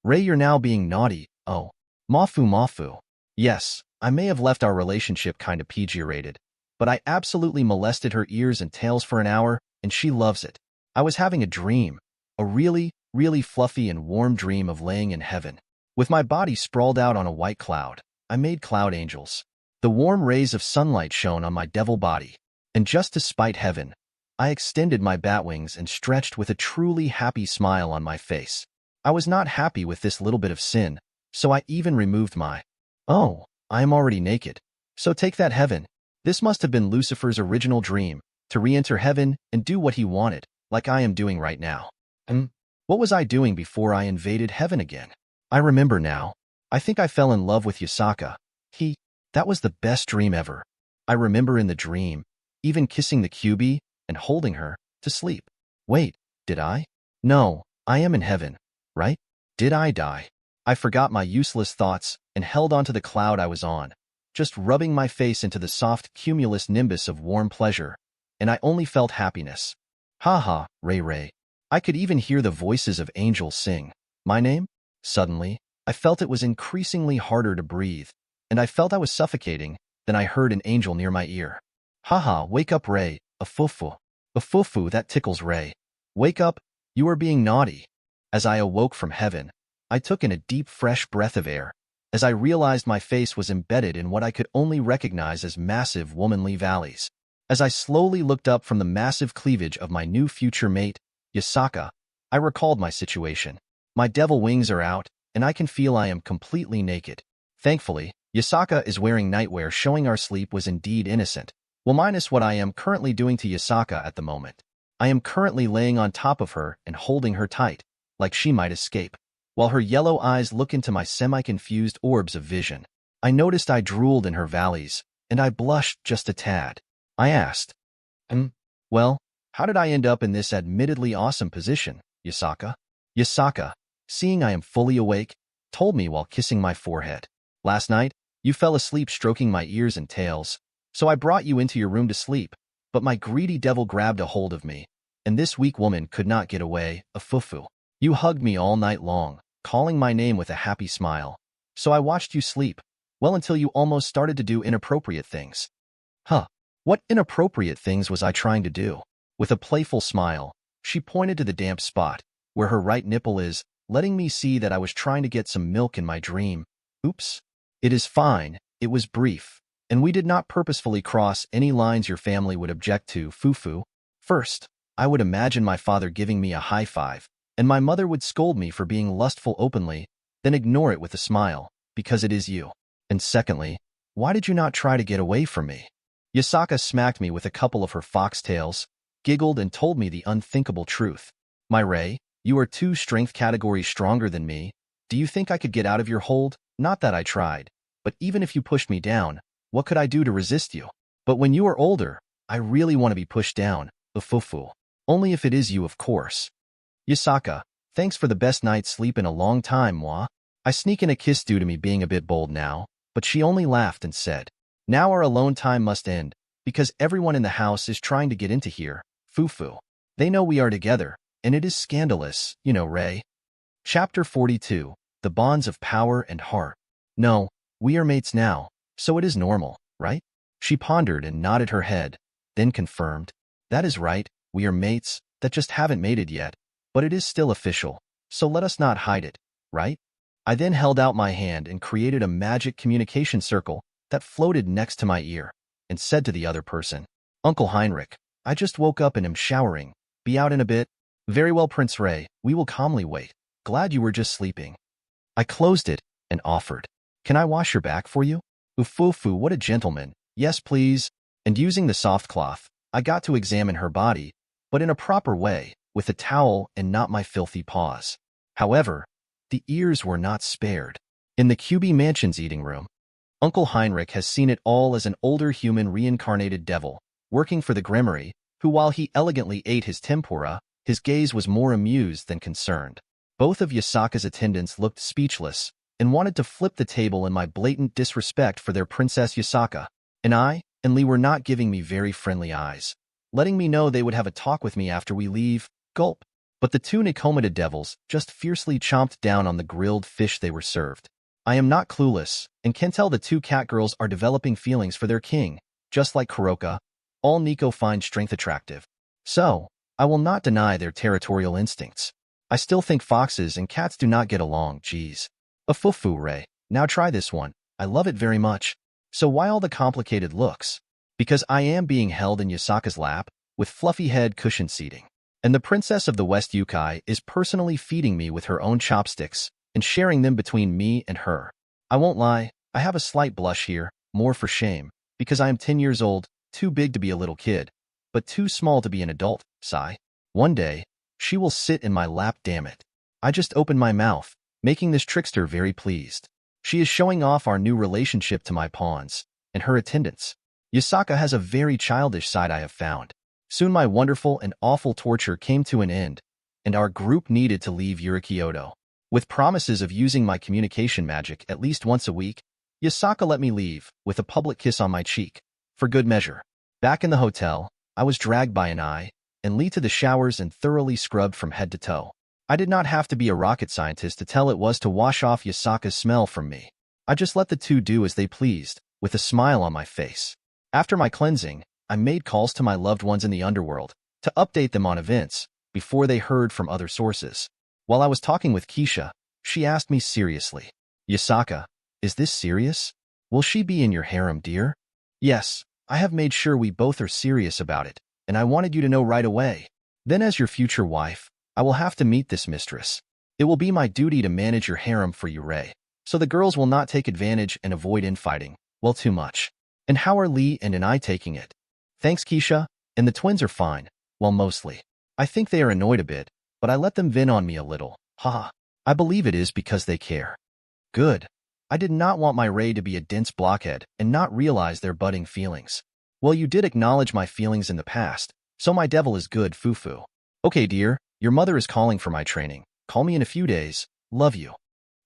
Rei, you're now being naughty. Oh. Mafu. Yes, I may have left our relationship kinda PG-rated, but I absolutely molested her ears and tails for an hour, and she loves it. I was having a dream, a really, really fluffy and warm dream of laying in heaven. With my body sprawled out on a white cloud, I made cloud angels. The warm rays of sunlight shone on my devil body, and just to spite heaven, I extended my bat wings and stretched with a truly happy smile on my face. I was not happy with this little bit of sin, so I even removed my, "Oh, I am already naked. So take that heaven. This must have been Lucifer's original dream, to re-enter heaven and do what he wanted, like I am doing right now. What was I doing before I invaded heaven again? I remember now. I think I fell in love with Yasaka. That was the best dream ever. I remember in the dream, even kissing the QB and holding her to sleep. Wait, did I? No, I am in heaven, right? Did I die? I forgot my useless thoughts and held onto the cloud I was on, just rubbing my face into the soft cumulus nimbus of warm pleasure, and I only felt happiness. Ha ha, Ray Ray. I could even hear the voices of angels sing my name. Suddenly, I felt it was increasingly harder to breathe, and I felt I was suffocating. Then I heard an angel near my ear. Haha, wake up, Ray, a fufu. A fufu, that tickles, Ray. Wake up, you are being naughty. As I awoke from heaven, I took in a deep, fresh breath of air, as I realized my face was embedded in what I could only recognize as massive womanly valleys. As I slowly looked up from the massive cleavage of my new future mate, Yasaka, I recalled my situation. My devil wings are out, and I can feel I am completely naked. Thankfully, Yasaka is wearing nightwear, showing our sleep was indeed innocent. Well, minus what I am currently doing to Yasaka at the moment. I am currently laying on top of her and holding her tight, like she might escape, while her yellow eyes look into my semi-confused orbs of vision. I noticed I drooled in her valleys, and I blushed just a tad. I asked, well, how did I end up in this admittedly awesome position, Yasaka? Yasaka, seeing I am fully awake, told me while kissing my forehead. Last night, you fell asleep stroking my ears and tails, so I brought you into your room to sleep, but my greedy devil grabbed a hold of me, and this weak woman could not get away, a fufu. You hugged me all night long, calling my name with a happy smile, so I watched you sleep, well until you almost started to do inappropriate things. Huh, what inappropriate things was I trying to do? With a playful smile, she pointed to the damp spot, where her right nipple is, letting me see that I was trying to get some milk in my dream. Oops. It is fine, it was brief, and we did not purposefully cross any lines your family would object to, fufu. First, I would imagine my father giving me a high five, and my mother would scold me for being lustful openly, then ignore it with a smile, because it is you. And secondly, why did you not try to get away from me? Yasaka smacked me with a couple of her foxtails, giggled and told me the unthinkable truth. My Ray, you are 2 strength categories stronger than me. Do you think I could get out of your hold? Not that I tried, but even if you pushed me down, what could I do to resist you? But when you are older, I really want to be pushed down, the fufu. Only if it is you, of course. Yasaka, thanks for the best night's sleep in a long time, moi. I sneak in a kiss due to me being a bit bold now, but she only laughed and said, now our alone time must end, because everyone in the house is trying to get into here, fufu. They know we are together, and it is scandalous, you know, Ray. Chapter 42. The Bonds of Power and Heart. No, we are mates now, so it is normal, right? She pondered and nodded her head, then confirmed, that is right, we are mates, that just haven't mated yet, but it is still official, so let us not hide it, right? I then held out my hand and created a magic communication circle that floated next to my ear, and said to the other person, Uncle Heinrich, I just woke up and am showering, be out in a bit. Very well, Prince Ray, we will calmly wait. Glad you were just sleeping. I closed it and offered, can I wash your back for you? Ufufu, what a gentleman. Yes, please. And using the soft cloth, I got to examine her body, but in a proper way, with a towel and not my filthy paws. However, the ears were not spared. In the QB Mansion's eating room, Uncle Heinrich has seen it all as an older human reincarnated devil, working for the Gremory, who while he elegantly ate his tempura, his gaze was more amused than concerned. Both of Yasaka's attendants looked speechless and wanted to flip the table in my blatant disrespect for their Princess Yasaka, and I and Lee were not giving me very friendly eyes, letting me know they would have a talk with me after we leave, gulp. But the 2 Nikomata devils just fiercely chomped down on the grilled fish they were served. I am not clueless, and can tell the 2 cat girls are developing feelings for their king, just like Kuroka. All Nico find strength attractive. So, I will not deny their territorial instincts. I still think foxes and cats do not get along, geez. A fufu, Ray. Now try this one. I love it very much. So why all the complicated looks? Because I am being held in Yasaka's lap, with fluffy head cushion seating. And the Princess of the West Yukai is personally feeding me with her own chopsticks, and sharing them between me and her. I won't lie, I have a slight blush here, more for shame, because I am 10 years old, too big to be a little kid, but too small to be an adult, sigh. One day, she will sit in my lap, damn it. I just opened my mouth, making this trickster very pleased. She is showing off our new relationship to my pawns, and her attendants. Yasaka has a very childish side I have found. Soon my wonderful and awful torture came to an end, and our group needed to leave Yurikyoto. With promises of using my communication magic at least once a week, Yasaka let me leave, with a public kiss on my cheek, for good measure. Back in the hotel, I was dragged by an eye, and lead to the showers and thoroughly scrubbed from head to toe. I did not have to be a rocket scientist to tell it was to wash off Yasaka's smell from me. I just let the two do as they pleased, with a smile on my face. After my cleansing, I made calls to my loved ones in the underworld, to update them on events, before they heard from other sources. While I was talking with Keisha, she asked me seriously, "Yasaka, is this serious? Will she be in your harem, dear?" "Yes, I have made sure we both are serious about it, and I wanted you to know right away. Then as your future wife, I will have to meet this mistress. It will be my duty to manage your harem for you, Ray, so the girls will not take advantage and avoid infighting, well, too much." "And how are Lee and I taking it?" "Thanks, Keisha, and the twins are fine, well, mostly. I think they are annoyed a bit, but I let them vent on me a little, haha. I believe it is because they care." "Good. I did not want my Ray to be a dense blockhead and not realize their budding feelings." "Well, you did acknowledge my feelings in the past, so my devil is good, foo-foo." "Okay, dear, your mother is calling for my training. Call me in a few days. Love you."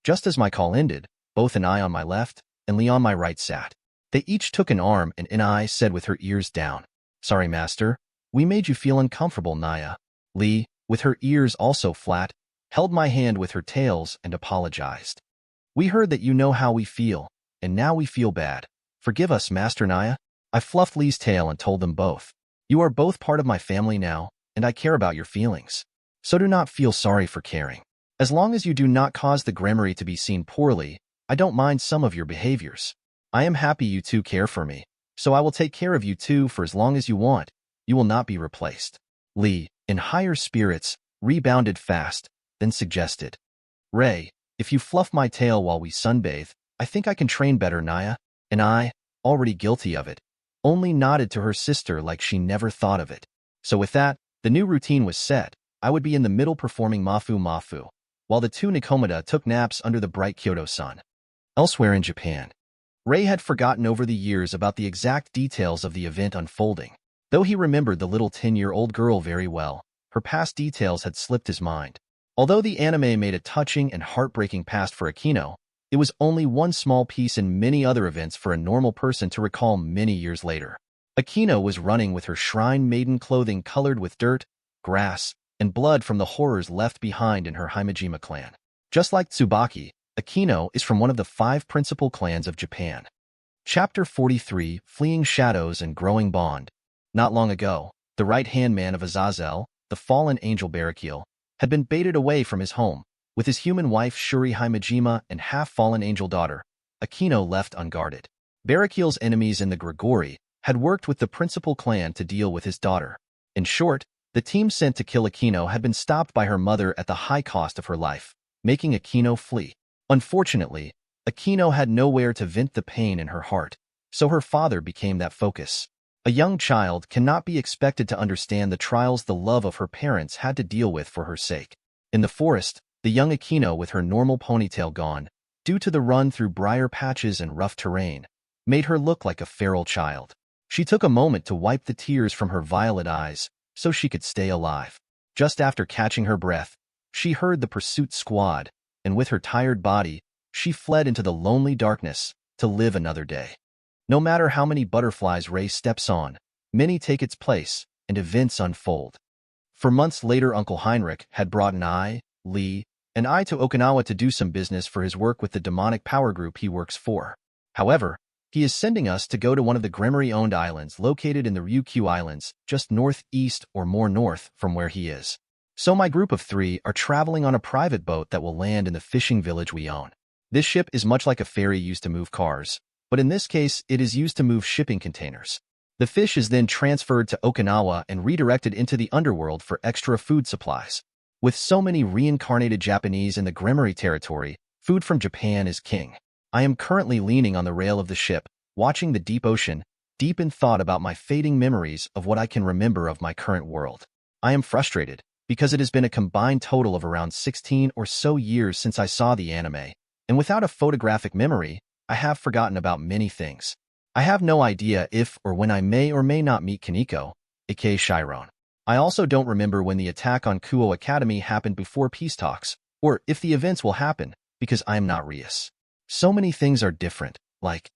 Just as my call ended, both an eye on my left and Lee on my right sat. They each took an arm and an eye said with her ears down, "Sorry, master. We made you feel uncomfortable, Naya." Lee, with her ears also flat, held my hand with her tails and apologized. "We heard that you know how we feel, and now we feel bad. Forgive us, Master Naya." I fluffed Lee's tail and told them both, "You are both part of my family now, and I care about your feelings. So do not feel sorry for caring. As long as you do not cause the Gremory to be seen poorly, I don't mind some of your behaviors. I am happy you two care for me, so I will take care of you two for as long as you want. You will not be replaced." Lee, in higher spirits, rebounded fast, then suggested, "Ray, if you fluff my tail while we sunbathe, I think I can train better, Naya." And I, already guilty of it, only nodded to her sister like she never thought of it. So with that, the new routine was set. I would be in the middle performing mafu, while the two Nikomata took naps under the bright Kyoto sun. Elsewhere in Japan, Ray had forgotten over the years about the exact details of the event unfolding. Though he remembered the little 10-year-old girl very well, her past details had slipped his mind. Although the anime made a touching and heartbreaking past for Akino, it was only one small piece in many other events for a normal person to recall many years later. Akino was running with her shrine maiden clothing colored with dirt, grass, and blood from the horrors left behind in her Himejima clan. Just like Tsubaki, Akino is from one of the 5 principal clans of Japan. Chapter 43, Fleeing Shadows and Growing Bond. Not long ago, the right-hand man of Azazel, the fallen angel Barakiel, had been baited away from his home, with his human wife Shuri Himejima and half-fallen angel daughter, Akino, left unguarded. Barakiel's enemies in the Gregory had worked with the principal clan to deal with his daughter. In short, the team sent to kill Akino had been stopped by her mother at the high cost of her life, making Akino flee. Unfortunately, Akino had nowhere to vent the pain in her heart, so her father became that focus. A young child cannot be expected to understand the trials the love of her parents had to deal with for her sake. In the forest, the young Akino, with her normal ponytail gone, due to the run through briar patches and rough terrain, made her look like a feral child. She took a moment to wipe the tears from her violet eyes so she could stay alive. Just after catching her breath, she heard the pursuit squad, and with her tired body, she fled into the lonely darkness to live another day. No matter how many butterflies Ray steps on, many take its place, and events unfold. For months later, Uncle Heinrich had brought Lee, and I to Okinawa to do some business for his work with the demonic power group he works for. However, he is sending us to go to one of the Gremory-owned islands located in the Ryukyu Islands, just northeast or more north from where he is. So my group of 3 are traveling on a private boat that will land in the fishing village we own. This ship is much like a ferry used to move cars, but in this case it is used to move shipping containers. The fish is then transferred to Okinawa and redirected into the underworld for extra food supplies. With so many reincarnated Japanese in the Gremory territory, food from Japan is king. I am currently leaning on the rail of the ship, watching the deep ocean, deep in thought about my fading memories of what I can remember of my current world. I am frustrated, because it has been a combined total of around 16 or so years since I saw the anime, and without a photographic memory, I have forgotten about many things. I have no idea if or when I may or may not meet Kaneko, aka Chiron. I also don't remember when the attack on Kuo Academy happened before peace talks, or if the events will happen, because I am not Rias. So many things are different, like,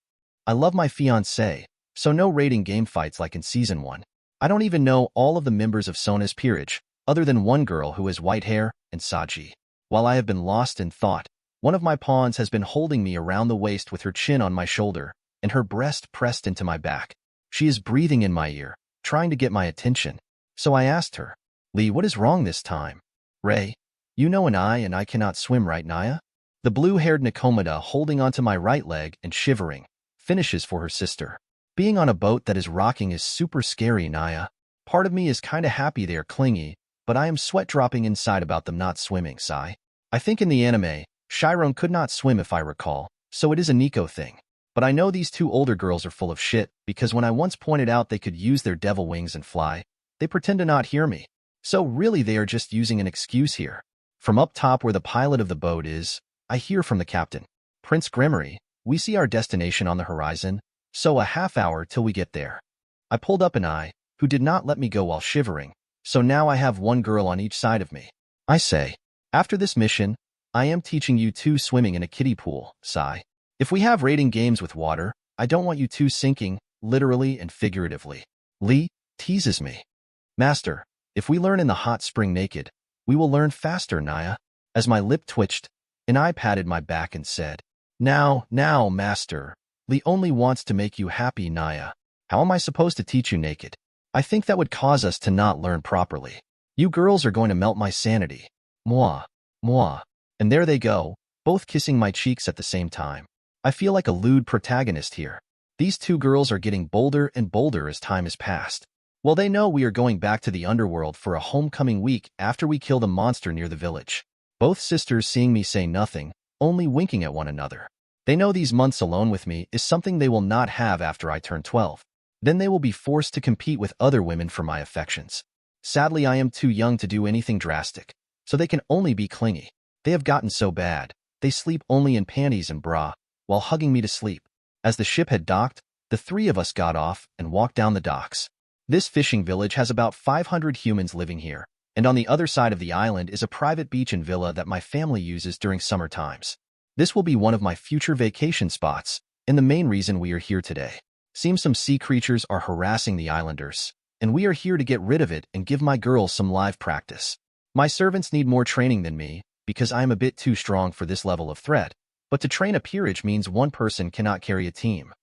I love my fiancé, so no raiding game fights like in Season 1. I don't even know all of the members of Sona's peerage, other than one girl who has white hair, and Saji. While I have been lost in thought, one of my pawns has been holding me around the waist with her chin on my shoulder, and her breast pressed into my back. She is breathing in my ear, trying to get my attention. So I asked her, Lee, what is wrong this time? Ray, you know and I cannot swim, right, Naya? The blue-haired Nikomada, holding onto my right leg and shivering, finishes for her sister. Being on a boat that is rocking is super scary, Naya. Part of me is kinda happy they are clingy, but I am sweat-dropping inside about them not swimming, sigh. I think in the anime, Chiron could not swim if I recall, so it is a Nico thing. But I know these two older girls are full of shit, because when I once pointed out they could use their devil wings and fly, they pretend to not hear me. So really they are just using an excuse here. From up top where the pilot of the boat is, I hear from the captain, Prince Gremory, we see our destination on the horizon, so a half hour till we get there. I pulled up an eye, who did not let me go while shivering, so now I have one girl on each side of me. I say, after this mission, I am teaching you two swimming in a kiddie pool, sigh. If we have raiding games with water, I don't want you two sinking, literally and figuratively. Lee teases me. Master, if we learn in the hot spring naked, we will learn faster, Naya. As my lip twitched, and I patted my back and said, Now, master. Lee only wants to make you happy, Naya. How am I supposed to teach you naked? I think that would cause us to not learn properly. You girls are going to melt my sanity. Moi. And there they go, both kissing my cheeks at the same time. I feel like a lewd protagonist here. These two girls are getting bolder and bolder as time has passed. Well, they know we are going back to the underworld for a homecoming week after we kill the monster near the village. Both sisters seeing me say nothing, only winking at one another. They know these months alone with me is something they will not have after I turn 12. Then they will be forced to compete with other women for my affections. Sadly, I am too young to do anything drastic, so they can only be clingy. They have gotten so bad, they sleep only in panties and bra, while hugging me to sleep. As the ship had docked, the three of us got off and walked down the docks. This fishing village has about 500 humans living here, and on the other side of the island is a private beach and villa that my family uses during summer times. This will be one of my future vacation spots, and the main reason we are here today. Seems some sea creatures are harassing the islanders, and we are here to get rid of it and give my girls some live practice. My servants need more training than me, because I am a bit too strong for this level of threat, but to train a peerage means one person cannot carry a team.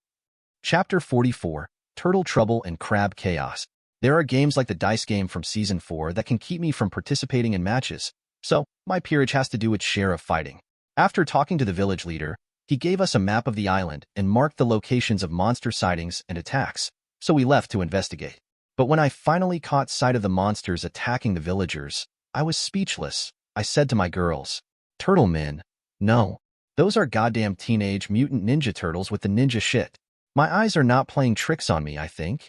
Chapter 44, Turtle Trouble and Crab Chaos. There are games like the dice game from Season 4 that can keep me from participating in matches, so my peerage has to do its share of fighting. After talking to the village leader, he gave us a map of the island and marked the locations of monster sightings and attacks, so we left to investigate. But when I finally caught sight of the monsters attacking the villagers, I was speechless. I said to my girls, Turtle men? No. Those are goddamn teenage mutant ninja turtles with the ninja shit. My eyes are not playing tricks on me, I think.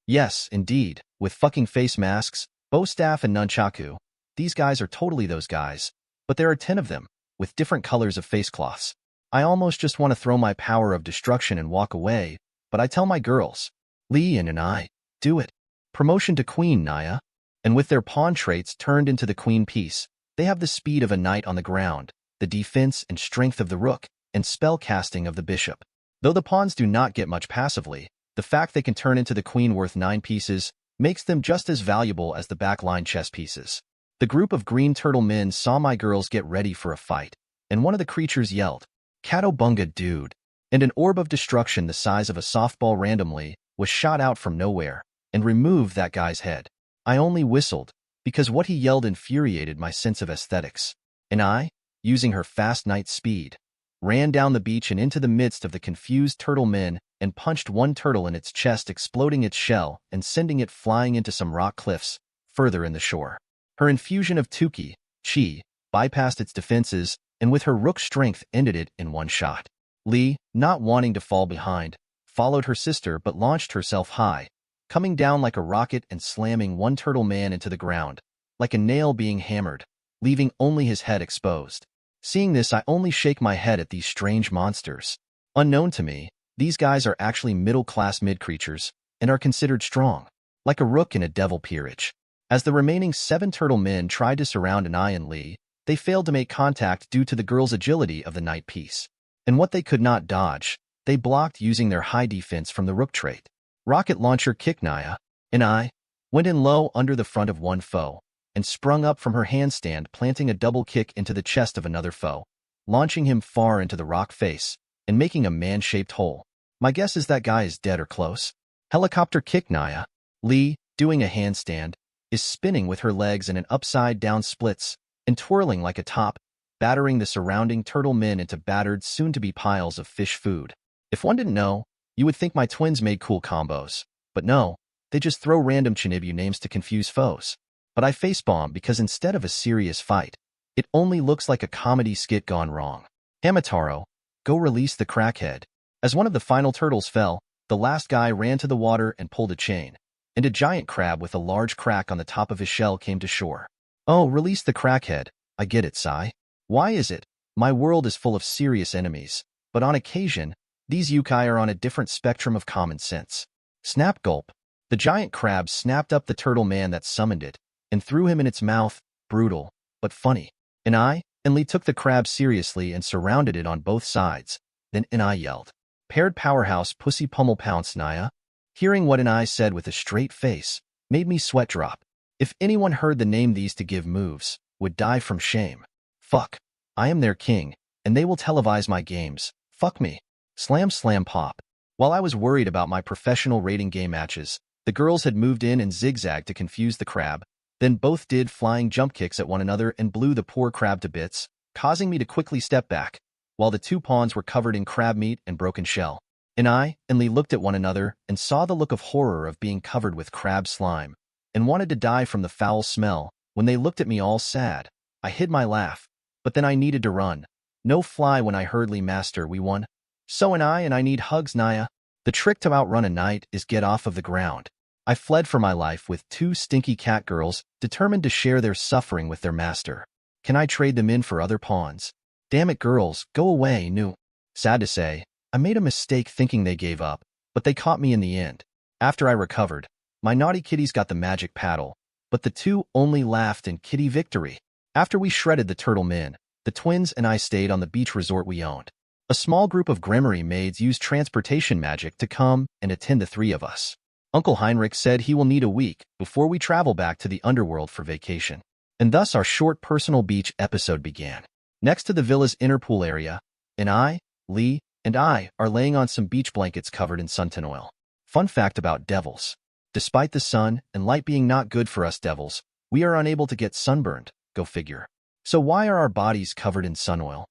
Yes, indeed, with fucking face masks, bow staff and nunchaku. These guys are totally those guys, but there are 10 of them, with different colors of face cloths. I almost just want to throw my power of destruction and walk away, but I tell my girls, Lee and I, do it. Promotion to queen, Naya. And with their pawn traits turned into the queen piece, they have the speed of a knight on the ground, the defense and strength of the rook, and spell casting of the bishop. Though the pawns do not get much passively, the fact they can turn into the queen worth 9 pieces makes them just as valuable as the backline chess pieces. The group of green turtle men saw my girls get ready for a fight, and one of the creatures yelled, Katobunga dude, and an orb of destruction the size of a softball randomly was shot out from nowhere and removed that guy's head. I only whistled, because what he yelled infuriated my sense of aesthetics, and I, using her fast knight speed, ran down the beach and into the midst of the confused turtle men and punched one turtle in its chest, exploding its shell and sending it flying into some rock cliffs further in the shore. Her infusion of Tuki, chi, bypassed its defenses, and with her rook strength ended it in one shot. Lee, not wanting to fall behind, followed her sister but launched herself high, coming down like a rocket and slamming one turtle man into the ground, like a nail being hammered, leaving only his head exposed. Seeing this, I only shake my head at these strange monsters. Unknown to me, these guys are actually middle-class mid-creatures and are considered strong, like a rook in a devil peerage. As the remaining 7 turtle men tried to surround Anai and Lee, they failed to make contact due to the girls' agility of the night piece. And what they could not dodge, they blocked using their high defense from the rook trait. Rocket launcher kick Naya, and I went in low under the front of one foe, and sprung up from her handstand, planting a double kick into the chest of another foe, launching him far into the rock face, and making a man-shaped hole. My guess is that guy is dead or close. Helicopter kick Naya. Lee, doing a handstand, is spinning with her legs in an upside-down splits, and twirling like a top, battering the surrounding turtle men into battered soon-to-be piles of fish food. If one didn't know, you would think my twins made cool combos. But no, they just throw random Chinibu names to confuse foes. But I facepalm because instead of a serious fight, it only looks like a comedy skit gone wrong. Hamataro, go release the crackhead. As one of the final turtles fell, the last guy ran to the water and pulled a chain, and a giant crab with a large crack on the top of his shell came to shore. Oh, release the crackhead. I get it, sigh. Why is it? My world is full of serious enemies, but on occasion, these yukai are on a different spectrum of common sense. Snap gulp. The giant crab snapped up the turtle man that summoned it, and threw him in its mouth, brutal, but funny. And Lee took the crab seriously and surrounded it on both sides. Then I yelled, "Paired powerhouse pussy pummel pounce Naya." Hearing what I said with a straight face made me sweat drop. If anyone heard the name these to give moves, would die from shame. Fuck. I am their king, and they will televise my games. Fuck me. Slam slam pop. While I was worried about my professional rating game matches, the girls had moved in and zigzagged to confuse the crab, then both did flying jump kicks at one another and blew the poor crab to bits, causing me to quickly step back, while the 2 pawns were covered in crab meat and broken shell. And I and Lee looked at one another and saw the look of horror of being covered with crab slime, and wanted to die from the foul smell. When they looked at me all sad, I hid my laugh, but then I needed to run. No fly when I heard Lee master we won. So and I need hugs Naya. The trick to outrun a knight is get off of the ground. I fled for my life with 2 stinky cat girls, determined to share their suffering with their master. Can I trade them in for other pawns? Damn it, girls, go away, no. Sad to say, I made a mistake thinking they gave up, but they caught me in the end. After I recovered, my naughty kitties got the magic paddle, but the 2 only laughed in kitty victory. After we shredded the turtle men, the twins and I stayed on the beach resort we owned. A small group of Gremory maids used transportation magic to come and attend the 3 of us. Uncle Heinrich said he will need a week before we travel back to the underworld for vacation. And thus our short personal beach episode began. Next to the villa's inner pool area, and Lee, and I are laying on some beach blankets covered in suntan oil. Fun fact about devils. Despite the sun and light being not good for us devils, we are unable to get sunburned, go figure. So why are our bodies covered in sun oil?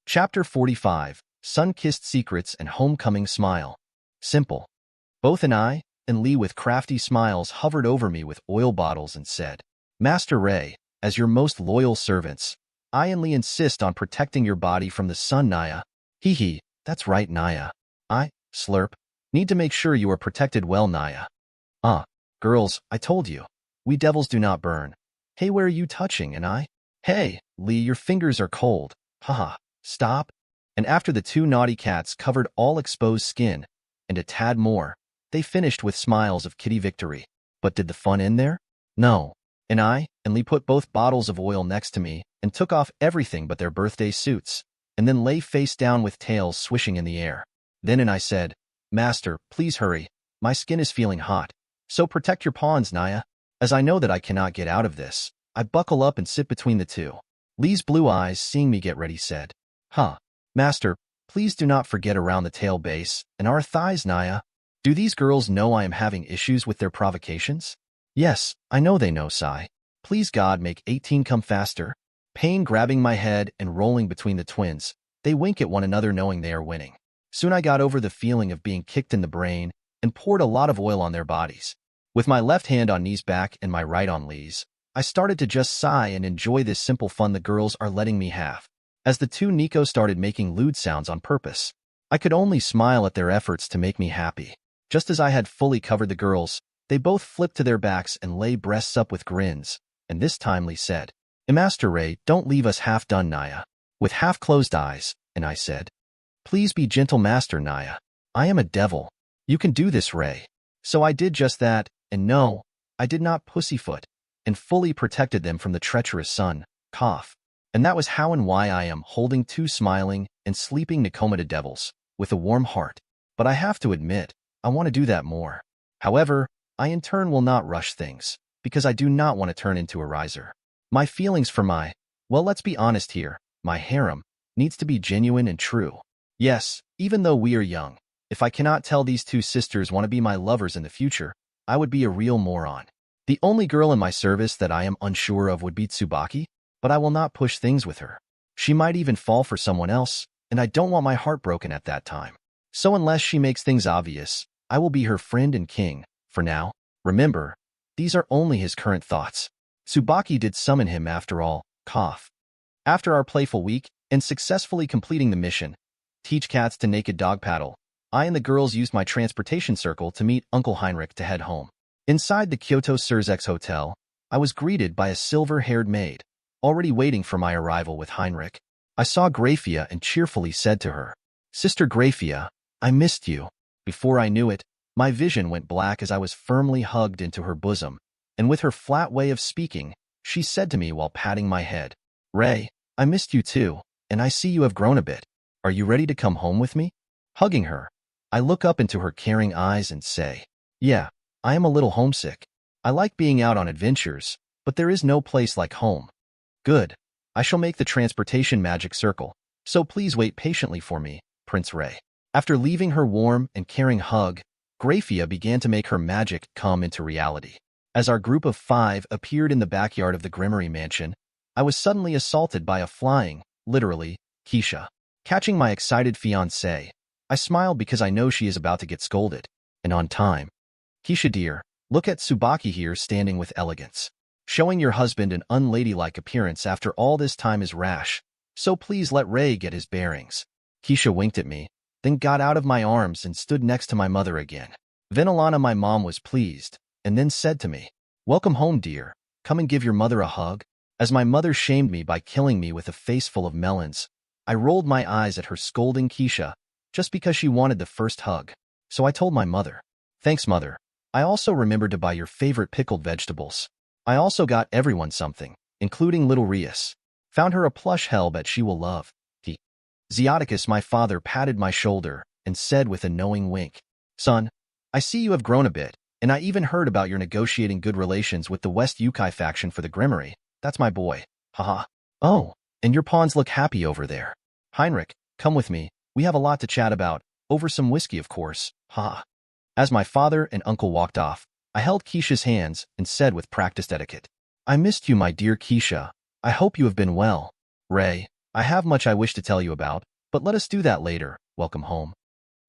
Chapter 45, Sun-Kissed Secrets and Homecoming Smile. Simple. Both and Lee with crafty smiles hovered over me with oil bottles and said, "Master Ray, as your most loyal servants, I and Lee insist on protecting your body from the sun Naya." Hee hee, that's right Naya. I, slurp, need to make sure you are protected well Naya. Girls, I told you. We devils do not burn. Hey, where are you touching and Hey, Lee, your fingers are cold. Haha, stop. And after the 2 naughty cats covered all exposed skin, and a tad more, they finished with smiles of kitty victory. But did the fun end there? No. And Lee put both bottles of oil next to me and took off everything but their birthday suits, and then lay face down with tails swishing in the air. Then I said, "Master, please hurry. My skin is feeling hot. So protect your pawns, Naya." As I know that I cannot get out of this, I buckle up and sit between the 2. Lee's blue eyes, seeing me get ready, said, Master, please do not forget around the tail base and our thighs, Naya. Do these girls know I am having issues with their provocations? Yes, I know they know, sigh. Please God make 18 come faster. Pain grabbing my head and rolling between the twins, they wink at one another knowing they are winning. Soon I got over the feeling of being kicked in the brain and poured a lot of oil on their bodies. With my left hand on Knee's back and my right on Lee's, I started to just sigh and enjoy this simple fun the girls are letting me have. As the 2 Nico started making lewd sounds on purpose, I could only smile at their efforts to make me happy. Just as I had fully covered the girls, they both flipped to their backs and lay breasts up with grins, and this time Lee said, Master Ray, don't leave us half done, Naya. With half-closed eyes, and I said, Please be gentle, Master Naya. I am a devil. You can do this, Ray. So I did just that, and no, I did not pussyfoot, and fully protected them from the treacherous sun, cough. And that was how and why I am holding two smiling and sleeping Nikomata devils, with a warm heart. But I have to admit, I want to do that more. However, I in turn will not rush things, because I do not want to turn into a riser. My feelings for well, let's be honest here, my harem, needs to be genuine and true. Yes, even though we are young, if I cannot tell these two sisters want to be my lovers in the future, I would be a real moron. The only girl in my service that I am unsure of would be Tsubaki, but I will not push things with her. She might even fall for someone else, and I don't want my heart broken at that time. So unless she makes things obvious, I will be her friend and king, for now. Remember, these are only his current thoughts. Tsubaki did summon him after all, cough. After our playful week, and successfully completing the mission, teach cats to naked dog paddle, I and the girls used my transportation circle to meet Uncle Heinrich to head home. Inside the Kyoto Sirzechs Hotel, I was greeted by a silver-haired maid, already waiting for my arrival with Heinrich. I saw Grafia and cheerfully said to her, Sister Grafia, I missed you. Before I knew it, my vision went black as I was firmly hugged into her bosom, and with her flat way of speaking, she said to me while patting my head, Ray, I missed you too, and I see you have grown a bit. Are you ready to come home with me? Hugging her, I look up into her caring eyes and say, Yeah, I am a little homesick. I like being out on adventures, but there is no place like home. Good. I shall make the transportation magic circle, so please wait patiently for me, Prince Ray. After leaving her warm and caring hug, Grafia began to make her magic come into reality. As our group of 5 appeared in the backyard of the Gremory mansion, I was suddenly assaulted by a flying, literally, Keisha. Catching my excited fiancée, I smiled because I know she is about to get scolded, and on time. Keisha dear, look at Tsubaki here standing with elegance. Showing your husband an unladylike appearance after all this time is rash, so please let Ray get his bearings. Keisha winked at me, then got out of my arms and stood next to my mother again. Venelana, my mom, was pleased, and then said to me, Welcome home, dear. Come and give your mother a hug. As my mother shamed me by killing me with a face full of melons, I rolled my eyes at her scolding Keisha, just because she wanted the first hug. So I told my mother, Thanks, mother. I also remembered to buy your favorite pickled vegetables. I also got everyone something, including little Rias. Found her a plush Hellbat she will love. Zeoticus, my father, patted my shoulder and said with a knowing wink, Son, I see you have grown a bit, and I even heard about your negotiating good relations with the West Yukai faction for the Gremory. That's my boy. Haha. Oh, and your pawns look happy over there. Heinrich, come with me. We have a lot to chat about. Over some whiskey, of course. Haha. As my father and uncle walked off, I held Keisha's hands and said with practiced etiquette, I missed you, my dear Keisha. I hope you have been well. Ray, I have much I wish to tell you about, but let us do that later. Welcome home.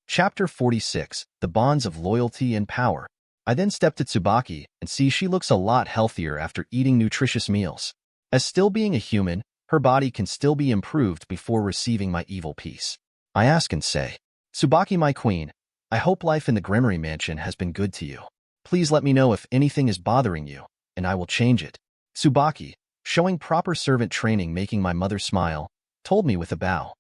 Chapter 46, The Bonds of Loyalty and Power. I then step to Tsubaki and see she looks a lot healthier after eating nutritious meals. As still being a human, her body can still be improved before receiving my evil piece. I ask and say, Tsubaki, my queen, I hope life in the Gremory mansion has been good to you. Please let me know if anything is bothering you, and I will change it. Tsubaki, showing proper servant training making my mother smile, told me with a bow.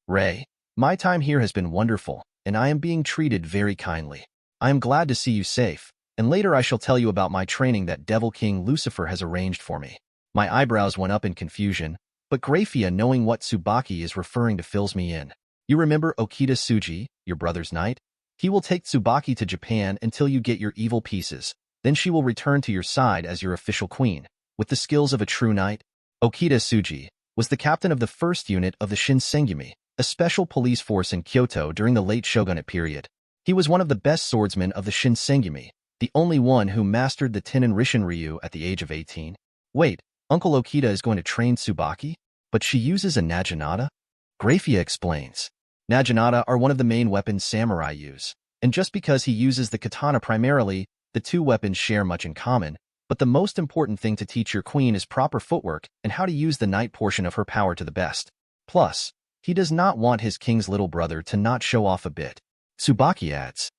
Ray, my time here has been wonderful, and I am being treated very kindly. I am glad to see you safe, and later I shall tell you about my training that Devil King Lucifer has arranged for me. My eyebrows went up in confusion, but Grafia, knowing what Tsubaki is referring to, fills me in. You remember Okita Tsuji, your brother's knight? He will take Tsubaki to Japan until you get your evil pieces, then she will return to your side as your official queen, with the skills of a true knight. Okita Tsuji was the captain of the first unit of the Shinsengumi, a special police force in Kyoto during the late shogunate period. He was one of the best swordsmen of the Shinsengumi, the only one who mastered the Tenin Rishin Ryu at the age of 18. Wait, Uncle Okita is going to train Tsubaki? But she uses a naginata? Grafia explains. Naginata are one of the main weapons samurai use, and just because he uses the katana primarily, the two weapons share much in common, but the most important thing to teach your queen is proper footwork and how to use the knight portion of her power to the best. Plus, He does not want his king's little brother to not show off a bit. Tsubaki adds,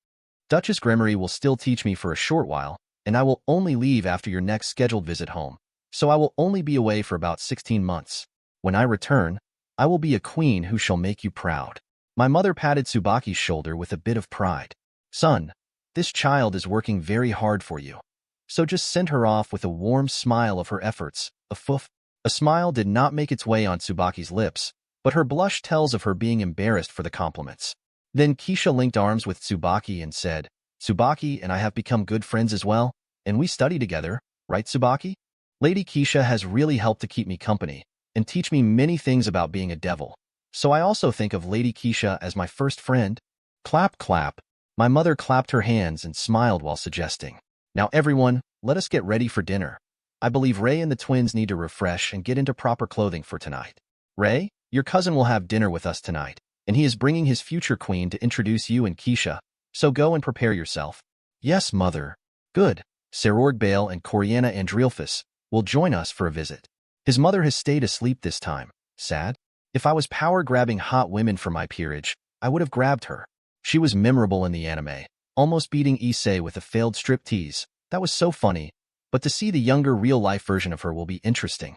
Duchess Gremory will still teach me for a short while, and I will only leave after your next scheduled visit home, so I will only be away for about 16 months. When I return, I will be a queen who shall make you proud. My mother patted Tsubaki's shoulder with a bit of pride. Son, this child is working very hard for you. So just send her off with a warm smile of her efforts, a foof. A smile did not make its way on Tsubaki's lips, but her blush tells of her being embarrassed for the compliments. Then Keisha linked arms with Tsubaki and said, Tsubaki and I have become good friends as well, and we study together, right Tsubaki? Lady Keisha has really helped to keep me company and teach me many things about being a devil. So I also think of Lady Keisha as my first friend. Clap, clap. My mother clapped her hands and smiled while suggesting, Now everyone, let us get ready for dinner. I believe Ray and the twins need to refresh and get into proper clothing for tonight. Ray, your cousin will have dinner with us tonight, and he is bringing his future queen to introduce you and Keisha, so go and prepare yourself. Yes, mother. Good. Serorg Bale and Coriana Andrealphus will join us for a visit. His mother has stayed asleep this time. Sad? If I was power-grabbing hot women for my peerage, I would have grabbed her. She was memorable in the anime, almost beating Issei with a failed striptease. That was so funny, but to see the younger real-life version of her will be interesting.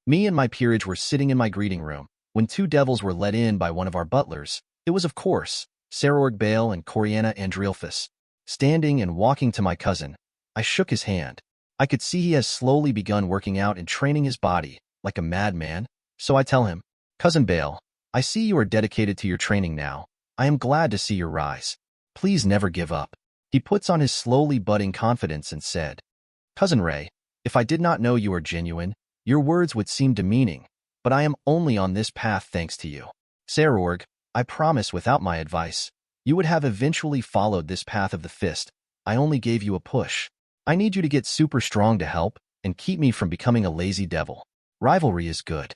Me and my peerage were sitting in my greeting room when two devils were let in by one of our butlers. It was, of course, Serorg Bale and Coriana Andrealphus. Standing and walking to my cousin, I shook his hand. I could see he has slowly begun working out and training his body, like a madman, so I tell him, Cousin Bale, I see you are dedicated to your training now. I am glad to see your rise. Please never give up. He puts on his slowly budding confidence and said, Cousin Ray, if I did not know you are genuine, your words would seem demeaning, but I am only on this path thanks to you. Serorg, I promise without my advice, you would have eventually followed this path of the fist. I only gave you a push. I need you to get super strong to help and keep me from becoming a lazy devil. Rivalry is good.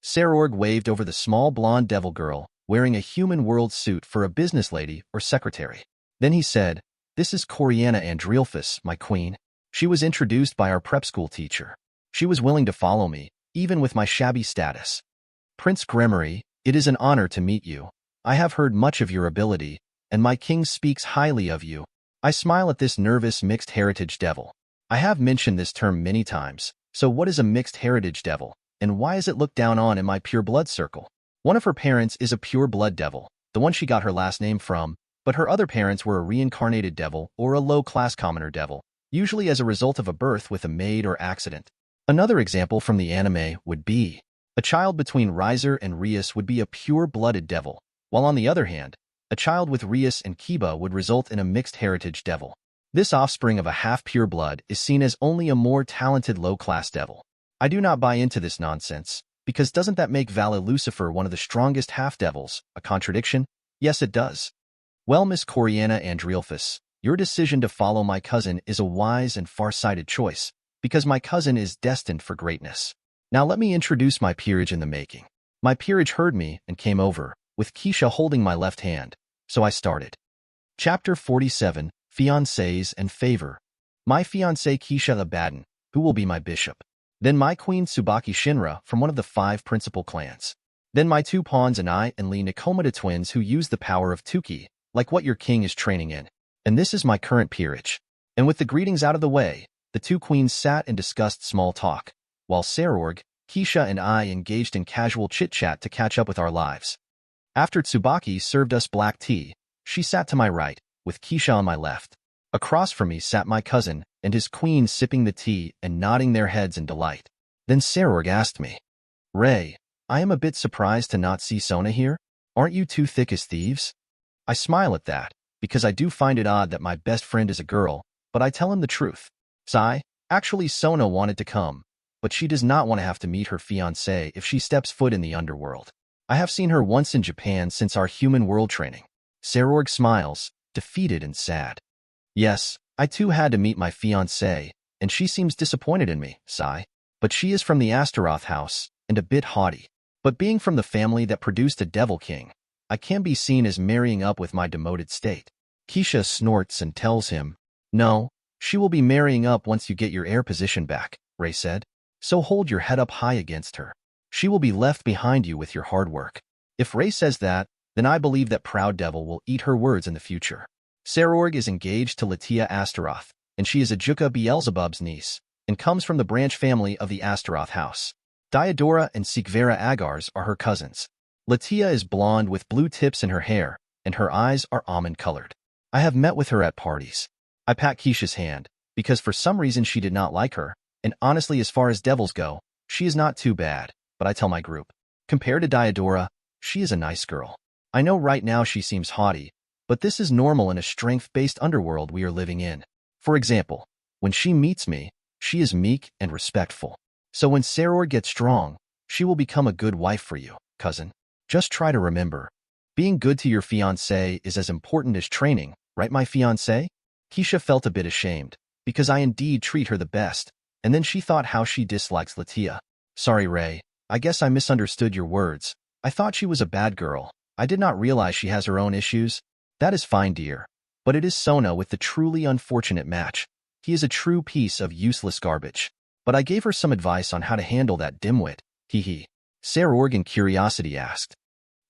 Serorg waved over the small blonde devil girl wearing a human world suit for a business lady or secretary. Then he said, This is Coriana Andrealphus, my queen. She was introduced by our prep school teacher. She was willing to follow me, even with my shabby status. Prince Gremory, it is an honor to meet you. I have heard much of your ability, and my king speaks highly of you. I smile at this nervous mixed heritage devil. I have mentioned this term many times, so what is a mixed heritage devil, and why is it looked down on in my pure blood circle? One of her parents is a pure blood devil, the one she got her last name from, but her other parents were a reincarnated devil or a low-class commoner devil, usually as a result of a birth with a maid or accident. Another example from the anime would be, a child between Riser and Rias would be a pure-blooded devil, while on the other hand, a child with Rias and Kiba would result in a mixed heritage devil. This offspring of a half-pure blood is seen as only a more talented low-class devil. I do not buy into this nonsense, because doesn't that make Vala Lucifer one of the strongest half-devils? A contradiction? Yes, it does. Well, Miss Coriana Andrealphus, your decision to follow my cousin is a wise and far-sighted choice, because my cousin is destined for greatness. Now let me introduce my peerage in the making. My peerage heard me and came over, with Keisha holding my left hand, so I started. Chapter 47, Fiancés and Favor. My fiancée Keisha Abaddon, who will be my bishop. Then my queen Tsubaki Shinra from one of the 5 principal clans. Then my 2 pawns and I and Lee Nikomata twins who use the power of Tuki, like what your king is training in. And this is my current peerage. And with the greetings out of the way, the 2 queens sat and discussed small talk, while Serorg, Keisha and I engaged in casual chit-chat to catch up with our lives. After Tsubaki served us black tea, she sat to my right, with Keisha on my left. Across from me sat my cousin and his queen sipping the tea and nodding their heads in delight. Then Serorg asked me, Ray, I am a bit surprised to not see Sona here. Aren't you 2 thick as thieves? I smile at that, because I do find it odd that my best friend is a girl, but I tell him the truth. Sigh, actually Sona wanted to come, but she does not want to have to meet her fiancé if she steps foot in the underworld. I have seen her once in Japan since our human world training. Serorg smiles, defeated and sad. Yes, I too had to meet my fiancée, and she seems disappointed in me, sigh. But she is from the Astaroth house, and a bit haughty. But being from the family that produced a devil king, I can be seen as marrying up with my demoted state. Keisha snorts and tells him, No, she will be marrying up once you get your heir position back, Ray said. So hold your head up high against her. She will be left behind you with your hard work. If Ray says that, then I believe that Proud Devil will eat her words in the future. Sarorg is engaged to Latia Astaroth, and she is Ajuka Beelzebub's niece, and comes from the branch family of the Astaroth house. Diodora and Sikvera Agars are her cousins. Latia is blonde with blue tips in her hair, and her eyes are almond-colored. I have met with her at parties. I pat Keisha's hand, because for some reason she did not like her, and honestly as far as devils go, she is not too bad, but I tell my group. Compared to Diodora, she is a nice girl. I know right now she seems haughty, but this is normal in a strength-based underworld we are living in. For example, when she meets me, she is meek and respectful. So when Saror gets strong, she will become a good wife for you, cousin. Just try to remember, being good to your fiancé is as important as training, right my fiancé? Keisha felt a bit ashamed, because I indeed treat her the best, and then she thought how she dislikes Latia. Sorry, Ray, I guess I misunderstood your words. I thought she was a bad girl. I did not realize she has her own issues. That is fine, dear. But it is Sona with the truly unfortunate match. He is a true piece of useless garbage. But I gave her some advice on how to handle that dimwit. Hee. Sarorg in curiosity asked.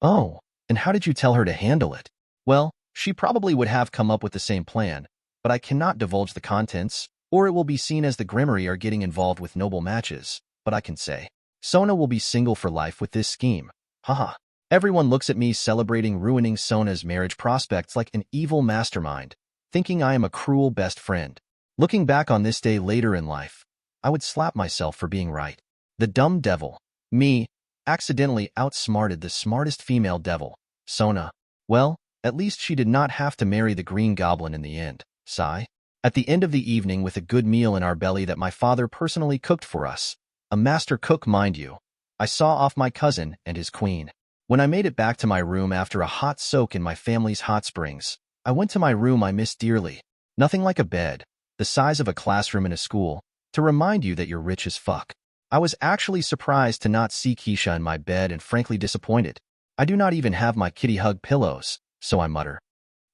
Oh, and how did you tell her to handle it? Well, she probably would have come up with the same plan, but I cannot divulge the contents, or it will be seen as the Gremory are getting involved with noble matches. But I can say, Sona will be single for life with this scheme. Haha. Everyone looks at me celebrating ruining Sona's marriage prospects like an evil mastermind, thinking I am a cruel best friend. Looking back on this day later in life, I would slap myself for being right. The dumb devil, me, accidentally outsmarted the smartest female devil, Sona. Well, at least she did not have to marry the Green Goblin in the end, sigh. At the end of the evening with a good meal in our belly that my father personally cooked for us, a master cook mind you, I saw off my cousin and his queen. When I made it back to my room after a hot soak in my family's hot springs, I went to my room I miss dearly. Nothing like a bed, the size of a classroom in a school, to remind you that you're rich as fuck. I was actually surprised to not see Keisha in my bed and frankly disappointed. I do not even have my kitty hug pillows, so I mutter.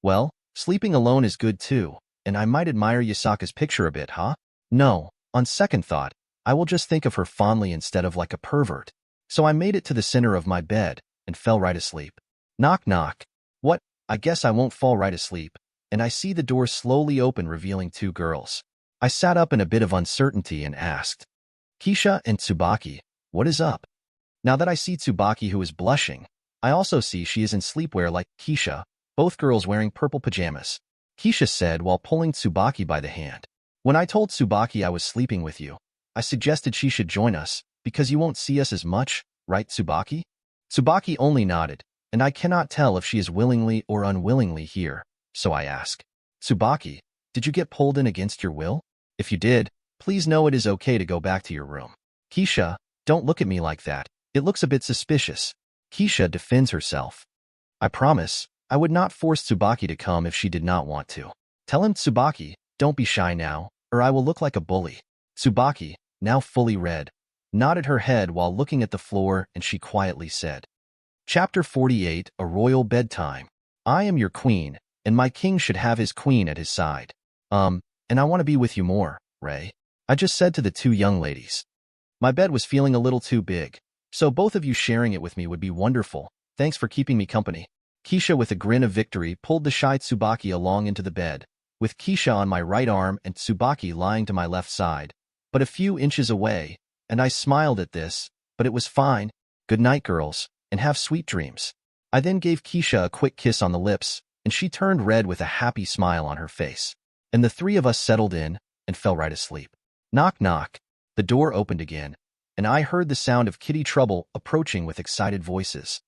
Well, sleeping alone is good too, and I might admire Yasaka's picture a bit, huh? No, on second thought, I will just think of her fondly instead of like a pervert. So I made it to the center of my bed and fell right asleep. Knock knock. What? I guess I won't fall right asleep. And I see the door slowly open revealing two girls. I sat up in a bit of uncertainty and asked, Keisha and Tsubaki, what is up? Now that I see Tsubaki who is blushing, I also see she is in sleepwear like Keisha, both girls wearing purple pajamas. Keisha said while pulling Tsubaki by the hand. When I told Tsubaki I was sleeping with you, I suggested she should join us, because you won't see us as much, right Tsubaki? Tsubaki only nodded, and I cannot tell if she is willingly or unwillingly here, so I ask. Tsubaki, did you get pulled in against your will? If you did, please know it is okay to go back to your room. Keisha, don't look at me like that. It looks a bit suspicious. Keisha defends herself. I promise, I would not force Tsubaki to come if she did not want to. Tell him, Tsubaki, don't be shy now, or I will look like a bully. Tsubaki, now fully red, nodded her head while looking at the floor, and she quietly said, Chapter 48, A Royal Bedtime. I am your queen, and my king should have his queen at his side. And I want to be with you more, Ray. I just said to the two young ladies. My bed was feeling a little too big, so both of you sharing it with me would be wonderful. Thanks for keeping me company. Keisha with a grin of victory pulled the shy Tsubaki along into the bed, with Keisha on my right arm and Tsubaki lying to my left side, but a few inches away, and I smiled at this, but it was fine. Good night, girls, and have sweet dreams. I then gave Keisha a quick kiss on the lips, and she turned red with a happy smile on her face. And the three of us settled in and fell right asleep. Knock knock. The door opened again, and I heard the sound of Kitty Trouble approaching with excited voices.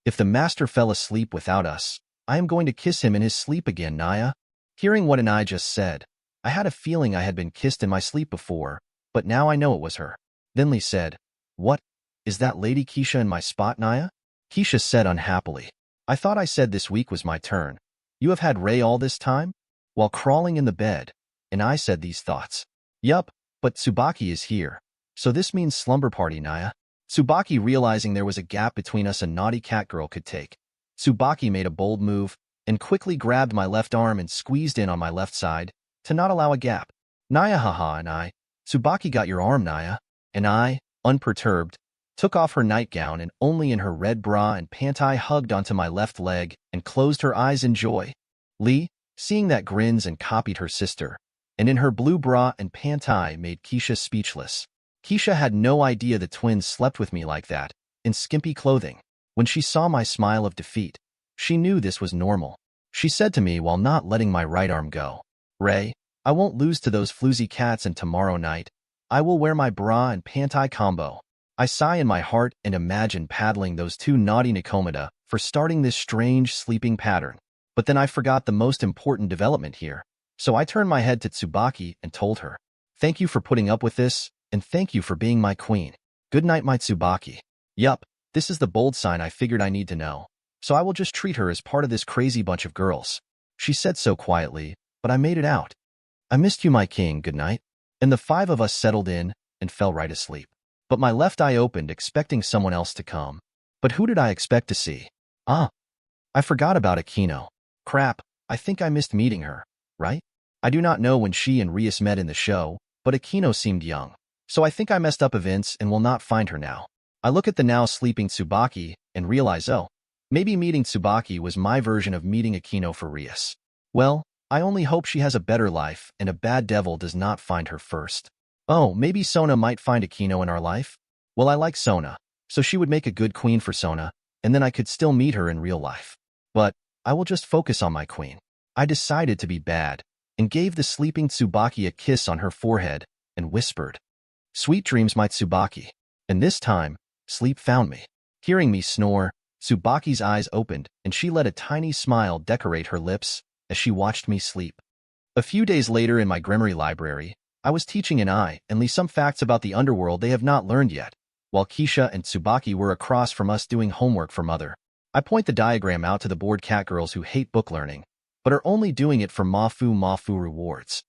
If the master fell asleep without us, I am going to kiss him in his sleep again, Naya. Hearing what I just said, I had a feeling I had been kissed in my sleep before, but now I know it was her. Then Lee said, What? Is that Lady Keisha in my spot, Naya? Keisha said unhappily. I thought I said this week was my turn. You have had Ray all this time? While crawling in the bed, and I said these thoughts. Yup, but Tsubaki is here. So this means slumber party, Naya. Tsubaki realizing there was a gap between us a naughty cat girl could take. Tsubaki made a bold move, and quickly grabbed my left arm and squeezed in on my left side, to not allow a gap. Naya haha and I. Tsubaki got your arm, Naya. And I, unperturbed, took off her nightgown and only in her red bra and panty hugged onto my left leg and closed her eyes in joy. Lee, seeing that grins and copied her sister, and in her blue bra and panty made Keisha speechless. Keisha had no idea the twins slept with me like that, in skimpy clothing. When she saw my smile of defeat, she knew this was normal. She said to me while not letting my right arm go, "Ray, I won't lose to those floozy cats, and tomorrow night, I will wear my bra and panty combo." I sigh in my heart and imagine paddling those two naughty Nikomata for starting this strange sleeping pattern. But then I forgot the most important development here, so I turned my head to Tsubaki and told her, "Thank you for putting up with this, and thank you for being my queen. Good night, my Tsubaki." Yup, this is the bold sign I figured I need to know, so I will just treat her as part of this crazy bunch of girls. She said so quietly, but I made it out. "I missed you, my king, good night." And the five of us settled in and fell right asleep. But my left eye opened expecting someone else to come. But who did I expect to see? I forgot about Akino. Crap, I think I missed meeting her, right? I do not know when she and Rias met in the show, but Akino seemed young. So I think I messed up events and will not find her now. I look at the now sleeping Tsubaki and realize, oh, maybe meeting Tsubaki was my version of meeting Akino for Rias. Well, I only hope she has a better life and a bad devil does not find her first. Oh, maybe Sona might find Akino in our life? Well, I like Sona, so she would make a good queen for Sona, and then I could still meet her in real life. But I will just focus on my queen. I decided to be bad and gave the sleeping Tsubaki a kiss on her forehead and whispered, "Sweet dreams, my Tsubaki." And this time, sleep found me. Hearing me snore, Tsubaki's eyes opened and she let a tiny smile decorate her lips as she watched me sleep. A few days later in my Gremory library, I was teaching an I and Lee some facts about the underworld they have not learned yet, while Keisha and Tsubaki were across from us doing homework for Mother. I point the diagram out to the bored catgirls who hate book learning, but are only doing it for mafu rewards.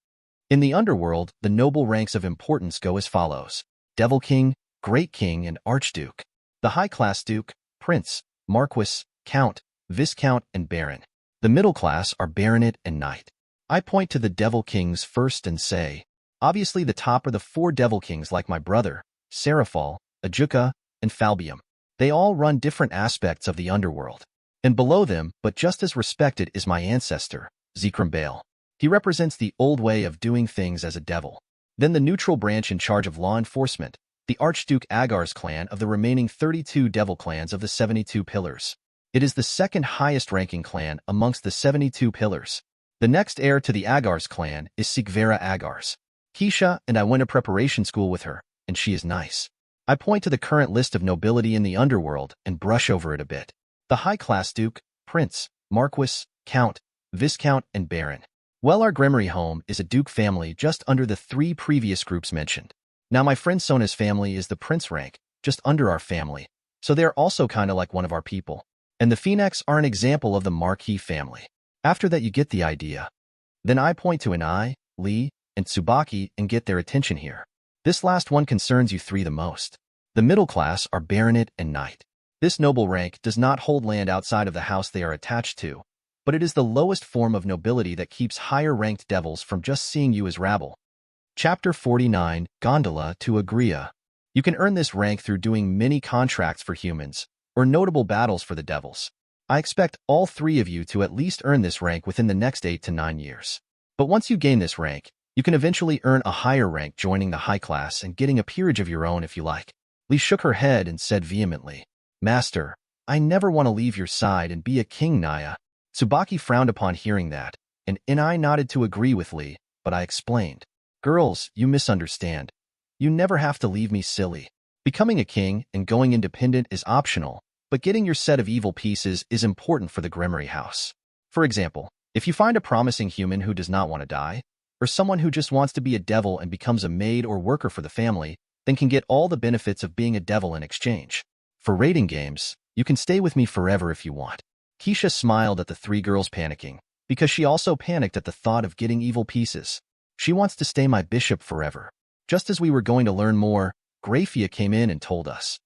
In the underworld, the noble ranks of importance go as follows: Devil King, Great King, and Archduke. The high-class Duke, Prince, Marquis, Count, Viscount, and Baron. The middle class are Baronet and Knight. I point to the Devil Kings first and say, obviously the top are the four Devil Kings like my brother, Seraphal, Ajuka, and Falbium. They all run different aspects of the underworld. And below them, but just as respected, is my ancestor, Zekrambale. He represents the old way of doing things as a devil. Then the neutral branch in charge of law enforcement, the Archduke Agar's clan of the remaining 32 devil clans of the 72 pillars. It is the second highest ranking clan amongst the 72 pillars. The next heir to the Agar's clan is Sigvera Agars. Keisha and I went to preparation school with her, and she is nice. I point to the current list of nobility in the underworld and brush over it a bit. The high-class Duke, Prince, Marquis, Count, Viscount, and Baron. Well, our Gremory home is a Duke family just under the three previous groups mentioned. Now my friend Sona's family is the Prince rank, just under our family, so they're also kinda like one of our people. And the Phoenix are an example of the Marquis family. After that you get the idea. Then I point to an I, Lee, and Tsubaki and get their attention here. This last one concerns you three the most. The middle class are Baronet and Knight. This noble rank does not hold land outside of the house they are attached to, but it is the lowest form of nobility that keeps higher-ranked devils from just seeing you as rabble. Chapter 49, Gondola to Agria. You can earn this rank through doing many contracts for humans, or notable battles for the devils. I expect all three of you to at least earn this rank within the next 8 to 9 years. But once you gain this rank, you can eventually earn a higher rank joining the high class and getting a peerage of your own if you like. Lee shook her head and said vehemently, "Master, I never want to leave your side and be a king, Naya." Tsubaki frowned upon hearing that, and I nodded to agree with Lee, but I explained. "Girls, you misunderstand. You never have to leave me, silly. Becoming a king and going independent is optional, but getting your set of evil pieces is important for the Gremory house. For example, if you find a promising human who does not want to die, or someone who just wants to be a devil and becomes a maid or worker for the family, then can get all the benefits of being a devil in exchange. For raiding games, you can stay with me forever if you want." Keisha smiled at the three girls panicking, because she also panicked at the thought of getting evil pieces. She wants to stay my bishop forever. Just as we were going to learn more, Grafia came in and told us,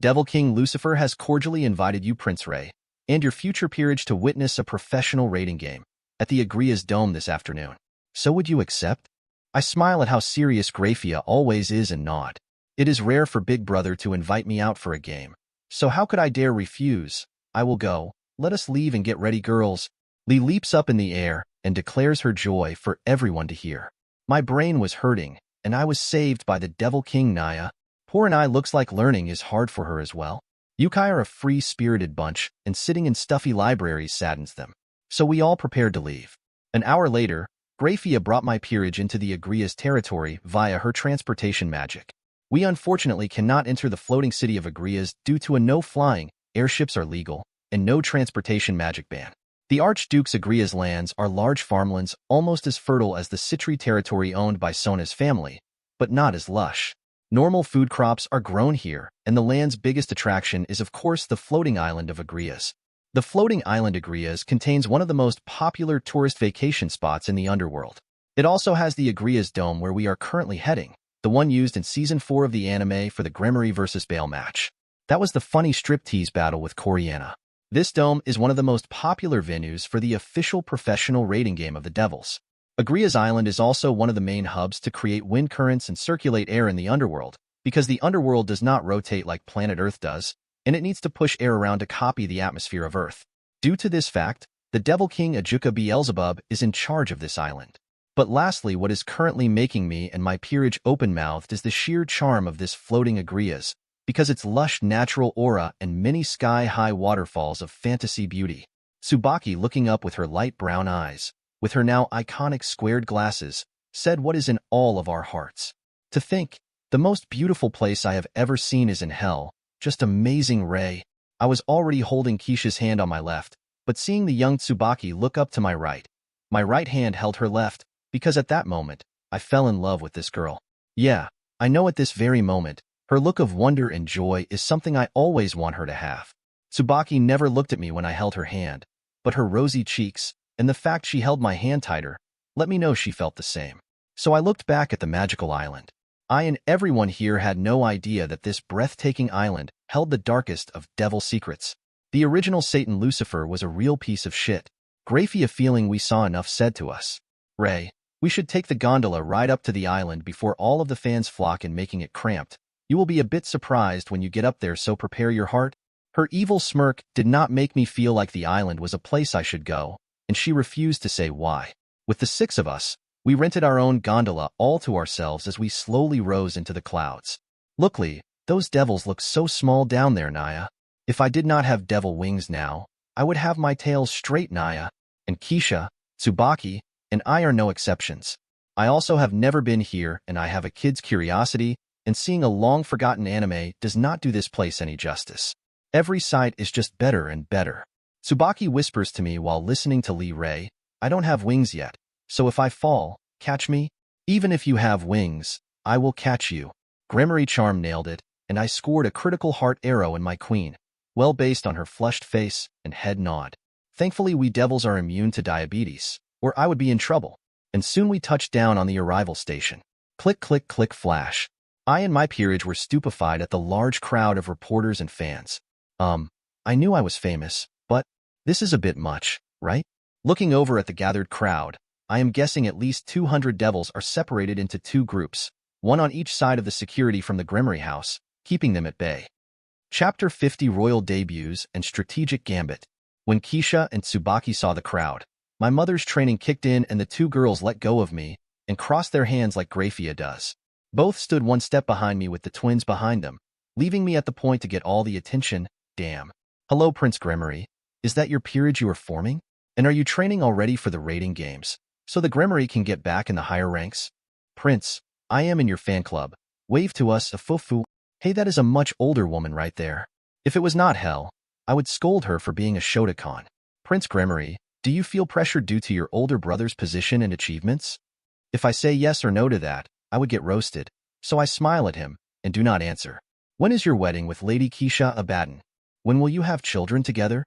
"Devil King Lucifer has cordially invited you, Prince Ray, and your future peerage to witness a professional raiding game at the Agria's Dome this afternoon. So would you accept?" I smile at how serious Grafia always is and nod. It is rare for Big Brother to invite me out for a game. So how could I dare refuse? I will go. Let us leave and get ready, girls. Lee leaps up in the air and declares her joy for everyone to hear. My brain was hurting, and I was saved by the Devil King Naya. Poor Naya looks like learning is hard for her as well. Yukai are a free-spirited bunch, and sitting in stuffy libraries saddens them. So we all prepared to leave. An hour later, Graphia brought my peerage into the Agria's territory via her transportation magic. We unfortunately cannot enter the floating city of Agrias due to a no-flying, airships are legal, and no transportation magic ban. The Archduke's Agria's lands are large farmlands almost as fertile as the Citri territory owned by Sona's family, but not as lush. Normal food crops are grown here, and the land's biggest attraction is of course the floating island of Agrias. The floating island Agrias contains one of the most popular tourist vacation spots in the underworld. It also has the Agrias Dome where we are currently heading, the one used in Season 4 of the anime for the Gremory vs. Bale match. That was the funny striptease battle with Coriana. This dome is one of the most popular venues for the official professional raiding game of the Devils. Agrias Island is also one of the main hubs to create wind currents and circulate air in the underworld, because the underworld does not rotate like planet Earth does, and it needs to push air around to copy the atmosphere of Earth. Due to this fact, the Devil King Ajuka Beelzebub is in charge of this island. But lastly, what is currently making me and my peerage open-mouthed is the sheer charm of this floating Agrias, because its lush natural aura and many sky-high waterfalls of fantasy beauty. Tsubaki, looking up with her light brown eyes, with her now iconic squared glasses, said what is in all of our hearts. To think, the most beautiful place I have ever seen is in hell. Just amazing, Ray. I was already holding Keisha's hand on my left, but seeing the young Tsubaki look up to my right hand held her left, because at that moment, I fell in love with this girl. Yeah, I know at this very moment, her look of wonder and joy is something I always want her to have. Tsubaki never looked at me when I held her hand, but her rosy cheeks, and the fact she held my hand tighter, let me know she felt the same. So I looked back at the magical island. I and everyone here had no idea that this breathtaking island held the darkest of devil secrets. The original Satan Lucifer was a real piece of shit. Graphia, feeling we saw enough, said to us, Ray, we should take the gondola right up to the island before all of the fans flock in, making it cramped. You will be a bit surprised when you get up there, so prepare your heart. Her evil smirk did not make me feel like the island was a place I should go, and she refused to say why. With the 6 of us, we rented our own gondola all to ourselves as we slowly rose into the clouds. Look, Lee, those devils look so small down there, Naya. If I did not have devil wings now, I would have my tail straight, Naya. And Keisha, Tsubaki, and I are no exceptions. I also have never been here, and I have a kid's curiosity, and seeing a long-forgotten anime does not do this place any justice. Every sight is just better and better. Tsubaki whispers to me while listening to Lee, Ray, I don't have wings yet, so if I fall, catch me. Even if you have wings, I will catch you. Gremory charm nailed it, and I scored a critical heart arrow in my queen, well based on her flushed face and head nod. Thankfully, we devils are immune to diabetes, or I would be in trouble. And soon we touched down on the arrival station. Click, click, click, flash. I and my peerage were stupefied at the large crowd of reporters and fans. I knew I was famous, but this is a bit much, right? Looking over at the gathered crowd, I am guessing at least 200 devils are separated into 2 groups, one on each side of the security from the Gremory house, keeping them at bay. Chapter 50, Royal Debuts and Strategic Gambit. When Keisha and Tsubaki saw the crowd, my mother's training kicked in and the 2 girls let go of me and crossed their hands like Graphia does. Both stood 1 step behind me with the twins behind them, leaving me at the point to get all the attention. Damn. Hello, Prince Gremory. Is that your peerage you are forming? And are you training already for the raiding games, so the Gremory can get back in the higher ranks? Prince, I am in your fan club. Wave to us, a fufu. Hey, that is a much older woman right there. If it was not hell, I would scold her for being a Shotokan. Prince Gremory, do you feel pressure due to your older brother's position and achievements? If I say yes or no to that, I would get roasted, so I smile at him and do not answer. When is your wedding with Lady Keisha Abaddon? When will you have children together?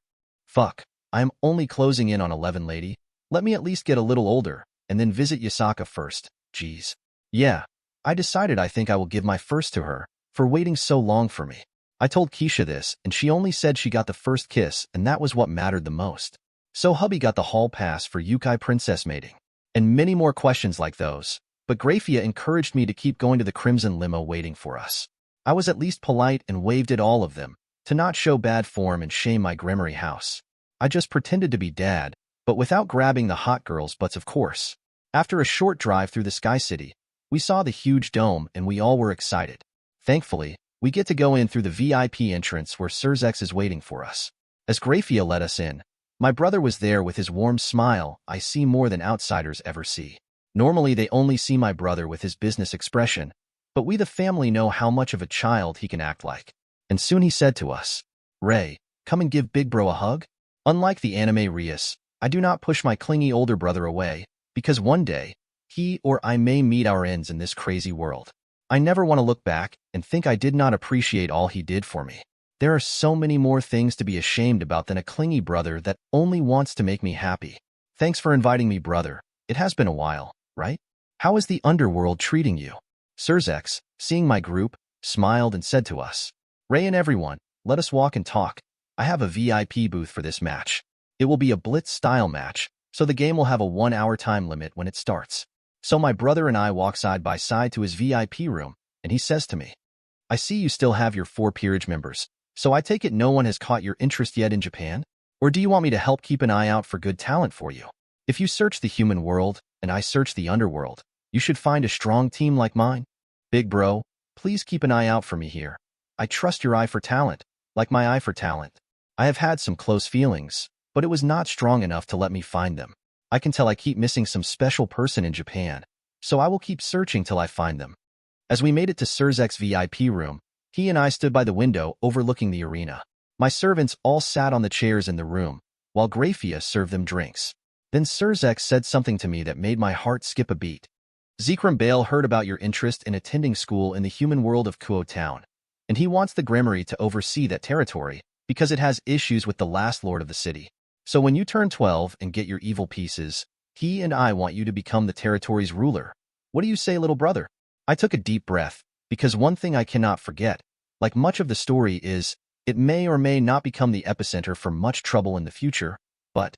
Fuck, I am only closing in on 11, lady. Let me at least get a little older, and then visit Yasaka first. Jeez. Yeah, I decided I think I will give my first to her, for waiting so long for me. I told Keisha this, and she only said she got the first kiss, and that was what mattered the most. So hubby got the hall pass for Yukai princess mating. And many more questions like those. But Graphia encouraged me to keep going to the Crimson Limo waiting for us. I was at least polite and waved at all of them, to not show bad form and shame my Gremory house. I just pretended to be dad, but without grabbing the hot girls' butts, of course. After a short drive through the Sky City, we saw the huge dome and we all were excited. Thankfully, we get to go in through the VIP entrance where Sirzechs is waiting for us. As Grafia let us in, my brother was there with his warm smile I see more than outsiders ever see. Normally they only see my brother with his business expression, but we the family know how much of a child he can act like. And soon he said to us, "Ray, come and give big bro a hug." Unlike the anime Rias, I do not push my clingy older brother away, because one day, he or I may meet our ends in this crazy world. I never want to look back and think I did not appreciate all he did for me. There are so many more things to be ashamed about than a clingy brother that only wants to make me happy. Thanks for inviting me, brother. It has been a while, right? How is the underworld treating you? Sirzechs, seeing my group, smiled and said to us, "Ray and everyone, let us walk and talk. I have a VIP booth for this match. It will be a blitz-style match, so the game will have a 1-hour time limit when it starts." So my brother and I walk side by side to his VIP room, and he says to me, "I see you still have your 4 peerage members, so I take it no one has caught your interest yet in Japan? Or do you want me to help keep an eye out for good talent for you? If you search the human world, and I search the underworld, you should find a strong team like mine. Big bro, please keep an eye out for me here. I trust your eye for talent, like my eye for talent. I have had some close feelings, but it was not strong enough to let me find them. I can tell I keep missing some special person in Japan, so I will keep searching till I find them." As we made it to Sirzechs' VIP room, he and I stood by the window overlooking the arena. My servants all sat on the chairs in the room, while Grafia served them drinks. Then Sirzechs said something to me that made my heart skip a beat. "Zekrom Bale heard about your interest in attending school in the human world of Kuo Town, and he wants the Gremory to oversee that territory because it has issues with the last lord of the city. So when you turn 12 and get your evil pieces, he and I want you to become the territory's ruler. What do you say, little brother?" I took a deep breath, because one thing I cannot forget, like much of the story, is it may or may not become the epicenter for much trouble in the future, but...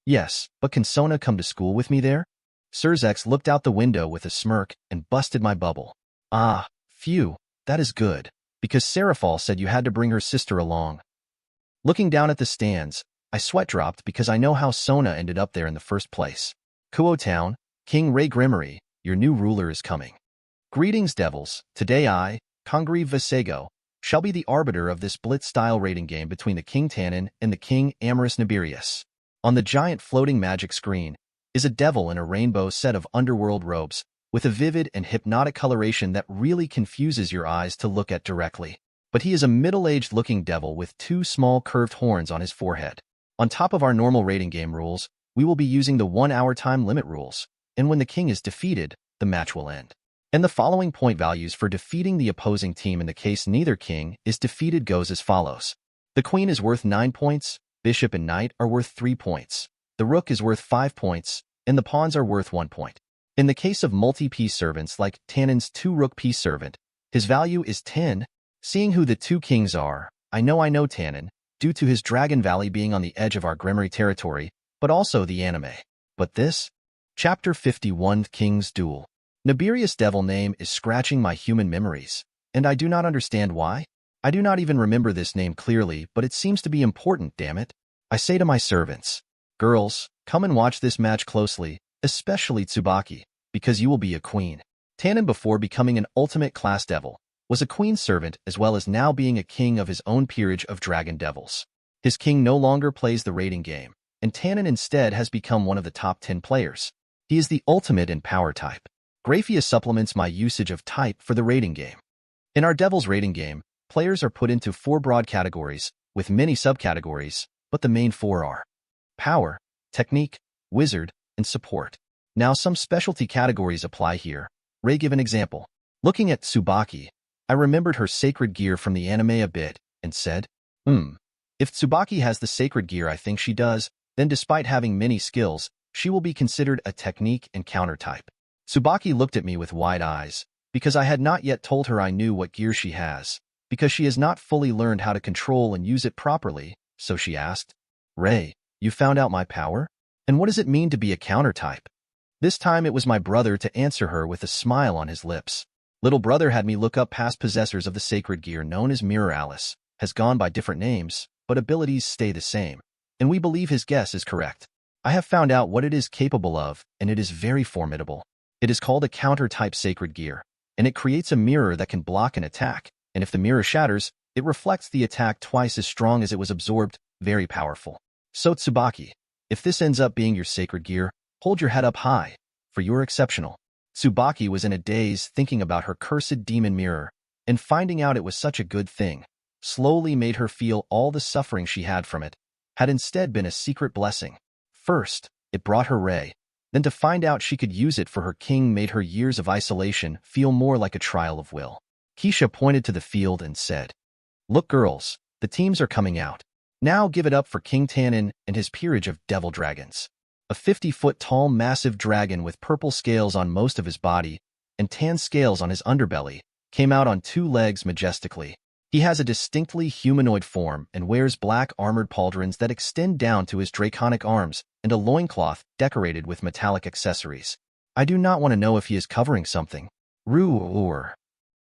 Yes, but can Sona come to school with me there? Sirzechs looked out the window with a smirk and busted my bubble. "Ah, phew, that is good, because Seraphal said you had to bring her sister along." Looking down at the stands, I sweat dropped because I know how Sona ended up there in the first place. "Kuo Town, King Rias Gremory, your new ruler is coming. Greetings, devils. Today I, Kongri Vasego, shall be the arbiter of this blitz-style rating game between the King Tanin and the King Amorous Nibirius." On the giant floating magic screen is a devil in a rainbow set of underworld robes, with a vivid and hypnotic coloration that really confuses your eyes to look at directly. But he is a middle-aged looking devil with 2 small curved horns on his forehead. On top of our normal rating game rules, we will be using the 1-hour time limit rules, and when the king is defeated, the match will end. And the following point values for defeating the opposing team in the case neither king is defeated goes as follows. The queen is worth 9 points, bishop and knight are worth 3 points, the rook is worth 5 points, and the pawns are worth 1 point. In the case of multi-piece servants like Tanin's 2-rook piece servant, his value is 10. Seeing who the 2 kings are, I know Tanin, due to his Dragon Valley being on the edge of our Gremory territory, but also the anime. But this? Chapter 51 King's Duel. Nibirius devil name is scratching my human memories, and I do not understand why. I do not even remember this name clearly, but it seems to be important, damn it. I say to my servants, "Girls, come and watch this match closely, especially Tsubaki, because you will be a queen." Tanin, before becoming an ultimate class devil, was a queen servant as well as now being a king of his own peerage of dragon devils. His king no longer plays the rating game, and Tanin instead has become one of the top 10 players. He is the ultimate in power type. Grafia supplements my usage of type for the rating game. In our devil's rating game, players are put into 4 broad categories, with many subcategories, but the main 4 are power, technique, wizard, and support. Now some specialty categories apply here. Ray give an example. Looking at Tsubaki, I remembered her sacred gear from the anime a bit, and said, if Tsubaki has the sacred gear I think she does, then despite having many skills, she will be considered a technique and counter type. Tsubaki looked at me with wide eyes, because I had not yet told her I knew what gear she has, because she has not fully learned how to control and use it properly, so she asked, "Ray, you found out my power? And what does it mean to be a counter type?" This time it was my brother to answer her with a smile on his lips. Little brother had me look up past possessors of the sacred gear known as Mirror Alice, has gone by different names, but abilities stay the same. And we believe his guess is correct. I have found out what it is capable of, and it is very formidable. It is called a counter-type sacred gear, and it creates a mirror that can block an attack, and if the mirror shatters, it reflects the attack twice as strong as it was absorbed. Very powerful. So Tsubaki, if this ends up being your sacred gear, hold your head up high, for you're exceptional. Tsubaki was in a daze thinking about her cursed demon mirror, and finding out it was such a good thing slowly made her feel all the suffering she had from it had instead been a secret blessing. First, it brought her Ray. Then to find out she could use it for her king made her years of isolation feel more like a trial of will. Keisha pointed to the field and said, "Look girls, the teams are coming out. Now give it up for King Tannen and his peerage of devil dragons." A 50-foot-tall massive dragon with purple scales on most of his body and tan scales on his underbelly came out on 2 legs majestically. He has a distinctly humanoid form and wears black armored pauldrons that extend down to his draconic arms and a loincloth decorated with metallic accessories. I do not want to know if he is covering something. Roar.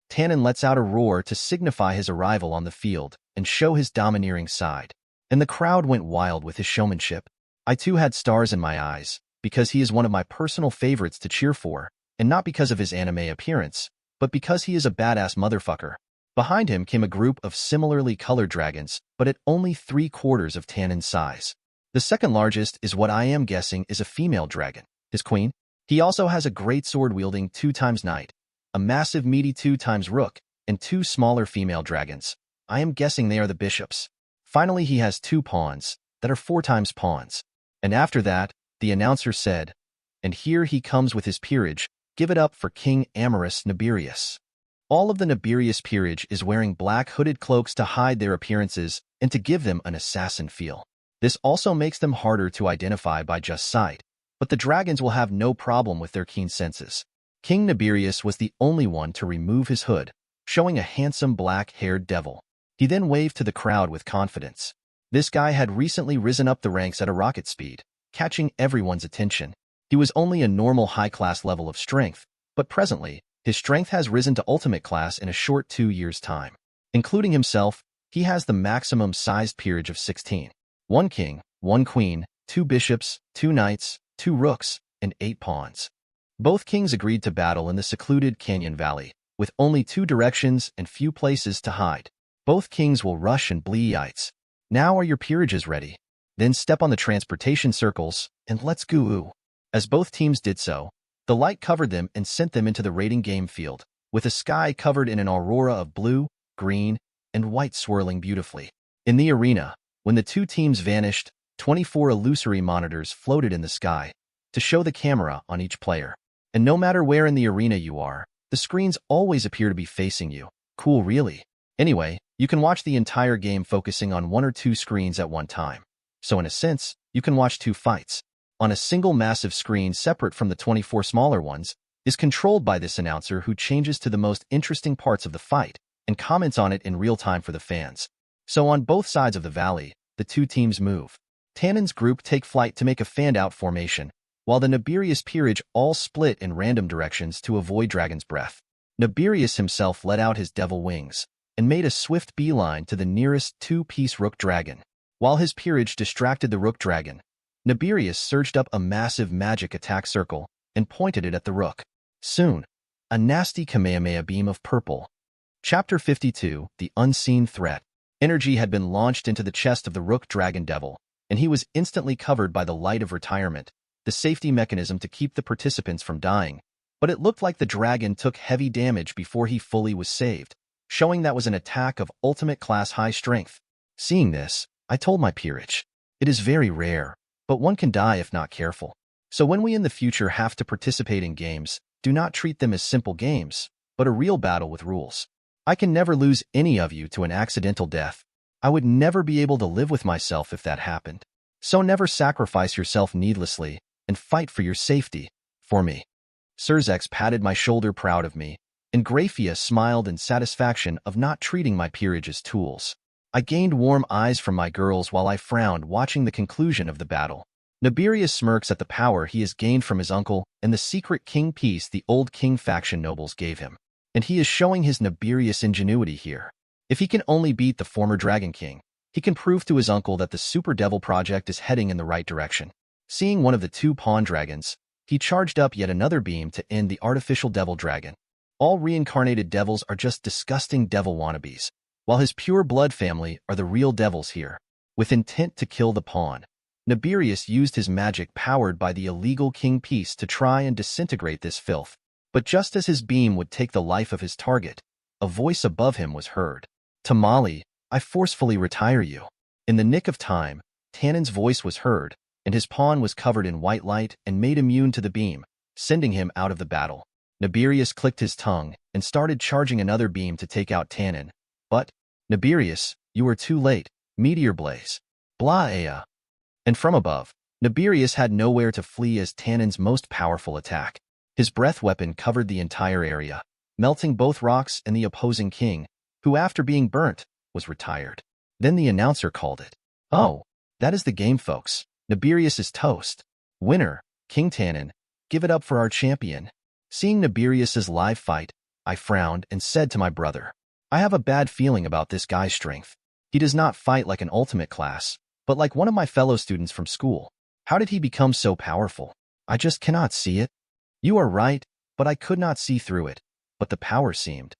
Tannen lets out a roar to signify his arrival on the field and show his domineering side. And the crowd went wild with his showmanship. I too had stars in my eyes, because he is one of my personal favorites to cheer for, and not because of his anime appearance, but because he is a badass motherfucker. Behind him came a group of similarly colored dragons, but at only 3/4 of Tannen's size. The second largest is what I am guessing is a female dragon, his queen. He also has a great sword-wielding 2x knight, a massive meaty 2x rook, and 2 smaller female dragons. I am guessing they are the bishops. Finally, he has 2 pawns that are 4x pawns. And after that, the announcer said, "And here he comes with his peerage, give it up for King Amorous Nibirius." All of the Nibirius peerage is wearing black hooded cloaks to hide their appearances and to give them an assassin feel. This also makes them harder to identify by just sight, but the dragons will have no problem with their keen senses. King Nibirius was the only one to remove his hood, showing a handsome black-haired devil. He then waved to the crowd with confidence. This guy had recently risen up the ranks at a rocket speed, catching everyone's attention. He was only a normal high-class level of strength, but presently, his strength has risen to ultimate class in a short 2 years' time. Including himself, he has the maximum sized peerage of 16. 1 king, 1 queen, 2 bishops, 2 knights, 2 rooks, and 8 pawns. Both kings agreed to battle in the secluded canyon valley, with only 2 directions and few places to hide. Both kings will rush and bleed-ites. Now are your peerages ready? Then step on the transportation circles, and let's go. As both teams did so, the light covered them and sent them into the raiding game field, with the sky covered in an aurora of blue, green, and white swirling beautifully. In the arena, when the 2 teams vanished, 24 illusory monitors floated in the sky to show the camera on each player. And no matter where in the arena you are, the screens always appear to be facing you. Cool, really? Anyway, you can watch the entire game focusing on 1 or 2 screens at one time. So in a sense, you can watch 2 fights. On a single massive screen separate from the 24 smaller ones, is controlled by this announcer who changes to the most interesting parts of the fight and comments on it in real time for the fans. So on both sides of the valley, the 2 teams move. Tannen's group take flight to make a fanned-out formation, while the Nibirius peerage all split in random directions to avoid Dragon's breath. Nibirius himself let out his devil wings and made a swift beeline to the nearest 2-piece rook dragon. While his peerage distracted the rook dragon, Nibirius surged up a massive magic attack circle and pointed it at the rook. Soon, a nasty Kamehameha beam of purple. Chapter 52, The Unseen Threat. Energy had been launched into the chest of the rook dragon devil, and he was instantly covered by the light of retirement, the safety mechanism to keep the participants from dying. But it looked like the dragon took heavy damage before he fully was saved, showing that was an attack of ultimate class high strength. Seeing this, I told my peerage, "It is very rare, but one can die if not careful. So when we in the future have to participate in games, do not treat them as simple games, but a real battle with rules. I can never lose any of you to an accidental death. I would never be able to live with myself if that happened. So never sacrifice yourself needlessly and fight for your safety, for me." Sirzechs patted my shoulder proud of me, and Graphia smiled in satisfaction of not treating my peerage as tools. I gained warm eyes from my girls while I frowned watching the conclusion of the battle. Nibirius smirks at the power he has gained from his uncle and the secret king piece the old king faction nobles gave him. and he is showing his nefarious ingenuity here. If he can only beat the former Dragon King, he can prove to his uncle that the Super Devil Project is heading in the right direction. Seeing one of the two pawn dragons, he charged up yet another beam to end the artificial devil dragon. All reincarnated devils are just disgusting devil wannabes, while his pure blood family are the real devils here. With intent to kill the pawn, Nefarious used his magic powered by the illegal King Peace to try and disintegrate this filth. But just as his beam would take the life of his target, a voice above him was heard. Tamali, I forcefully retire you. In the nick of time, Tannen's voice was heard, and his pawn was covered in white light and made immune to the beam, sending him out of the battle. Nefarious clicked his tongue and started charging another beam to take out Tannen. But, Nefarious, you are too late. Meteor blaze. Blah aya. And from above, Nefarious had nowhere to flee as Tannen's most powerful attack. His breath weapon covered the entire area, melting both rocks and the opposing king, who after being burnt, was retired. Then the announcer called it. Oh, that is the game, folks. Nefarious is toast. Winner, King Tannen. Give it up for our champion. Seeing Nefarious's live fight, I frowned and said to my brother, I have a bad feeling about this guy's strength. He does not fight like an ultimate class, but like one of my fellow students from school. How did he become so powerful? I just cannot see it. You are right, but I could not see through it. But the power seemed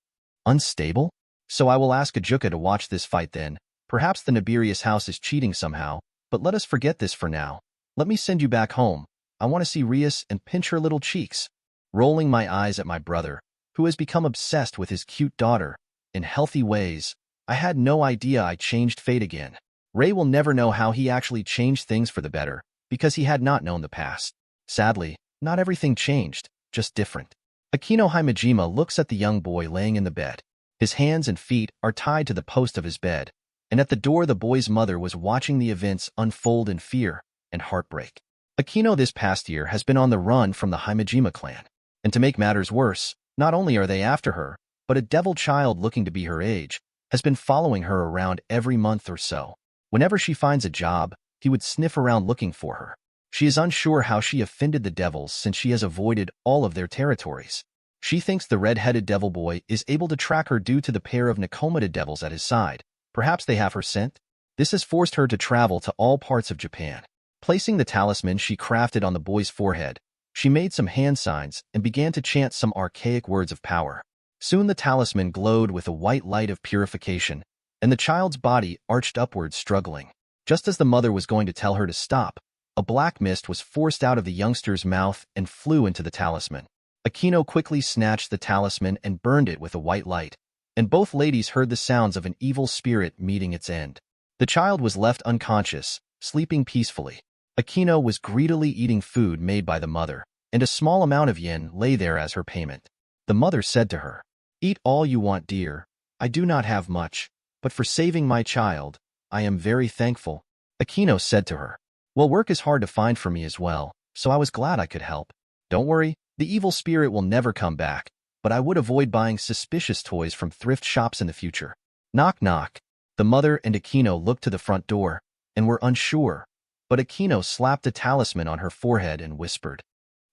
unstable? So I will ask Ajuka to watch this fight then. Perhaps the Nefarious house is cheating somehow, but let us forget this for now. Let me send you back home. I want to see Rias and pinch her little cheeks. Rolling my eyes at my brother, who has become obsessed with his cute daughter, in healthy ways, I had no idea I changed fate again. Ray will never know how he actually changed things for the better, because he had not known the past. Sadly, not everything changed, just different. Akino Himejima looks at the young boy laying in the bed. His hands and feet are tied to the post of his bed, and at the door the boy's mother was watching the events unfold in fear and heartbreak. Akino this past year has been on the run from the Himejima clan. And to make matters worse, not only are they after her, but a devil child looking to be her age has been following her around every month or so. Whenever she finds a job, he would sniff around looking for her. She is unsure how she offended the devils since she has avoided all of their territories. She thinks the red-headed devil boy is able to track her due to the pair of Nakomata devils at his side. Perhaps they have her scent? This has forced her to travel to all parts of Japan. Placing the talisman she crafted on the boy's forehead, she made some hand signs and began to chant some archaic words of power. Soon the talisman glowed with a white light of purification, and the child's body arched upwards struggling. Just as the mother was going to tell her to stop, a black mist was forced out of the youngster's mouth and flew into the talisman. Akino quickly snatched the talisman and burned it with a white light, and both ladies heard the sounds of an evil spirit meeting its end. The child was left unconscious, sleeping peacefully. Akino was greedily eating food made by the mother, and a small amount of yen lay there as her payment. The mother said to her, Eat all you want, dear. I do not have much, but for saving my child, I am very thankful. Akino said to her, Well, work is hard to find for me as well, so I was glad I could help. Don't worry, the evil spirit will never come back, but I would avoid buying suspicious toys from thrift shops in the future. Knock knock. The mother and Akino looked to the front door, and were unsure, but Akino slapped a talisman on her forehead and whispered,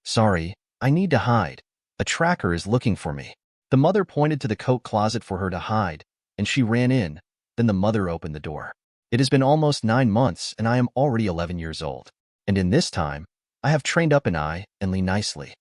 Sorry, I need to hide. A tracker is looking for me. The mother pointed to the coat closet for her to hide, and she ran in. Then the mother opened the door. It has been almost 9 months, and I am already 11 years old. And in this time, I have trained up an eye and Lee nicely.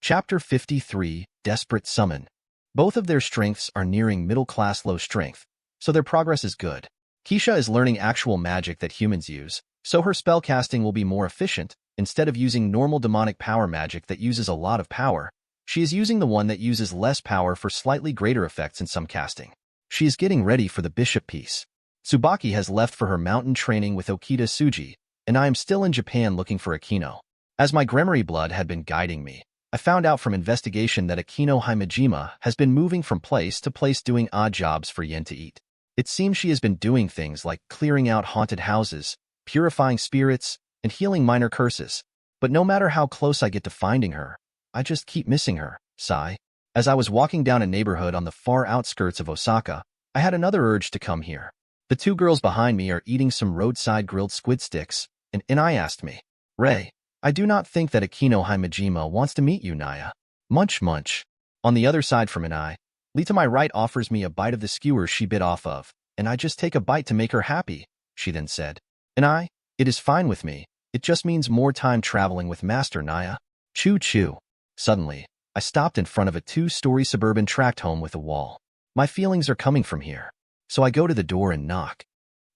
Chapter 53, Desperate Summon. Both of their strengths are nearing middle-class low strength, so their progress is good. Keisha is learning actual magic that humans use, so her spellcasting will be more efficient. Instead of using normal demonic power magic that uses a lot of power, she is using the one that uses less power for slightly greater effects in some casting. She is getting ready for the bishop piece. Tsubaki has left for her mountain training with Okita Tsuji, and I am still in Japan looking for Akino. As my Gremory blood had been guiding me, I found out from investigation that Akino Himejima has been moving from place to place doing odd jobs for yen to eat. It seems she has been doing things like clearing out haunted houses, purifying spirits, and healing minor curses. But no matter how close I get to finding her, I just keep missing her. Sigh. As I was walking down a neighborhood on the far outskirts of Osaka, I had another urge to come here. The two girls behind me are eating some roadside grilled squid sticks, and I asked me, Ray, I do not think that Akino Himejima wants to meet you, Naya. Munch munch. On the other side from Inai, Lee to my right offers me a bite of the skewers she bit off of, and I just take a bite to make her happy, she then said. And it is fine with me. It just means more time traveling with Master Naya. Choo choo. Suddenly, I stopped in front of a 2-story suburban tract home with a wall. My feelings are coming from here. So I go to the door and knock.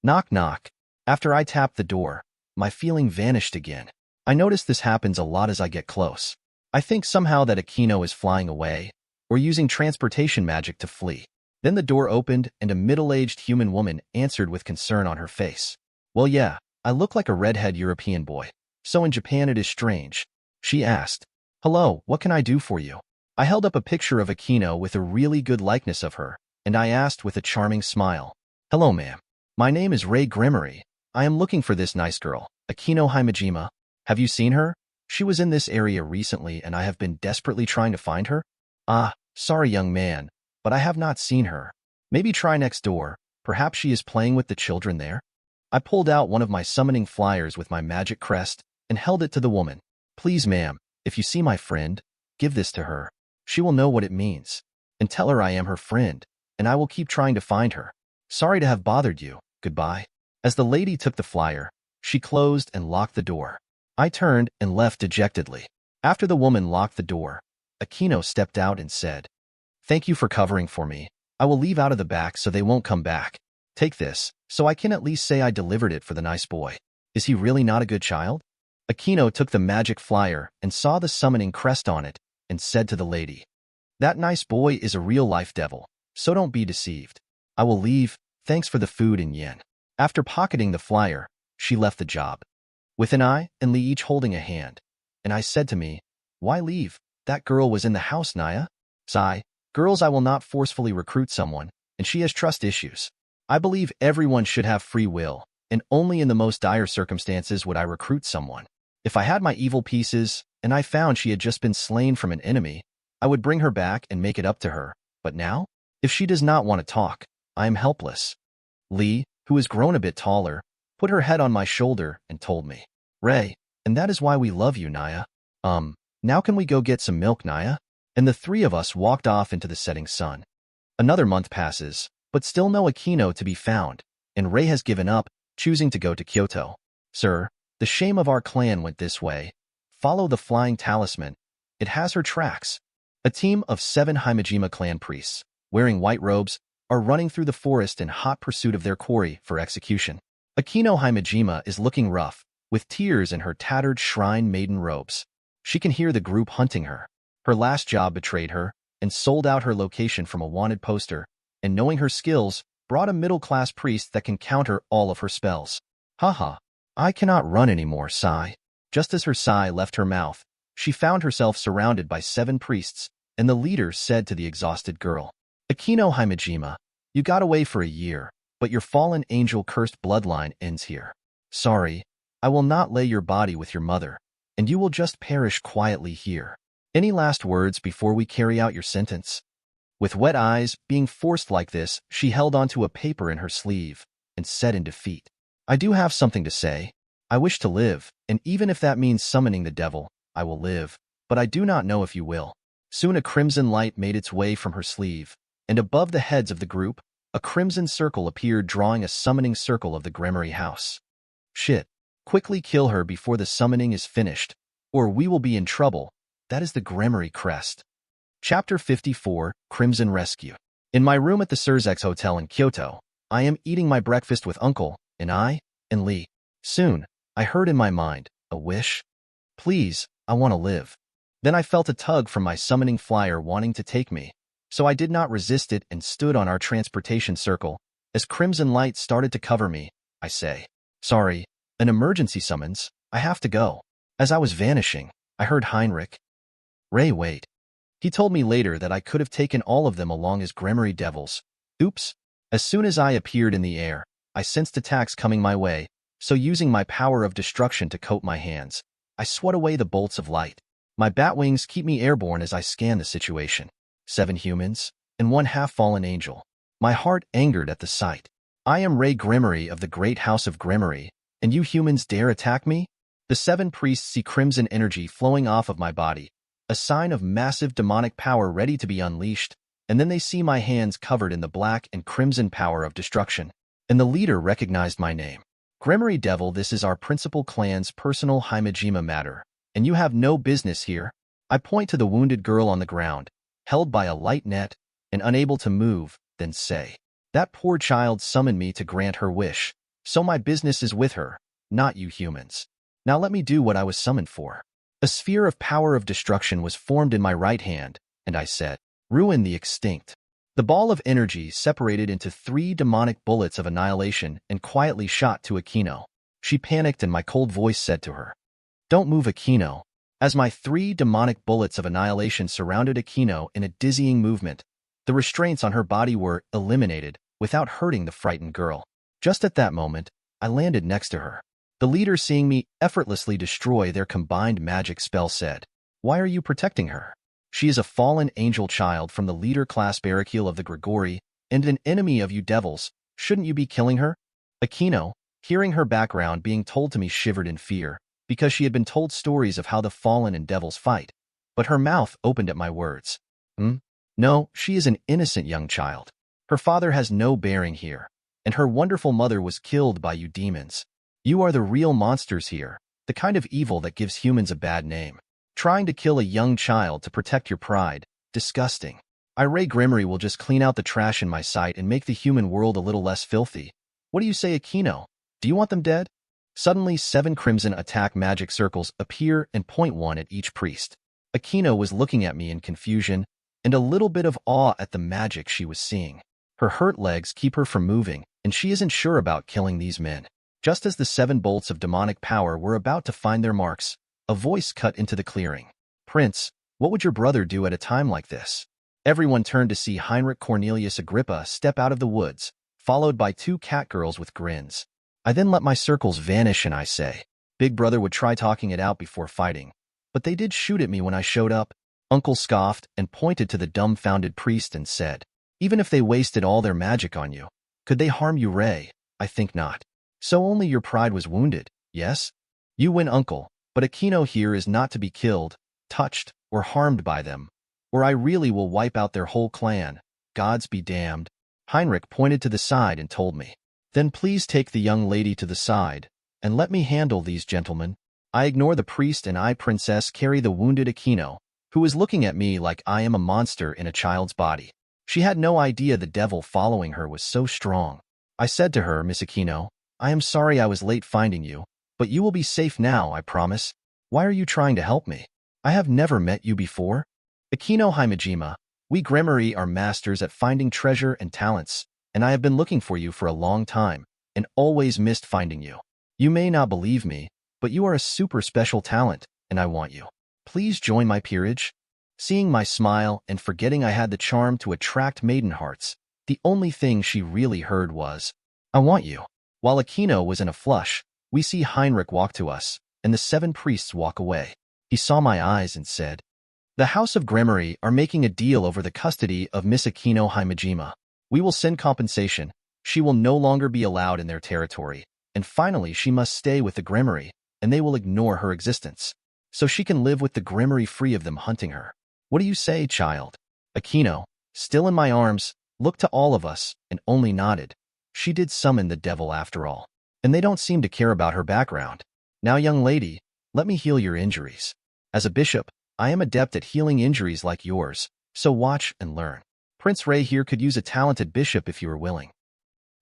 Knock knock. After I tap the door, my feeling vanished again. I notice this happens a lot as I get close. I think somehow that Akino is flying away, or using transportation magic to flee. Then the door opened and a middle-aged human woman answered with concern on her face. Well yeah, I look like a redhead European boy. So in Japan it is strange. She asked, "Hello, what can I do for you?" I held up a picture of Akino with a really good likeness of her, and I asked with a charming smile, "Hello ma'am. My name is Rias Gremory. I am looking for this nice girl, Akino Himejima. Have you seen her? She was in this area recently and I have been desperately trying to find her." "Ah, sorry young man, but I have not seen her. Maybe try next door. Perhaps she is playing with the children there." I pulled out one of my summoning flyers with my magic crest and held it to the woman. "Please ma'am, if you see my friend, give this to her. She will know what it means. And tell her I am her friend, and I will keep trying to find her. Sorry to have bothered you. Goodbye." As the lady took the flyer, she closed and locked the door. I turned and left dejectedly. After the woman locked the door, Akino stepped out and said, "Thank you for covering for me. I will leave out of the back so they won't come back. Take this, so I can at least say I delivered it for the nice boy. Is he really not a good child?" Akino took the magic flyer and saw the summoning crest on it and said to the lady, "That nice boy is a real-life devil, so don't be deceived. I will leave, thanks for the food and yen." After pocketing the flyer, she left the job, with an I and Lee each holding a hand, and I said to me, "Why leave? That girl was in the house, Naya." Sigh. Girls, I will not forcefully recruit someone, and she has trust issues. I believe everyone should have free will, and only in the most dire circumstances would I recruit someone. If I had my evil pieces, and I found she had just been slain from an enemy, I would bring her back and make it up to her. But now, if she does not want to talk, I am helpless. Lee, who has grown a bit taller, put her head on my shoulder and told me, "Ray, and that is why we love you, Naya. Now can we go get some milk, Naya?" And the three of us walked off into the setting sun. Another month passes, but still no Akino to be found, and Ray has given up, choosing to go to Kyoto. "Sir, the shame of our clan went this way. Follow the flying talisman. It has her tracks." A team of 7 Himejima clan priests, wearing white robes, are running through the forest in hot pursuit of their quarry for execution. Akino Himejima is looking rough, with tears in her tattered shrine maiden robes. She can hear the group hunting her. Her last job betrayed her and sold out her location from a wanted poster, and knowing her skills, brought a middle-class priest that can counter all of her spells. Haha, I cannot run anymore, sigh. Just as her sigh left her mouth, she found herself surrounded by 7 priests, and the leader said to the exhausted girl, "Akino Himejima, you got away for a year, but your fallen angel-cursed bloodline ends here. Sorry, I will not lay your body with your mother, and you will just perish quietly here. Any last words before we carry out your sentence?" With wet eyes, being forced like this, she held onto a paper in her sleeve and said in defeat, "I do have something to say. I wish to live, and even if that means summoning the devil, I will live, but I do not know if you will." Soon a crimson light made its way from her sleeve, and above the heads of the group, a crimson circle appeared drawing a summoning circle of the Gremory house. "Shit. Quickly kill her before the summoning is finished, or we will be in trouble. That is the Gremory crest." Chapter 54, Crimson Rescue. In my room at the Sirzechs Hotel in Kyoto, I am eating my breakfast with Uncle, and Lee. Soon, I heard in my mind, a wish. "Please, I want to live." Then I felt a tug from my summoning flyer wanting to take me, so I did not resist it and stood on our transportation circle. As crimson light started to cover me, I say, "Sorry, an emergency summons, I have to go." As I was vanishing, I heard Heinrich. "Ray, wait." He told me later that I could have taken all of them along as Gremory devils. Oops. As soon as I appeared in the air, I sensed attacks coming my way, so using my power of destruction to coat my hands, I swat away the bolts of light. My bat wings keep me airborne as I scan the situation. 7 humans, and 1 half-fallen angel. My heart angered at the sight. "I am Rias Gremory of the Great House of Gremory, and you humans dare attack me?" The 7 priests see crimson energy flowing off of my body, a sign of massive demonic power ready to be unleashed, and then they see my hands covered in the black and crimson power of destruction. And the leader recognized my name. Gremory Devil, this is our principal clan's personal Himejima matter, and you have no business here. I point to the wounded girl on the ground, held by a light net, and unable to move, then say, that poor child summoned me to grant her wish, so my business is with her, not you humans. Now let me do what I was summoned for. A sphere of power of destruction was formed in my right hand, and I said, ruin the extinct. The ball of energy separated into 3 demonic bullets of annihilation and quietly shot to Akino. She panicked and my cold voice said to her, don't move, Akino. As my 3 demonic bullets of annihilation surrounded Akino in a dizzying movement, the restraints on her body were eliminated without hurting the frightened girl. Just at that moment, I landed next to her. The leader, seeing me effortlessly destroy their combined magic spell, said, why are you protecting her? She is a fallen angel child from the leader class barricade of the Gregory and an enemy of you devils. Shouldn't you be killing her? Akino, hearing her background being told to me, shivered in fear because she had been told stories of how the fallen and devils fight, but her mouth opened at my words. No, she is an innocent young child. Her father has no bearing here, and her wonderful mother was killed by you demons. You are the real monsters here, the kind of evil that gives humans a bad name. Trying to kill a young child to protect your pride. Disgusting. Rias Gremory will just clean out the trash in my sight and make the human world a little less filthy. What do you say, Akino? Do you want them dead? Suddenly 7 crimson attack magic circles appear and point one at each priest. Akino was looking at me in confusion and a little bit of awe at the magic she was seeing. Her hurt legs keep her from moving, and she isn't sure about killing these men. Just as the 7 bolts of demonic power were about to find their marks, a voice cut into the clearing. Prince, what would your brother do at a time like this? Everyone turned to see Heinrich Cornelius Agrippa step out of the woods, followed by 2 catgirls with grins. I then let my circles vanish and I say, Big Brother would try talking it out before fighting, but they did shoot at me when I showed up. Uncle scoffed and pointed to the dumbfounded priest and said, even if they wasted all their magic on you, could they harm you, Ray? I think not. So only your pride was wounded, yes? You win, Uncle, but Akino here is not to be killed, touched, or harmed by them, or I really will wipe out their whole clan. Gods be damned. Heinrich pointed to the side and told me, then please take the young lady to the side, and let me handle these gentlemen. I ignore the priest and I, Princess, carry the wounded Akino, who is looking at me like I am a monster in a child's body. She had no idea the devil following her was so strong. I said to her, Miss Akino, I am sorry I was late finding you, but you will be safe now, I promise. Why are you trying to help me? I have never met you before. Akino Himejima, we Gremory are masters at finding treasure and talents, and I have been looking for you for a long time, and always missed finding you. You may not believe me, but you are a super special talent, and I want you. Please join my peerage. Seeing my smile and forgetting I had the charm to attract maiden hearts, the only thing she really heard was, I want you. While Akino was in a flush, we see Heinrich walk to us, and the 7 priests walk away. He saw my eyes and said, the House of Gremory are making a deal over the custody of Miss Akino Himejima. We will send compensation. She will no longer be allowed in their territory, and finally she must stay with the Gremory, and they will ignore her existence, so she can live with the Gremory free of them hunting her. What do you say, child? Akino, still in my arms, looked to all of us and only nodded. She did summon the devil after all, and they don't seem to care about her background. Now, young lady, let me heal your injuries. As a bishop, I am adept at healing injuries like yours, so watch and learn. Prince Ray here could use a talented bishop if you are willing.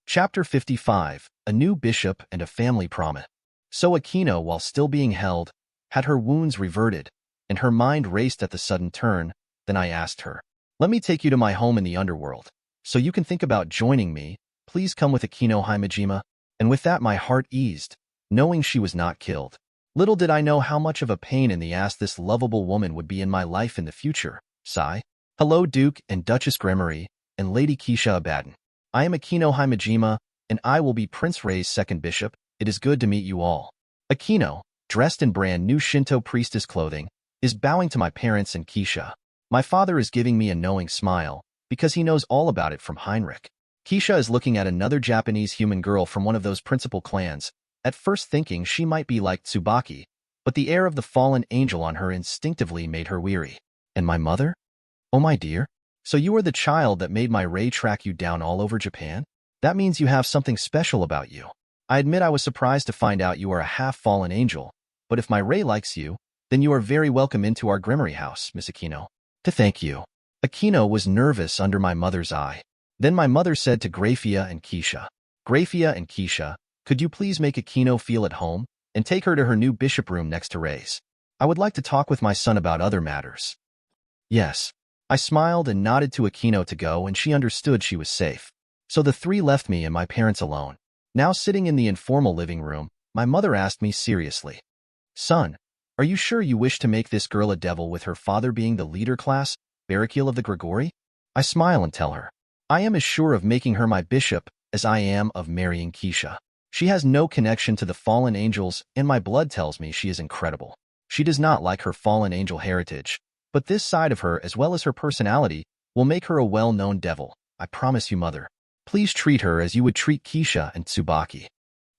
Chapter 55, A New Bishop and a Family Promise. So Akino, while still being held, had her wounds reverted, and her mind raced at the sudden turn. Then I asked her, let me take you to my home in the underworld, so you can think about joining me. Please come with Akino Himejima. And with that my heart eased, knowing she was not killed. Little did I know how much of a pain in the ass this lovable woman would be in my life in the future. Sigh. Hello, Duke and Duchess Gremory, and Lady Keisha Abaddon. I am Akino Himejima, and I will be Prince Ray's second bishop. It is good to meet you all. Akino, dressed in brand new Shinto priestess clothing, is bowing to my parents and Keisha. My father is giving me a knowing smile, because he knows all about it from Heinrich. Keisha is looking at another Japanese human girl from one of those principal clans, at first thinking she might be like Tsubaki, but the air of the fallen angel on her instinctively made her weary. And my mother? Oh, my dear. So you are the child that made my Ray track you down all over Japan? That means you have something special about you. I admit I was surprised to find out you are a half-fallen angel, but if my Ray likes you, then you are very welcome into our Gremory house, Miss Aquino. To thank you. Aquino was nervous under my mother's eye. Then my mother said to Grafia and Keisha, Grafia and Keisha, could you please make Aquino feel at home and take her to her new bishop room next to Ray's? I would like to talk with my son about other matters. Yes. I smiled and nodded to Aquino to go, and she understood she was safe. So the three left me and my parents alone. Now sitting in the informal living room, my mother asked me seriously, Son, are you sure you wish to make this girl a devil with her father being the leader class, Barrakiel of the Gregory? I smile and tell her, I am as sure of making her my bishop as I am of marrying Keisha. She has no connection to the fallen angels, and my blood tells me she is incredible. She does not like her fallen angel heritage, but this side of her, as well as her personality, will make her a well-known devil. I promise you, Mother. Please treat her as you would treat Keisha and Tsubaki.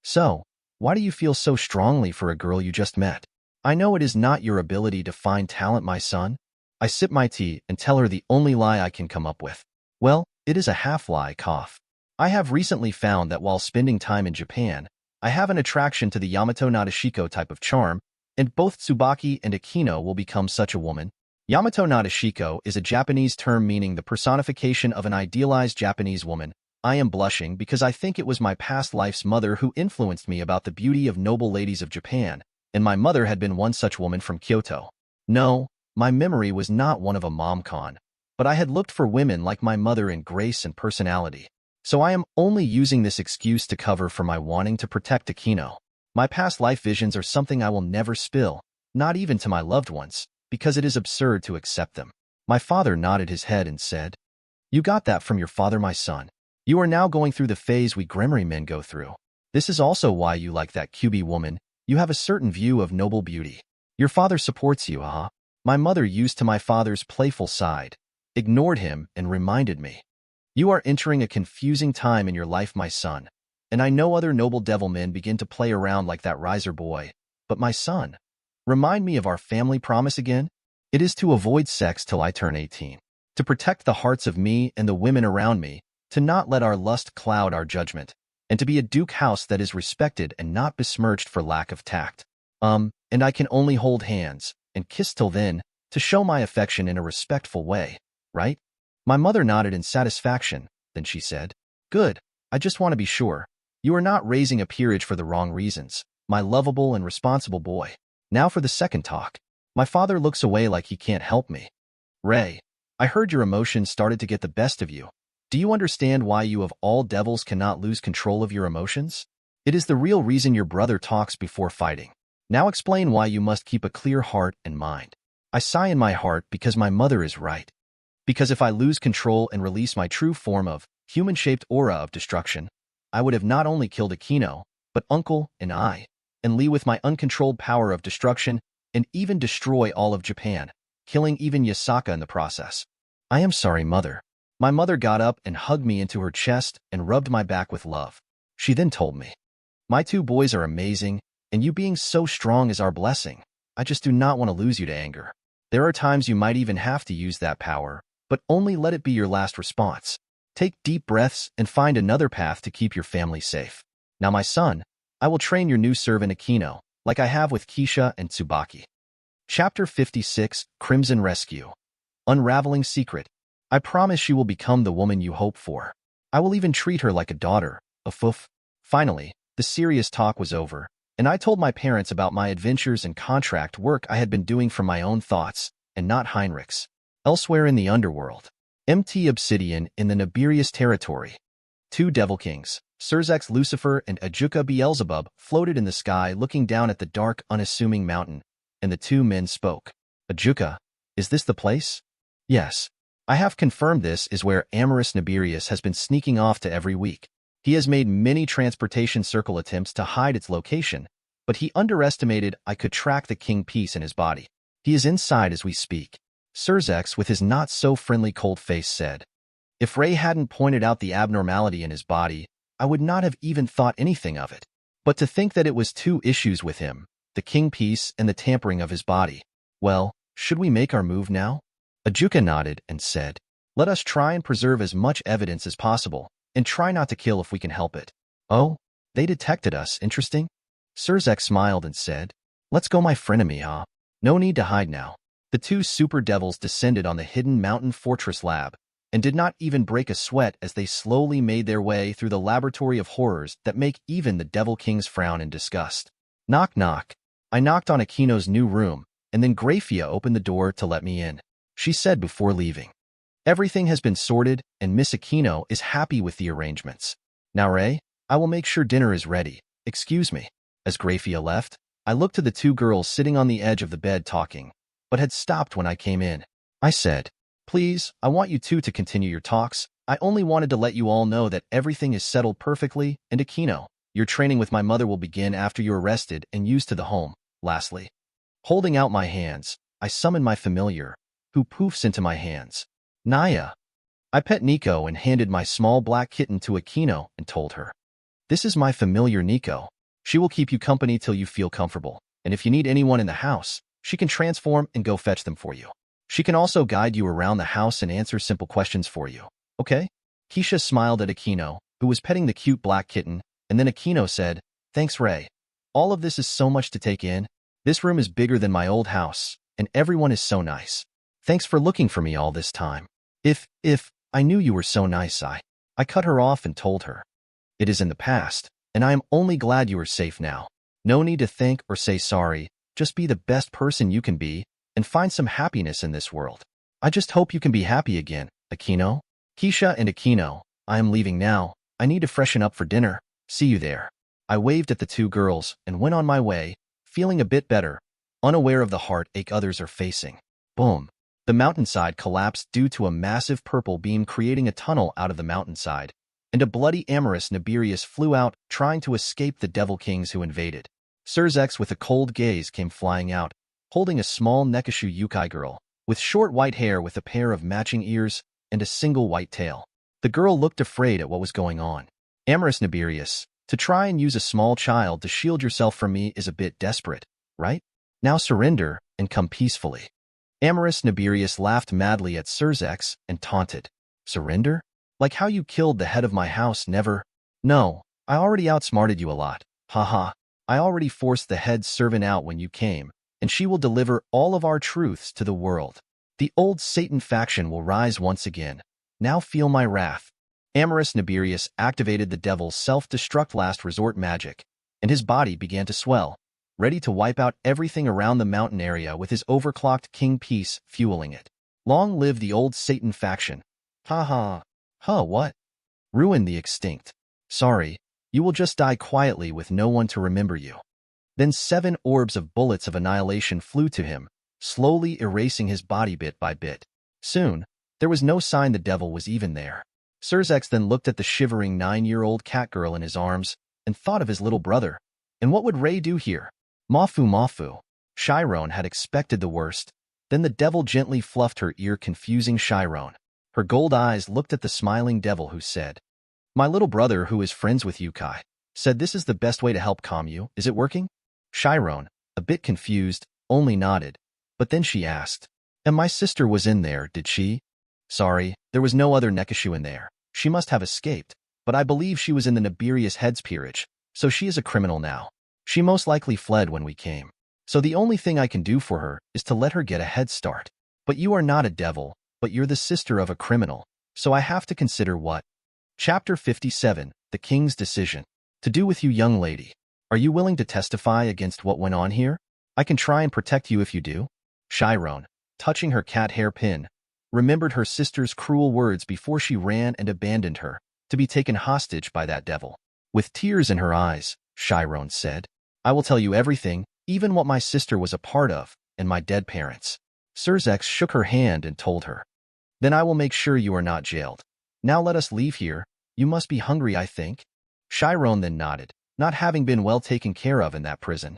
So, why do you feel so strongly for a girl you just met? I know it is not your ability to find talent, my son. I sip my tea and tell her the only lie I can come up with. Well, it is a half-lie, cough. I have recently found that while spending time in Japan, I have an attraction to the Yamato Nadeshiko type of charm, and both Tsubaki and Aquino will become such a woman. Yamato Nadeshiko is a Japanese term meaning the personification of an idealized Japanese woman. I am blushing because I think it was my past life's mother who influenced me about the beauty of noble ladies of Japan, and my mother had been one such woman from Kyoto. No, my memory was not one of a momcon, but I had looked for women like my mother in grace and personality. So I am only using this excuse to cover for my wanting to protect Aquino. My past life visions are something I will never spill, not even to my loved ones, because it is absurd to accept them. My father nodded his head and said, You got that from your father, my son. You are now going through the phase we Gremory men go through. This is also why you like that QB woman. You have a certain view of noble beauty. Your father supports you, My mother used to my father's playful side, ignored him, and reminded me. You are entering a confusing time in your life, my son, and I know other noble devil men begin to play around like that riser boy, but my son, remind me of our family promise again? It is to avoid sex till I turn 18, to protect the hearts of me and the women around me, to not let our lust cloud our judgment, and to be a Duke house that is respected and not besmirched for lack of tact. And I can only hold hands and kiss till then to show my affection in a respectful way, right? My mother nodded in satisfaction, then she said, Good, I just want to be sure. You are not raising a peerage for the wrong reasons, my lovable and responsible boy. Now for the second talk. My father looks away like he can't help me. Ray, I heard your emotions started to get the best of you. Do you understand why you of all devils cannot lose control of your emotions? It is the real reason your brother talks before fighting. Now explain why you must keep a clear heart and mind. I sigh in my heart because my mother is right. Because if I lose control and release my true form of human-shaped aura of destruction, I would have not only killed Aquino, but Uncle and I, and Lee with my uncontrolled power of destruction, and even destroy all of Japan, killing even Yasaka in the process. I am sorry, Mother. My mother got up and hugged me into her chest and rubbed my back with love. She then told me, My two boys are amazing, and you being so strong is our blessing. I just do not want to lose you to anger. There are times you might even have to use that power, but only let it be your last response. Take deep breaths and find another path to keep your family safe. Now, my son, I will train your new servant Aquino, like I have with Keisha and Tsubaki. Chapter 56, Crimson Rescue. Unraveling Secret. I promise she will become the woman you hope for. I will even treat her like a daughter, a foof. Finally, the serious talk was over, and I told my parents about my adventures and contract work I had been doing from my own thoughts, and not Heinrich's. Elsewhere in the underworld. MT Obsidian in the Nibirius territory. Two devil kings, Sirzechs Lucifer and Ajuka Beelzebub, floated in the sky looking down at the dark, unassuming mountain, and the two men spoke. Ajuka, is this the place? Yes. I have confirmed this is where amorous Nibirius has been sneaking off to every week. He has made many transportation circle attempts to hide its location, but he underestimated I could track the king piece in his body. He is inside as we speak. Sirzechs, with his not-so-friendly cold face, said, If Ray hadn't pointed out the abnormality in his body, I would not have even thought anything of it. But to think that it was two issues with him, the king piece and the tampering of his body. Well, should we make our move now? Ajuka nodded and said, Let us try and preserve as much evidence as possible, and try not to kill if we can help it. Oh, they detected us, interesting? Sirzechs smiled and said, let's go my frenemy, huh? No need to hide now. The two super devils descended on the hidden mountain fortress lab, and did not even break a sweat as they slowly made their way through the laboratory of horrors that make even the Devil Kings frown in disgust. Knock knock. I knocked on Aquino's new room, and then Graphia opened the door to let me in. She said before leaving. Everything has been sorted, and Miss Aquino is happy with the arrangements. Now, Ray, I will make sure dinner is ready. Excuse me. As Graphia left, I looked to the two girls sitting on the edge of the bed talking, but had stopped when I came in. I said, please, I want you two to continue your talks. I only wanted to let you all know that everything is settled perfectly, and Aquino, your training with my mother will begin after you're arrested and used to the home. Lastly, holding out my hands, I summon my familiar, who poofs into my hands. Naya. I pet Nico and handed my small black kitten to Aquino and told her, this is my familiar Nico. She will keep you company till you feel comfortable, and if you need anyone in the house, she can transform and go fetch them for you. She can also guide you around the house and answer simple questions for you. Okay? Keisha smiled at Aquino, who was petting the cute black kitten, and then Aquino said, thanks, Ray. All of this is so much to take in. This room is bigger than my old house, and everyone is so nice. Thanks for looking for me all this time. If I knew you were so nice, I cut her off and told her. It is in the past, and I am only glad you are safe now. No need to thank or say sorry, just be the best person you can be, and find some happiness in this world. I just hope you can be happy again, Aquino. Keisha and Aquino, I am leaving now. I need to freshen up for dinner. See you there. I waved at the two girls and went on my way, feeling a bit better, unaware of the heartache others are facing. Boom. The mountainside collapsed due to a massive purple beam creating a tunnel out of the mountainside, and a bloody amorous Nibirius flew out, trying to escape the Devil Kings who invaded. Sirzechs with a cold gaze came flying out, holding a small Nekishu Yukai girl, with short white hair with a pair of matching ears and a single white tail. The girl looked afraid at what was going on. Amorous Nibirius, to try and use a small child to shield yourself from me is a bit desperate, right? Now surrender and come peacefully. Amorous Nibirius laughed madly at Sirzechs and taunted. Surrender? Like how you killed the head of my house, never? No, I already outsmarted you a lot. Haha, I already forced the head servant out when you came, and she will deliver all of our truths to the world. The old Satan faction will rise once again. Now feel my wrath. Amorous Nibirius activated the devil's self-destruct last resort magic, and his body began to swell, ready to wipe out everything around the mountain area with his overclocked king piece fueling it. Long live the old Satan faction. Ha ha. Huh, what? Ruin the extinct. Sorry, you will just die quietly with no one to remember you. Then 7 orbs of bullets of annihilation flew to him, slowly erasing his body bit by bit. Soon, there was no sign the devil was even there. Sirzechs then looked at the shivering 9-year-old cat girl in his arms and thought of his little brother. And what would Ray do here? Mafu Mafu. Chiron had expected the worst. Then the devil gently fluffed her ear, confusing Chiron. Her gold eyes looked at the smiling devil who said, my little brother who is friends with Yukai, said this is the best way to help calm you. Is it working? Chiron, a bit confused, only nodded. But then she asked, and my sister was in there, did she? Sorry, there was no other Nekishu in there. She must have escaped, but I believe she was in the Nibirius head's peerage, so she is a criminal now. She most likely fled when we came. So the only thing I can do for her is to let her get a head start. But you are not a devil, but you're the sister of a criminal, so I have to consider what? Chapter 57, The King's Decision. To do with you, young lady. Are you willing to testify against what went on here? I can try and protect you if you do. Chiron, touching her cat hair pin, remembered her sister's cruel words before she ran and abandoned her, to be taken hostage by that devil. With tears in her eyes, Chiron said, I will tell you everything, even what my sister was a part of, and my dead parents. Sirzechs shook her hand and told her. Then I will make sure you are not jailed. Now let us leave here. You must be hungry, I think. Chiron then nodded, not having been well taken care of in that prison.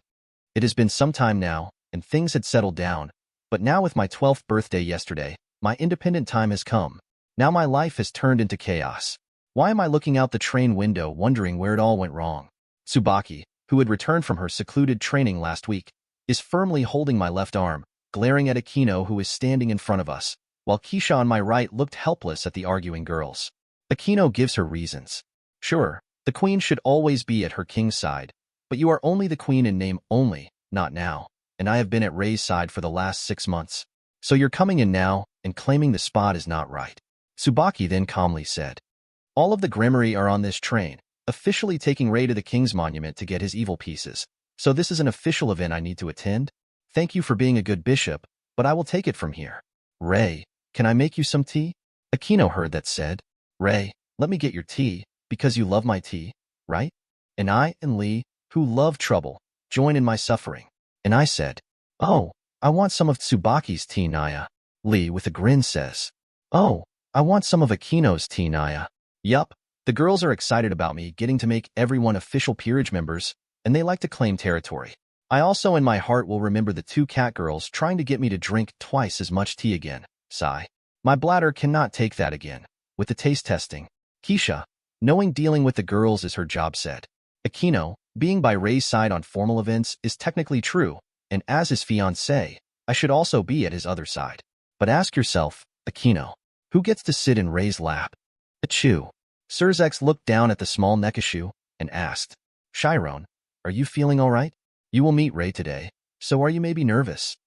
It has been some time now, and things had settled down, but now with my 12th birthday yesterday, my independent time has come. Now my life has turned into chaos. Why am I looking out the train window wondering where it all went wrong? Tsubaki, who had returned from her secluded training last week, is firmly holding my left arm, glaring at Aquino who is standing in front of us. while Keisha on my right looked helpless at the arguing girls. Akino gives her reasons. Sure, the queen should always be at her king's side, but you are only the queen in name only, not now, and I have been at Rei's side for the last 6 months. So you're coming in now and claiming the spot is not right. Tsubaki then calmly said. All of the Gremory are on this train, officially taking Rei to the king's monument to get his evil pieces. So this is an official event I need to attend? Thank you for being a good bishop, but I will take it from here. Rei, can I make you some tea? Akino heard that said. Rei, let me get your tea, because you love my tea, right? And I and Lee, who love trouble, join in my suffering. And I said, oh, I want some of Tsubaki's tea, Naya. Lee with a grin says, oh, I want some of Akino's tea, Naya. Yup, the girls are excited about me getting to make everyone official peerage members, and they like to claim territory. I also in my heart will remember the 2 cat girls trying to get me to drink twice as much tea again, sigh. My bladder cannot take that again. With the taste testing, Keisha, knowing dealing with the girls is her job, said. Akino, being by Rei's side on formal events is technically true, and as his fiancé, I should also be at his other side. But ask yourself, Akino, who gets to sit in Rei's lap? Achoo. Sirzechs looked down at the small Nekashu and asked, Chiron, are you feeling all right? You will meet Rei today, so are you maybe nervous?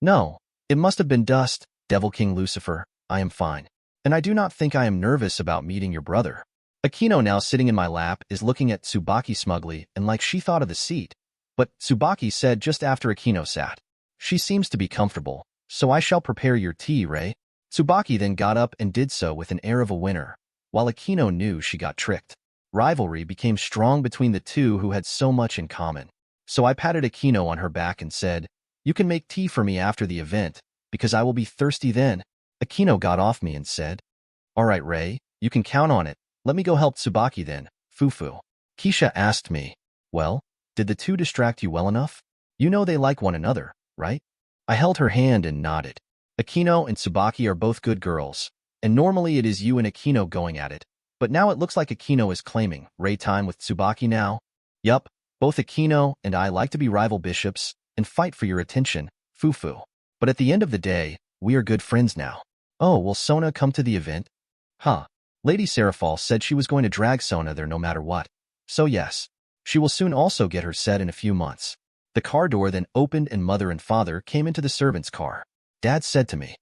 No, it must have been dust, Devil King Lucifer, I am fine. And I do not think I am nervous about meeting your brother. Akino, now sitting in my lap, is looking at Tsubaki smugly and like she thought of the seat. But Tsubaki said just after Akino sat, she seems to be comfortable, so I shall prepare your tea, Rei. Tsubaki then got up and did so with an air of a winner, while Akino knew she got tricked. Rivalry became strong between the two who had so much in common. So I patted Akino on her back and said, you can make tea for me after the event, because I will be thirsty then. Akino got off me and said, all right, Rei, you can count on it. Let me go help Tsubaki then, Fufu. Keisha asked me, well, did the 2 distract you well enough? You know they like one another, right? I held her hand and nodded. Akino and Tsubaki are both good girls, and normally it is you and Akino going at it, but now it looks like Akino is claiming Rei time with Tsubaki now. Yup, both Akino and I like to be rival bishops and fight for your attention, Fufu. But at the end of the day, we are good friends now. Oh, will Sona come to the event? Huh. Lady Serafal said she was going to drag Sona there no matter what. So yes, she will soon also get her set in a few months. The car door then opened and mother and father came into the servant's car. Dad said to me,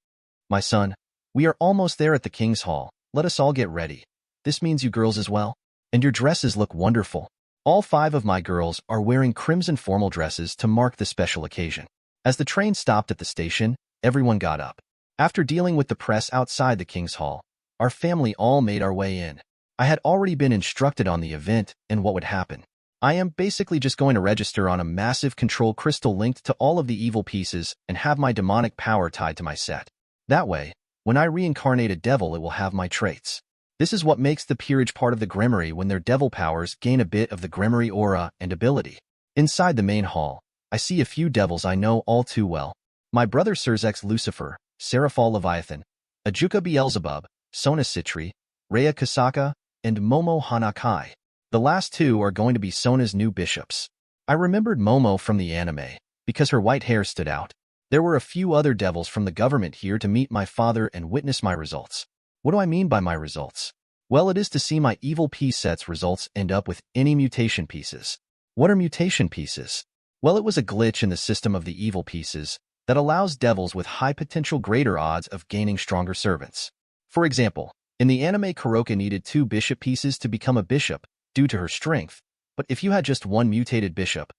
my son, we are almost there at the King's Hall. Let us all get ready. This means you girls as well. And your dresses look wonderful. All 5 of my girls are wearing crimson formal dresses to mark the special occasion. As the train stopped at the station, everyone got up. After dealing with the press outside the King's Hall, our family all made our way in. I had already been instructed on the event and what would happen. I am basically just going to register on a massive control crystal linked to all of the evil pieces and have my demonic power tied to my set. That way, when I reincarnate a devil, it will have my traits. This is what makes the peerage part of the Gremory when their devil powers gain a bit of the Gremory aura and ability. Inside the main hall, I see a few devils I know all too well. My brother Sirzechs Lucifer, Serafal Leviathan, Ajuka Beelzebub, Sona Citri, Rhea Kasaka, and Momo Hanakai. The last 2 are going to be Sona's new bishops. I remembered Momo from the anime, because her white hair stood out. There were a few other devils from the government here to meet my father and witness my results. What do I mean by my results? Well, it is to see my evil piece set's results end up with any mutation pieces. What are mutation pieces? Well, it was a glitch in the system of the evil pieces that allows devils with high potential greater odds of gaining stronger servants. For example, in the anime, Kuroka needed 2 bishop pieces to become a bishop due to her strength, but if you had just 1 mutated bishop,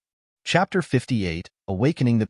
Chapter 58, Awakening the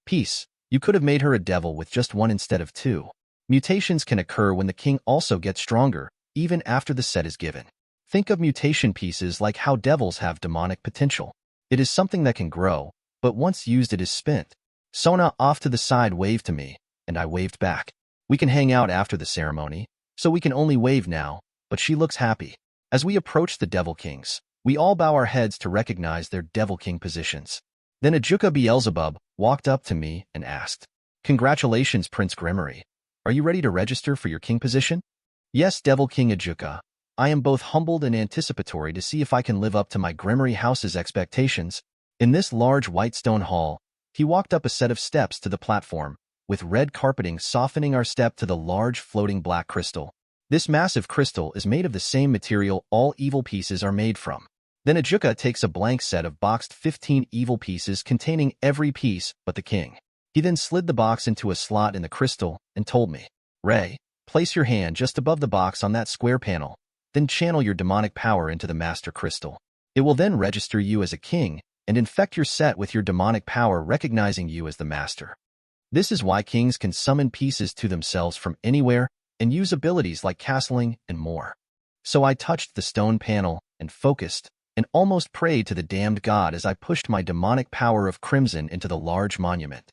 Piece, you could have made her a devil with just 1 instead of 2. Mutations can occur when the king also gets stronger, even after the set is given. Think of mutation pieces like how devils have demonic potential. It is something that can grow, but once used it is spent. Sona off to the side waved to me, and I waved back. We can hang out after the ceremony, so we can only wave now, but she looks happy. As we approach the Devil Kings, we all bow our heads to recognize their Devil King positions. Then Ajuka Beelzebub walked up to me and asked, Congratulations, Prince Gremory. Are you ready to register for your king position? Yes, Devil King Ajuka. I am both humbled and anticipatory to see if I can live up to my Gremory house's expectations. In this large white stone hall, he walked up a set of steps to the platform, with red carpeting softening our step to the large floating black crystal. This massive crystal is made of the same material all evil pieces are made from. Then Ajuka takes a blank set of boxed 15 evil pieces containing every piece but the king. He then slid the box into a slot in the crystal and told me, "Ray, place your hand just above the box on that square panel, then channel your demonic power into the master crystal. It will then register you as a king and infect your set with your demonic power, recognizing you as the master. This is why kings can summon pieces to themselves from anywhere and use abilities like castling and more." So I touched the stone panel and focused and almost prayed to the damned god as I pushed my demonic power of crimson into the large monument.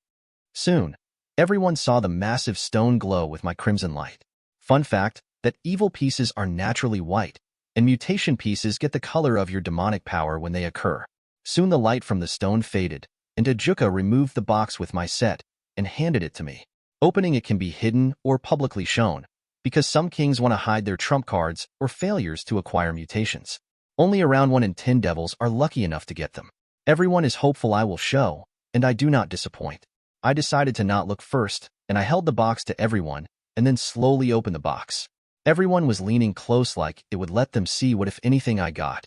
Soon, everyone saw the massive stone glow with my crimson light. Fun fact, that evil pieces are naturally white, and mutation pieces get the color of your demonic power when they occur. Soon the light from the stone faded, and Ajuka removed the box with my set and handed it to me. Opening it can be hidden or publicly shown, because some kings want to hide their trump cards or failures to acquire mutations. Only around 1 in 10 devils are lucky enough to get them. Everyone is hopeful I will show, and I do not disappoint. I decided to not look first, and I held the box to everyone, and then slowly opened the box. Everyone was leaning close like it would let them see what if anything I got.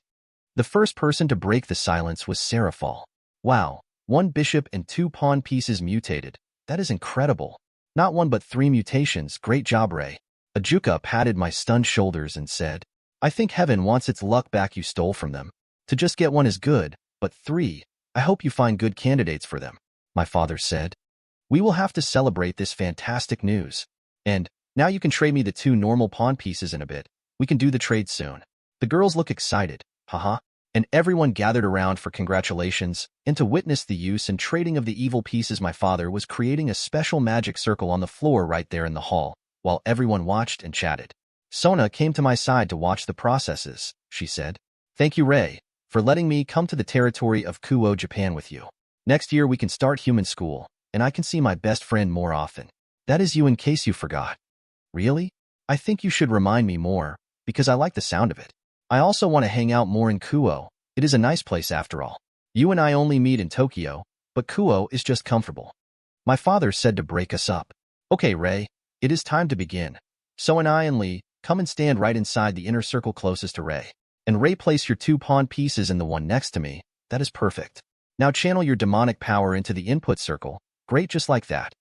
The first person to break the silence was Seraphal. "Wow, 1 bishop and 2 pawn pieces mutated. That is incredible. Not 1 but 3 mutations, great job, Ray." Ajuka patted my stunned shoulders and said, "I think heaven wants its luck back you stole from them. To just get 1 is good, but 3, I hope you find good candidates for them." My father said, "We will have to celebrate this fantastic news. And now you can trade me the 2 normal pawn pieces in a bit. We can do the trade soon." The girls look excited, haha, and everyone gathered around for congratulations and to witness the use and trading of the evil pieces. My father was creating a special magic circle on the floor right there in the hall, while everyone watched and chatted. Sona came to my side to watch the processes. She said, "Thank you, Ray, for letting me come to the territory of Kuo, Japan with you. Next year we can start human school, and I can see my best friend more often." "That is you, in case you forgot." "Really? I think you should remind me more, because I like the sound of it. I also want to hang out more in Kuo. It is a nice place after all. You and I only meet in Tokyo, but Kuo is just comfortable." My father said to break us up. "Okay, Ray, it is time to begin. So and I and Lee, come and stand right inside the inner circle closest to Ray. And Ray, place your 2 pawn pieces in the one next to me. That is perfect. Now channel your demonic power into the input circle. Great, just like that."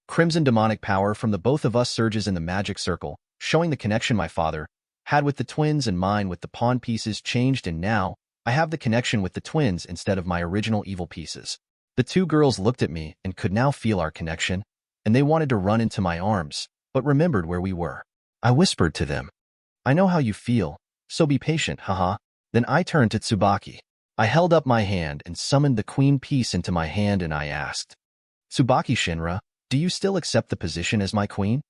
Crimson demonic power from the both of us surges in the magic circle, showing the connection my father had with the twins and mine with the pawn pieces changed, and now I have the connection with the twins instead of my original evil pieces. The 2 girls looked at me and could now feel our connection, and they wanted to run into my arms, but remembered where we were. I whispered to them, "I know how you feel, so be patient, haha." Then I turned to Tsubaki. I held up my hand and summoned the queen piece into my hand, and I asked, "Tsubaki Shinra, do you still accept the position as my queen?"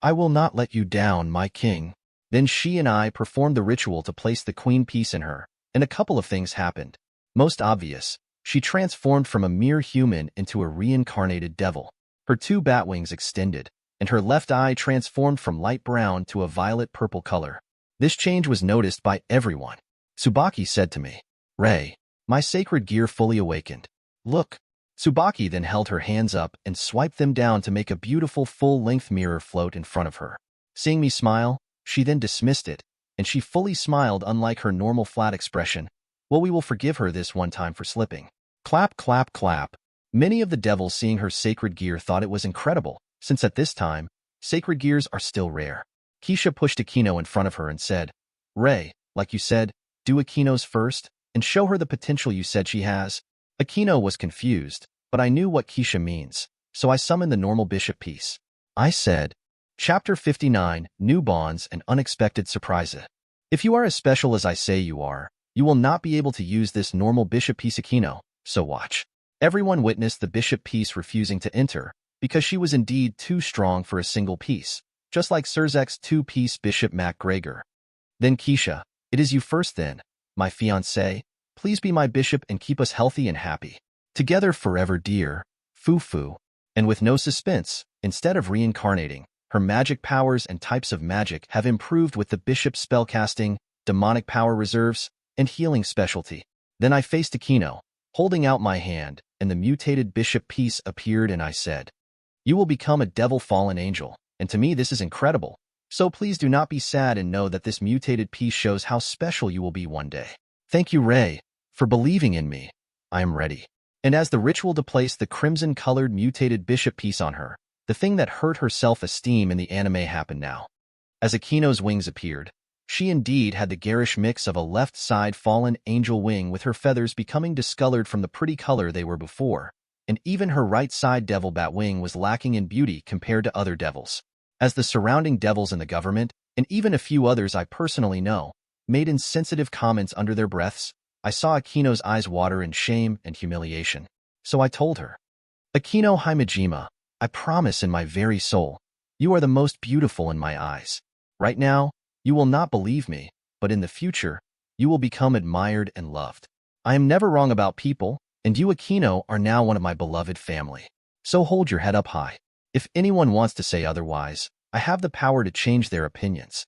"I will not let you down, my king." Then she and I performed the ritual to place the queen piece in her, and a couple of things happened. Most obvious, she transformed from a mere human into a reincarnated devil. Her 2 bat wings extended, and her left eye transformed from light brown to a violet-purple color. This change was noticed by everyone. Tsubaki said to me, "Ray, my sacred gear fully awakened. Look." Tsubaki then held her hands up and swiped them down to make a beautiful full-length mirror float in front of her. Seeing me smile, she then dismissed it, and she fully smiled, unlike her normal flat expression. "Well, we will forgive her this one time for slipping." Clap, clap, clap. Many of the devils seeing her sacred gear thought it was incredible, since at this time, sacred gears are still rare. Keisha pushed Akino in front of her and said, "Ray, like you said, do Akino's first, and show her the potential you said she has." Akino was confused, but I knew what Keisha means, so I summoned the normal bishop piece. I said, Chapter 59, New Bonds and Unexpected Surprises. If you are as special as I say you are, you will not be able to use this normal bishop piece Akino, so watch. Everyone witnessed the bishop piece refusing to enter, because she was indeed too strong for a single piece, just like Sirzechs 2-piece Bishop MacGregor. Then Keisha, "It is you first then, my fiancé. Please be my bishop and keep us healthy and happy. Together forever, dear." Foo-foo. And with no suspense, instead of reincarnating, her magic powers and types of magic have improved with the bishop's spellcasting, demonic power reserves, and healing specialty. Then I faced Akino, holding out my hand, and the mutated bishop piece appeared, and I said, You will become a devil fallen angel, and to me this is incredible. So please do not be sad and know that this mutated piece shows how special you will be one day. Thank you, Ray, for believing in me. I am ready. And as the ritual to place the crimson-colored mutated bishop piece on her, the thing that hurt her self-esteem in the anime happened now. As Akino's wings appeared, she indeed had the garish mix of a left-side fallen angel wing with her feathers becoming discolored from the pretty color they were before, and even her right-side devil bat wing was lacking in beauty compared to other devils. As the surrounding devils in the government, and even a few others I personally know, made insensitive comments under their breaths, I saw Akino's eyes water in shame and humiliation. So I told her, Akino Himejima, I promise in my very soul, you are the most beautiful in my eyes. Right now, you will not believe me, but in the future, you will become admired and loved. I am never wrong about people, and you, Akino, are now one of my beloved family. So hold your head up high. If anyone wants to say otherwise, I have the power to change their opinions.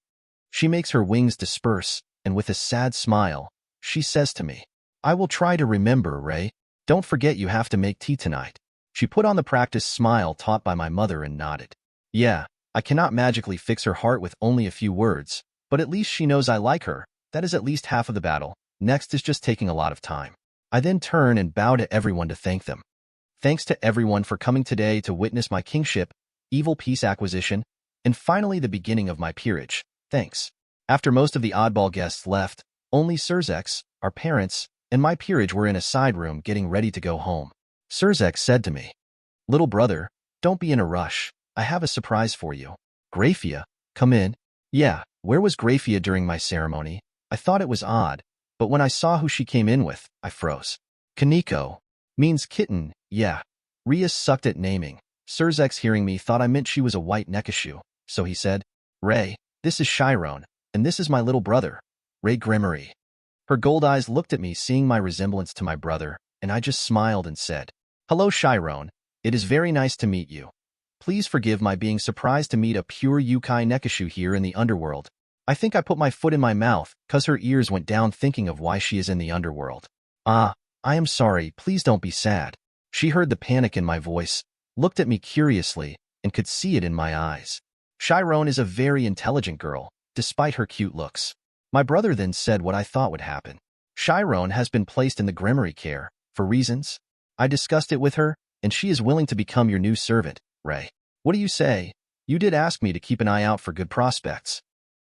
She makes her wings disperse, and with a sad smile, she says to me, I will try to remember, Ray. Don't forget you have to make tea tonight. She put on the practice smile taught by my mother and nodded. Yeah, I cannot magically fix her heart with only a few words, but at least she knows I like her. That is at least half of the battle. Next is just taking a lot of time. I then turn and bow to everyone to thank them. Thanks to everyone for coming today to witness my kingship, evil peace acquisition, and finally the beginning of my peerage. Thanks. After most of the oddball guests left, only Sirzechs, our parents, and my peerage were in a side room getting ready to go home. Sirzechs said to me, Little brother, don't be in a rush. I have a surprise for you. Grafia, come in. Yeah, where was Grafia during my ceremony? I thought it was odd, but when I saw who she came in with, I froze. Kaneko means kitten, yeah. Rias sucked at naming. Sirzechs hearing me thought I meant she was a white nekashu, so he said, Ray, this is Chiron, and this is my little brother, Rias Gremory. Her gold eyes looked at me seeing my resemblance to my brother, and I just smiled and said, Hello Chiron, it is very nice to meet you. Please forgive my being surprised to meet a pure Yukai Nekashu here in the underworld. I think I put my foot in my mouth, cause her ears went down thinking of why she is in the underworld. Ah, I am sorry, please don't be sad. She heard the panic in my voice, looked at me curiously, and could see it in my eyes. Chiron is a very intelligent girl, despite her cute looks. My brother then said what I thought would happen. Chiron has been placed in the Gremory care, for reasons. I discussed it with her, and she is willing to become your new servant, Ray. What do you say? You did ask me to keep an eye out for good prospects.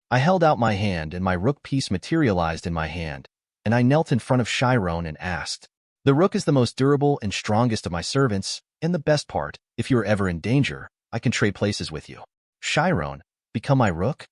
I held out my hand and my rook piece materialized in my hand, and I knelt in front of Chiron and asked, The rook is the most durable and strongest of my servants, and the best part, if you are ever in danger, I can trade places with you. Chiron, become my rook?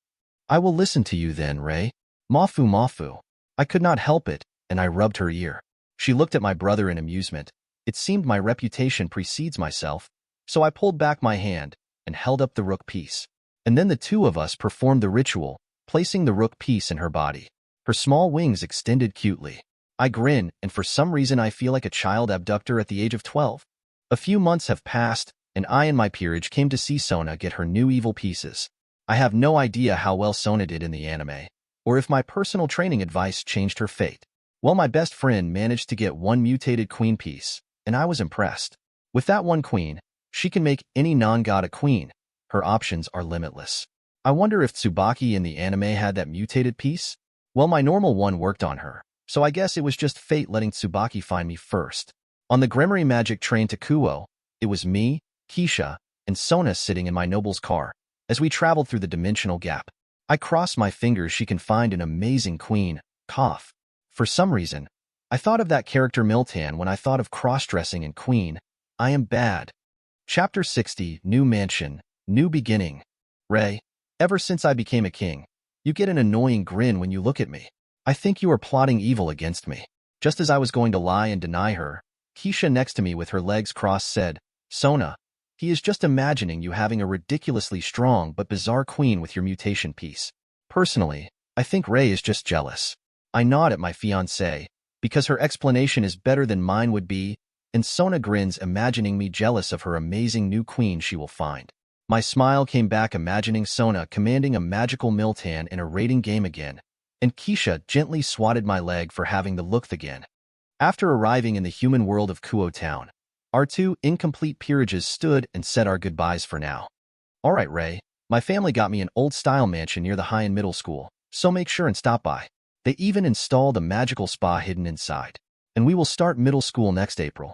I will listen to you then, Ray. Mafu Mafu. I could not help it, and I rubbed her ear. She looked at my brother in amusement. It seemed my reputation precedes myself, so I pulled back my hand and held up the rook piece. And then the two of us performed the ritual, placing the rook piece in her body. Her small wings extended cutely. I grin, and for some reason I feel like a child abductor at the age of 12. A few months have passed, and I and my peerage came to see Sona get her new evil pieces. I have no idea how well Sona did in the anime, or if my personal training advice changed her fate. Well, my best friend managed to get one mutated queen piece, and I was impressed. With that one queen, she can make any non-god a queen. Her options are limitless. I wonder if Tsubaki in the anime had that mutated piece? Well, my normal one worked on her, so I guess it was just fate letting Tsubaki find me first. On the Gremory magic train to Kuo, it was me, Keisha, and Sona sitting in my noble's car, as we traveled through the dimensional gap. I cross my fingers she can find an amazing queen, cough. For some reason, I thought of that character Miltan when I thought of cross-dressing and queen. I am bad. Chapter 60, New Mansion, New Beginning. Ray, ever since I became a king, you get an annoying grin when you look at me. I think you are plotting evil against me. Just as I was going to lie and deny her, Keisha next to me with her legs crossed said, Sona, he is just imagining you having a ridiculously strong but bizarre queen with your mutation piece. Personally, I think Ray is just jealous. I nod at my fiancée, because her explanation is better than mine would be, and Sona grins imagining me jealous of her amazing new queen she will find. My smile came back imagining Sona commanding a magical Miltan in a raiding game again, and Keisha gently swatted my leg for having the look again. After arriving in the human world of Kuo Town, Our two incomplete peerages stood and said our goodbyes for now. All right, Ray. My family got me an old-style mansion near the high-end middle school, so make sure and stop by. They even installed a magical spa hidden inside. And we will start middle school next April.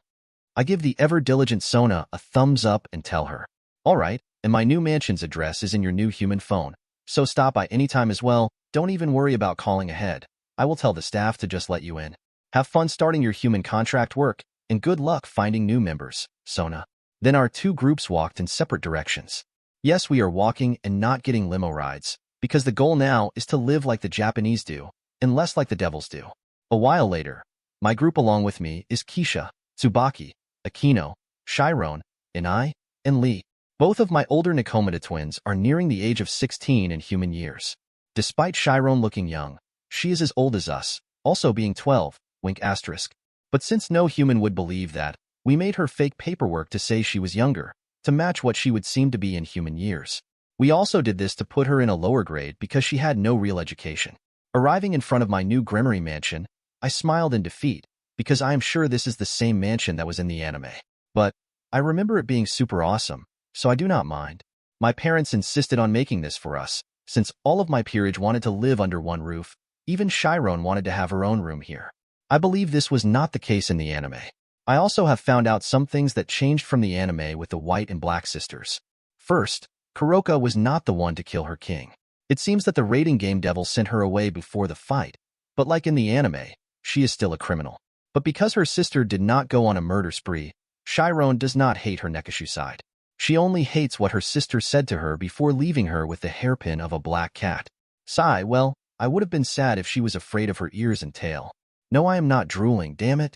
I give the ever-diligent Sona a thumbs up and tell her. All right, and my new mansion's address is in your new human phone, so stop by anytime as well. Don't even worry about calling ahead. I will tell the staff to just let you in. Have fun starting your human contract work, and good luck finding new members, Sona. Then our two groups walked in separate directions. Yes, we are walking and not getting limo rides, because the goal now is to live like the Japanese do, and less like the devils do. A while later, my group along with me is Keisha, Tsubaki, Akino, Chiron, and I, and Lee. Both of my older Nikomata twins are nearing the age of 16 in human years. Despite Chiron looking young, she is as old as us, also being 12, wink asterisk. But since no human would believe that, we made her fake paperwork to say she was younger, to match what she would seem to be in human years. We also did this to put her in a lower grade because she had no real education. Arriving in front of my new Gremory mansion, I smiled in defeat, because I am sure this is the same mansion that was in the anime. But I remember it being super awesome, so I do not mind. My parents insisted on making this for us, since all of my peerage wanted to live under one roof. Even Chiron wanted to have her own room here. I believe this was not the case in the anime. I also have found out some things that changed from the anime with the white and black sisters. First, Kuroka was not the one to kill her king. It seems that the raiding game devil sent her away before the fight, but like in the anime, she is still a criminal. But because her sister did not go on a murder spree, Chiron does not hate her Nekishu side. She only hates what her sister said to her before leaving her with the hairpin of a black cat. Sigh, well, I would have been sad if she was afraid of her ears and tail. No, I am not drooling, damn it.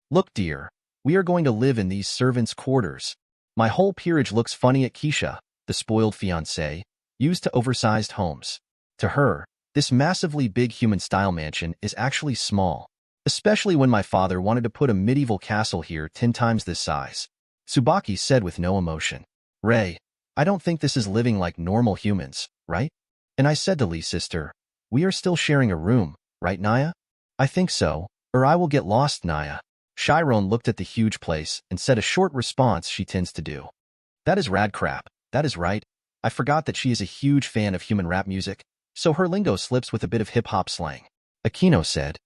Look, dear, we are going to live in these servants' quarters. My whole peerage looks funny at Keisha, the spoiled fiancée, used to oversized homes. To her, this massively big human-style mansion is actually small, especially when my father wanted to put a medieval castle here 10 times this size. Tsubaki said with no emotion. Ray, I don't think this is living like normal humans, right? And I said to Lee's sister, we are still sharing a room, right, Naya? I think so, or I will get lost, Naya. Chiron looked at the huge place and said a short response she tends to do. That is rad crap, that is right. I forgot that she is a huge fan of human rap music, so her lingo slips with a bit of hip-hop slang. Akino said,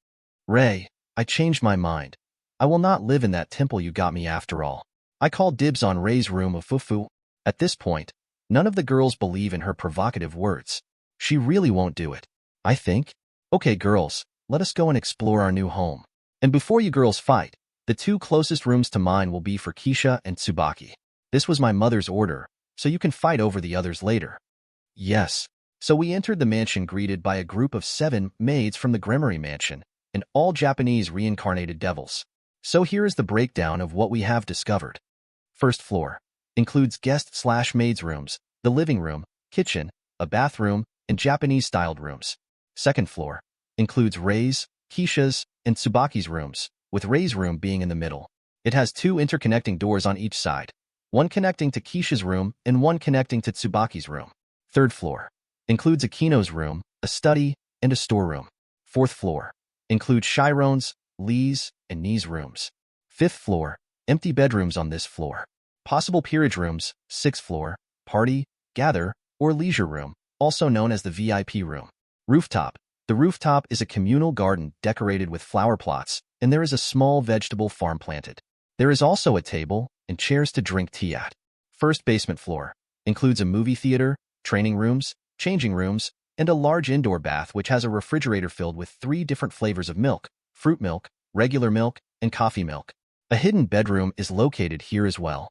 Ray, I changed my mind. I will not live in that temple you got me after all. I call dibs on Ray's room of fufu. At this point, none of the girls believe in her provocative words. She really won't do it. I think. Okay, girls, let us go and explore our new home. And before you girls fight, the two closest rooms to mine will be for Keisha and Tsubaki. This was my mother's order, so you can fight over the others later. Yes. So we entered the mansion greeted by a group of 7 maids from the Gremory mansion, and all Japanese reincarnated devils. So here is the breakdown of what we have discovered. First floor includes guest/maids rooms, the living room, kitchen, a bathroom, and Japanese-styled rooms. Second floor includes Ray's, Keisha's, and Tsubaki's rooms, with Ray's room being in the middle. It has 2 interconnecting doors on each side, one connecting to Keisha's room and one connecting to Tsubaki's room. Third floor includes Akino's room, a study, and a storeroom. Fourth floor includes Chiron's, Lee's, and Nee's rooms. Fifth floor, empty bedrooms on this floor. Possible peerage rooms, 6th floor, party, gather, or leisure room, also known as the VIP room. Rooftop. The rooftop is a communal garden decorated with flower plots, and there is a small vegetable farm planted. There is also a table and chairs to drink tea at. First basement floor includes a movie theater, training rooms, changing rooms, and a large indoor bath which has a refrigerator filled with 3 different flavors of milk, fruit milk, regular milk, and coffee milk. A hidden bedroom is located here as well.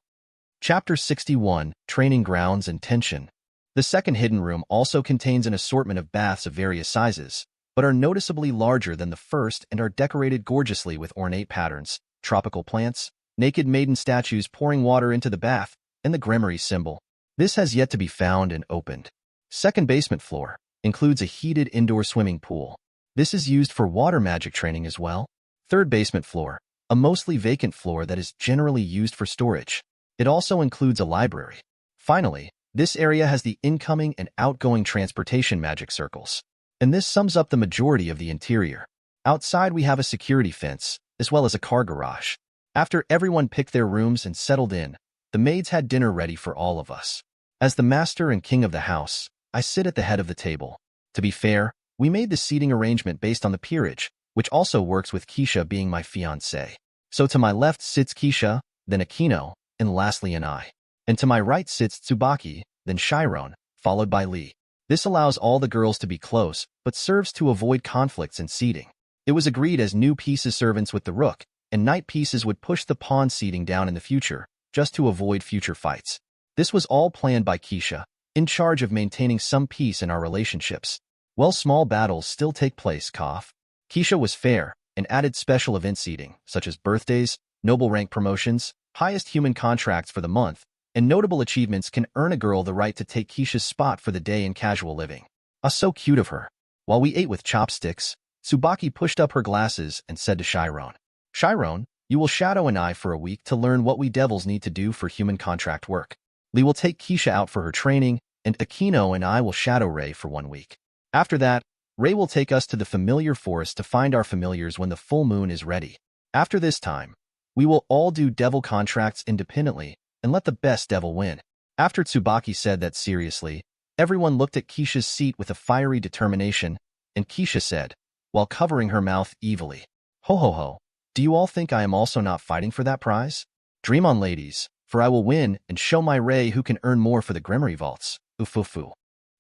Chapter 61, Training Grounds and Tension. The second hidden room also contains an assortment of baths of various sizes, but are noticeably larger than the first and are decorated gorgeously with ornate patterns, tropical plants, naked maiden statues pouring water into the bath, and the Gremory symbol. This has yet to be found and opened. Second basement floor includes a heated indoor swimming pool. This is used for water magic training as well. Third basement floor, a mostly vacant floor that is generally used for storage. It also includes a library. Finally, this area has the incoming and outgoing transportation magic circles. And this sums up the majority of the interior. Outside we have a security fence, as well as a car garage. After everyone picked their rooms and settled in, the maids had dinner ready for all of us. As the master and king of the house, I sit at the head of the table. To be fair, we made the seating arrangement based on the peerage, which also works with Keisha being my fiancée. So to my left sits Keisha, then Akino, and lastly an I. And to my right sits Tsubaki, then Chiron, followed by Lee. This allows all the girls to be close, but serves to avoid conflicts in seating. It was agreed as new pieces servants with the rook, and knight pieces would push the pawn seating down in the future, just to avoid future fights. This was all planned by Keisha, in charge of maintaining some peace in our relationships. While small battles still take place, Keisha was fair and added special event seating, such as birthdays, noble rank promotions, highest human contracts for the month, and notable achievements can earn a girl the right to take Keisha's spot for the day in casual living. So cute of her. While we ate with chopsticks, Tsubaki pushed up her glasses and said to Chiron, Chiron, you will shadow an I for a week to learn what we devils need to do for human contract work. Lee will take Keisha out for her training, and Akino and I will shadow Ray for 1 week. After that, Ray will take us to the familiar forest to find our familiars when the full moon is ready. After this time, we will all do devil contracts independently and let the best devil win. After Tsubaki said that seriously, everyone looked at Keisha's seat with a fiery determination, and Keisha said, while covering her mouth evilly, Ho ho ho, do you all think I am also not fighting for that prize? Dream on, ladies, for I will win and show my Ray who can earn more for the Gremory vaults. Ufufu.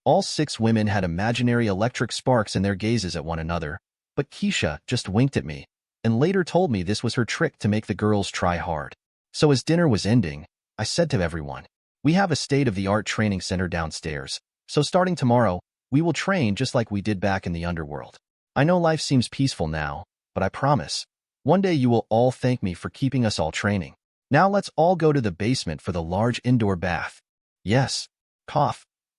All 6 women had imaginary electric sparks in their gazes at one another, but Keisha just winked at me, and later told me this was her trick to make the girls try hard. So as dinner was ending, I said to everyone, we have a state-of-the-art training center downstairs, so starting tomorrow, we will train just like we did back in the underworld. I know life seems peaceful now, but I promise, one day you will all thank me for keeping us all training. Now let's all go to the basement for the large indoor bath. Yes.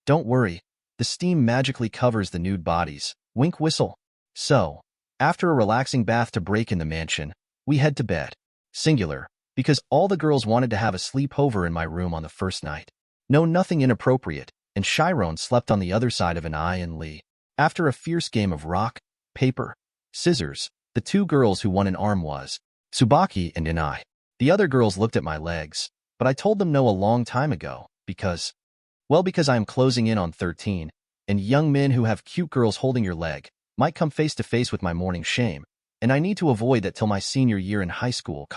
Don't worry. The steam magically covers the nude bodies. Wink whistle. So, after a relaxing bath to break in the mansion, we head to bed. Singular, because all the girls wanted to have a sleepover in my room on the first night. No, nothing inappropriate, and Chiron slept on the other side of an I and Lee. After a fierce game of rock, paper, scissors, the 2 girls who won an arm was Tsubaki and I. The other girls looked at my legs, but I told them no a long time ago, because I am closing in on 13, and young men who have cute girls holding your leg might come face to face with my morning shame, and I need to avoid that till my senior year in high school,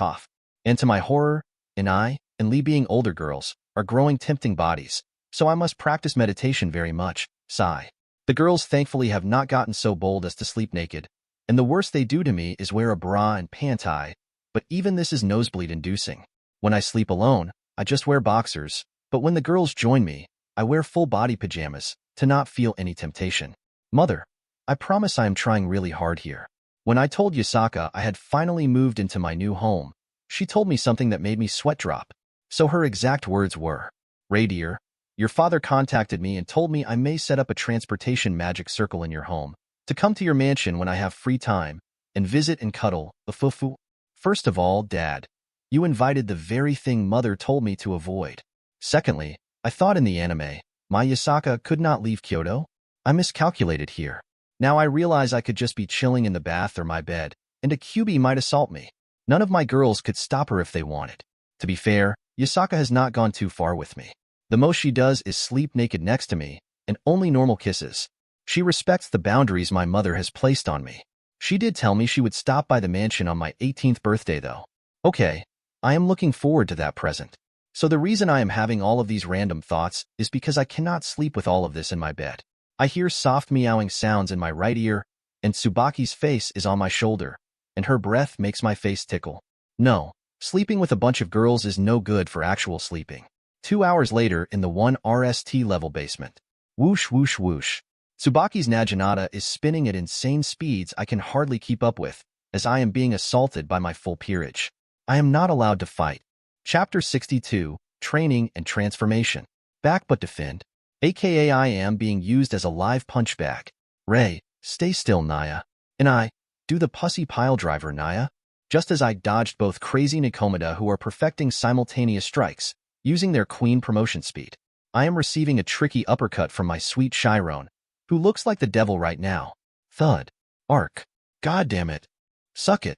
And to my horror, I and Lee being older girls are growing tempting bodies, so I must practice meditation very much, sigh. The girls thankfully have not gotten so bold as to sleep naked, and the worst they do to me is wear a bra and panty, but even this is nosebleed-inducing. When I sleep alone, I just wear boxers, but when the girls join me, I wear full-body pajamas to not feel any temptation. Mother, I promise I am trying really hard here. When I told Yasaka I had finally moved into my new home, she told me something that made me sweat drop. So her exact words were, Ray dear, your father contacted me and told me I may set up a transportation magic circle in your home to come to your mansion when I have free time and visit and cuddle, Ufufu. First of all, Dad, you invited the very thing Mother told me to avoid. Secondly, I thought in the anime, my Yasaka could not leave Kyoto. I miscalculated here. Now I realize I could just be chilling in the bath or my bed, and a QB might assault me. None of my girls could stop her if they wanted. To be fair, Yasaka has not gone too far with me. The most she does is sleep naked next to me, and only normal kisses. She respects the boundaries my mother has placed on me. She did tell me she would stop by the mansion on my 18th birthday though. Okay, I am looking forward to that present. So the reason I am having all of these random thoughts is because I cannot sleep with all of this in my bed. I hear soft meowing sounds in my right ear, and Tsubaki's face is on my shoulder, and her breath makes my face tickle. No, sleeping with a bunch of girls is no good for actual sleeping. 2 hours later in the 1 RST level basement. Whoosh whoosh whoosh. Tsubaki's Naginata is spinning at insane speeds I can hardly keep up with, as I am being assaulted by my full peerage. I am not allowed to fight. Chapter 62, Training and Transformation. Back but defend. AKA I am being used as a live punch bag. Ray, stay still, Naya. And I, do the pussy pile driver, Naya. Just as I dodged both crazy Nikomada who are perfecting simultaneous strikes, using their queen promotion speed. I am receiving a tricky uppercut from my sweet Chiron, who looks like the devil right now. Thud. Arc. God damn it. Suck it.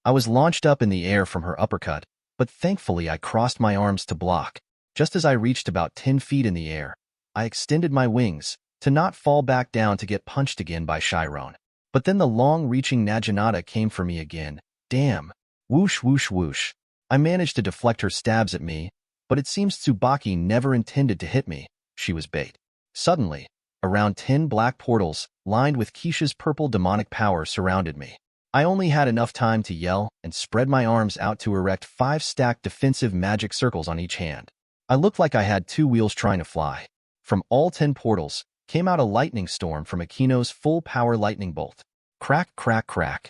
I was launched up in the air from her uppercut, but thankfully I crossed my arms to block. Just as I reached about 10 feet in the air, I extended my wings to not fall back down to get punched again by Chiron. But then the long-reaching Naginata came for me again. Damn. Whoosh, whoosh, whoosh. I managed to deflect her stabs at me, but it seems Tsubaki never intended to hit me. She was bait. Suddenly, around 10 black portals, lined with Keisha's purple demonic power, surrounded me. I only had enough time to yell and spread my arms out to erect 5 stacked defensive magic circles on each hand. I looked like I had 2 wheels trying to fly. From all 10 portals came out a lightning storm from Akino's full-power lightning bolt. Crack, crack, crack.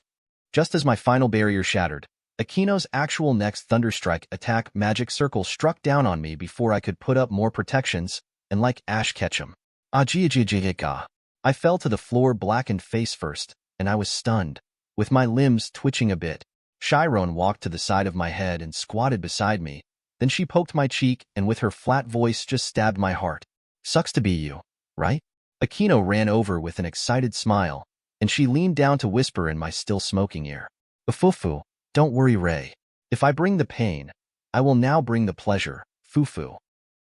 Just as my final barrier shattered, Akino's actual next Thunderstrike attack magic circle struck down on me before I could put up more protections, and like Ash Ketchum. Ajijijijika. I fell to the floor, blackened face first, and I was stunned, with my limbs twitching a bit. Chiron walked to the side of my head and squatted beside me. Then she poked my cheek and with her flat voice just stabbed my heart. Sucks to be you, right? Akino ran over with an excited smile, and she leaned down to whisper in my still smoking ear. Fufu, don't worry, Ray. If I bring the pain, I will now bring the pleasure, Fufu.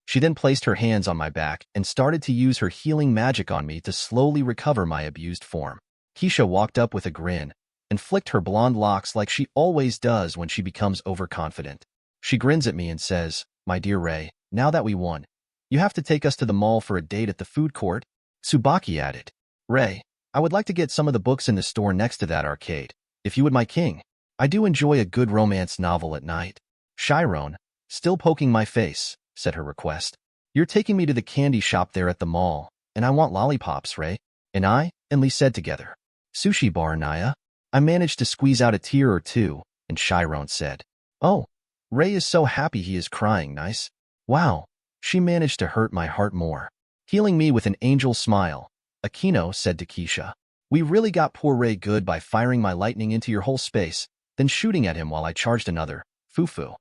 She then placed her hands on my back and started to use her healing magic on me to slowly recover my abused form. Keisha walked up with a grin and flicked her blonde locks like she always does when she becomes overconfident. She grins at me and says, "My dear Ray, now that we won, you have to take us to the mall for a date at the food court." Tsubaki added, "Ray, I would like to get some of the books in the store next to that arcade, if you would, my king. I do enjoy a good romance novel at night." Chiron, still poking my face, said her request. "You're taking me to the candy shop there at the mall, and I want lollipops, Ray." And I and Lee said together, "Sushi bar, Naya." I managed to squeeze out a tear or two, and Chiron said, "Oh, Ray is so happy he is crying, nice." Wow, she managed to hurt my heart more. Healing me with an angel smile, Akino said to Keisha, "We really got poor Ray good by firing my lightning into your whole space, then shooting at him while I charged another, Fufu."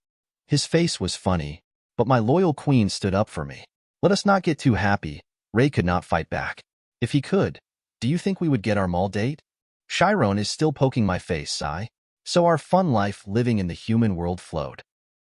His face was funny, but my loyal queen stood up for me. Let us not get too happy. Ray could not fight back. If he could, do you think we would get our mall date? Chiron is still poking my face, sigh. So our fun life living in the human world flowed.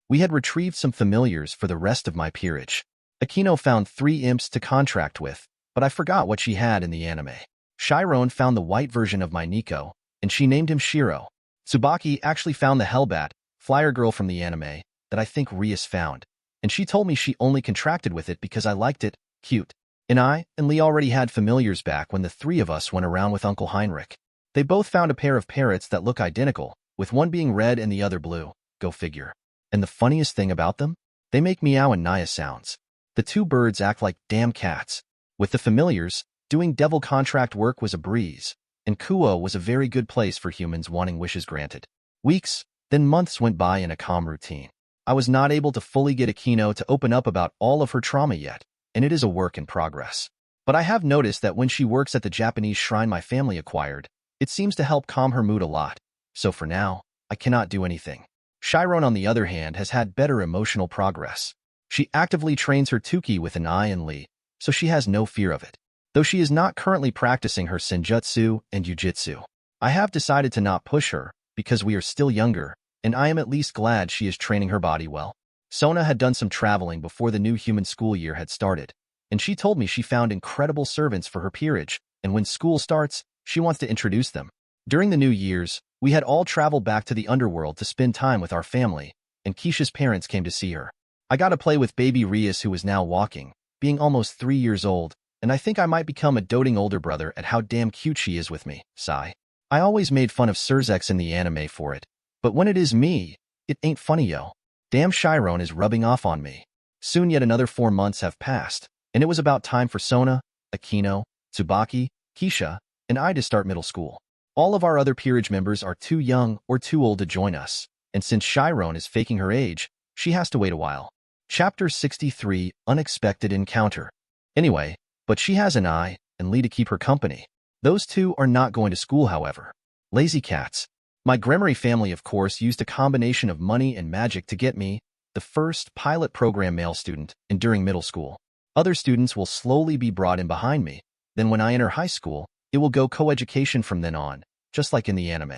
We had retrieved some familiars for the rest of my peerage. Akino found 3 imps to contract with, but I forgot what she had in the anime. Chiron found the white version of my Nico, and she named him Shiro. Tsubaki actually found the Hellbat, flyer girl from the anime, that I think Rias found, and she told me she only contracted with it because I liked it, cute. And I and Lee already had familiars back when the 3 of us went around with Uncle Heinrich. They both found a pair of parrots that look identical, with one being red and the other blue, go figure. And the funniest thing about them? They make meow and Naya sounds. The 2 birds act like damn cats. With the familiars, doing devil contract work was a breeze, and Kuo was a very good place for humans wanting wishes granted. Weeks, then months went by in a calm routine. I was not able to fully get Akino to open up about all of her trauma yet, and it is a work in progress. But I have noticed that when she works at the Japanese shrine my family acquired, it seems to help calm her mood a lot. So for now, I cannot do anything. Chiron, on the other hand, has had better emotional progress. She actively trains her Tuki with an I and Lee, so she has no fear of it. Though she is not currently practicing her senjutsu and jujitsu. I have decided to not push her, because we are still younger, and I am at least glad she is training her body well. Sona had done some traveling before the new human school year had started, and she told me she found incredible servants for her peerage, and when school starts, she wants to introduce them. During the New Year's, we had all traveled back to the underworld to spend time with our family, and Keisha's parents came to see her. I got to play with baby Rias, who was now walking, being almost 3 years old, and I think I might become a doting older brother at how damn cute she is with me, sigh. I always made fun of Sirzechs in the anime for it, but when it is me, it ain't funny, yo. Damn, Chiron is rubbing off on me. Soon yet another 4 months have passed, and it was about time for Sona, Akino, Tsubaki, Keisha, and I to start middle school. All of our other peerage members are too young or too old to join us, and since Chiron is faking her age, she has to wait a while. Chapter 63, Unexpected Encounter. Anyway, but she has an eye and Lee to keep her company. Those 2 are not going to school, however. Lazy cats. My Gremory family, of course, used a combination of money and magic to get me, the first pilot program male student, during middle school. Other students will slowly be brought in behind me. Then when I enter high school, it will go co-education from then on, just like in the anime.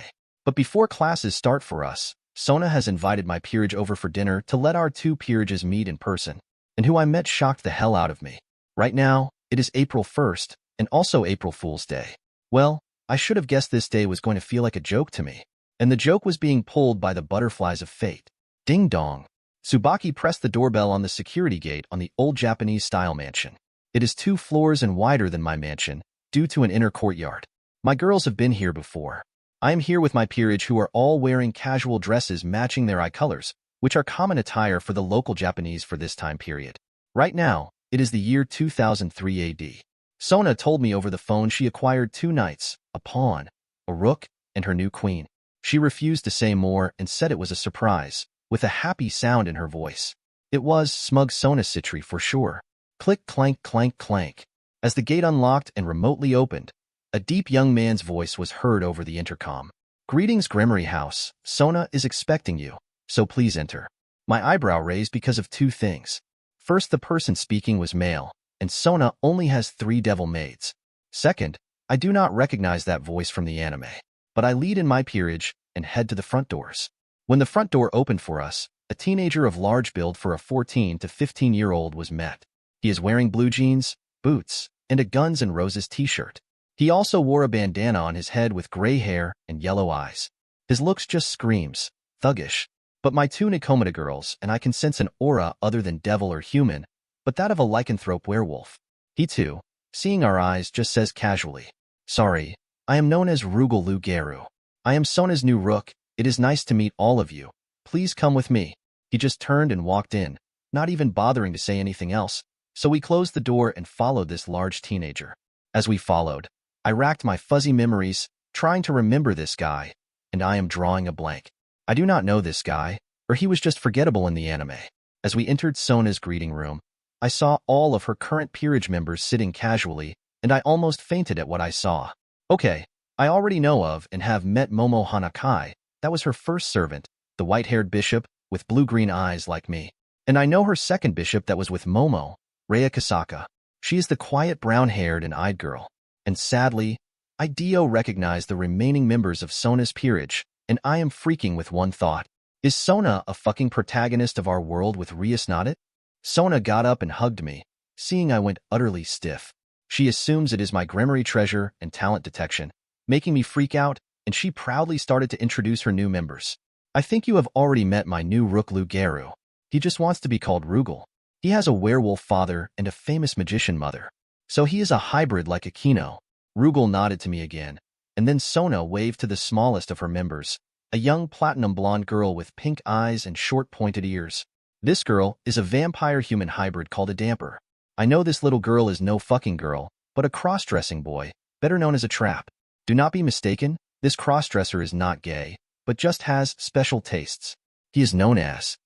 But before classes start for us, Sona has invited my peerage over for dinner to let our two peerages meet in person, and who I met shocked the hell out of me. Right now, it is April 1st, and also April Fool's Day. Well, I should have guessed this day was going to feel like a joke to me. And the joke was being pulled by the butterflies of fate. Ding dong. Tsubaki pressed the doorbell on the security gate on the old Japanese-style mansion. It is 2 floors and wider than my mansion, due to an inner courtyard. My girls have been here before. I am here with my peerage who are all wearing casual dresses matching their eye colors, which are common attire for the local Japanese for this time period. Right now, it is the year 2003 AD. Sona told me over the phone she acquired 2 knights, a pawn, a rook, and her new queen. She refused to say more and said it was a surprise, with a happy sound in her voice. It was smug Sona Citri for sure. Click, clank, clank, clank. As the gate unlocked and remotely opened, a deep young man's voice was heard over the intercom. Greetings, Gremory House. Sona is expecting you, so please enter. My eyebrow raised because of 2 things. First, the person speaking was male, and Sona only has 3 devil maids. Second, I do not recognize that voice from the anime, but I lead in my peerage and head to the front doors. When the front door opened for us, a teenager of large build for a 14 to 15-year-old was met. He is wearing blue jeans, boots, and a Guns N' Roses t-shirt. He also wore a bandana on his head with gray hair and yellow eyes. His looks just screams, thuggish. But my 2 Nikomata girls and I can sense an aura other than devil or human, but that of a lycanthrope werewolf. He too, seeing our eyes, just says casually, "Sorry, I am known as Rugal Lugeru. I am Sona's new rook. It is nice to meet all of you. Please come with me." He just turned and walked in, not even bothering to say anything else, so we closed the door and followed this large teenager. As we followed, I racked my fuzzy memories, trying to remember this guy, and I am drawing a blank. I do not know this guy, or he was just forgettable in the anime. As we entered Sona's greeting room, I saw all of her current peerage members sitting casually, and I almost fainted at what I saw. Okay, I already know of and have met Momo Hanakai. That was her first servant, the white-haired bishop with blue-green eyes like me. And I know her second bishop that was with Momo, Rhea Kasaka. She is the quiet brown-haired and eyed girl. And sadly, I do recognize the remaining members of Sona's peerage, and I am freaking with one thought. Is Sona a fucking protagonist of our world with Rias not it? Sona got up and hugged me, seeing I went utterly stiff. She assumes it is my Gremory treasure and talent detection, making me freak out, and she proudly started to introduce her new members. I think you have already met my new rook Lugeru. He just wants to be called Rugal. He has a werewolf father and a famous magician mother. So he is a hybrid like Akino. Rugal nodded to me again, and then Sona waved to the smallest of her members, a young platinum blonde girl with pink eyes and short pointed ears. This girl is a vampire-human hybrid called a damper. I know this little girl is no fucking girl, but a cross-dressing boy, better known as a trap. Do not be mistaken, this cross-dresser is not gay, but just has special tastes. He is known as.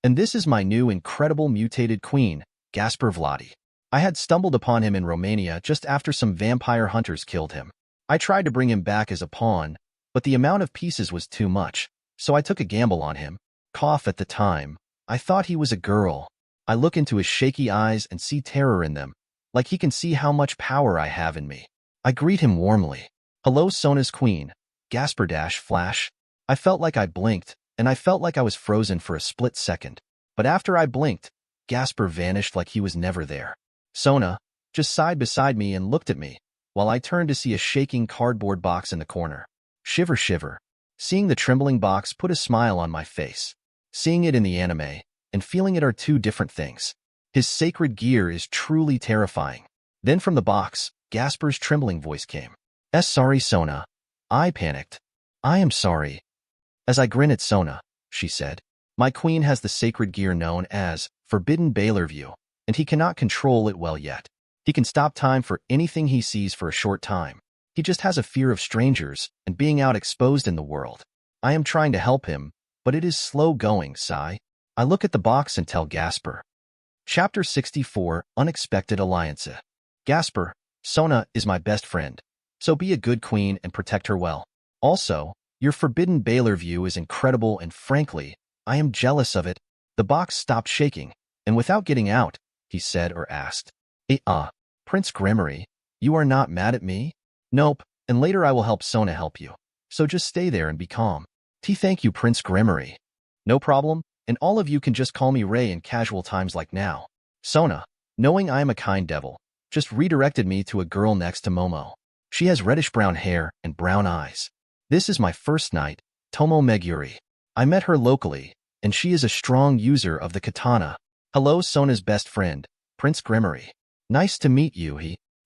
And this is my new incredible mutated queen, Gasper Vladi. I had stumbled upon him in Romania just after some vampire hunters killed him. I tried to bring him back as a pawn, but the amount of pieces was too much, so I took a gamble on him. Cough at the time. I thought he was a girl. I look into his shaky eyes and see terror in them, like he can see how much power I have in me. I greet him warmly. Hello, Sona's queen. Gasper dash flash. I felt like I blinked, and I felt like I was frozen for a split second. But after I blinked, Gasper vanished like he was never there. Sona just sighed beside me and looked at me, while I turned to see a shaking cardboard box in the corner. Shiver, shiver. Seeing the trembling box put a smile on my face. Seeing it in the anime and feeling it are 2 different things. His sacred gear is truly terrifying. Then from the box, Gasper's trembling voice came. Sorry, Sona. I panicked. I am sorry. As I grin at Sona, she said, my queen has the sacred gear known as Forbidden Baylor View, and he cannot control it well yet. He can stop time for anything he sees for a short time. He just has a fear of strangers and being out exposed in the world. I am trying to help him, but it is slow going, sigh. I look at the box and tell Gasper. Chapter 64, Unexpected Alliance. Gasper, Sona is my best friend, so be a good queen and protect her well. Also, your Forbidden Baylor View is incredible and frankly, I am jealous of it. The box stopped shaking, and without getting out, he said or asked. Prince Gremory, you are not mad at me? Nope, and later I will help Sona help you. so just stay there and be calm. Thank you, Prince Gremory. No problem, and all of you can just call me Ray in casual times like now. Sona, knowing I am a kind devil, just redirected me to a girl next to Momo. She has reddish-brown hair and brown eyes. This is my first night, Tomo Meguri. I met her locally, and she is a strong user of the katana. Hello, Sona's best friend, Prince Gremory. Nice to meet you,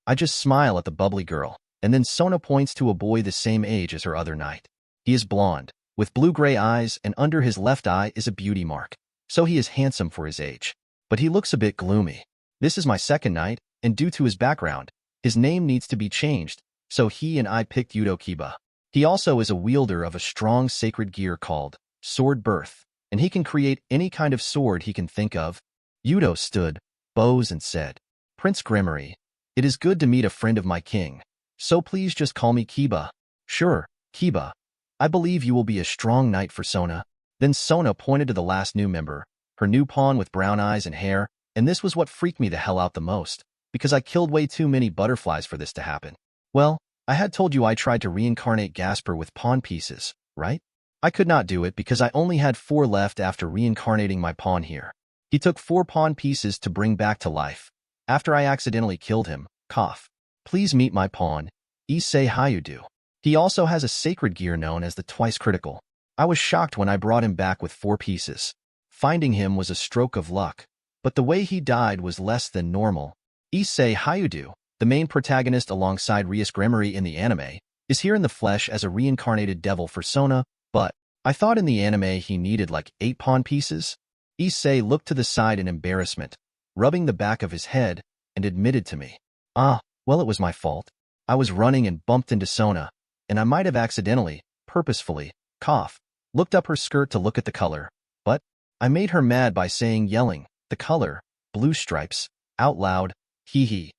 I just smile at the bubbly girl, and then Sona points to a boy the same age as her other knight. He is blonde, with blue-gray eyes, and under his left eye is a beauty mark, so he is handsome for his age. But he looks a bit gloomy. This is my second knight, and due to his background, his name needs to be changed, so he and I picked Yudo Kiba. He also is a wielder of a strong sacred gear called Sword Birth, and he can create any kind of sword he can think of. Yudo stood, bows, and said, Prince Gremory, it is good to meet a friend of my king, so please just call me Kiba. Sure, Kiba. I believe you will be a strong knight for Sona. Then Sona pointed to the last new member, her new pawn with brown eyes and hair, and this was what freaked me the hell out the most, because I killed way too many butterflies for this to happen. Well, I had told you I tried to reincarnate Gasper with pawn pieces, right? I could not do it because I only had 4 left after reincarnating my pawn here. He took 4 pawn pieces to bring back to life. After I accidentally killed him, cough. Please meet my pawn, Issei Hayudu. He also has a sacred gear known as the Twice Critical. I was shocked when I brought him back with 4 pieces. Finding him was a stroke of luck, but the way he died was less than normal. Issei Hayudu, the main protagonist alongside Rias Gremory in the anime, is here in the flesh as a reincarnated devil for Sona, but I thought in the anime he needed like 8 pawn pieces. Issei looked to the side in embarrassment, rubbing the back of his head, and admitted to me, well, it was my fault. I was running and bumped into Sona, and I might have accidentally, purposefully, cough, looked up her skirt to look at the color, but I made her mad by yelling, the color, blue stripes, out loud, hee hee.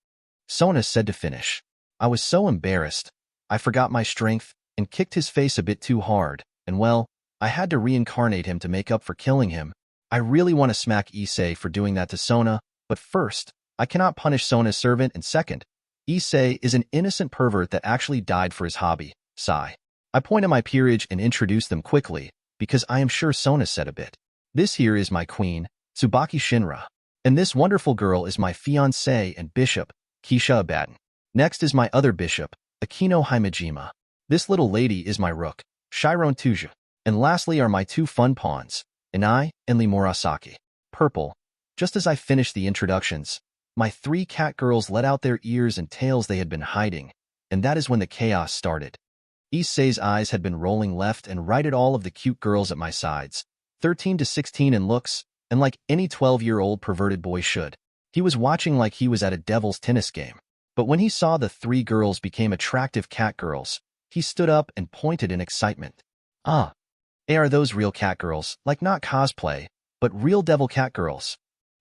Sona said to finish. I was so embarrassed. I forgot my strength and kicked his face a bit too hard, and well, I had to reincarnate him to make up for killing him. I really want to smack Issei for doing that to Sona, but first, I cannot punish Sona's servant, and second, Issei is an innocent pervert that actually died for his hobby, sigh. I point at my peerage and introduce them quickly, because I am sure Sona said a bit. This here is my queen, Tsubaki Shinra, and this wonderful girl is my fiancé and bishop, Kisha Abaddon. Next is my other bishop, Akino Himejima. This little lady is my rook, Shiron Tuja. And lastly are my 2 fun pawns, Inai and Lee Murasaki. Purple. Just as I finished the introductions, my 3 cat girls let out their ears and tails they had been hiding, and that is when the chaos started. Issei's eyes had been rolling left and right at all of the cute girls at my sides, 13 to 16 in looks, and like any 12-year-old perverted boy should. He was watching like he was at a devil's tennis game. But when he saw the 3 girls became attractive cat girls, he stood up and pointed in excitement. Are those real cat girls, like not cosplay, but real devil cat girls?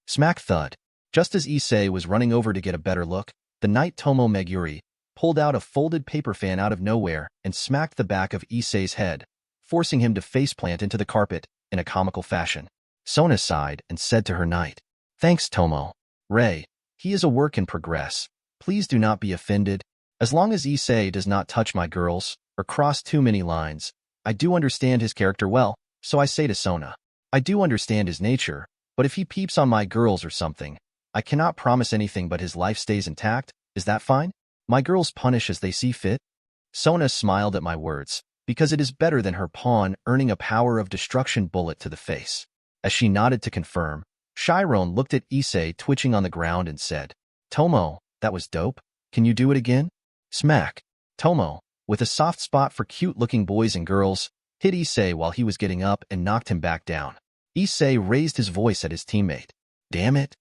Smack thud. Just as Issei was running over to get a better look, the knight Tomo Meguri pulled out a folded paper fan out of nowhere and smacked the back of Issei's head, forcing him to faceplant into the carpet in a comical fashion. Sona sighed and said to her knight, Thanks, Tomo. Ray, he is a work in progress. Please do not be offended. As long as Issei does not touch my girls or cross too many lines, I do understand his character well, so I say to Sona, I do understand his nature, but if he peeps on my girls or something, I cannot promise anything but his life stays intact. Is that fine? My girls punish as they see fit? Sona smiled at my words, because it is better than her pawn earning a power of destruction bullet to the face. As she nodded to confirm, Chiron looked at Issei twitching on the ground and said, Tomo, that was dope. Can you do it again? Smack. Tomo, with a soft spot for cute-looking boys and girls, hit Issei while he was getting up and knocked him back down. Issei raised his voice at his teammate. Damn it.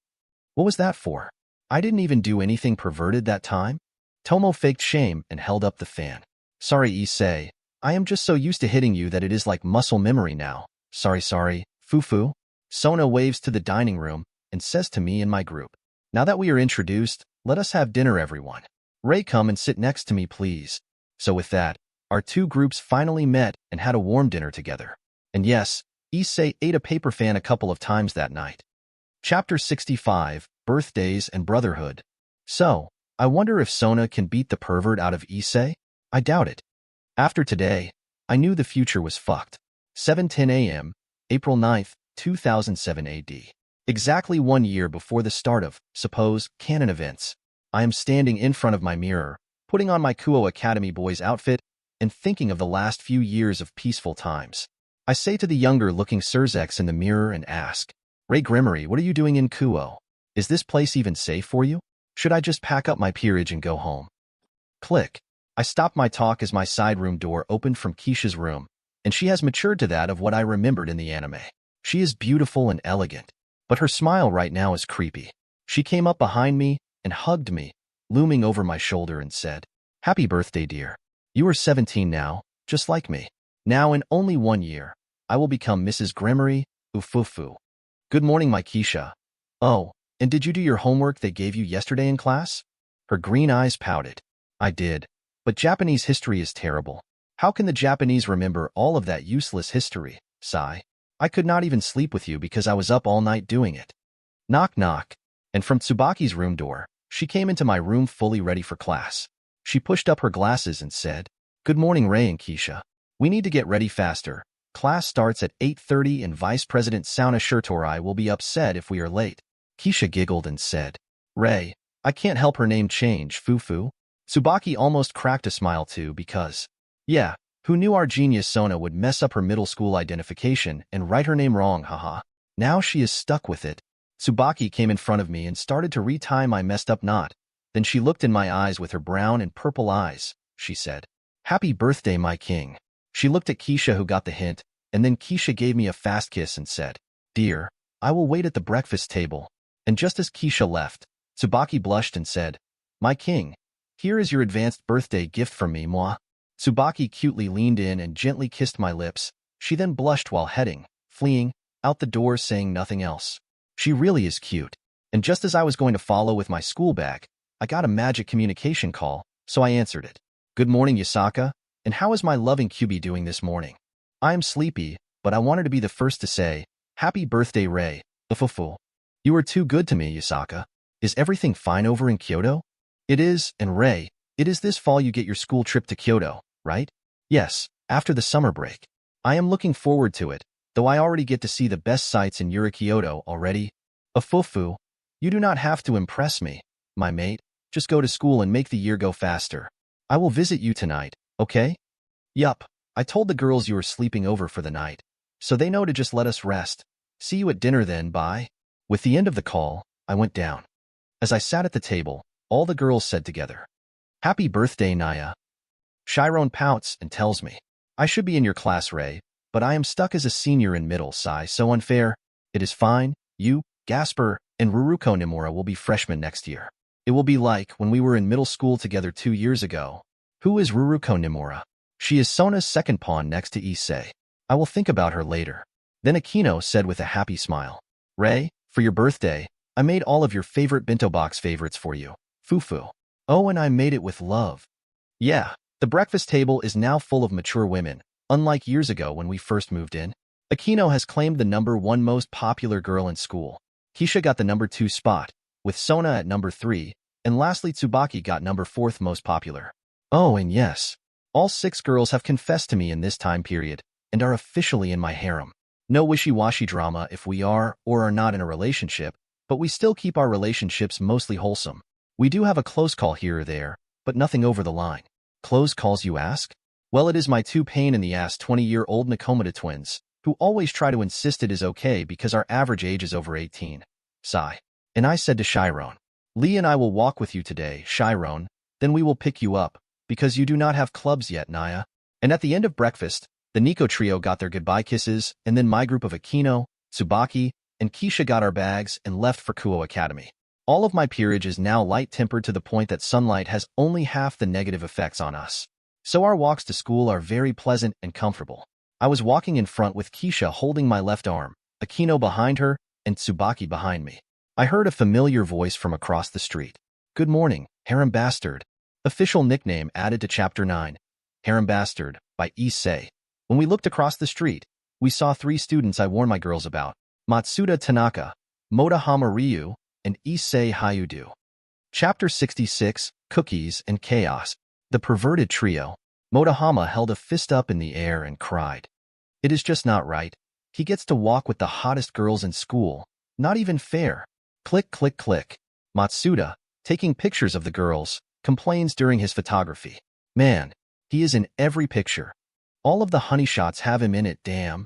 What was that for? I didn't even do anything perverted that time. Tomo faked shame and held up the fan. Sorry, Issei. I am just so used to hitting you that it is like muscle memory now. Sorry, Fufu. Sona waves to the dining room and says to me and my group, Now that we are introduced, let us have dinner, everyone. Ray, come and sit next to me, please. So with that, our 2 groups finally met and had a warm dinner together. And yes, Issei ate a paper fan a couple of times that night. Chapter 65, Birthdays and Brotherhood. So, I wonder if Sona can beat the pervert out of Issei? I doubt it. After today, I knew the future was fucked. 7:10 a.m., April 9th, 2007 AD. Exactly 1 year before the start of, suppose, canon events. I am standing in front of my mirror, putting on my Kuo Academy boy's outfit, and thinking of the last few years of peaceful times. I say to the younger-looking Sirzechs in the mirror and ask, Rias Gremory, what are you doing in Kuo? Is this place even safe for you? Should I just pack up my peerage and go home? Click. I stopped my talk as my side room door opened from Keisha's room, and she has matured to that of what I remembered in the anime. She is beautiful and elegant, but her smile right now is creepy. She came up behind me and hugged me, looming over my shoulder and said, Happy birthday, dear. You are 17 now, just like me. Now in only 1 year, I will become Mrs. Gremory, ufufu. Good morning, my Keisha. Oh, and did you do your homework they gave you yesterday in class? Her green eyes pouted. I did, but Japanese history is terrible. How can the Japanese remember all of that useless history? Sigh. I could not even sleep with you because I was up all night doing it. Knock, knock. And from Tsubaki's room door, she came into my room fully ready for class. She pushed up her glasses and said, Good morning, Ray and Keisha. We need to get ready faster. Class starts at 8:30 and Vice President Sauna Shirtorai will be upset if we are late. Keisha giggled and said, Ray, I can't help her name change, Fufu. Tsubaki almost cracked a smile too because, yeah, who knew our genius Sona would mess up her middle school identification and write her name wrong, haha. Now she is stuck with it. Tsubaki came in front of me and started to retie my messed up knot. Then she looked in my eyes with her brown and purple eyes. She said, Happy birthday, my king. She looked at Keisha, who got the hint, and then Keisha gave me a fast kiss and said, Dear, I will wait at the breakfast table. And just as Keisha left, Tsubaki blushed and said, My king, here is your advanced birthday gift from me, moi. Tsubaki cutely leaned in and gently kissed my lips. She then blushed while fleeing, out the door saying nothing else. She really is cute. And just as I was going to follow with my school bag, I got a magic communication call, so I answered it. Good morning, Yasaka. And how is my loving QB doing this morning? I am sleepy, but I wanted to be the first to say, Happy birthday, Ray, ufufu. You are too good to me, Yasaka. Is everything fine over in Kyoto? It is, and Ray, it is this fall you get your school trip to Kyoto, right? Yes, after the summer break. I am looking forward to it, though I already get to see the best sights in Kyoto already. Ufufu, you do not have to impress me, my mate. Just go to school and make the year go faster. I will visit you tonight, okay? Yup, I told the girls you were sleeping over for the night, so they know to just let us rest. See you at dinner then, bye. With the end of the call, I went down. As I sat at the table, all the girls said together, Happy birthday, Naya. Chiron pouts and tells me, I should be in your class, Ray, but I am stuck as a senior in middle, sigh, so unfair. It is fine, you, Gasper, and Ruruko Nimura will be freshmen next year. It will be like when we were in middle school together 2 years ago. Who is Ruruko Nimura? She is Sona's second pawn next to Issei. I will think about her later. Then Akino said with a happy smile, Ray, for your birthday, I made all of your favorite bento box favorites for you. Fufu. Oh, and I made it with love. Yeah, the breakfast table is now full of mature women, unlike years ago when we first moved in. Akino has claimed the #1 most popular girl in school. Keisha got the #2 spot, with Sona at #3, and lastly Tsubaki got #4 most popular. Oh, and yes, all 6 girls have confessed to me in this time period, and are officially in my harem. No wishy-washy drama if we are or are not in a relationship, but we still keep our relationships mostly wholesome. We do have a close call here or there, but nothing over the line. Close calls, you ask? Well, it is my 2 pain-in-the-ass 20-year-old Nakomata twins, who always try to insist it is okay because our average age is over 18. Sigh. And I said to Chiron, Lee and I will walk with you today, Chiron, then we will pick you up, because you do not have clubs yet, Naya. And at the end of breakfast, the Nico trio got their goodbye kisses, and then my group of Akino, Tsubaki, and Keisha got our bags and left for Kuo Academy. All of my peerage is now light-tempered to the point that sunlight has only half the negative effects on us. So our walks to school are very pleasant and comfortable. I was walking in front with Keisha holding my left arm, Akino behind her, and Tsubaki behind me. I heard a familiar voice from across the street. Good morning, Harem Bastard. Official nickname added to Chapter 9, Harem Bastard, by Issei. When we looked across the street, we saw 3 students I warned my girls about, Matsuda Tanaka, Motahama Ryu, and Issei Hayudu. Chapter 66, Cookies and Chaos. The Perverted Trio. Motahama held a fist up in the air and cried. It is just not right. He gets to walk with the hottest girls in school. Not even fair. Click, click, click. Matsuda, taking pictures of the girls, complains during his photography. Man, he is in every picture. All of the honey shots have him in it, damn.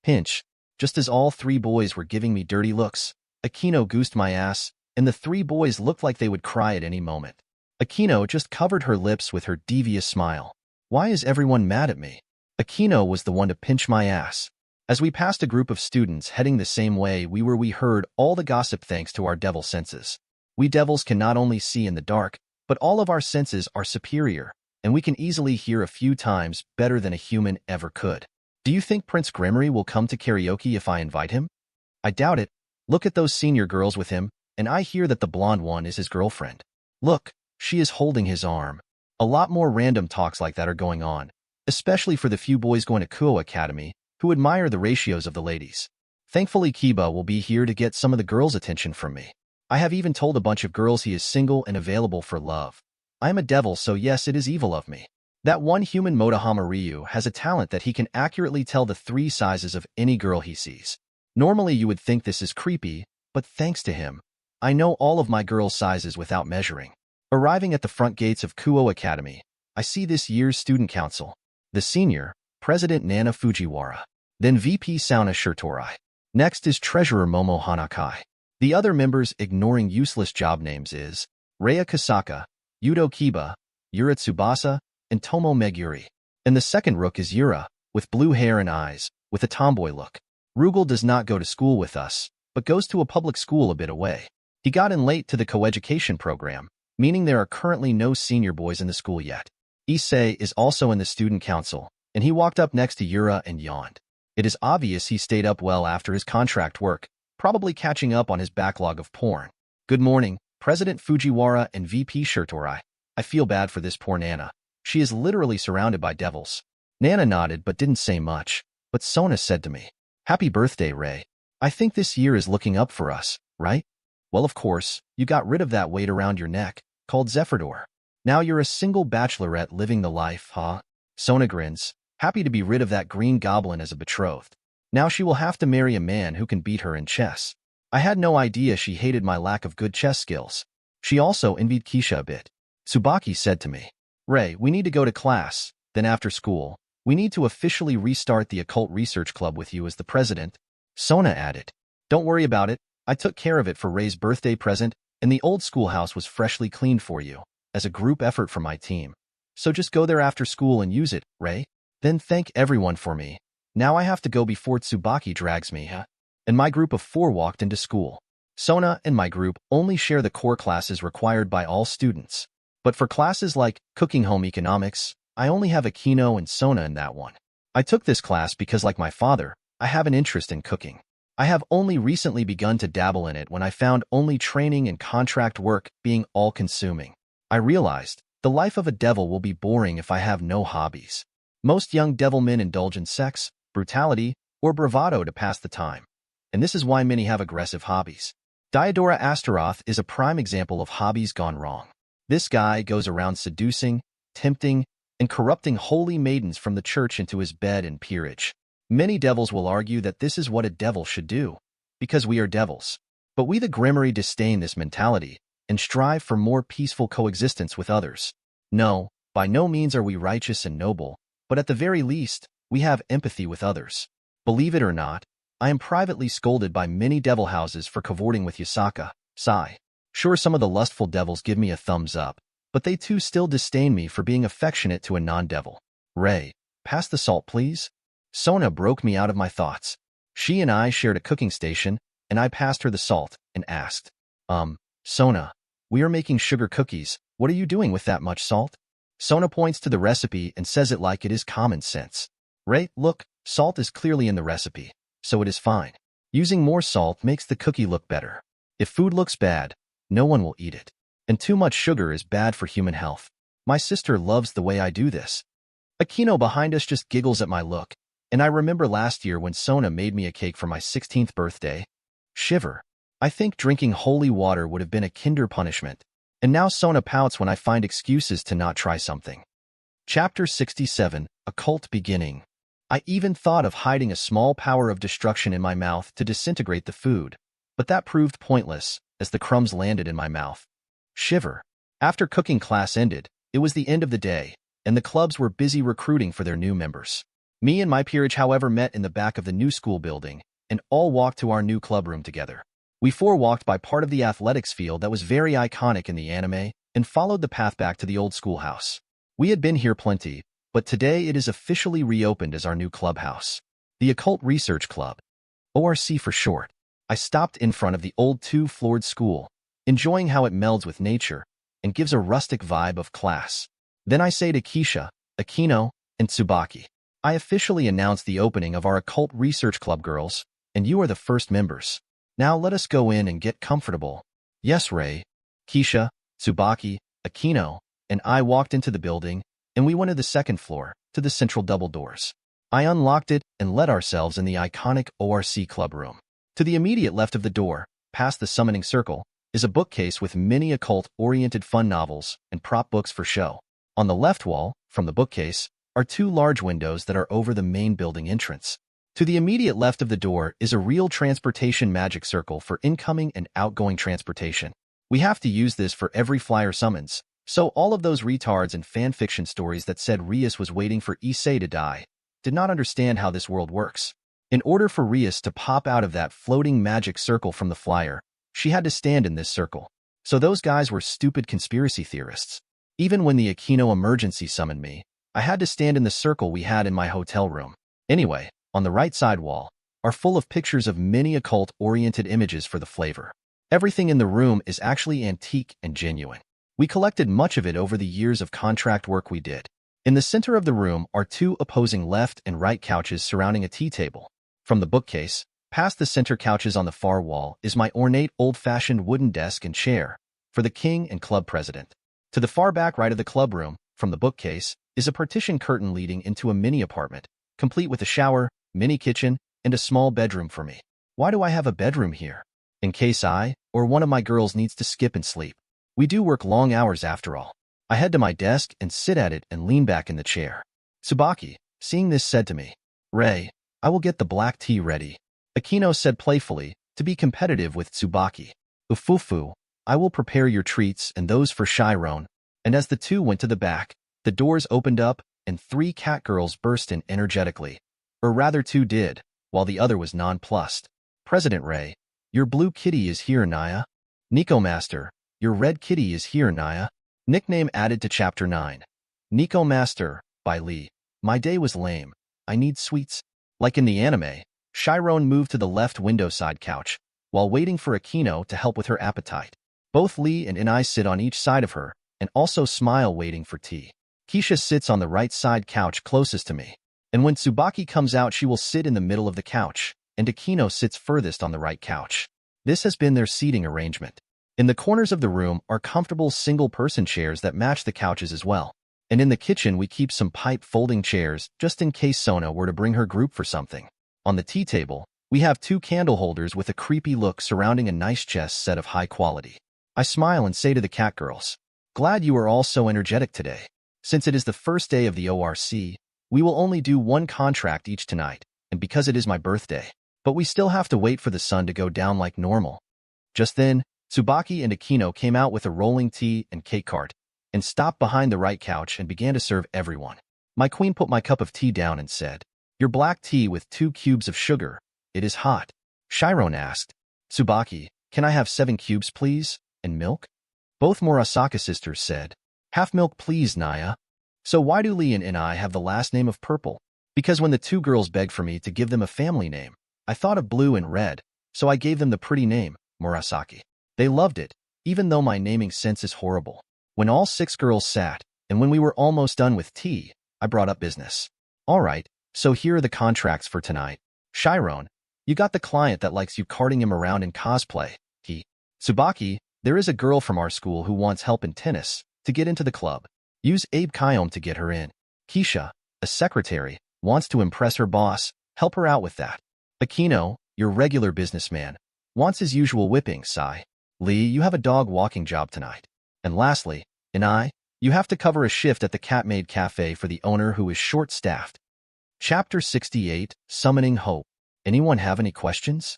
Pinch. Just as all three boys were giving me dirty looks, Akino goosed my ass, and the three boys looked like they would cry at any moment. Akino just covered her lips with her devious smile. Why is everyone mad at me? Akino was the one to pinch my ass. As we passed a group of students heading the same way we heard all the gossip thanks to our devil senses. We devils can not only see in the dark, but all of our senses are superior, and we can easily hear a few times better than a human ever could. Do you think Prince Gremory will come to karaoke if I invite him? I doubt it. Look at those senior girls with him, and I hear that the blonde one is his girlfriend. Look, she is holding his arm. A lot more random talks like that are going on, especially for the few boys going to Kuo Academy who admire the ratios of the ladies. Thankfully, Kiba will be here to get some of the girls' attention from me. I have even told a bunch of girls he is single and available for love. I am a devil, so yes, it is evil of me. That one human Motahama Ryu has a talent that he can accurately tell the 3 sizes of any girl he sees. Normally you would think this is creepy, but thanks to him, I know all of my girls' sizes without measuring. Arriving at the front gates of Kuo Academy, I see this year's student council. The senior, President Nana Fujiwara. Then VP Sauna Shirtorai. Next is Treasurer Momo Hanakai. The other members ignoring useless job names is Rei Kasaka, Yudo Kiba, Yura Tsubasa, and Tomo Meguri. And the second rook is Yura, with blue hair and eyes, with a tomboy look. Rugal does not go to school with us, but goes to a public school a bit away. He got in late to the coeducation program, meaning there are currently no senior boys in the school yet. Issei is also in the student council, and he walked up next to Yura and yawned. It is obvious he stayed up well after his contract work, probably catching up on his backlog of porn. Good morning, President Fujiwara and VP Shirtorai. I feel bad for this poor Nana. She is literally surrounded by devils. Nana nodded but didn't say much, but Sona said to me, Happy birthday, Rei. I think this year is looking up for us, right? Well, of course, you got rid of that weight around your neck, called Zephyrdor. Now you're a single bachelorette living the life, huh? Sona grins, happy to be rid of that green goblin as a betrothed. Now she will have to marry a man who can beat her in chess. I had no idea she hated my lack of good chess skills. She also envied Keisha a bit. Tsubaki said to me, Rei, we need to go to class, then after school, we need to officially restart the Occult Research Club with you as the president. Sona added, Don't worry about it, I took care of it for Rei's birthday present, and the old schoolhouse was freshly cleaned for you, as a group effort from my team. So just go there after school and use it, Rei. Then thank everyone for me. Now I have to go before Tsubaki drags me, huh? And my group of 4 walked into school. Sona and my group only share the core classes required by all students. But for classes like Cooking Home Economics, I only have Akino and Sona in that one. I took this class because, like my father, I have an interest in cooking. I have only recently begun to dabble in it when I found only training and contract work being all-consuming. I realized the life of a devil will be boring if I have no hobbies. Most young devil men indulge in sex, brutality, or bravado to pass the time. And this is why many have aggressive hobbies. Diodora Astaroth is a prime example of hobbies gone wrong. This guy goes around seducing, tempting, and corrupting holy maidens from the church into his bed and peerage. Many devils will argue that this is what a devil should do, because we are devils. But we the Gremory disdain this mentality and strive for more peaceful coexistence with others. No, by no means are we righteous and noble, but at the very least, we have empathy with others. Believe it or not, I am privately scolded by many devil houses for cavorting with Yasaka, sigh. Sure, some of the lustful devils give me a thumbs up, but they too still disdain me for being affectionate to a non-devil. Rei, pass the salt, please. Sona broke me out of my thoughts. She and I shared a cooking station, and I passed her the salt and asked, Sona, we are making sugar cookies. What are you doing with that much salt? Sona points to the recipe and says it like it is common sense. Rei, look, salt is clearly in the recipe, so it is fine. Using more salt makes the cookie look better. If food looks bad, no one will eat it. And too much sugar is bad for human health. My sister loves the way I do this. Akino behind us just giggles at my look, and I remember last year when Sona made me a cake for my 16th birthday. Shiver. I think drinking holy water would have been a kinder punishment. And now Sona pouts when I find excuses to not try something. Chapter 67, Occult Beginning. I even thought of hiding a small power of destruction in my mouth to disintegrate the food, but that proved pointless as the crumbs landed in my mouth. Shiver. After cooking class ended, it was the end of the day, and the clubs were busy recruiting for their new members. Me and my peerage, however, met in the back of the new school building, and all walked to our new club room together. We four walked by part of the athletics field that was very iconic in the anime, and followed the path back to the old schoolhouse. We had been here plenty, but today it is officially reopened as our new clubhouse. The Occult Research Club, ORC for short. I stopped in front of the old two-floored school, enjoying how it melds with nature and gives a rustic vibe of class. Then I say to Keisha, Akino, and Tsubaki, I officially announce the opening of our Occult Research Club, girls, and you are the first members. Now let us go in and get comfortable. Yes, Ray. Keisha, Tsubaki, Akino, and I walked into the building, and we went to the second floor, to the central double doors. I unlocked it and led ourselves in the iconic ORC club room. To the immediate left of the door, past the summoning circle, is a bookcase with many occult-oriented fun novels and prop books for show. On the left wall, from the bookcase, are two large windows that are over the main building entrance. To the immediate left of the door is a real transportation magic circle for incoming and outgoing transportation. We have to use this for every flyer summons, so all of those retards and fanfiction stories that said Rias was waiting for Issei to die did not understand how this world works. In order for Rias to pop out of that floating magic circle from the flyer, she had to stand in this circle. So those guys were stupid conspiracy theorists. Even when the Akino emergency summoned me, I had to stand in the circle we had in my hotel room. Anyway, on the right side wall are full of pictures of many occult-oriented images for the flavor. Everything in the room is actually antique and genuine. We collected much of it over the years of contract work we did. In the center of the room are two opposing left and right couches surrounding a tea table. From the bookcase, past the center couches on the far wall, is my ornate old-fashioned wooden desk and chair for the king and club president. To the far back right of the club room, from the bookcase, is a partition curtain leading into a mini apartment, complete with a shower, mini kitchen, and a small bedroom for me. Why do I have a bedroom here? In case I, or one of my girls needs to skip and sleep. We do work long hours after all. I head to my desk and sit at it and lean back in the chair. Tsubaki, seeing this, said to me, Ray, I will get the black tea ready. Akino said playfully, to be competitive with Tsubaki. Ufufu, I will prepare your treats and those for Chiron. And as the two went to the back, the doors opened up and three cat girls burst in energetically. Or rather, two did, while the other was nonplussed. President Ray, your blue kitty is here, Naya. Nico Master, your red kitty is here, Naya. Nickname added to Chapter 9. Nico Master, by Lee. My day was lame. I need sweets. Like in the anime, Chiron moved to the left window side couch, while waiting for Akino to help with her appetite. Both Lee and I sit on each side of her, and also smile waiting for tea. Keisha sits on the right side couch closest to me, and when Tsubaki comes out she will sit in the middle of the couch, and Akino sits furthest on the right couch. This has been their seating arrangement. In the corners of the room are comfortable single-person chairs that match the couches as well. And in the kitchen we keep some pipe folding chairs just in case Sona were to bring her group for something. On the tea table, we have two candle holders with a creepy look surrounding a nice chess set of high quality. I smile and say to the cat girls, glad you are all so energetic today. Since it is the first day of the ORC, we will only do one contract each tonight, and because it is my birthday. But we still have to wait for the sun to go down like normal. Just then, Tsubaki and Akino came out with a rolling tea and cake cart, and stopped behind the right couch and began to serve everyone. My queen put my cup of tea down and said, your black tea with 2 cubes of sugar. It is hot. Chiron asked, Tsubaki, can I have 7 cubes please, and milk? Both Murasaka sisters said, half milk please, Naya. So why do Lee and I have the last name of Purple? Because when the two girls begged for me to give them a family name, I thought of blue and red, so I gave them the pretty name, Murasaki. They loved it, even though my naming sense is horrible. When all 6 girls sat, and when we were almost done with tea, I brought up business. All right, so here are the contracts for tonight. Chiron, you got the client that likes you carting him around in cosplay. Tsubaki, there is a girl from our school who wants help in tennis to get into the club. Use Abe Kyom to get her in. Keisha, a secretary, wants to impress her boss. Help her out with that. Akino, your regular businessman, wants his usual whipping, sigh. Lee, you have a dog walking job tonight. And lastly, Inai, You have to cover a shift at the Cat-Made Cafe for the owner who is short-staffed. Chapter 68, Summoning Hope. Anyone have any questions?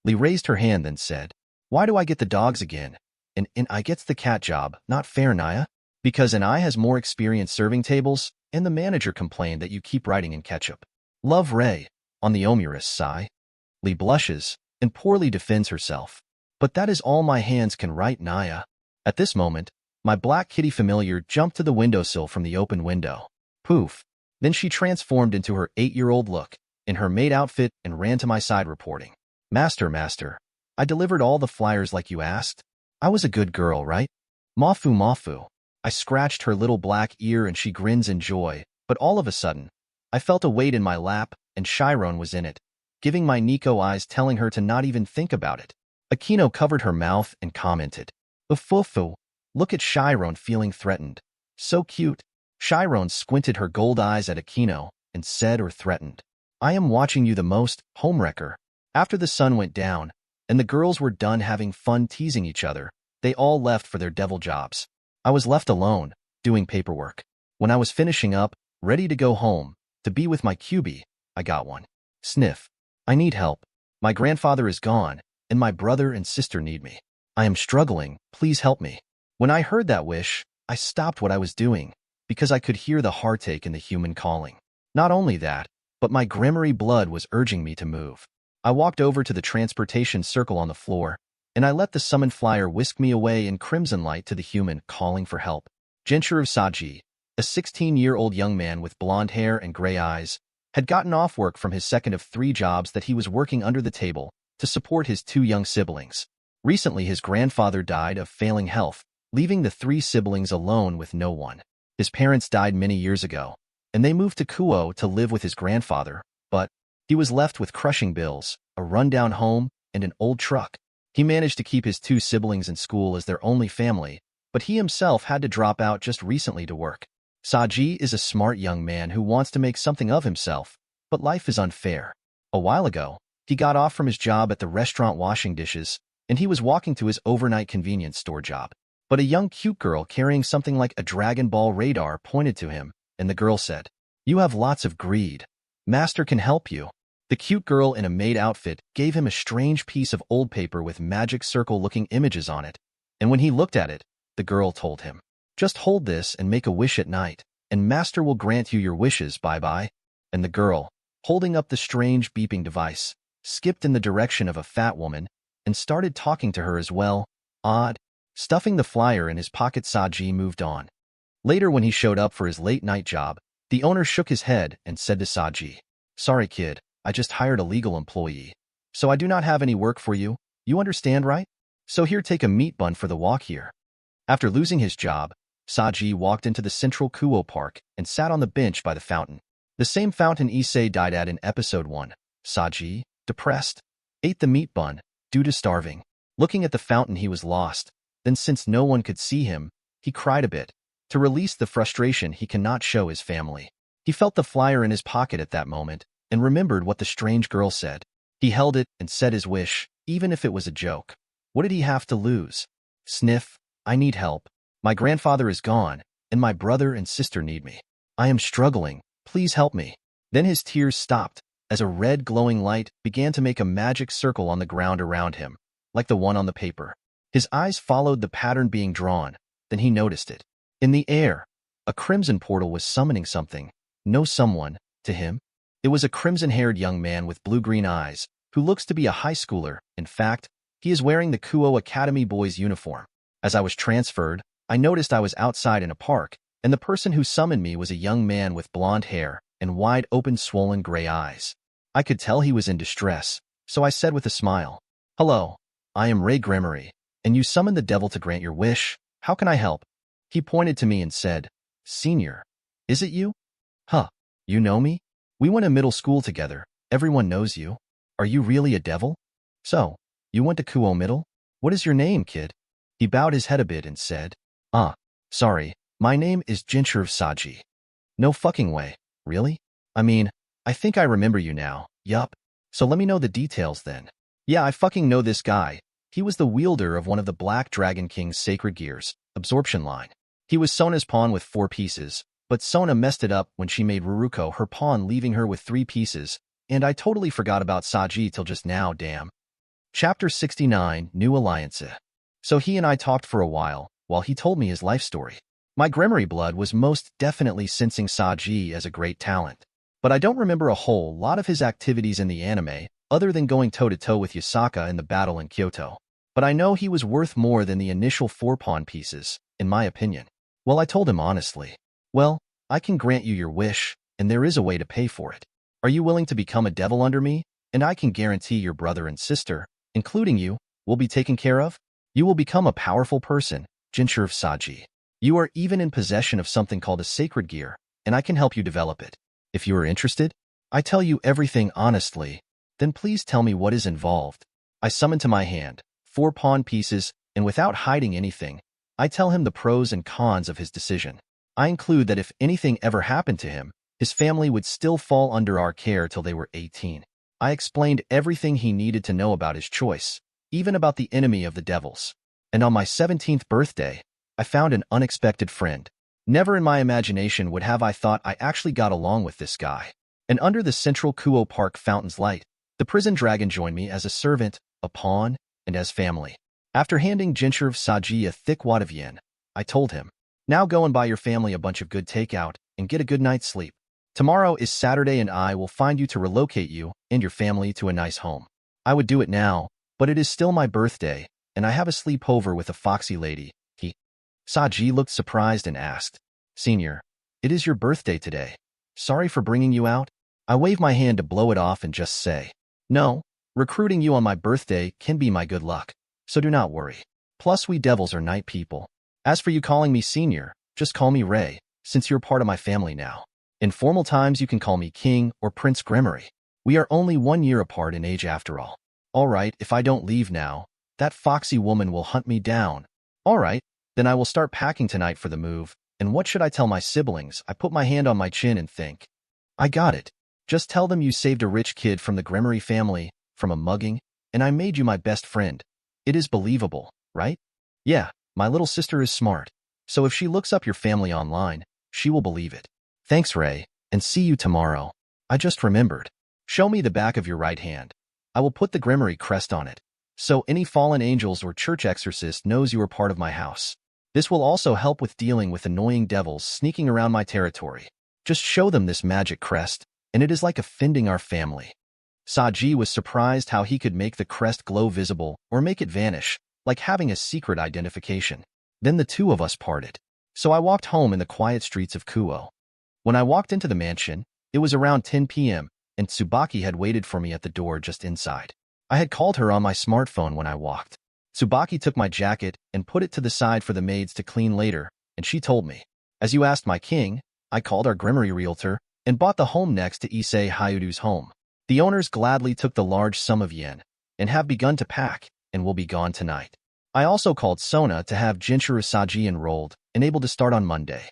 Lee raised her hand then said, Why do I get the dogs again? And I gets the cat job, not fair, Naya? Because I has more experience serving tables, and the manager complained that you keep writing in ketchup. Love Ray. On the Omurus sigh. Lee blushes, and poorly defends herself. But that is all my hands can write, Naya. At this moment, my black kitty familiar jumped to the windowsill from the open window. Poof. Then she transformed into her 8-year-old look, in her maid outfit, and ran to my side reporting. Master, I delivered all the flyers like you asked. I was a good girl, right? Mafu. I scratched her little black ear and she grins in joy, but all of a sudden, I felt a weight in my lap, and Chiron was in it, giving my Nico eyes telling her to not even think about it. Aquino covered her mouth and commented, Ufufu, look at Chiron feeling threatened. So cute. Chiron squinted her gold eyes at Aquino and said or threatened, I am watching you the most, homewrecker. After the sun went down, and the girls were done having fun teasing each other, they all left for their devil jobs. I was left alone, doing paperwork. When I was finishing up, ready to go home, to be with my QB, I got one. Sniff. I need help. My grandfather is gone, and my brother and sister need me. I am struggling, please help me. When I heard that wish, I stopped what I was doing, because I could hear the heartache in the human calling. Not only that, but my Gremory blood was urging me to move. I walked over to the transportation circle on the floor, and I let the summoned flyer whisk me away in crimson light to the human calling for help. Genshiru Saji, a 16-year-old young man with blonde hair and gray eyes, had gotten off work from his second of 3 jobs that he was working under the table to support his 2 young siblings. Recently, his grandfather died of failing health, leaving the 3 siblings alone with no one. His parents died many years ago, and they moved to Kuo to live with his grandfather, but he was left with crushing bills, a rundown home, and an old truck. He managed to keep his 2 siblings in school as their only family, but he himself had to drop out just recently to work. Saji is a smart young man who wants to make something of himself, but life is unfair. A while ago, he got off from his job at the restaurant washing dishes, and he was walking to his overnight convenience store job. But a young cute girl carrying something like a Dragon Ball radar pointed to him, and the girl said, You have lots of greed. Master can help you. The cute girl in a maid outfit gave him a strange piece of old paper with magic circle-looking images on it, and when he looked at it, the girl told him, Just hold this and make a wish at night, and Master will grant you your wishes, bye-bye. And the girl, holding up the strange beeping device, skipped in the direction of a fat woman and started talking to her as well. Odd. Stuffing the flyer in his pocket, Saji moved on. Later, when he showed up for his late-night job, the owner shook his head and said to Saji, Sorry, kid, I just hired a legal employee, so I do not have any work for you. You understand, right? So here, take a meat bun for the walk here. After losing his job, Saji walked into the central Kuo Park and sat on the bench by the fountain. The same fountain Issei died at in episode 1. Saji, depressed, ate the meat bun, due to starving. Looking at the fountain, he was lost. Then, since no one could see him, he cried a bit, to release the frustration he cannot show his family. He felt the flyer in his pocket at that moment, and remembered what the strange girl said. He held it and said his wish, even if it was a joke. What did he have to lose? Sniff. I need help. My grandfather is gone, and my brother and sister need me. I am struggling. Please help me. Then his tears stopped, as a red glowing light began to make a magic circle on the ground around him, like the one on the paper. His eyes followed the pattern being drawn, then he noticed it. In the air, a crimson portal was summoning something, no someone, to him. It was a crimson-haired young man with blue-green eyes, who looks to be a high schooler. In fact, he is wearing the Kuo Academy boys' uniform. As I was transferred, I noticed I was outside in a park, and the person who summoned me was a young man with blonde hair and wide-open swollen gray eyes. I could tell he was in distress, so I said with a smile, Hello, I am Rias Gremory, and you summoned the devil to grant your wish. How can I help? He pointed to me and said, Senior, is it you? Huh, you know me? We went to middle school together. Everyone knows you. Are you really a devil? So, you went to Kuo Middle? What is your name, kid? He bowed his head a bit and said, Sorry, my name is Genshiru Saji. No fucking way, really? I mean, I think I remember you now, yup. So let me know the details then. Yeah, I fucking know this guy. He was the wielder of one of the Black Dragon King's sacred gears, Absorption Line. He was Sona's pawn with 4 pieces, but Sona messed it up when she made Ruruko her pawn, leaving her with 3 pieces, and I totally forgot about Saji till just now, damn. Chapter 69, New Alliance. So he and I talked for a while he told me his life story. My Gremory blood was most definitely sensing Saji as a great talent, but I don't remember a whole lot of his activities in the anime, other than going toe-to-toe with Yasaka in the battle in Kyoto. But I know he was worth more than the initial 4 pawn pieces, in my opinion. Well, I told him honestly. Well, I can grant you your wish, and there is a way to pay for it. Are you willing to become a devil under me? And I can guarantee your brother and sister, including you, will be taken care of? You will become a powerful person, Jinshur of Saji. You are even in possession of something called a sacred gear, and I can help you develop it. If you are interested, I tell you everything honestly, then please tell me what is involved. I summon to my hand 4 pawn pieces, and without hiding anything, I tell him the pros and cons of his decision. I include that if anything ever happened to him, his family would still fall under our care till they were 18. I explained everything he needed to know about his choice, even about the enemy of the devils. And on my 17th birthday, I found an unexpected friend. Never in my imagination would have I thought I actually got along with this guy. And under the central Kuo Park fountain's light, the prison dragon joined me as a servant, a pawn, and as family. After handing Jinshur of Saji a thick wad of yen, I told him, now go and buy your family a bunch of good takeout and get a good night's sleep. Tomorrow is Saturday and I will find you to relocate you and your family to a nice home. I would do it now, but it is still my birthday, and I have a sleepover with a foxy lady. Saji looked surprised and asked, Senior, it is your birthday today. Sorry for bringing you out. I wave my hand to blow it off and just say, no, recruiting you on my birthday can be my good luck, so do not worry. Plus we devils are night people. As for you calling me Senior, just call me Ray, since you're part of my family now. In formal times you can call me King or Prince Gremory. We are only 1 year apart in age after all. All right, if I don't leave now, that foxy woman will hunt me down. All right, then I will start packing tonight for the move, and what should I tell my siblings? I put my hand on my chin and think. I got it. Just tell them you saved a rich kid from the Gremory family, from a mugging, and I made you my best friend. It is believable, right? Yeah, my little sister is smart, so if she looks up your family online, she will believe it. Thanks, Ray, and see you tomorrow. I just remembered. Show me the back of your right hand. I will put the Gremory crest on it, so any fallen angels or church exorcist knows you are part of my house. This will also help with dealing with annoying devils sneaking around my territory. Just show them this magic crest, and it is like offending our family. Saji was surprised how he could make the crest glow visible or make it vanish, like having a secret identification. Then the two of us parted. So I walked home in the quiet streets of Kuo. When I walked into the mansion, it was around 10 p.m., and Tsubaki had waited for me at the door just inside. I had called her on my smartphone when I walked. Tsubaki took my jacket and put it to the side for the maids to clean later, and she told me, as you asked my king, I called our Gremory realtor and bought the home next to Issei Hayudu's home. The owners gladly took the large sum of yen and have begun to pack and will be gone tonight. I also called Sona to have Jinshur Saji enrolled and able to start on Monday.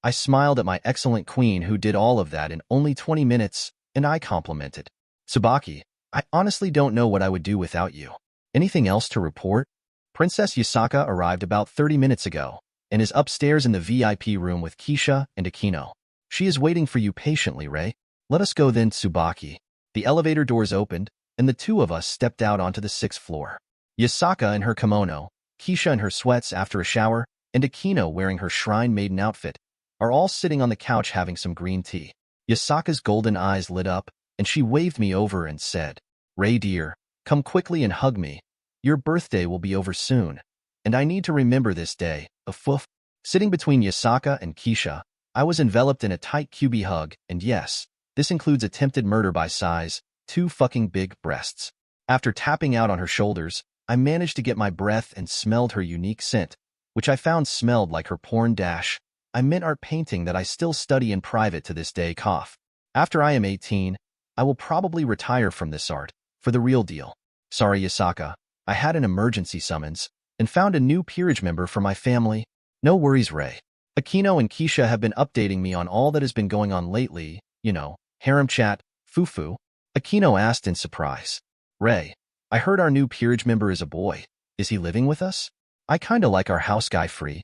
I smiled at my excellent queen who did all of that in only 20 minutes, and I complimented. Tsubaki, I honestly don't know what I would do without you. Anything else to report? Princess Yasaka arrived about 30 minutes ago and is upstairs in the VIP room with Kisha and Akino. She is waiting for you patiently, Ray. Let us go then, Tsubaki. The elevator doors opened, and the two of us stepped out onto the 6th floor. Yasaka in her kimono, Kisha in her sweats after a shower, and Akino wearing her shrine maiden outfit are all sitting on the couch having some green tea. Yasaka's golden eyes lit up, and she waved me over and said, Ray dear, come quickly and hug me. Your birthday will be over soon, and I need to remember this day. A foof. Sitting between Yasaka and Kisha, I was enveloped in a tight QB hug, and yes, this includes attempted murder by size, 2 fucking big breasts. After tapping out on her shoulders, I managed to get my breath and smelled her unique scent, which I found smelled like her porn dash. I mint art painting that I still study in private to this day. Cough. After I am 18, I will probably retire from this art, for the real deal. Sorry, Yasaka, I had an emergency summons, and found a new peerage member for my family. No worries, Ray. Akino and Kisha have been updating me on all that has been going on lately, you know, harem chat, fufu. Akino asked in surprise. Ray, I heard our new peerage member is a boy. Is he living with us? I kinda like our house guy free.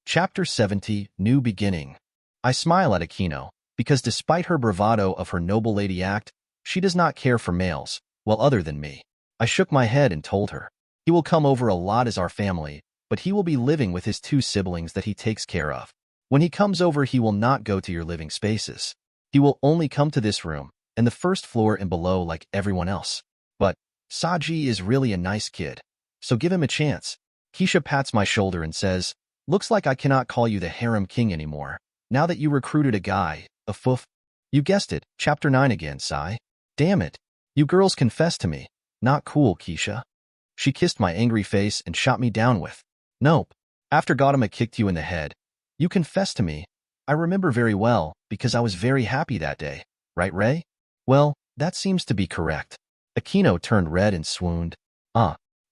Chapter 70, New Beginning. I smile at Akino, because despite her bravado of her noble lady act, she does not care for males, well other than me. I shook my head and told her, he will come over a lot as our family, but he will be living with his 2 siblings that he takes care of. When he comes over, he will not go to your living spaces. He will only come to this room, and the first floor and below like everyone else. But Saji is really a nice kid, so give him a chance. Keisha pats my shoulder and says, looks like I cannot call you the harem king anymore, now that you recruited a guy, a foof. You guessed it, Chapter 9 again, sigh. Damn it. You girls confess to me. Not cool, Keisha. She kissed my angry face and shot me down with, nope. After Gautama kicked you in the head, you confessed to me. I remember very well, because I was very happy that day. Right, Ray? Well, that seems to be correct. Akino turned red and swooned.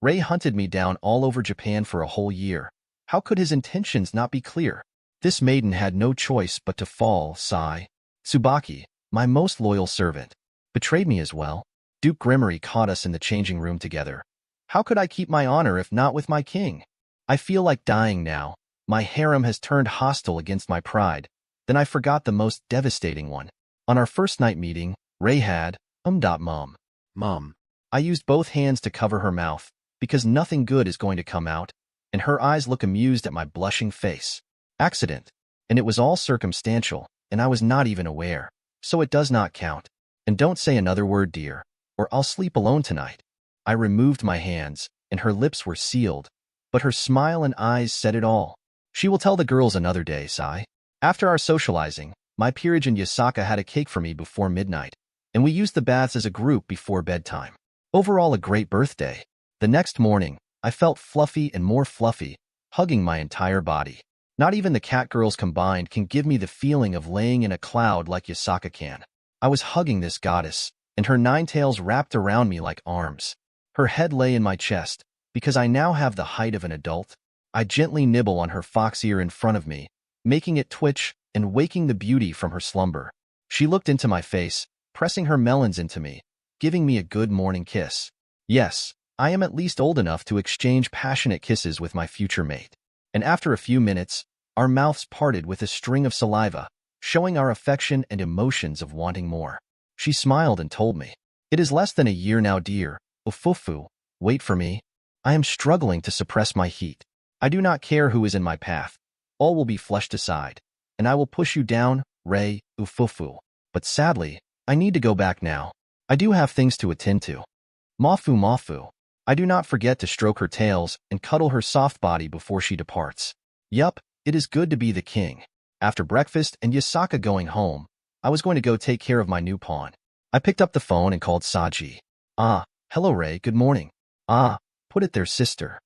Ray hunted me down all over Japan for a whole year. How could his intentions not be clear? This maiden had no choice but to fall, sigh. Tsubaki, my most loyal servant, betrayed me as well. Duke Gremory caught us in the changing room together. How could I keep my honor if not with my king? I feel like dying now. My harem has turned hostile against my pride. Then I forgot the most devastating one. On our first night meeting, Ray had, Mom. Mom. I used both hands to cover her mouth, because nothing good is going to come out, and her eyes look amused at my blushing face. Accident. And it was all circumstantial, and I was not even aware, so it does not count. And don't say another word, dear, or I'll sleep alone tonight. I removed my hands, and her lips were sealed, but her smile and eyes said it all. She will tell the girls another day, sigh. After our socializing, my peerage and Yasaka had a cake for me before midnight, and we used the baths as a group before bedtime. Overall, a great birthday. The next morning, I felt fluffy and more fluffy, hugging my entire body. Not even the cat girls combined can give me the feeling of laying in a cloud like Yasaka can. I was hugging this goddess, and her 9 tails wrapped around me like arms. Her head lay in my chest, because I now have the height of an adult. I gently nibble on her fox ear in front of me, making it twitch and waking the beauty from her slumber. She looked into my face, pressing her melons into me, giving me a good morning kiss. Yes, I am at least old enough to exchange passionate kisses with my future mate. And after a few minutes, our mouths parted with a string of saliva, showing our affection and emotions of wanting more. She smiled and told me, it is less than a year now, dear. Ufufu, wait for me. I am struggling to suppress my heat. I do not care who is in my path. All will be flushed aside, and I will push you down, Ray, Ufufu. But sadly, I need to go back now. I do have things to attend to. Mafu. I do not forget to stroke her tails and cuddle her soft body before she departs. Yup, it is good to be the king. After breakfast and Yasaka going home, I was going to go take care of my new pawn. I picked up the phone and called Saji. Hello Ray, good morning. Put it there, sister.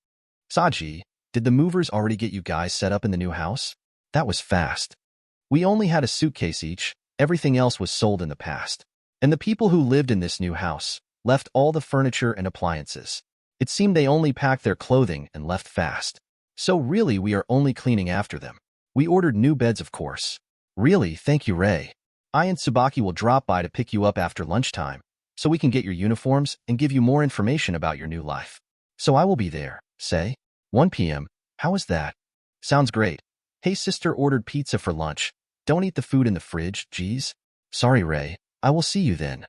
Saji, did the movers already get you guys set up in the new house? That was fast. We only had a suitcase each, everything else was sold in the past. And the people who lived in this new house left all the furniture and appliances. It seemed they only packed their clothing and left fast. So really we are only cleaning after them. We ordered new beds, of course. Really, thank you, Ray. I and Tsubaki will drop by to pick you up after lunchtime, so we can get your uniforms and give you more information about your new life. So I will be there, say, 1 p.m. How is that? Sounds great. Hey, sister ordered pizza for lunch. Don't eat the food in the fridge, geez. Sorry, Ray. I will see you then.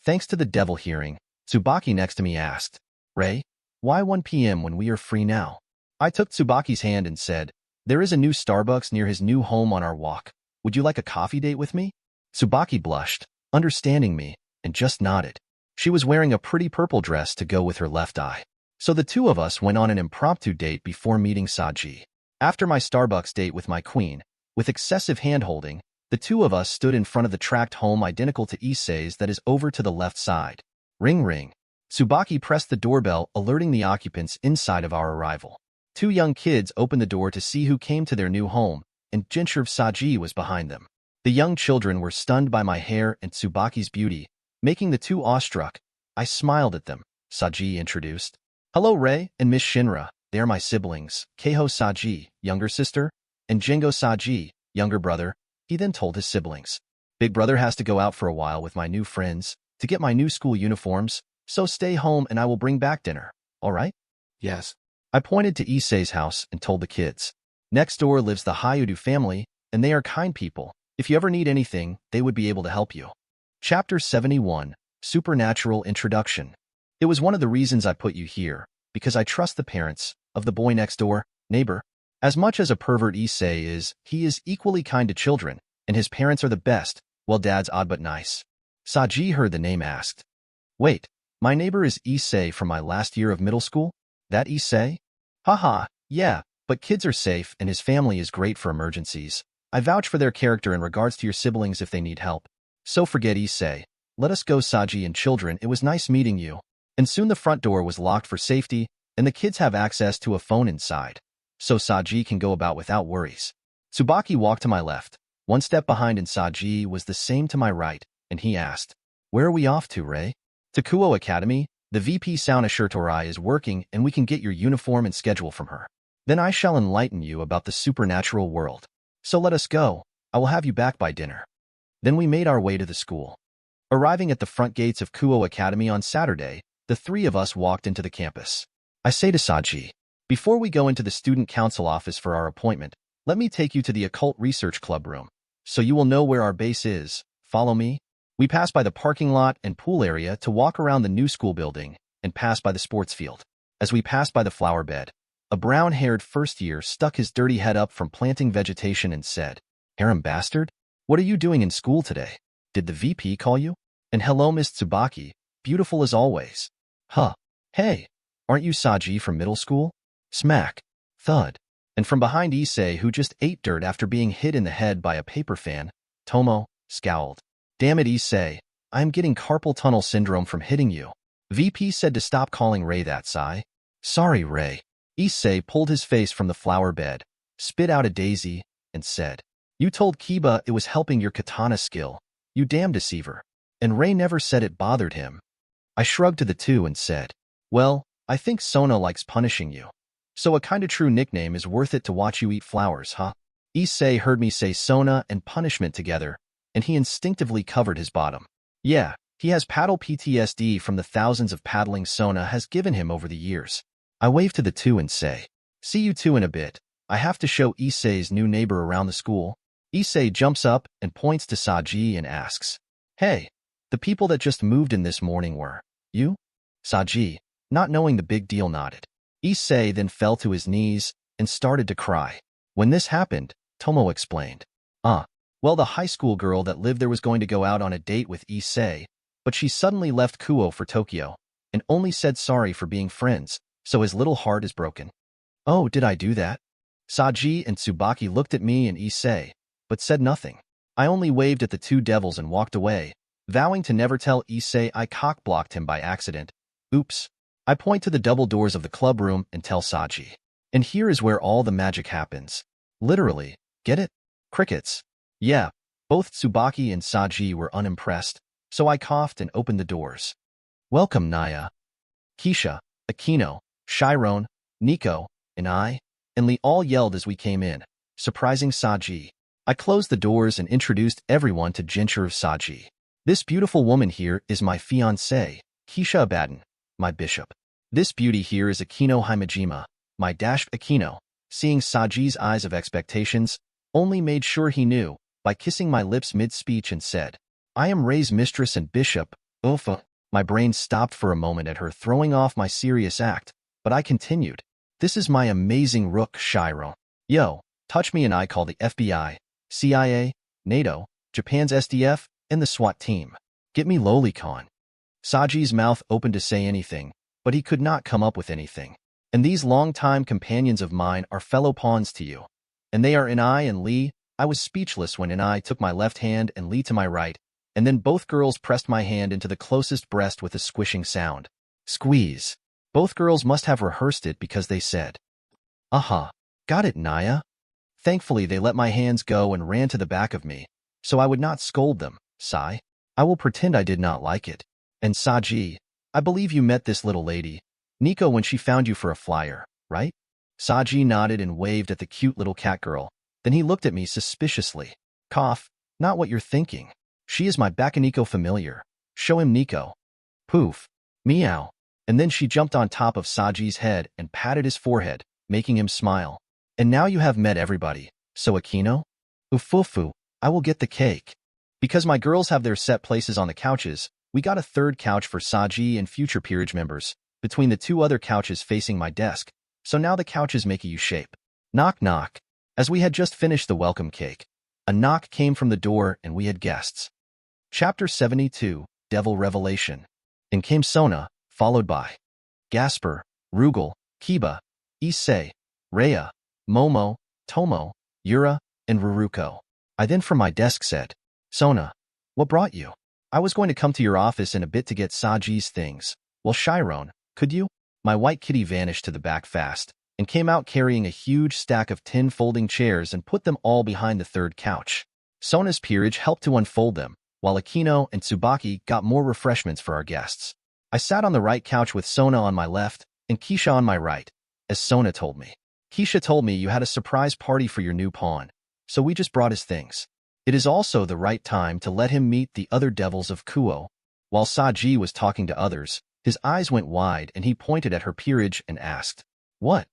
Thanks to the devil hearing, Tsubaki next to me asked, Ray, why 1 p.m. when we are free now? I took Tsubaki's hand and said, there is a new Starbucks near his new home on our walk. Would you like a coffee date with me? Tsubaki blushed, understanding me, and just nodded. She was wearing a pretty purple dress to go with her left eye. So the two of us went on an impromptu date before meeting Saji. After my Starbucks date with my queen, with excessive hand-holding, the two of us stood in front of the tract home identical to Issei's that is over to the left side. Ring ring. Tsubaki pressed the doorbell, alerting the occupants inside of our arrival. 2 young kids opened the door to see who came to their new home, and Jinchur Saji was behind them. The young children were stunned by my hair and Tsubaki's beauty, making the two awestruck. I smiled at them. Saji introduced. Hello, Ray and Miss Shinra. They are my siblings, Keiho Saji, younger sister, and Jingo Saji, younger brother. He then told his siblings. Big brother has to go out for a while with my new friends to get my new school uniforms, so stay home and I will bring back dinner. All right? Yes. I pointed to Issei's house and told the kids. Next door lives the Hayudu family, and they are kind people. If you ever need anything, they would be able to help you. Chapter 71, Supernatural Introduction. It was one of the reasons I put you here, because I trust the parents of the boy next door, neighbor. As much as a pervert Issei is, he is equally kind to children, and his parents are the best, well dad's odd but nice. Saji heard the name asked. Wait, my neighbor is Issei from my last year of middle school? That Issei? Haha, yeah, but kids are safe and his family is great for emergencies. I vouch for their character in regards to your siblings if they need help. So forget Issei. Let us go Saji and children, it was nice meeting you. And soon the front door was locked for safety, and the kids have access to a phone inside. So Saji can go about without worries. Tsubaki walked to my left. One step behind and Saji was the same to my right, and he asked, Where are we off to, Rei? To Kuo Academy. The VP Sauna Shirtorai is working and we can get your uniform and schedule from her. Then I shall enlighten you about the supernatural world. So let us go. I will have you back by dinner. Then we made our way to the school. Arriving at the front gates of Kuo Academy on Saturday, the three of us walked into the campus. I say to Saji, before we go into the student council office for our appointment, let me take you to the occult research club room, so you will know where our base is. Follow me. We pass by the parking lot and pool area to walk around the new school building and pass by the sports field. As we passed by the flower bed, a brown-haired first year stuck his dirty head up from planting vegetation and said, Harem bastard? What are you doing in school today? Did the VP call you? And hello, Miss Tsubaki, beautiful as always. Huh. Hey, aren't you Saji from middle school? Smack. Thud. And from behind Issei, who just ate dirt after being hit in the head by a paper fan, Tomo scowled. Damn it, Issei. I am getting carpal tunnel syndrome from hitting you. VP said to stop calling Rei that, sigh. Sorry, Rei. Issei pulled his face from the flower bed, spit out a daisy, and said, You told Kiba it was helping your katana skill. You damn deceiver. And Rei never said it bothered him. I shrugged to the two and said, Well, I think Sona likes punishing you. So a kinda true nickname is worth it to watch you eat flowers, huh? Issei heard me say Sona and punishment together, and he instinctively covered his bottom. Yeah, he has paddle PTSD from the thousands of paddling Sona has given him over the years. I wave to the two and say, See you two in a bit. I have to show Issei's new neighbor around the school. Issei jumps up and points to Saji and asks, Hey, the people that just moved in this morning were you? Saji, not knowing the big deal, nodded. Issei then fell to his knees and started to cry. When this happened, Tomo explained, Well, the high school girl that lived there was going to go out on a date with Issei, but she suddenly left Kuo for Tokyo, and only said sorry for being friends, so his little heart is broken. Oh, did I do that? Saji and Tsubaki looked at me and Issei, but said nothing. I only waved at the two devils and walked away, vowing to never tell Issei I cock-blocked him by accident. Oops. I point to the double doors of the club room and tell Saji. And here is where all the magic happens. Literally. Get it? Crickets. Yeah, both Tsubaki and Saji were unimpressed, so I coughed and opened the doors. Welcome, Naya. Keisha, Akino, Chiron, Nico, and I, and Lee all yelled as we came in, surprising Saji. I closed the doors and introduced everyone to Jinchuru Saji. This beautiful woman here is my fiancée, Keisha Abaddon, my bishop. This beauty here is Akino Himejima, my dashed Akino. Seeing Saji's eyes of expectations, only made sure he knew, by kissing my lips mid-speech and said, I am Rei's mistress and bishop, Ufa. My brain stopped for a moment at her throwing off my serious act, but I continued. This is my amazing rook, Chiron. Yo, touch me and I call the FBI, CIA, NATO, Japan's SDF, and the SWAT team. Get me Lolicon. Saji's mouth opened to say anything, but he could not come up with anything. And these long-time companions of mine are fellow pawns to you. And they are Inai and Lee. I was speechless when Inai took my left hand and Lee to my right, and then both girls pressed my hand into the closest breast with a squishing sound. Squeeze. Both girls must have rehearsed it because they said, Aha. Got it, Naya. Thankfully, they let my hands go and ran to the back of me, so I would not scold them, sigh. I will pretend I did not like it. And Saji, I believe you met this little lady, Nico, when she found you for a flyer, right? Saji nodded and waved at the cute little cat girl. Then he looked at me suspiciously. Cough, not what you're thinking. She is my Bakaniko familiar. Show him Nico. Poof. Meow. And then she jumped on top of Saji's head and patted his forehead, making him smile. And now you have met everybody. So Akino? Ufufu, I will get the cake. Because my girls have their set places on the couches, we got a third couch for Saji and future peerage members, between the two other couches facing my desk, so now the couches make a U shape. Knock knock. As we had just finished the welcome cake, a knock came from the door and we had guests. Chapter 72, Devil Revelation. In came Sona, followed by Gasper, Rugal, Kiba, Issei, Rhea, Momo, Tomo, Yura, and Ruruko. I then from my desk said, Sona, what brought you? I was going to come to your office in a bit to get Saji's things. Well, Chiron, could you? My white kitty vanished to the back fast, and came out carrying a huge stack of 10 folding chairs and put them all behind the third couch. Sona's peerage helped to unfold them, while Akino and Tsubaki got more refreshments for our guests. I sat on the right couch with Sona on my left and Keisha on my right, as Sona told me. Keisha told me you had a surprise party for your new pawn, so we just brought his things. It is also the right time to let him meet the other devils of Kuo. While Saji was talking to others, his eyes went wide and he pointed at her peerage and asked, What?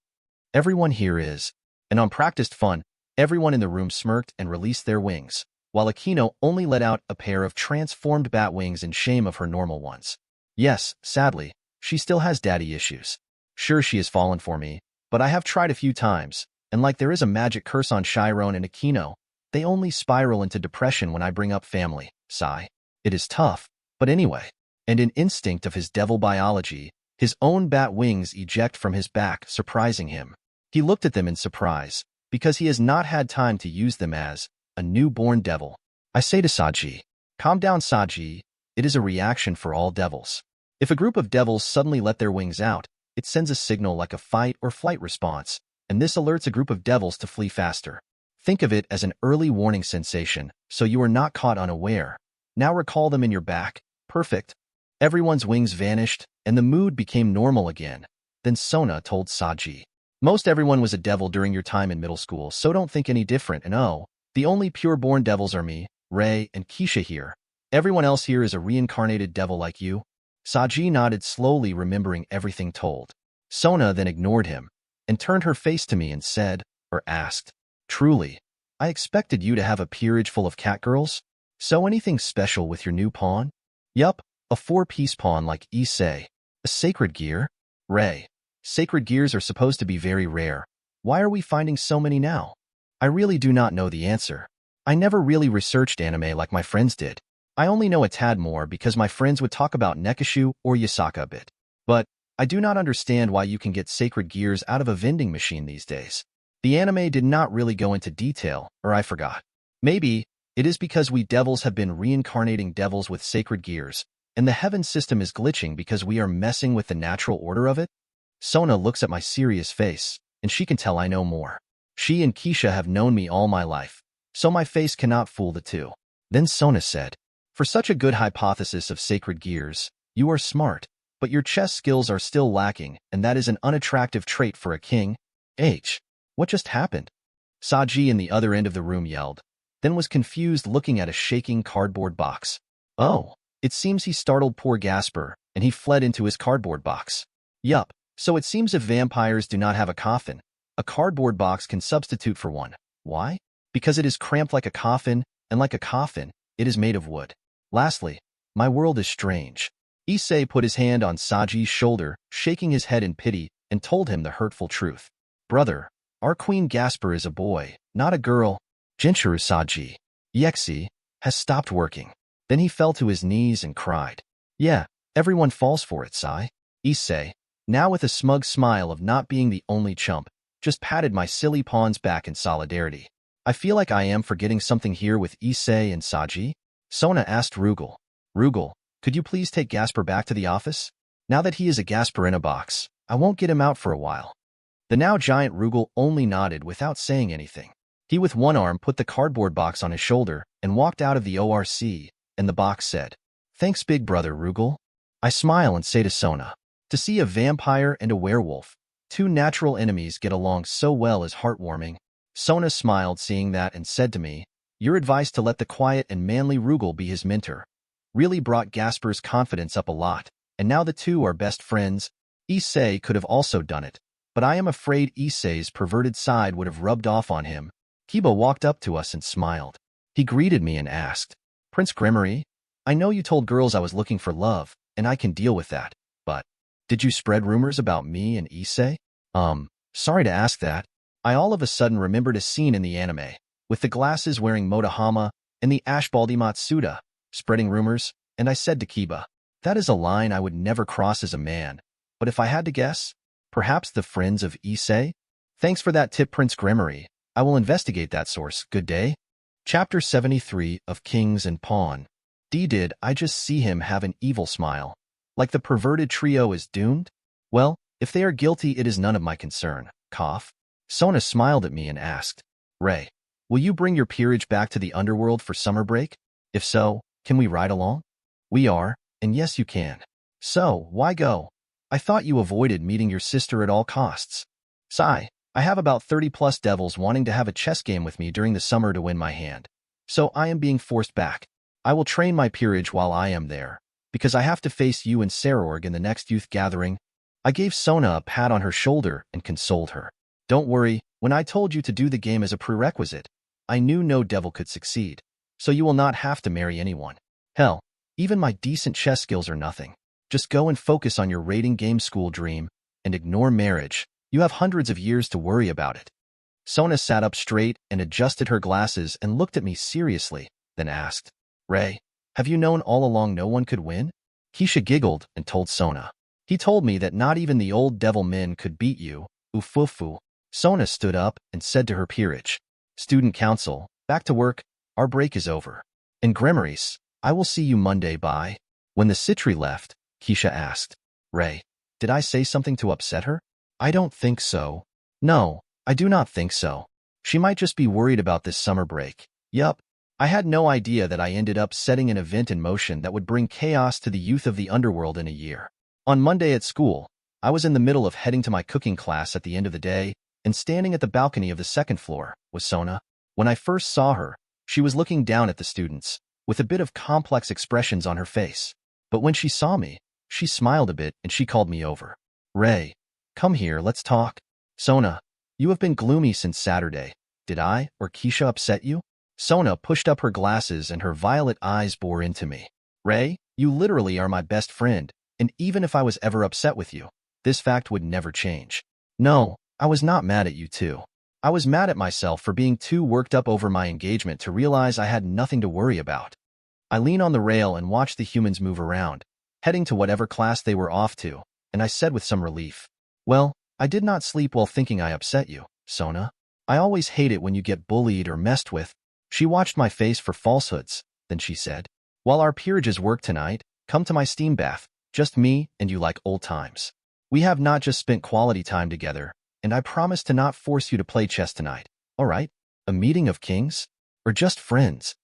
Everyone here is. And on practiced fun, everyone in the room smirked and released their wings, while Akino only let out a pair of transformed bat wings in shame of her normal ones. Yes, sadly, she still has daddy issues. Sure, she has fallen for me, but I have tried a few times, and like there is a magic curse on Chiron and Akino, they only spiral into depression when I bring up family, sigh. It is tough, but anyway. And in instinct of his devil biology, his own bat wings eject from his back, surprising him. He looked at them in surprise, because he has not had time to use them as a newborn devil. I say to Saji, calm down Saji, it is a reaction for all devils. If a group of devils suddenly let their wings out, it sends a signal like a fight or flight response, and this alerts a group of devils to flee faster. Think of it as an early warning sensation, so you are not caught unaware. Now recall them in your back. Perfect. Everyone's wings vanished, and the mood became normal again. Then Sona told Saji, most everyone was a devil during your time in middle school, so don't think any different, and oh, the only pure-born devils are me, Ray, and Keisha here. Everyone else here is a reincarnated devil like you. Saji nodded slowly, remembering everything told. Sona then ignored him, and turned her face to me and said, or asked, Truly, I expected you to have a peerage full of catgirls? So anything special with your new pawn? Yup, a 4-piece pawn like Issei. A sacred gear? Ray, sacred gears are supposed to be very rare. Why are we finding so many now? I really do not know the answer. I never really researched anime like my friends did. I only know a tad more because my friends would talk about Nekishu or Yasaka a bit. But I do not understand why you can get sacred gears out of a vending machine these days. The anime did not really go into detail, or I forgot. Maybe it is because we devils have been reincarnating devils with sacred gears, and the heaven system is glitching because we are messing with the natural order of it? Sona looks at my serious face, and she can tell I know more. She and Keisha have known me all my life, so my face cannot fool the two. Then Sona said, for such a good hypothesis of sacred gears, you are smart, but your chess skills are still lacking, and that is an unattractive trait for a king. What just happened? Saji in the other end of the room yelled, then was confused looking at a shaking cardboard box. Oh, it seems he startled poor Gasper, and he fled into his cardboard box. Yup, so it seems if vampires do not have a coffin, a cardboard box can substitute for one. Why? Because it is cramped like a coffin, and like a coffin, it is made of wood. Lastly, my world is strange. Issei put his hand on Saji's shoulder, shaking his head in pity, and told him the hurtful truth. Brother, our Queen Gasper is a boy, not a girl. Jinchuru Saji, Yexi, has stopped working. Then he fell to his knees and cried. Yeah, everyone falls for it, sigh. Issei, now with a smug smile of not being the only chump, just patted my silly pawn's back in solidarity. I feel like I am forgetting something here with Issei and Saji. Sona asked Rugal. Rugal, could you please take Gasper back to the office? Now that he is a Gasper in a box, I won't get him out for a while. The now giant Rugal only nodded without saying anything. He with one arm put the cardboard box on his shoulder and walked out of the ORC, and the box said, Thanks big brother Rugal. I smile and say to Sona, to see a vampire and a werewolf, two natural enemies get along so well is heartwarming. Sona smiled seeing that and said to me, your advice to let the quiet and manly Rugal be his mentor really brought Gasper's confidence up a lot, and now the two are best friends. Issei could have also done it, but I am afraid Issei's perverted side would have rubbed off on him. Kiba walked up to us and smiled. He greeted me and asked, Prince Gremory, I know you told girls I was looking for love, and I can deal with that, but did you spread rumors about me and Issei? Sorry to ask that. I all of a sudden remembered a scene in the anime, with the glasses wearing Motahama and the Ashbaldi Matsuda, spreading rumors, and I said to Kiba, that is a line I would never cross as a man, but if I had to guess, perhaps the friends of Issei? Thanks for that tip, Prince Gremory. I will investigate that source. Good day. Chapter 73 of Kings and Pawn. Did I just see him have an evil smile? Like the perverted trio is doomed? Well, if they are guilty, it is none of my concern. Cough. Sona smiled at me and asked, Ray, will you bring your peerage back to the underworld for summer break? If so, can we ride along? We are, and yes you can. So, why go? I thought you avoided meeting your sister at all costs. Sigh. I have about 30+ devils wanting to have a chess game with me during the summer to win my hand. So I am being forced back. I will train my peerage while I am there, because I have to face you and Sarorg in the next youth gathering. I gave Sona a pat on her shoulder and consoled her. Don't worry, when I told you to do the game as a prerequisite, I knew no devil could succeed, so you will not have to marry anyone. Hell, even my decent chess skills are nothing. Just go and focus on your raiding game school dream, and ignore marriage. You have hundreds of years to worry about it. Sona sat up straight and adjusted her glasses and looked at me seriously, then asked, Ray, have you known all along no one could win? Keisha giggled and told Sona. He told me that not even the old devil men could beat you, ufufu. Sona stood up and said to her peerage, Student council, back to work, our break is over. And Gremories, I will see you Monday, bye. When the Citri left, Keisha asked, Ray, did I say something to upset her? I don't think so. No, I do not think so. She might just be worried about this summer break. Yup. I had no idea that I ended up setting an event in motion that would bring chaos to the youth of the underworld in a year. On Monday at school, I was in the middle of heading to my cooking class at the end of the day, and standing at the balcony of the second floor was Sona. When I first saw her, she was looking down at the students, with a bit of complex expressions on her face. But when she saw me, she smiled a bit and she called me over. Ray, come here, let's talk. Sona, you have been gloomy since Saturday. Did I or Keisha upset you? Sona pushed up her glasses and her violet eyes bore into me. Ray, you literally are my best friend, and even if I was ever upset with you, this fact would never change. No, I was not mad at you too. I was mad at myself for being too worked up over my engagement to realize I had nothing to worry about. I leaned on the rail and watched the humans move around, heading to whatever class they were off to, and I said with some relief, Well, I did not sleep well thinking I upset you, Sona. I always hate it when you get bullied or messed with. She watched my face for falsehoods, then she said, While our peerages work tonight, come to my steam bath, just me and you like old times. We have not just spent quality time together, and I promise to not force you to play chess tonight, all right? A meeting of kings? Or just friends?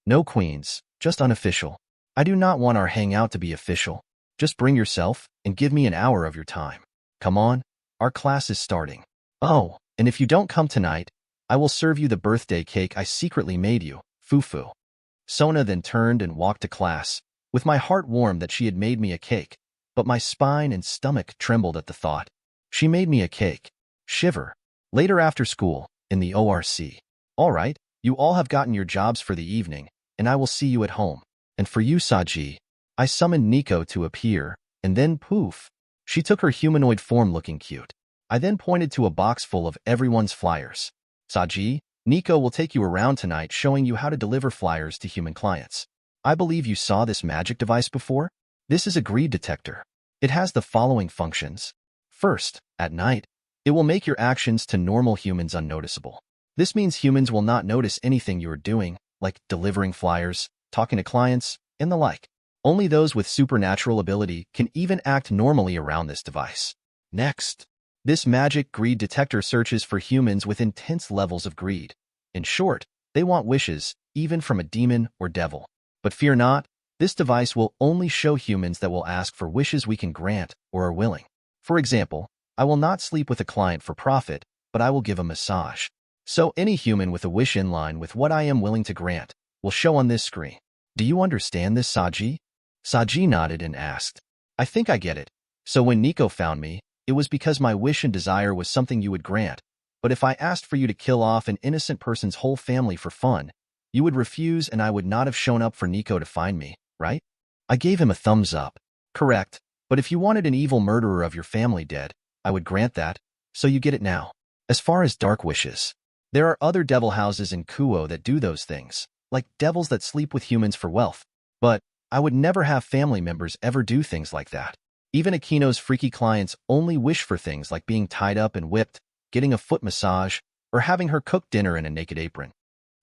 No queens, just unofficial. I do not want our hangout to be official. Just bring yourself and give me an hour of your time. Come on, our class is starting. Oh, and if you don't come tonight, I will serve you the birthday cake I secretly made you, fufu. Sona then turned and walked to class, with my heart warmed that she had made me a cake, but my spine and stomach trembled at the thought. She made me a cake. Shiver. Later after school, in the ORC. All right, you all have gotten your jobs for the evening, and I will see you at home. And for you, Saji, I summoned Nico to appear, and then poof. She took her humanoid form looking cute. I then pointed to a box full of everyone's flyers. Saji, Nico will take you around tonight showing you how to deliver flyers to human clients. I believe you saw this magic device before? This is a greed detector. It has the following functions. First, at night, it will make your actions to normal humans unnoticeable. This means humans will not notice anything you are doing, like delivering flyers, talking to clients, and the like. Only those with supernatural ability can even act normally around this device. Next, this magic greed detector searches for humans with intense levels of greed. In short, they want wishes, even from a demon or devil. But fear not, this device will only show humans that will ask for wishes we can grant or are willing. For example, I will not sleep with a client for profit, but I will give a massage. So any human with a wish in line with what I am willing to grant will show on this screen. Do you understand this, Saji? Saji nodded and asked, I think I get it. So when Nico found me, it was because my wish and desire was something you would grant. But if I asked for you to kill off an innocent person's whole family for fun, you would refuse and I would not have shown up for Nico to find me, right? I gave him a thumbs up. Correct. But if you wanted an evil murderer of your family dead, I would grant that, so you get it now. As far as dark wishes, there are other devil houses in Kuo that do those things, like devils that sleep with humans for wealth. But I would never have family members ever do things like that. Even Akino's freaky clients only wish for things like being tied up and whipped, getting a foot massage, or having her cook dinner in a naked apron.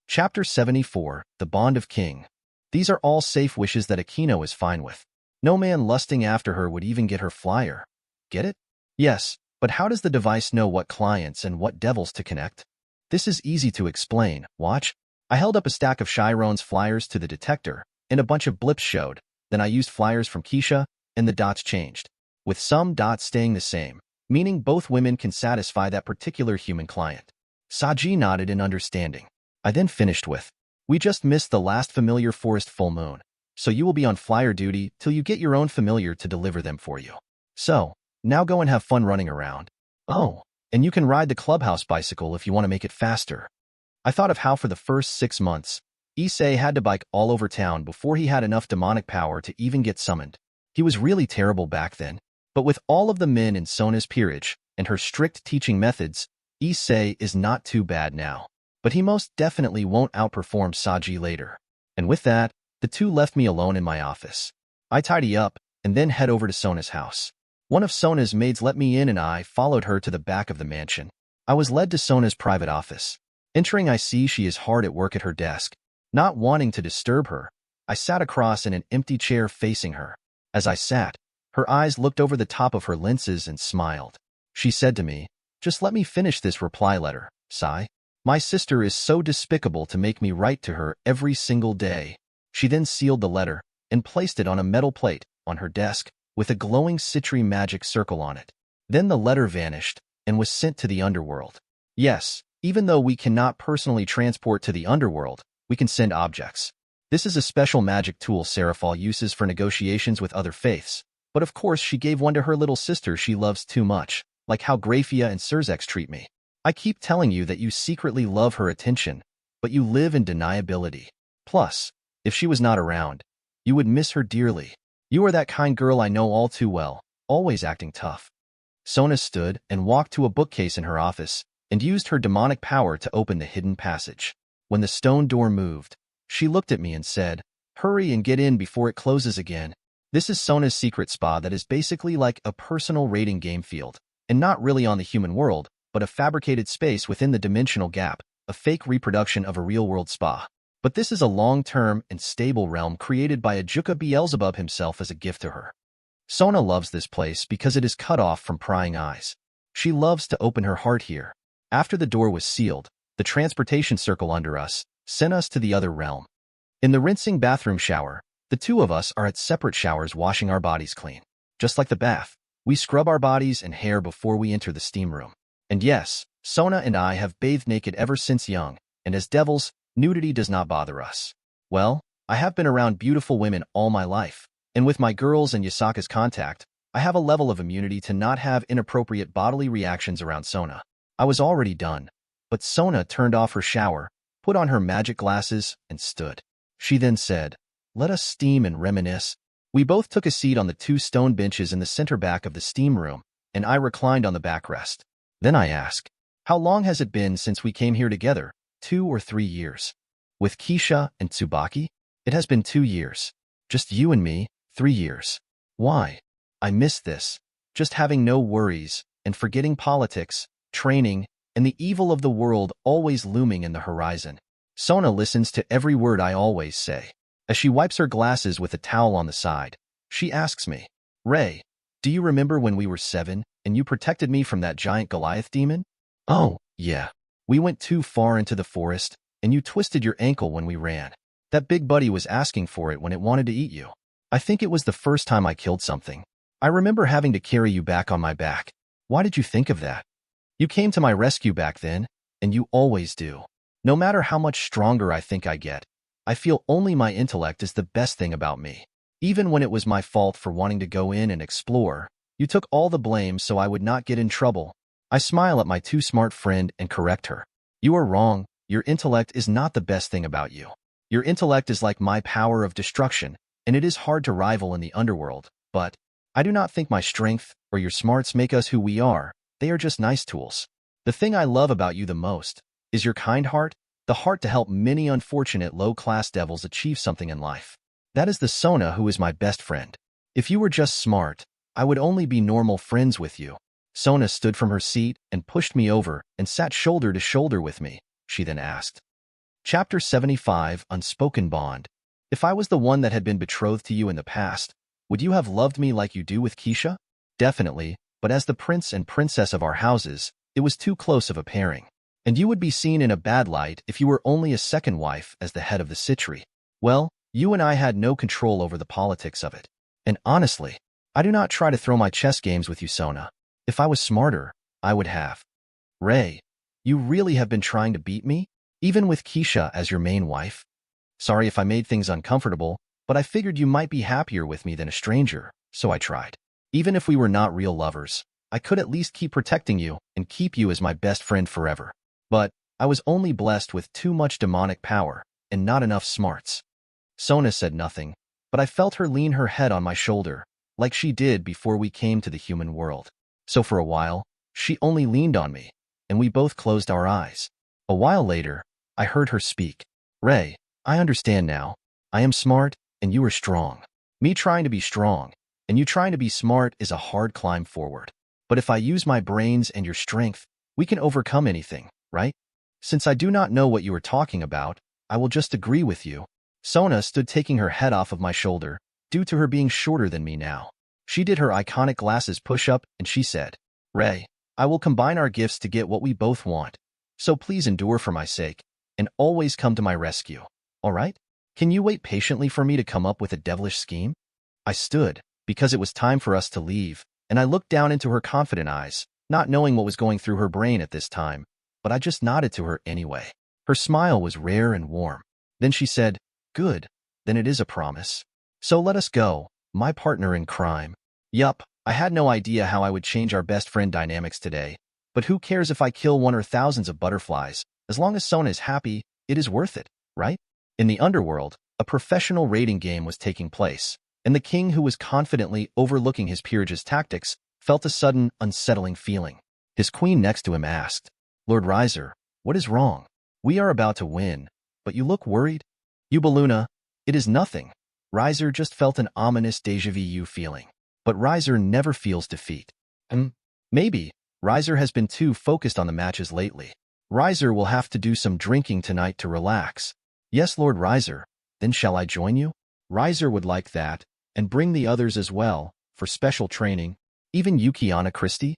Chapter 74, The Bond of King. These are all safe wishes that Akino is fine with. No man lusting after her would even get her flyer. Get it? Yes, but how does the device know what clients and what devils to connect? This is easy to explain. Watch. I held up a stack of Chiron's flyers to the detector, and a bunch of blips showed. Then I used flyers from Keisha, and the dots changed, with some dots staying the same, meaning both women can satisfy that particular human client. Saji nodded in understanding. I then finished with, we just missed the last familiar forest full moon, so you will be on flyer duty till you get your own familiar to deliver them for you. So, now go and have fun running around. Oh, and you can ride the clubhouse bicycle if you want to make it faster. I thought of how for the first 6 months, Issei had to bike all over town before he had enough demonic power to even get summoned. He was really terrible back then, but with all of the men in Sona's peerage and her strict teaching methods, Issei is not too bad now. But he most definitely won't outperform Saji later. And with that, the two left me alone in my office. I tidy up and then head over to Sona's house. One of Sona's maids let me in and I followed her to the back of the mansion. I was led to Sona's private office. Entering, I see she is hard at work at her desk. Not wanting to disturb her, I sat across in an empty chair facing her. As I sat, her eyes looked over the top of her lenses and smiled. She said to me, just let me finish this reply letter, sigh. My sister is so despicable to make me write to her every single day. She then sealed the letter and placed it on a metal plate on her desk with a glowing citry magic circle on it. Then the letter vanished and was sent to the underworld. Yes, even though we cannot personally transport to the underworld, we can send objects. This is a special magic tool Seraphal uses for negotiations with other faiths, but of course she gave one to her little sister she loves too much, like how Graphia and Sirzechs treat me. I keep telling you that you secretly love her attention, but you live in deniability. Plus, if she was not around, you would miss her dearly. You are that kind girl I know all too well, always acting tough. Sona stood and walked to a bookcase in her office and used her demonic power to open the hidden passage. When the stone door moved, she looked at me and said, hurry and get in before it closes again. This is Sona's secret spa that is basically like a personal rating game field, and not really on the human world, but a fabricated space within the dimensional gap, a fake reproduction of a real-world spa. But this is a long-term and stable realm created by Ajuka Beelzebub himself as a gift to her. Sona loves this place because it is cut off from prying eyes. She loves to open her heart here. After the door was sealed, the transportation circle under us sent us to the other realm. In the rinsing bathroom shower, the two of us are at separate showers washing our bodies clean. Just like the bath, we scrub our bodies and hair before we enter the steam room. And yes, Sona and I have bathed naked ever since young, and as devils, nudity does not bother us. Well, I have been around beautiful women all my life, and with my girls and Yasaka's contact, I have a level of immunity to not have inappropriate bodily reactions around Sona. I was already done, but Sona turned off her shower, put on her magic glasses, and stood. She then said, let us steam and reminisce. We both took a seat on the 2 stone benches in the center back of the steam room, and I reclined on the backrest. Then I asked, how long has it been since we came here together? 2 or 3 years. With Keisha and Tsubaki? It has been 2 years. Just you and me, 3 years. Why? I miss this. Just having no worries, and forgetting politics, training, and the evil of the world always looming in the horizon. Sona listens to every word I always say. As she wipes her glasses with a towel on the side, she asks me, Ray, do you remember when we were 7 and you protected me from that giant Goliath demon? Oh, yeah. We went too far into the forest, and you twisted your ankle when we ran. That big buddy was asking for it when it wanted to eat you. I think it was the first time I killed something. I remember having to carry you back on my back. Why did you think of that? You came to my rescue back then, and you always do. No matter how much stronger I think I get, I feel only my intellect is the best thing about me. Even when it was my fault for wanting to go in and explore, You took all the blame so I would not get in trouble. I smile at my too smart friend and correct her. You are wrong. Your intellect is not the best thing about you. Your intellect is like my power of destruction, and it is hard to rival in the underworld, but I do not think my strength or your smarts make us who we are. They are just nice tools. The thing I love about you the most is your kind heart, the heart to help many unfortunate low-class devils achieve something in life. That is the Sona who is my best friend. If you were just smart, I would only be normal friends with you. Sona stood from her seat and pushed me over and sat shoulder to shoulder with me. She then asked. Chapter 75, Unspoken Bond. If I was the one that had been betrothed to you in the past, would you have loved me like you do with Keisha? Definitely, but as the prince and princess of our houses, it was too close of a pairing. And you would be seen in a bad light if you were only a second wife as the head of the citry. Well, you and I had no control over the politics of it. And honestly, I do not try to throw my chess games with you, Sona. If I was smarter, I would have. Ray, you really have been trying to beat me? Even with Keisha as your main wife? Sorry if I made things uncomfortable, but I figured you might be happier with me than a stranger, so I tried. Even if we were not real lovers, I could at least keep protecting you and keep you as my best friend forever. But I was only blessed with too much demonic power and not enough smarts. Sona said nothing, but I felt her lean her head on my shoulder, like she did before we came to the human world. So for a while, she only leaned on me, and we both closed our eyes. A while later, I heard her speak. Ray, I understand now. I am smart, and you are strong. Me trying to be strong, and you trying to be smart is a hard climb forward. But if I use my brains and your strength, we can overcome anything, right? Since I do not know what you are talking about, I will just agree with you. Sona stood taking her head off of my shoulder, due to her being shorter than me now. She did her iconic glasses push-up, and she said, Ray, I will combine our gifts to get what we both want. So please endure for my sake, and always come to my rescue. All right? Can you wait patiently for me to come up with a devilish scheme? I stood, because it was time for us to leave, and I looked down into her confident eyes, not knowing what was going through her brain at this time, but I just nodded to her anyway. Her smile was rare and warm. Then she said, Good, then it is a promise. So let us go, my partner in crime. Yup, I had no idea how I would change our best friend dynamics today, but who cares if I kill one or thousands of butterflies? As long as Sona is happy, it is worth it, right? In the underworld, a professional raiding game was taking place, and the king, who was confidently overlooking his peerage's tactics, felt a sudden, unsettling feeling. His queen next to him asked, Lord Riser, what is wrong? We are about to win, but you look worried? Ubeluna, it is nothing. Riser just felt an ominous déjà vu feeling. But Riser never feels defeat. Maybe Riser has been too focused on the matches lately. Riser will have to do some drinking tonight to relax. Yes, Lord Riser, then shall I join you? Riser would like that, and bring the others as well, for special training. Even Yukiana Christie?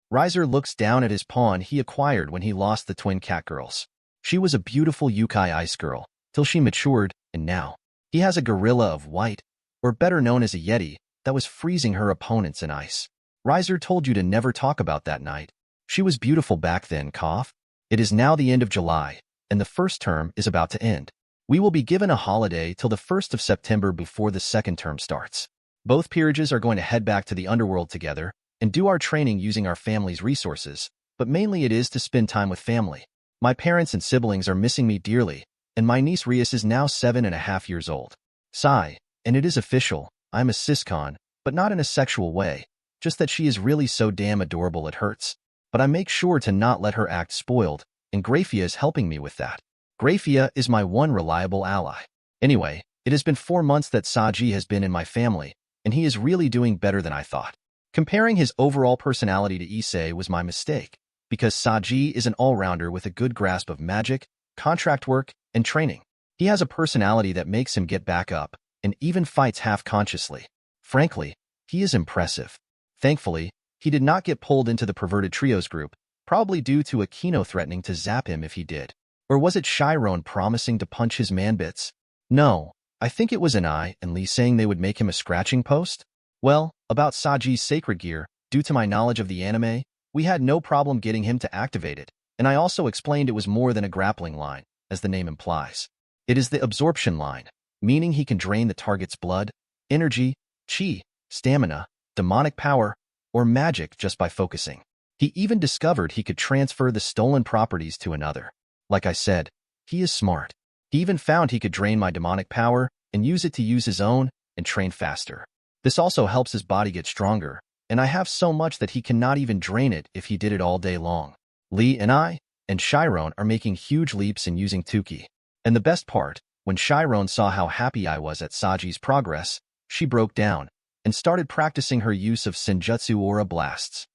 Riser looks down at his pawn he acquired when he lost the twin catgirls. She was a beautiful Yukai ice girl, till she matured, and now he has a gorilla of white, or better known as a yeti, that was freezing her opponents in ice. Riser told you to never talk about that night. She was beautiful back then, cough. It is now the end of July, and the first term is about to end. We will be given a holiday till the 1st of September before the second term starts. Both peerages are going to head back to the underworld together and do our training using our family's resources, but mainly it is to spend time with family. My parents and siblings are missing me dearly, and my niece Rias is now 7.5 years old. Sigh, and it is official, I'm a siscon, but not in a sexual way, just that she is really so damn adorable it hurts. But I make sure to not let her act spoiled, and Grafia is helping me with that. Grafia is my one reliable ally. Anyway, it has been 4 months that Saji has been in my family, and he is really doing better than I thought. Comparing his overall personality to Issei was my mistake, because Saji is an all-rounder with a good grasp of magic, contract work, and training. He has a personality that makes him get back up, and even fights half-consciously. Frankly, he is impressive. Thankfully, he did not get pulled into the perverted trios group, probably due to Akino threatening to zap him if he did. Or was it Chiron promising to punch his man-bits? No, I think it was an I and Lee saying they would make him a scratching post. Well, about Saji's sacred gear, due to my knowledge of the anime, we had no problem getting him to activate it, and I also explained it was more than a grappling line, as the name implies. It is the absorption line, meaning he can drain the target's blood, energy, chi, stamina, demonic power, or magic just by focusing. He even discovered he could transfer the stolen properties to another. Like I said, he is smart. He even found he could drain my demonic power and use it to use his own and train faster. This also helps his body get stronger, and I have so much that he cannot even drain it if he did it all day long. Lee and I and Chiron are making huge leaps in using Tuki. And the best part, when Chiron saw how happy I was at Saji's progress, she broke down and started practicing her use of Senjutsu Aura Blasts.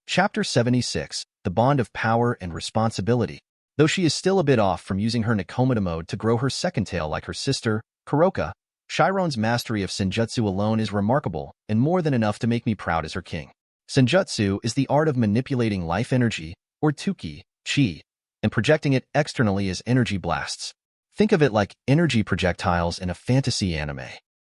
Chapter 76, The Bond of Power and Responsibility. Though she is still a bit off from using her Nikomata mode to grow her second tail like her sister, Kuroka, Chiron's mastery of Senjutsu alone is remarkable and more than enough to make me proud as her king. Senjutsu is the art of manipulating life energy, or Tuki, chi, and projecting it externally as energy blasts. Think of it like energy projectiles in a fantasy anime.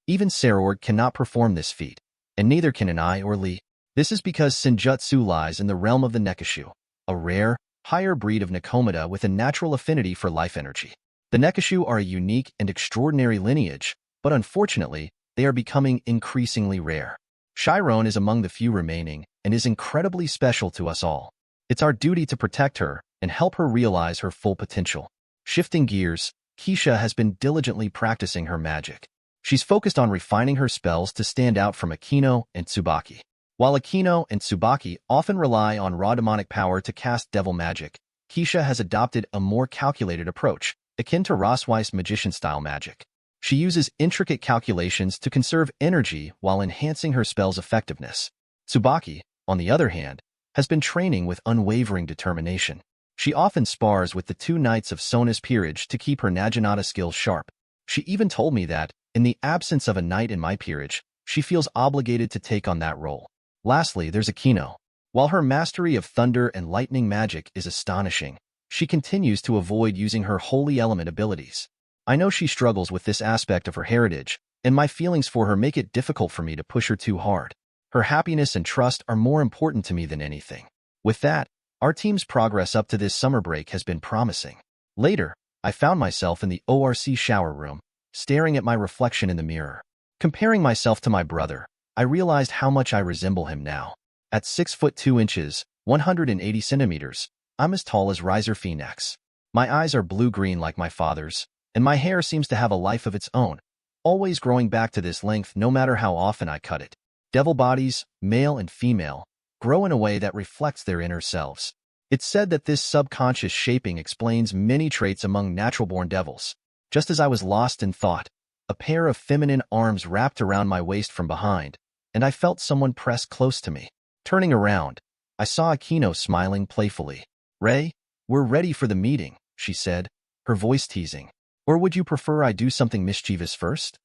Even Saorg cannot perform this feat, and neither can an I or Lee. This is because Senjutsu lies in the realm of the Nekishu, a rare, higher breed of Nikomata with a natural affinity for life energy. The Nekishu are a unique and extraordinary lineage, but unfortunately, they are becoming increasingly rare. Chiron is among the few remaining and is incredibly special to us all. It's our duty to protect her and help her realize her full potential. Shifting gears, Keisha has been diligently practicing her magic. She's focused on refining her spells to stand out from Akino and Tsubaki. While Akino and Tsubaki often rely on raw demonic power to cast devil magic, Keisha has adopted a more calculated approach, akin to Rosweiss magician-style magic. She uses intricate calculations to conserve energy while enhancing her spell's effectiveness. Tsubaki, on the other hand, has been training with unwavering determination. She often spars with the two knights of Sona's peerage to keep her Naginata skills sharp. She even told me that, in the absence of a knight in my peerage, she feels obligated to take on that role. Lastly, there's Akino. While her mastery of thunder and lightning magic is astonishing, she continues to avoid using her holy element abilities. I know she struggles with this aspect of her heritage, and my feelings for her make it difficult for me to push her too hard. Her happiness and trust are more important to me than anything. With that, our team's progress up to this summer break has been promising. Later, I found myself in the ORC shower room, staring at my reflection in the mirror. Comparing myself to my brother, I realized how much I resemble him now. At 6 foot 2 inches, 180 centimeters, I'm as tall as Riser Phoenix. My eyes are blue-green like my father's, and my hair seems to have a life of its own, always growing back to this length no matter how often I cut it. Devil bodies, male and female, grow in a way that reflects their inner selves. It's said that this subconscious shaping explains many traits among natural-born devils. Just as I was lost in thought, a pair of feminine arms wrapped around my waist from behind, and I felt someone press close to me. Turning around, I saw Akino smiling playfully. "Ray, we're ready for the meeting," she said, her voice teasing. "Or would you prefer I do something mischievous first?"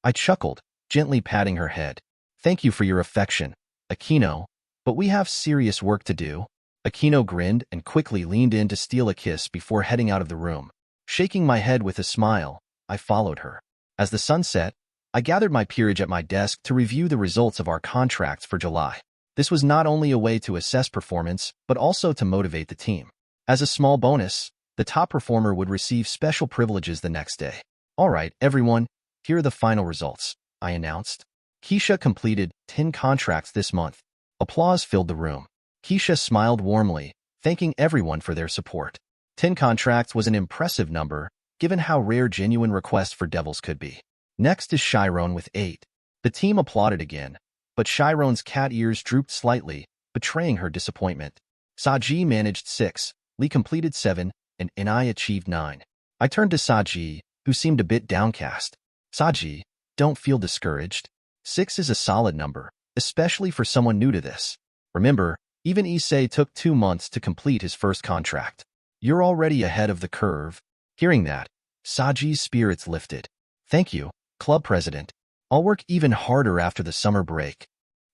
I chuckled, gently patting her head. "Thank you for your affection, Akino, but we have serious work to do." Akino grinned and quickly leaned in to steal a kiss before heading out of the room. Shaking my head with a smile, I followed her. As the sun set, I gathered my peerage at my desk to review the results of our contracts for July. This was not only a way to assess performance, but also to motivate the team. As a small bonus, the top performer would receive special privileges the next day. "All right, everyone, here are the final results," I announced. Keisha completed 10 contracts this month. Applause filled the room. Keisha smiled warmly, thanking everyone for their support. 10 contracts was an impressive number, given how rare genuine requests for devils could be. Next is Chiron with 8. The team applauded again, but Chiron's cat ears drooped slightly, betraying her disappointment. Saji managed 6, Lee completed 7, and Inai achieved 9. I turned to Saji, who seemed a bit downcast. "Saji, don't feel discouraged. 6 is a solid number, especially for someone new to this. Remember, even Issei took 2 months to complete his first contract. You're already ahead of the curve." Hearing that, Saji's spirits lifted. "Thank you, club president. I'll work even harder after the summer break."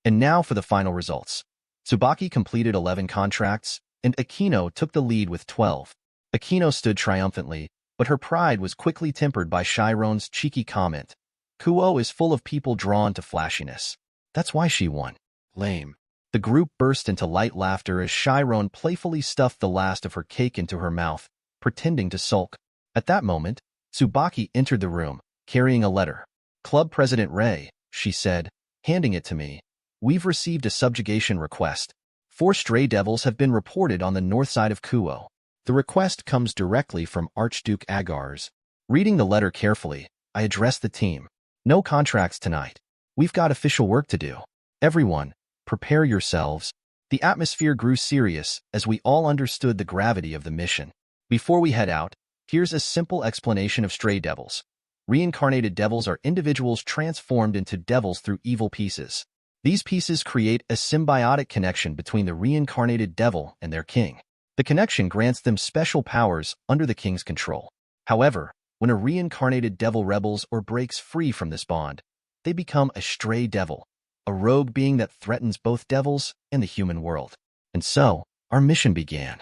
And now for the final results. Tsubaki completed 11 contracts, and Akino took the lead with 12. Akino stood triumphantly, but her pride was quickly tempered by Chiron's cheeky comment. "Kuo is full of people drawn to flashiness. That's why she won." Lame. The group burst into light laughter as Chiron playfully stuffed the last of her cake into her mouth, pretending to sulk. At that moment, Tsubaki entered the room, carrying a letter. "Club President Ray," she said, handing it to me. We've received a subjugation request. 4 stray devils have been reported on the north side of Kuo. The request comes directly from Archduke Agars. Reading the letter carefully, I address the team. No contracts tonight. We've got official work to do. Everyone, prepare yourselves. The atmosphere grew serious as we all understood the gravity of the mission. Before we head out, here's a simple explanation of stray devils. Reincarnated devils are individuals transformed into devils through evil pieces. These pieces create a symbiotic connection between the reincarnated devil and their king. The connection grants them special powers under the king's control. However, when a reincarnated devil rebels or breaks free from this bond, they become a stray devil, a rogue being that threatens both devils and the human world. And so, our mission began.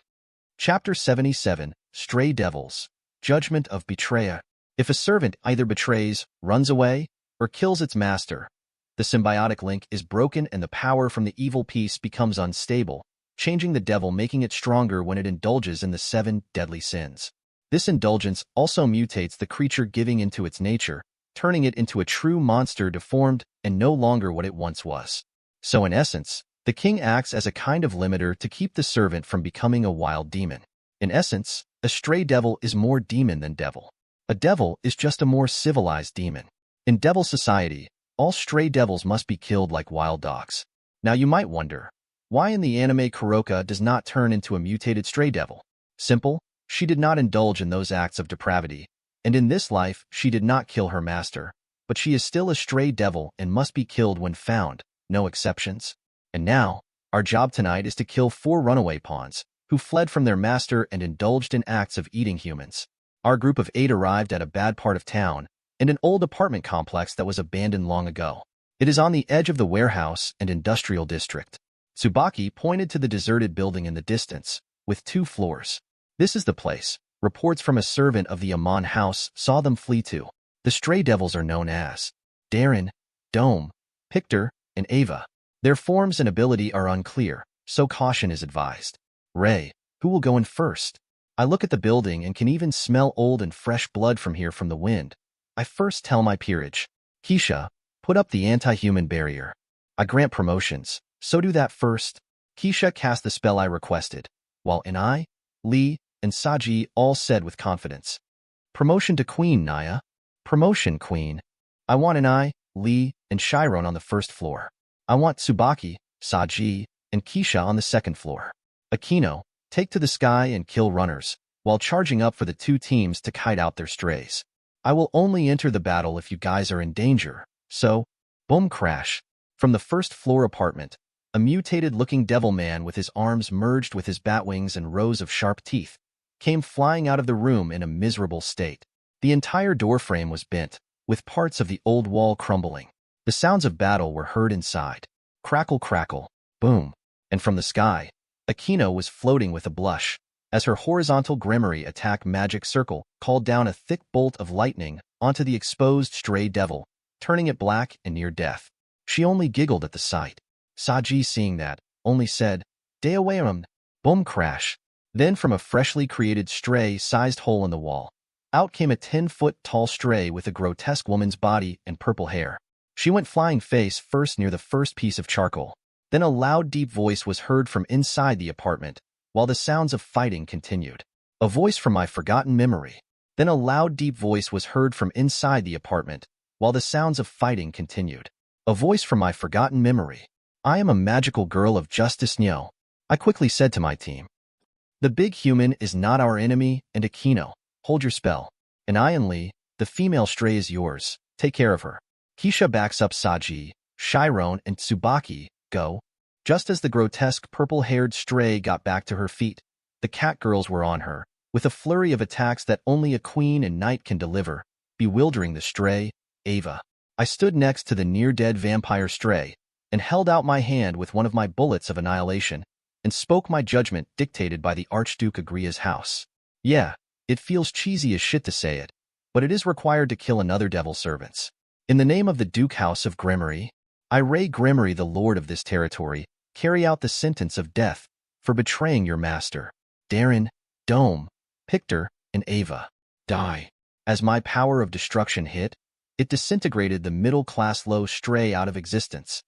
Chapter 77, Stray Devils, Judgment of Betrayer. If a servant either betrays, runs away, or kills its master, the symbiotic link is broken and the power from the evil piece becomes unstable, changing the devil, making it stronger when it indulges in the 7 deadly sins. This indulgence also mutates the creature, giving into its nature, turning it into a true monster, deformed and no longer what it once was. So in essence, the king acts as a kind of limiter to keep the servant from becoming a wild demon. In essence, a stray devil is more demon than devil. A devil is just a more civilized demon. In devil society, all stray devils must be killed like wild dogs. Now you might wonder, why in the anime Kuroka does not turn into a mutated stray devil? Simple, she did not indulge in those acts of depravity, and in this life she did not kill her master, but she is still a stray devil and must be killed when found, no exceptions. And now, our job tonight is to kill 4 runaway pawns, who fled from their master and indulged in acts of eating humans. Our group of 8 arrived at a bad part of town, in an old apartment complex that was abandoned long ago. It is on the edge of the warehouse and industrial district. Tsubaki pointed to the deserted building in the distance, with 2 floors. This is the place. Reports from a servant of the Amon house saw them flee to. The stray devils are known as Darren, Dome, Pictor, and Ava. Their forms and ability are unclear, so caution is advised. Ray, who will go in first? I look at the building and can even smell old and fresh blood from here from the wind. I first tell my peerage. Keisha, put up the anti-human barrier. I grant promotions, so do that first. Keisha cast the spell I requested, while Inai, Lee, and Saji all said with confidence. Promotion to Queen, Naya. Promotion, Queen. I want Inai, Lee, and Chiron on the first floor. I want Tsubaki, Saji, and Keisha on the second floor. Akino, take to the sky and kill runners, while charging up for the 2 teams to kite out their strays. I will only enter the battle if you guys are in danger, so, boom crash. From the first floor apartment, a mutated-looking devil man with his arms merged with his bat wings and rows of sharp teeth came flying out of the room in a miserable state. The entire doorframe was bent, with parts of the old wall crumbling. The sounds of battle were heard inside. Crackle, crackle, boom. And from the sky, Akino was floating with a blush, as her horizontal Gremory attack magic circle called down a thick bolt of lightning onto the exposed stray devil, turning it black and near death. She only giggled at the sight. Saji, seeing that, only said, Deawaram, boom crash. Then from a freshly created stray-sized hole in the wall, out came a 10-foot-tall stray with a grotesque woman's body and purple hair. She went flying face first near the first piece of charcoal. Then a loud, deep voice was heard from inside the apartment, while the sounds of fighting continued. A voice from my forgotten memory. Then a loud, deep voice was heard from inside the apartment, while the sounds of fighting continued. A voice from my forgotten memory. I am a magical girl of Justice Nyo. I quickly said to my team. The big human is not our enemy, and Akino, hold your spell. And I and Lee, the female stray is yours. Take care of her. Keisha backs up Saji, Chiron, and Tsubaki, go. Just as the grotesque purple-haired stray got back to her feet, the cat girls were on her, with a flurry of attacks that only a queen and knight can deliver, bewildering the stray, Ava. I stood next to the near-dead vampire stray, and held out my hand with one of my bullets of annihilation, and spoke my judgment dictated by the Archduke Agria's house. Yeah, it feels cheesy as shit to say it, but it is required to kill another devil servants. In the name of the Duke House of Gremory, I, Rias Gremory, the lord of this territory, carry out the sentence of death for betraying your master. Darren, Dome, Pictor, and Ava, die. As my power of destruction hit, it disintegrated the middle-class low stray out of existence.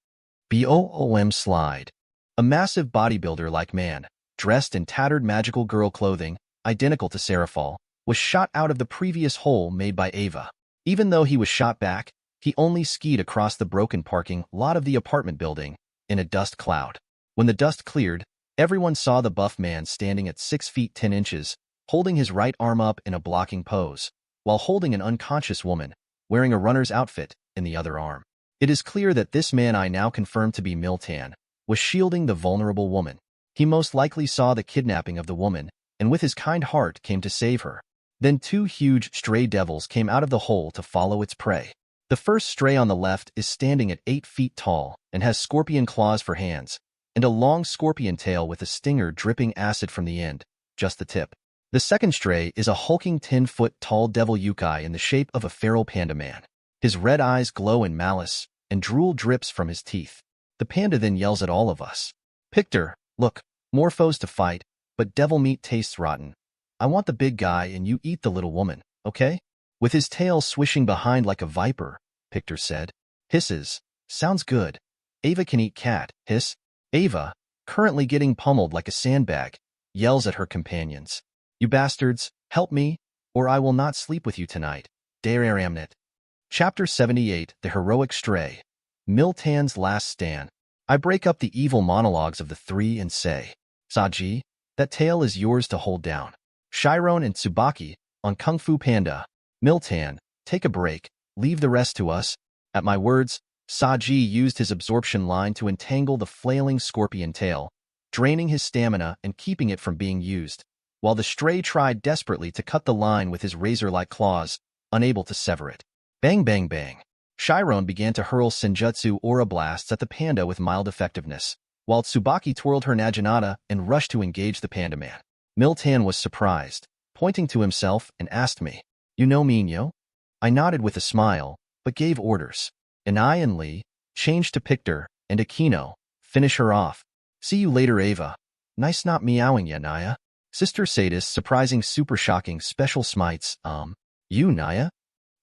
BOOM slide. A massive bodybuilder-like man, dressed in tattered magical girl clothing, identical to Seraphal, was shot out of the previous hole made by Ava. Even though he was shot back, he only skied across the broken parking lot of the apartment building in a dust cloud. When the dust cleared, everyone saw the buff man standing at 6 feet 10 inches, holding his right arm up in a blocking pose, while holding an unconscious woman, wearing a runner's outfit, in the other arm. It is clear that this man, I now confirm to be Miltan, was shielding the vulnerable woman. He most likely saw the kidnapping of the woman, and with his kind heart came to save her. Then 2 huge stray devils came out of the hole to follow its prey. The first stray on the left is standing at 8 feet tall and has scorpion claws for hands, and a long scorpion tail with a stinger dripping acid from the end, just the tip. The second stray is a hulking 10-foot tall devil yukai in the shape of a feral panda man. His red eyes glow in malice, and drool drips from his teeth. The panda then yells at all of us. Pictor, look, more foes to fight, but devil meat tastes rotten. I want the big guy and you eat the little woman, okay? With his tail swishing behind like a viper, Pictor said. Hisses. Sounds good. Ava can eat cat, hiss. Ava, currently getting pummeled like a sandbag, yells at her companions. You bastards, help me, or I will not sleep with you tonight. Dararamnit. Chapter 78, The Heroic Stray. Miltan's Last Stand. I break up the evil monologues of the 3 and say, Saji, that tail is yours to hold down. Chiron and Tsubaki, on Kung Fu Panda. Miltan, take a break, leave the rest to us. At my words, Saji used his absorption line to entangle the flailing scorpion tail, draining his stamina and keeping it from being used, while the stray tried desperately to cut the line with his razor-like claws, unable to sever it. Bang bang bang. Chiron began to hurl Senjutsu aura blasts at the panda with mild effectiveness, while Tsubaki twirled her Naginata and rushed to engage the panda man. Miltan was surprised, pointing to himself, and asked me, You know me, Nyo? I nodded with a smile, but gave orders. Inai and Lee, change to Pictor, and Aquino, finish her off. See you later, Ava. Nice not meowing ya, Naya. Sister Sadist surprising super shocking special smites, you, Naya?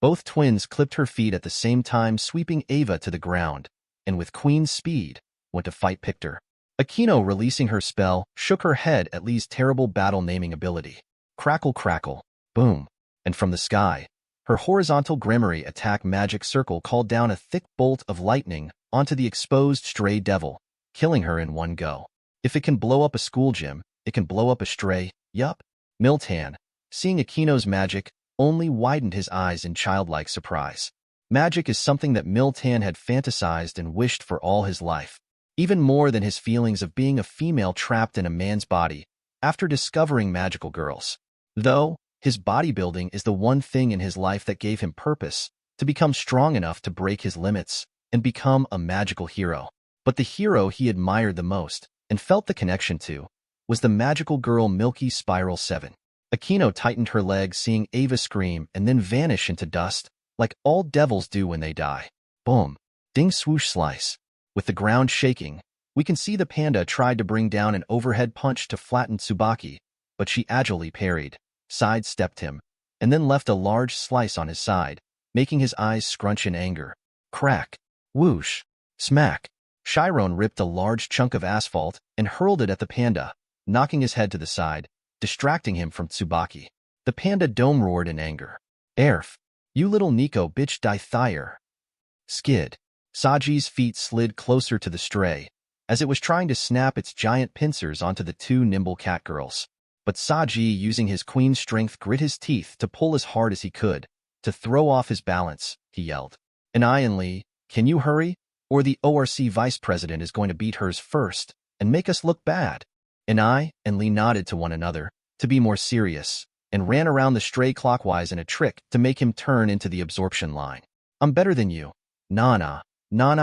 Both twins clipped her feet at the same time, sweeping Ava to the ground, and with queen's speed, went to fight Pictor. Aquino, releasing her spell, shook her head at Lee's terrible battle-naming ability. Crackle crackle, boom, and from the sky, her horizontal Gremory attack magic circle called down a thick bolt of lightning onto the exposed stray devil, killing her in one go. If it can blow up a school gym, it can blow up a stray, yup. Miltan, seeing Aquino's magic, only widened his eyes in childlike surprise. Magic is something that Miltan had fantasized and wished for all his life, even more than his feelings of being a female trapped in a man's body after discovering magical girls. Though, his bodybuilding is the one thing in his life that gave him purpose, to become strong enough to break his limits and become a magical hero. But the hero he admired the most, and felt the connection to, was the magical girl Milky Spiral 7. Aquino tightened her legs, seeing Ava scream and then vanish into dust, like all devils do when they die. Boom. Ding swoosh slice. With the ground shaking, we can see the panda tried to bring down an overhead punch to flatten Tsubaki, but she agilely parried, sidestepped him, and then left a large slice on his side, making his eyes scrunch in anger. Crack. Whoosh. Smack. Chiron ripped a large chunk of asphalt and hurled it at the panda, knocking his head to the side, distracting him from Tsubaki. The panda dome roared in anger. Erf. You little Nico bitch die thire. Skid. Saji's feet slid closer to the stray, as it was trying to snap its giant pincers onto the 2 nimble cat girls. But Saji, using his queen strength, grit his teeth to pull as hard as he could, to throw off his balance, he yelled. Inai and Lee, can you hurry? Or the ORC vice president is going to beat hers first and make us look bad. Inai and Lee nodded to one another, to be more serious, and ran around the stray clockwise in a trick to make him turn into the absorption line. I'm better than you. Nah,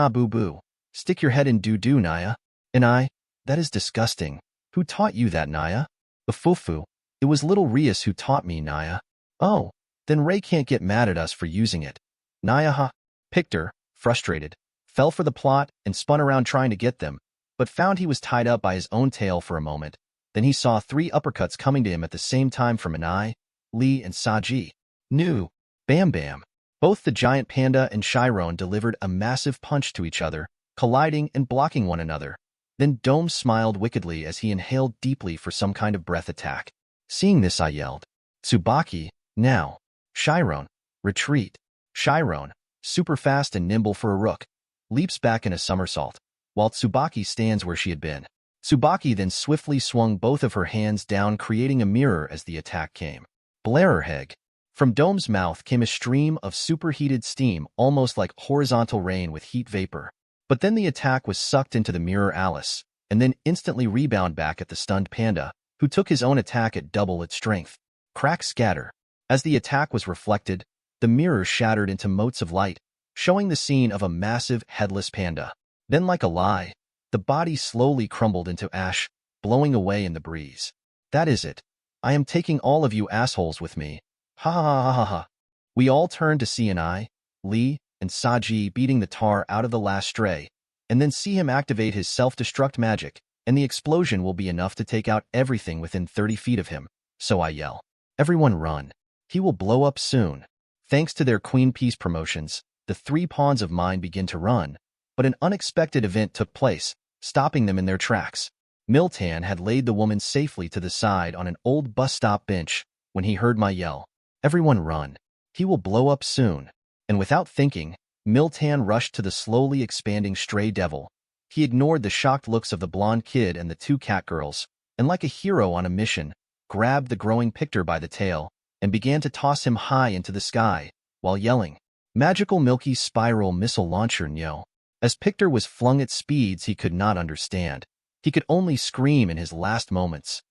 boo-boo. Stick your head in doo-doo, Naya. Inai, that is disgusting. Who taught you that, Naya? Fufu. It was little Rias who taught me, Naya. Oh, then Ray can't get mad at us for using it. Naya ha. Pictor, frustrated, fell for the plot and spun around trying to get them, but found he was tied up by his own tail for a moment. Then he saw 3 uppercuts coming to him at the same time from Inai, Lee, and Saji. New. Bam bam. Both the giant panda and Chiron delivered a massive punch to each other, colliding and blocking one another. Then Dome smiled wickedly as he inhaled deeply for some kind of breath attack. Seeing this, I yelled, "Tsubaki, now! Chiron, retreat!" Chiron, super fast and nimble for a rook, leaps back in a somersault, while Tsubaki stands where she had been. Tsubaki then swiftly swung both of her hands down, creating a mirror as the attack came. Blarerheg. From Dome's mouth came a stream of superheated steam, almost like horizontal rain with heat vapor. But then the attack was sucked into the mirror Alice, and then instantly rebound back at the stunned panda, who took his own attack at double its strength. Crack scatter. As the attack was reflected, the mirror shattered into motes of light, showing the scene of a massive, headless panda. Then, like a lie, the body slowly crumbled into ash, blowing away in the breeze. That is it. I am taking all of you assholes with me. Ha ha ha ha ha ha. We all turned to see I, Lee, and Saji beating the tar out of the last stray, and then see him activate his self-destruct magic, and the explosion will be enough to take out everything within 30 feet of him. So I yell, "Everyone run. He will blow up soon." Thanks to their Queen Peace promotions, the 3 pawns of mine begin to run, but an unexpected event took place, stopping them in their tracks. Miltan had laid the woman safely to the side on an old bus stop bench when he heard my yell, "Everyone run. He will blow up soon." And without thinking, Miltan rushed to the slowly expanding stray devil. He ignored the shocked looks of the blonde kid and the 2 cat girls, and like a hero on a mission, grabbed the growing Pictor by the tail and began to toss him high into the sky, while yelling, "Magical Milky Spiral Missile Launcher Nyo." As Pictor was flung at speeds he could not understand, he could only scream in his last moments,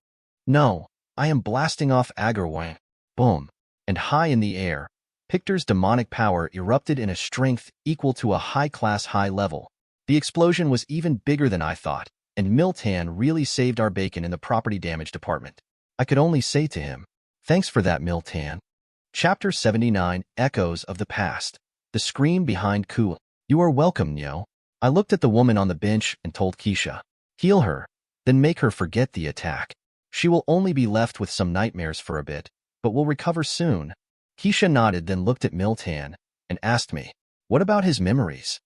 "No, I am blasting off Agarwang." Boom. And high in the air, Pictor's demonic power erupted in a strength equal to a high-class high level. The explosion was even bigger than I thought, and Miltan really saved our bacon in the property damage department. I could only say to him, "Thanks for that, Miltan." Chapter 79, Echoes of the Past. The scream behind Ku. "You are welcome, Nyo." I looked at the woman on the bench and told Keisha, "Heal her, then make her forget the attack. She will only be left with some nightmares for a bit, but will recover soon." Keisha nodded, then looked at Miltan and asked me, "What about his memories?"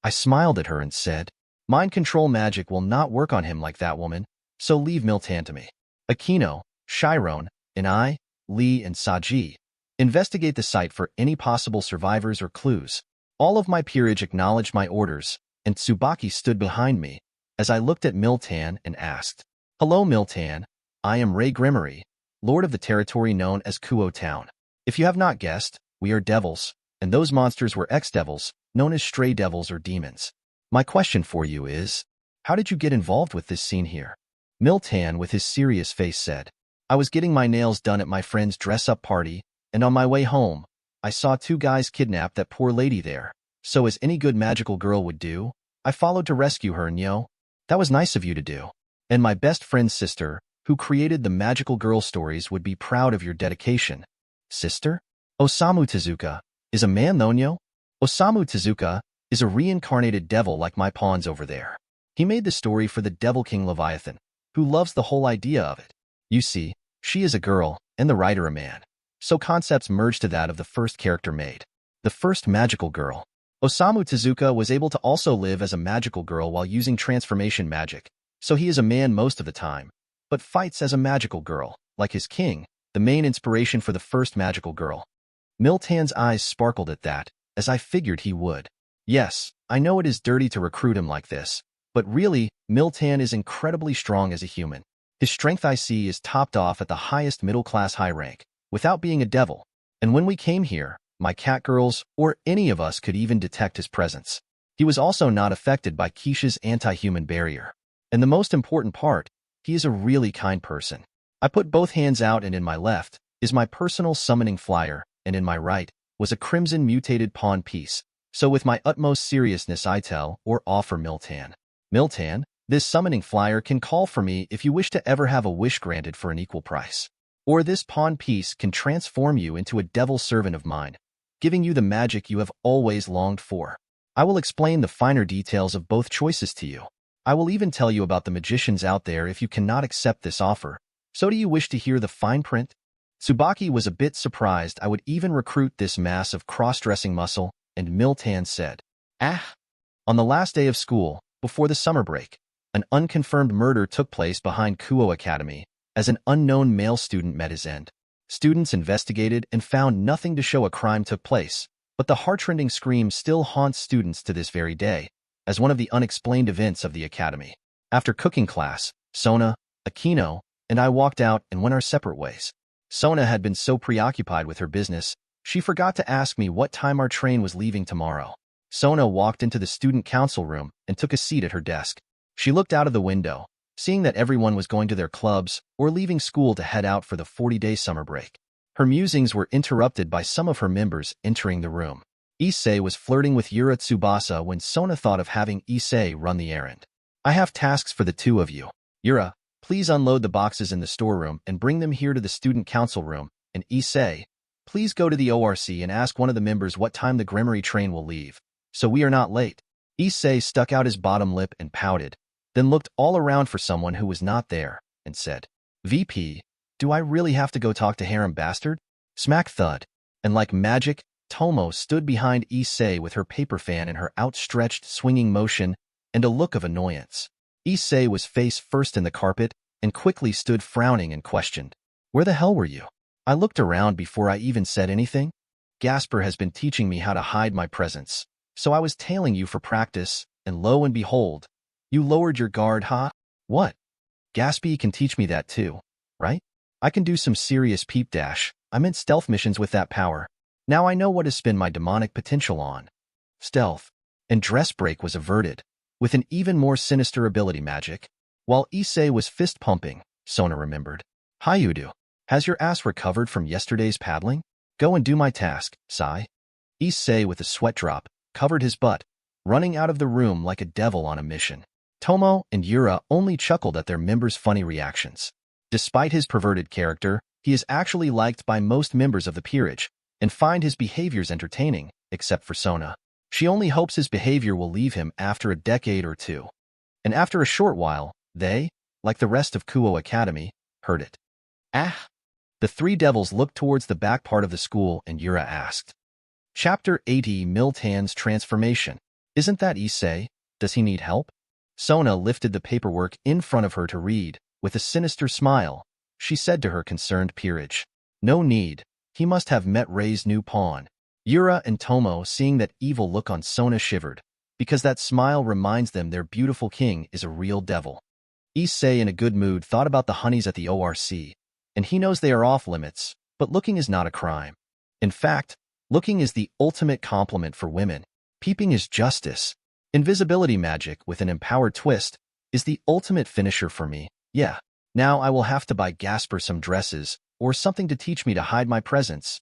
I smiled at her and said, "Mind control magic will not work on him like that, woman, so leave Miltan to me. Aquino, Chiron, and I, Lee, and Saji, investigate the site for any possible survivors or clues." All of my peerage acknowledged my orders, and Tsubaki stood behind me as I looked at Miltan and asked, "Hello, Miltan. I am Rias Gremory, lord of the territory known as Kuo Town. If you have not guessed, we are devils, and those monsters were ex-devils, known as stray devils or demons. My question for you is, how did you get involved with this scene here?" Miltan, with his serious face, said, "I was getting my nails done at my friend's dress-up party, and on my way home, I saw 2 guys kidnap that poor lady there. So as any good magical girl would do, I followed to rescue her, Nyo. That was nice of you to do. And my best friend's sister, who created the magical girl stories, would be proud of your dedication." "Sister? Osamu Tezuka is a man, though, Nyo. Osamu Tezuka is a reincarnated devil like my pawns over there. He made the story for the Devil King Leviathan, who loves the whole idea of it. You see, she is a girl, and the writer a man. So concepts merged to that of the first character made. The first magical girl. Osamu Tezuka was able to also live as a magical girl while using transformation magic, so he is a man most of the time, but fights as a magical girl, like his king, the main inspiration for the first magical girl." Miltan's eyes sparkled at that, as I figured he would. Yes, I know it is dirty to recruit him like this, but really, Miltan is incredibly strong as a human. His strength, I see, is topped off at the highest middle-class high rank, without being a devil. And when we came here, my cat girls, or any of us, could even detect his presence. He was also not affected by Keisha's anti-human barrier. And the most important part, he is a really kind person. I put both hands out, and in my left is my personal summoning flyer, and in my right was a crimson mutated pawn piece. So with my utmost seriousness I tell or offer Miltan, "Miltan, this summoning flyer can call for me if you wish to ever have a wish granted for an equal price. Or this pawn piece can transform you into a devil servant of mine, giving you the magic you have always longed for. I will explain the finer details of both choices to you. I will even tell you about the magicians out there if you cannot accept this offer. So do you wish to hear the fine print?" Tsubaki was a bit surprised I would even recruit this mass of cross-dressing muscle, and Miltan said, "Ah, On the last day of school, before the summer break, an unconfirmed murder took place behind Kuo Academy as an unknown male student met his end. Students investigated and found nothing to show a crime took place, but the heart-rending scream still haunts students to this very day as one of the unexplained events of the academy. After cooking class, Sona, Akino, and I walked out and went our separate ways. Sona had been so preoccupied with her business, she forgot to ask me what time our train was leaving tomorrow. Sona walked into the student council room and took a seat at her desk. She looked out of the window, seeing that everyone was going to their clubs or leaving school to head out for the 40-day summer break. Her musings were interrupted by some of her members entering the room. Issei was flirting with Yura Tsubasa when Sona thought of having Issei run the errand. I have tasks for the two of you. Yura, please unload the boxes in the storeroom and bring them here to the student council room, and Issei, please go to the ORC and ask one of the members what time the Gremory train will leave, so we are not late. Issei stuck out his bottom lip and pouted, then looked all around for someone who was not there, and said, VP, do I really have to go talk to Harem Bastard? Smack thud, and like magic, Tomo stood behind Issei with her paper fan in her outstretched, swinging motion and a look of annoyance. Issei was face first in the carpet and quickly stood frowning and questioned, where the hell were you? I looked around before I even said anything. Gasper has been teaching me how to hide my presence, so I was tailing you for practice, and lo and behold, you lowered your guard, huh? What? Gaspy can teach me that too, right? I can do some serious peep dash. I meant stealth missions with that power. Now I know what to spend my demonic potential on. Stealth. And dress break was averted, with an even more sinister ability magic. While Issei was fist-pumping, Sona remembered. Hayudu, has your ass recovered from yesterday's paddling? Go and do my task, sigh. Issei, with a sweat drop, covered his butt, running out of the room like a devil on a mission. Tomo and Yura only chuckled at their members' funny reactions. Despite his perverted character, he is actually liked by most members of the peerage, and find his behaviors entertaining, except for Sona. She only hopes his behavior will leave him after a decade or two. And after a short while, they, like the rest of Kuo Academy, heard it. Ah! The three devils looked towards the back part of the school and Yura asked. Chapter 80 Miltan's Transformation. Isn't that Issei? Does he need help? Sona lifted the paperwork in front of her to read. With a sinister smile, she said to her concerned peerage. No need. He must have met Rei's new pawn. Yura and Tomo, seeing that evil look on Sona, shivered, because that smile reminds them their beautiful king is a real devil. Issei, in a good mood, thought about the honeys at the ORC, and he knows they are off limits, but looking is not a crime. In fact, looking is the ultimate compliment for women. Peeping is justice. Invisibility magic with an empowered twist is the ultimate finisher for me. Yeah, now I will have to buy Gasper some dresses or something to teach me to hide my presence.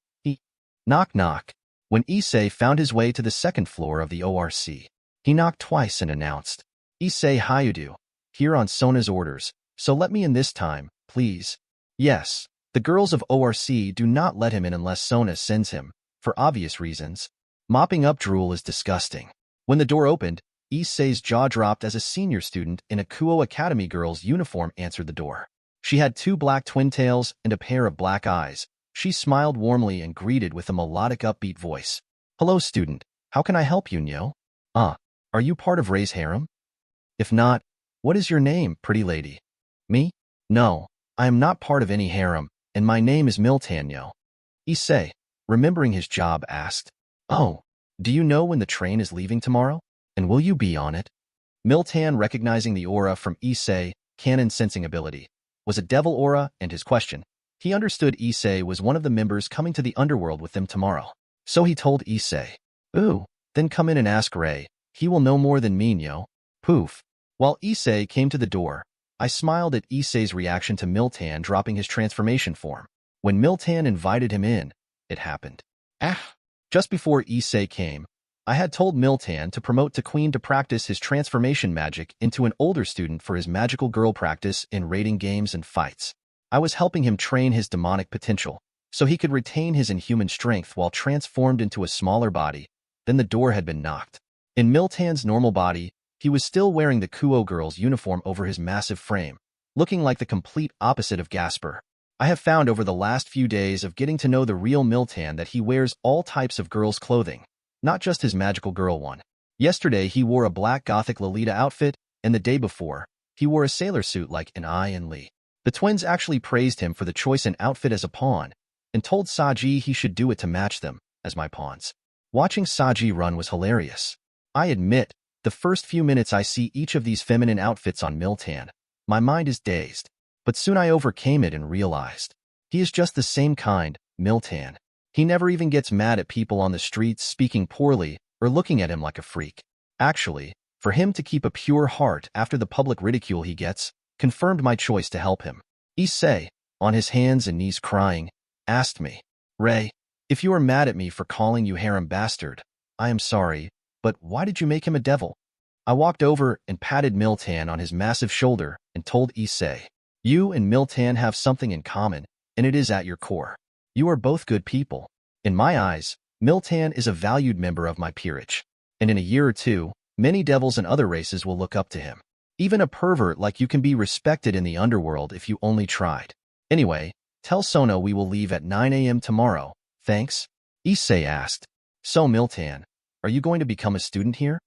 Knock knock. When Issei found his way to the second floor of the ORC, he knocked twice and announced, Issei Hayudu, here on Sona's orders, so let me in this time, please. Yes, the girls of ORC do not let him in unless Sona sends him, for obvious reasons. Mopping up drool is disgusting. When the door opened, Issei's jaw dropped as a senior student in a Kuo Academy girl's uniform answered the door. She had two black twin tails and a pair of black eyes. She smiled warmly and greeted with a melodic upbeat voice. Hello, student. How can I help you, Nyo? Are you part of Rei's harem? If not, what is your name, pretty lady? Me? No, I am not part of any harem, and my name is Miltan, Nyo. Issei, remembering his job, asked. Oh, do you know when the train is leaving tomorrow? And will you be on it? Miltan, recognizing the aura from Issei, canon sensing ability, was a devil aura, and his question. He understood Issei was one of the members coming to the underworld with them tomorrow. So he told Issei, Ooh, then come in and ask Rei. He will know more than me, Nyo. Poof. While Issei came to the door, I smiled at Issei's reaction to Miltan dropping his transformation form. When Miltan invited him in, it happened. Just before Issei came, I had told Miltan to promote to Queen to practice his transformation magic into an older student for his magical girl practice in raiding games and fights. I was helping him train his demonic potential, so he could retain his inhuman strength while transformed into a smaller body. Then the door had been knocked. In Miltan's normal body, he was still wearing the Kuo girl's uniform over his massive frame, looking like the complete opposite of Gasper. I have found over the last few days of getting to know the real Miltan that he wears all types of girls' clothing, not just his magical girl one. Yesterday he wore a black gothic Lolita outfit, and the day before, he wore a sailor suit like an I and Lee. The twins actually praised him for the choice in outfit as a pawn, and told Saji he should do it to match them as my pawns. Watching Saji run was hilarious. I admit, the first few minutes I see each of these feminine outfits on Miltan, my mind is dazed. But soon I overcame it and realized. He is just the same kind, Miltan. He never even gets mad at people on the streets speaking poorly or looking at him like a freak. Actually, for him to keep a pure heart after the public ridicule he gets, confirmed my choice to help him. Issei, on his hands and knees crying, asked me, Ray, if you are mad at me for calling you harem bastard, I am sorry, but why did you make him a devil? I walked over and patted Miltan on his massive shoulder and told Issei, you and Miltan have something in common, and it is at your core. You are both good people. In my eyes, Miltan is a valued member of my peerage, and in a year or two, many devils and other races will look up to him. Even a pervert like you can be respected in the underworld if you only tried. Anyway, tell Sona we will leave at 9 a.m. tomorrow, thanks? Issei asked. So Miltan, are you going to become a student here?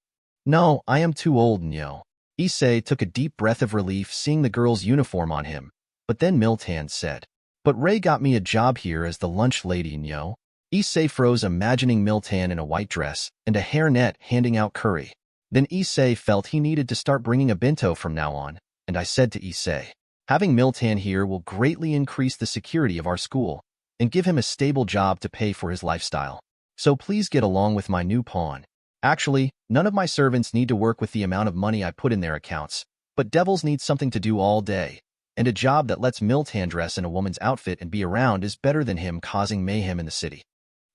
No, I am too old, Nyo. Issei took a deep breath of relief seeing the girl's uniform on him, but then Miltan said, but Ray got me a job here as the lunch lady, Nyo. Issei froze imagining Miltan in a white dress and a hairnet handing out curry. Then Issei felt he needed to start bringing a bento from now on, and I said to Issei, having Miltan here will greatly increase the security of our school and give him a stable job to pay for his lifestyle. So please get along with my new pawn. Actually, none of my servants need to work with the amount of money I put in their accounts, but devils need something to do all day, and a job that lets Miltan dress in a woman's outfit and be around is better than him causing mayhem in the city.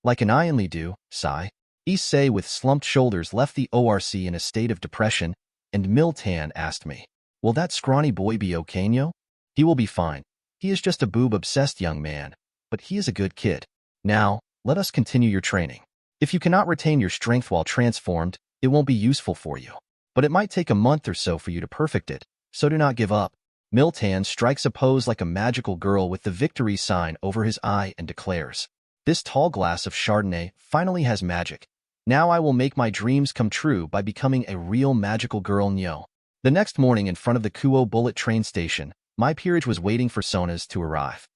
Like an I only do, sigh. Issei with slumped shoulders left the ORC in a state of depression, and Miltan asked me, will that scrawny boy be okay, Nyo? He will be fine. He is just a boob-obsessed young man, but he is a good kid. Now, let us continue your training. If you cannot retain your strength while transformed, it won't be useful for you. But it might take a month or so for you to perfect it, so do not give up. Miltan strikes a pose like a magical girl with the victory sign over his eye and declares, this tall glass of Chardonnay finally has magic. Now I will make my dreams come true by becoming a real magical girl, Nyo. The next morning in front of the Kuo Bullet train station, my peerage was waiting for Sonas to arrive.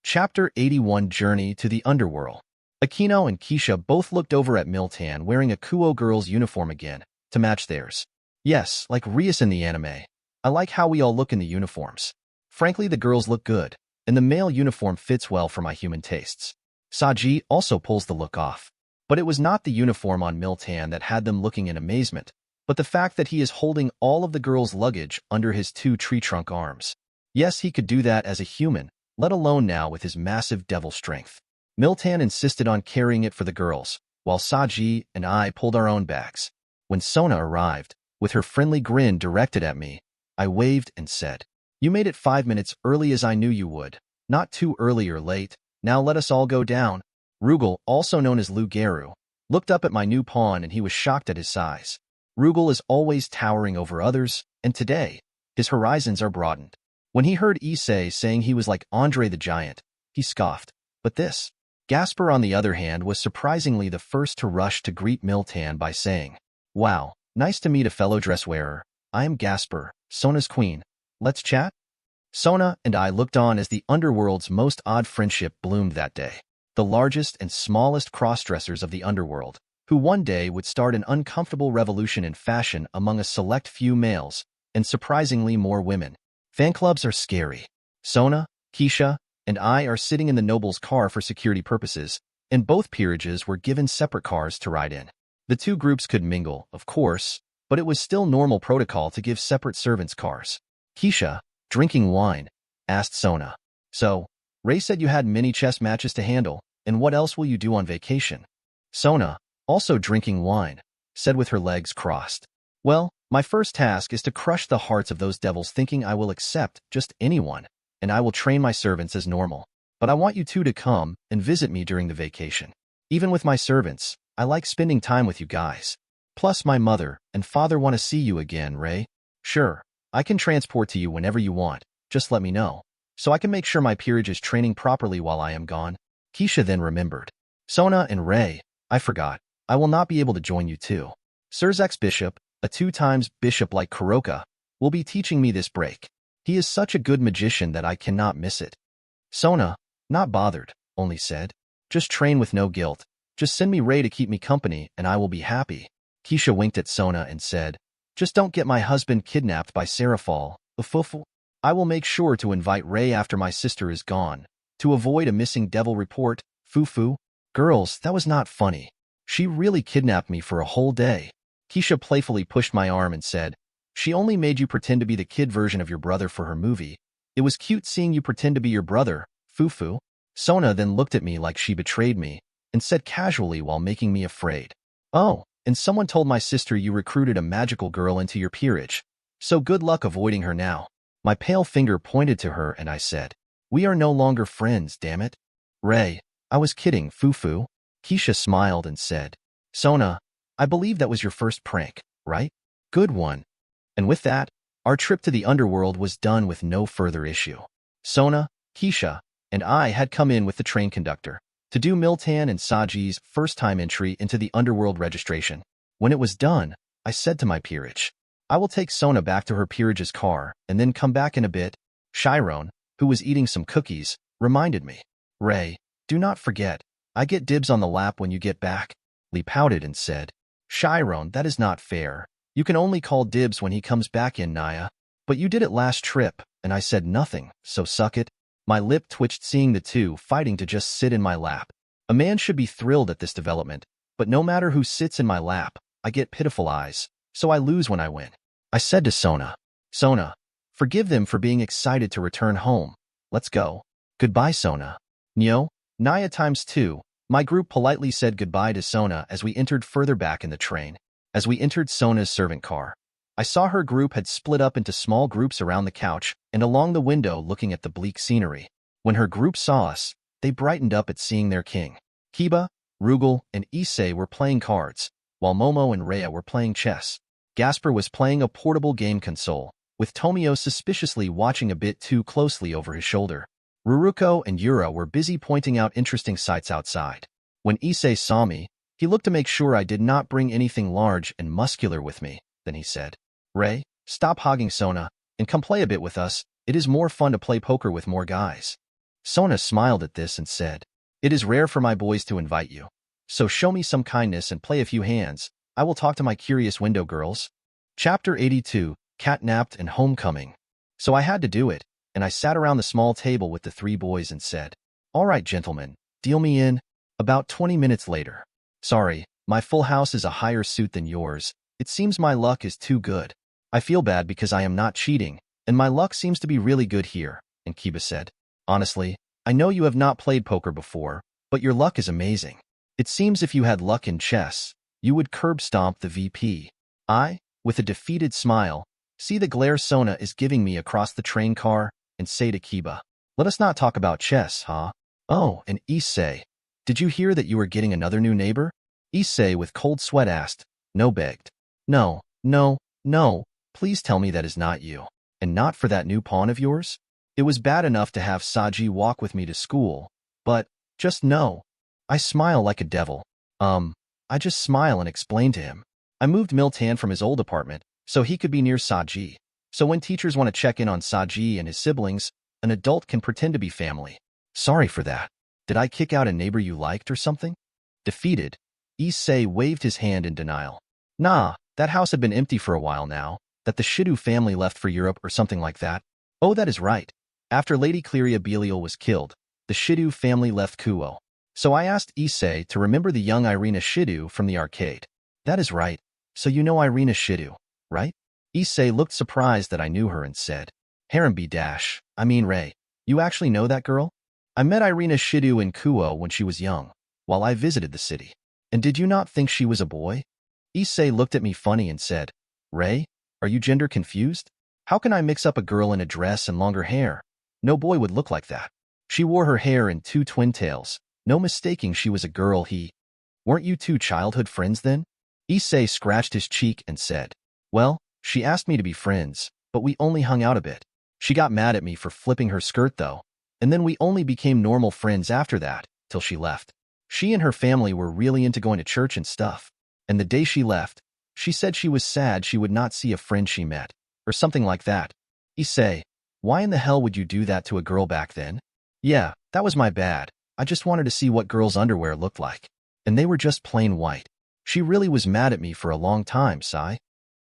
Chapter 81 Journey to the Underworld. Akino and Keisha both looked over at Miltan wearing a Kuo girl's uniform again, to match theirs. Yes, like Rias in the anime. I like how we all look in the uniforms. Frankly, the girls look good, and the male uniform fits well for my human tastes. Saji also pulls the look off. But it was not the uniform on Miltan that had them looking in amazement, but the fact that he is holding all of the girls' luggage under his two tree trunk arms. Yes, he could do that as a human, let alone now with his massive devil strength. Miltan insisted on carrying it for the girls, while Saji and I pulled our own bags. When Sona arrived, with her friendly grin directed at me, I waved and said, you made it 5 minutes early as I knew you would. Not too early or late. Now let us all go down. Rugal, also known as Lu Geru, looked up at my new pawn and he was shocked at his size. Rugal is always towering over others, and today, his horizons are broadened. When he heard Issei saying he was like Andre the Giant, he scoffed. But this? Gasper, on the other hand, was surprisingly the first to rush to greet Miltan by saying, wow, nice to meet a fellow dress-wearer. I am Gasper, Sona's queen. Let's chat? Sona and I looked on as the underworld's most odd friendship bloomed that day. The largest and smallest cross-dressers of the underworld, who one day would start an uncomfortable revolution in fashion among a select few males, and surprisingly more women. Fan clubs are scary. Sona, Keisha, and I are sitting in the noble's car for security purposes, and both peerages were given separate cars to ride in. The two groups could mingle, of course, but it was still normal protocol to give separate servants cars. Keisha, drinking wine, asked Sona. So, Ray said you had many chess matches to handle, and what else will you do on vacation? Sona, also drinking wine, said with her legs crossed. Well, my first task is to crush the hearts of those devils thinking I will accept just anyone, and I will train my servants as normal. But I want you two to come and visit me during the vacation. Even with my servants, I like spending time with you guys. Plus my mother and father want to see you again, Ray. Sure, I can transport to you whenever you want, just let me know, so I can make sure my peerage is training properly while I am gone. Keisha then remembered. Sona and Ray, I forgot, I will not be able to join you too. Sirzechs Bishop, a 2 times bishop like Kuroka, will be teaching me this break. He is such a good magician that I cannot miss it. Sona, not bothered, only said, just train with no guilt. Just send me Ray to keep me company and I will be happy. Keisha winked at Sona and said, just don't get my husband kidnapped by Serafal, the fufu. I will make sure to invite Ray after my sister is gone, to avoid a missing devil report, fufu. Girls, that was not funny. She really kidnapped me for a whole day. Keisha playfully pushed my arm and said, she only made you pretend to be the kid version of your brother for her movie. It was cute seeing you pretend to be your brother, fufu. Sona then looked at me like she betrayed me and said casually while making me afraid. Oh, and someone told my sister you recruited a magical girl into your peerage. So good luck avoiding her now. My pale finger pointed to her and I said, we are no longer friends, damn it. Ray, I was kidding, fufu. Keisha smiled and said, Sona, I believe that was your first prank, right? Good one. And with that, our trip to the underworld was done with no further issue. Sona, Keisha, and I had come in with the train conductor to do Miltan and Saji's first-time entry into the underworld registration. When it was done, I said to my peerage, I will take Sona back to her peerage's car and then come back in a bit. Chiron, who was eating some cookies, reminded me, Ray, do not forget, I get dibs on the lap when you get back. Lee pouted and said, Chiron, that is not fair. You can only call dibs when he comes back in, Naya. But you did it last trip, and I said nothing, so suck it. My lip twitched seeing the two fighting to just sit in my lap. A man should be thrilled at this development, but no matter who sits in my lap, I get pitiful eyes, so I lose when I win. I said to Sona, Sona, forgive them for being excited to return home. Let's go. Goodbye, Sona. Nyo, Naya ×2. My group politely said goodbye to Sona as we entered further back in the train. As we entered Sona's servant car, I saw her group had split up into small groups around the couch and along the window looking at the bleak scenery. When her group saw us, they brightened up at seeing their king. Kiba, Rugal, and Issei were playing cards, while Momo and Rhea were playing chess. Gasper was playing a portable game console, with Tomio suspiciously watching a bit too closely over his shoulder. Ruruko and Yura were busy pointing out interesting sights outside. When Issei saw me, he looked to make sure I did not bring anything large and muscular with me. Then he said, Ray, stop hogging Sona, and come play a bit with us. It is more fun to play poker with more guys. Sona smiled at this and said, it is rare for my boys to invite you. So show me some kindness and play a few hands. I will talk to my curious window girls. Chapter 82, Catnapped and Homecoming. So I had to do it, and I sat around the small table with the 3 boys and said, all right, gentlemen, deal me in. About 20 minutes later. Sorry, my full house is a higher suit than yours. It seems my luck is too good. I feel bad because I am not cheating, and my luck seems to be really good here, and Kiba said, honestly, I know you have not played poker before, but your luck is amazing. It seems if you had luck in chess, you would curb stomp the VP. I, with a defeated smile, see the glare Sona is giving me across the train car, and say to Kiba, let us not talk about chess, huh? Oh, and Issei, did you hear that you are getting another new neighbor? Issei with cold sweat asked. No begged. No, no, no, please tell me that is not you. And not for that new pawn of yours? It was bad enough to have Saji walk with me to school, but, just no. I smile like a devil. I just smile and explain to him. I moved Miltan from his old apartment, so he could be near Saji. So when teachers want to check in on Saji and his siblings, an adult can pretend to be family. Sorry for that. Did I kick out a neighbor you liked or something? Defeated, Issei waved his hand in denial. Nah, that house had been empty for a while now, that the Shidu family left for Europe or something like that. Oh, that is right. After Lady Cleria Belial was killed, the Shidu family left Kuo. So I asked Issei to remember the young Irina Shidu from the arcade. That is right. So you know Irina Shidu, right? Issei looked surprised that I knew her and said, Harambe Dash, I mean Ray, you actually know that girl? I met Irina Shidu in Kuo when she was young, while I visited the city. And did you not think she was a boy? Issei looked at me funny and said, Ray, are you gender confused? How can I mix up a girl in a dress and longer hair? No boy would look like that. She wore her hair in 2 twin tails. No mistaking she was a girl. Weren't you 2 childhood friends then? Issei scratched his cheek and said, well, she asked me to be friends, but we only hung out a bit. She got mad at me for flipping her skirt though, and then we only became normal friends after that, till she left. She and her family were really into going to church and stuff. And the day she left, She said she was sad she would not see a friend she met, or something like that. Issei, why in the hell would you do that to a girl back then? Yeah, that was my bad. I just wanted to see what girls' underwear looked like. And they were just plain white. She really was mad at me for a long time, sigh.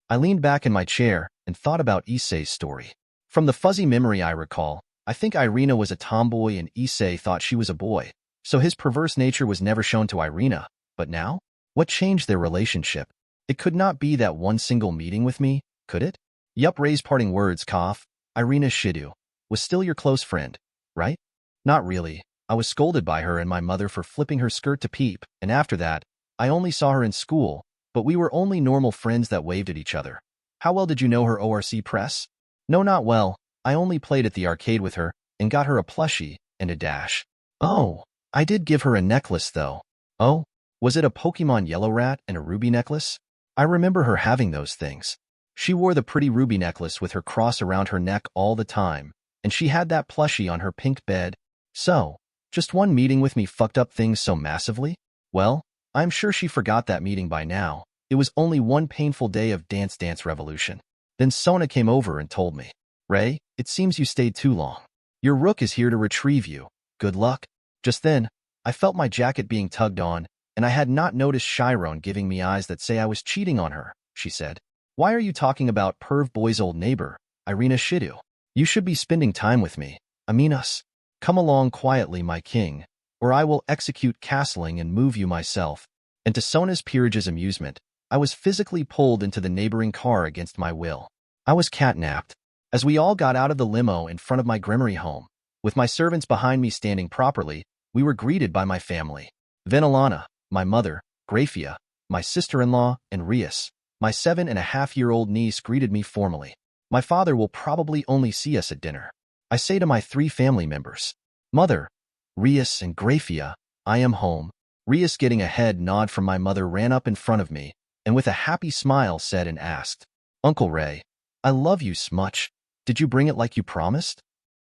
I leaned back in my chair and thought about Issei's story. From the fuzzy memory I recall, I think Irina was a tomboy and Issei thought she was a boy, so his perverse nature was never shown to Irina. But now? What changed their relationship? It could not be that one single meeting with me, could it? Yup, Ray's parting words, cough. Irina Shidu was still your close friend, right? Not really. I was scolded by her and my mother for flipping her skirt to peep, and after that, I only saw her in school, but we were only normal friends that waved at each other. How well did you know her ORC press? No, not well. I only played at the arcade with her and got her a plushie and a dash. Oh, I did give her a necklace though. Oh, was it a Pokemon Yellow Rat and a ruby necklace? I remember her having those things. She wore the pretty ruby necklace with her cross around her neck all the time, and she had that plushie on her pink bed. So, just one meeting with me fucked up things so massively? Well, I'm sure she forgot that meeting by now. It was only one painful day of Dance Dance Revolution. Then Sona came over and told me, Ray, it seems you stayed too long. Your rook is here to retrieve you. Good luck. Just then, I felt my jacket being tugged on, and I had not noticed Chiron giving me eyes that say I was cheating on her, she said. Why are you talking about Perv Boy's old neighbor, Irina Shidu? You should be spending time with me. I mean us. Come along quietly, my king, or I will execute castling and move you myself. And to Sona's peerage's amusement, I was physically pulled into the neighboring car against my will. I was catnapped. As we all got out of the limo in front of my Gremory home, with my servants behind me standing properly, we were greeted by my family. Venelana, my mother, Grafia, my sister-in-law, and Rias, my 7.5-year-old niece, greeted me formally. My father will probably only see us at dinner. I say to my 3 family members, Mother, Rias, and Grafia, I am home. Rias, getting a head nod from my mother, ran up in front of me, and with a happy smile said and asked, Uncle Ray, I love you smuch. Did you bring it like you promised?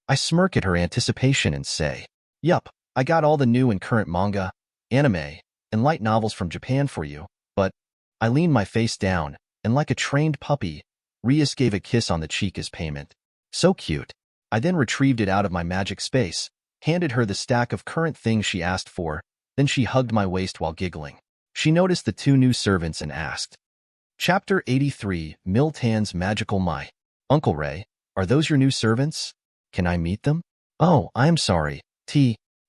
I smirk at her anticipation and say, Yup, I got all the new and current manga, anime, and light novels from Japan for you, but I leaned my face down, and like a trained puppy, Rias gave a kiss on the cheek as payment. So cute. I then retrieved it out of my magic space, handed her the stack of current things she asked for, then she hugged my waist while giggling. She noticed the 2 new servants and asked, Chapter 83, Miltan's Magical Might. Uncle Ray, are those your new servants? Can I meet them? Oh, I'm sorry,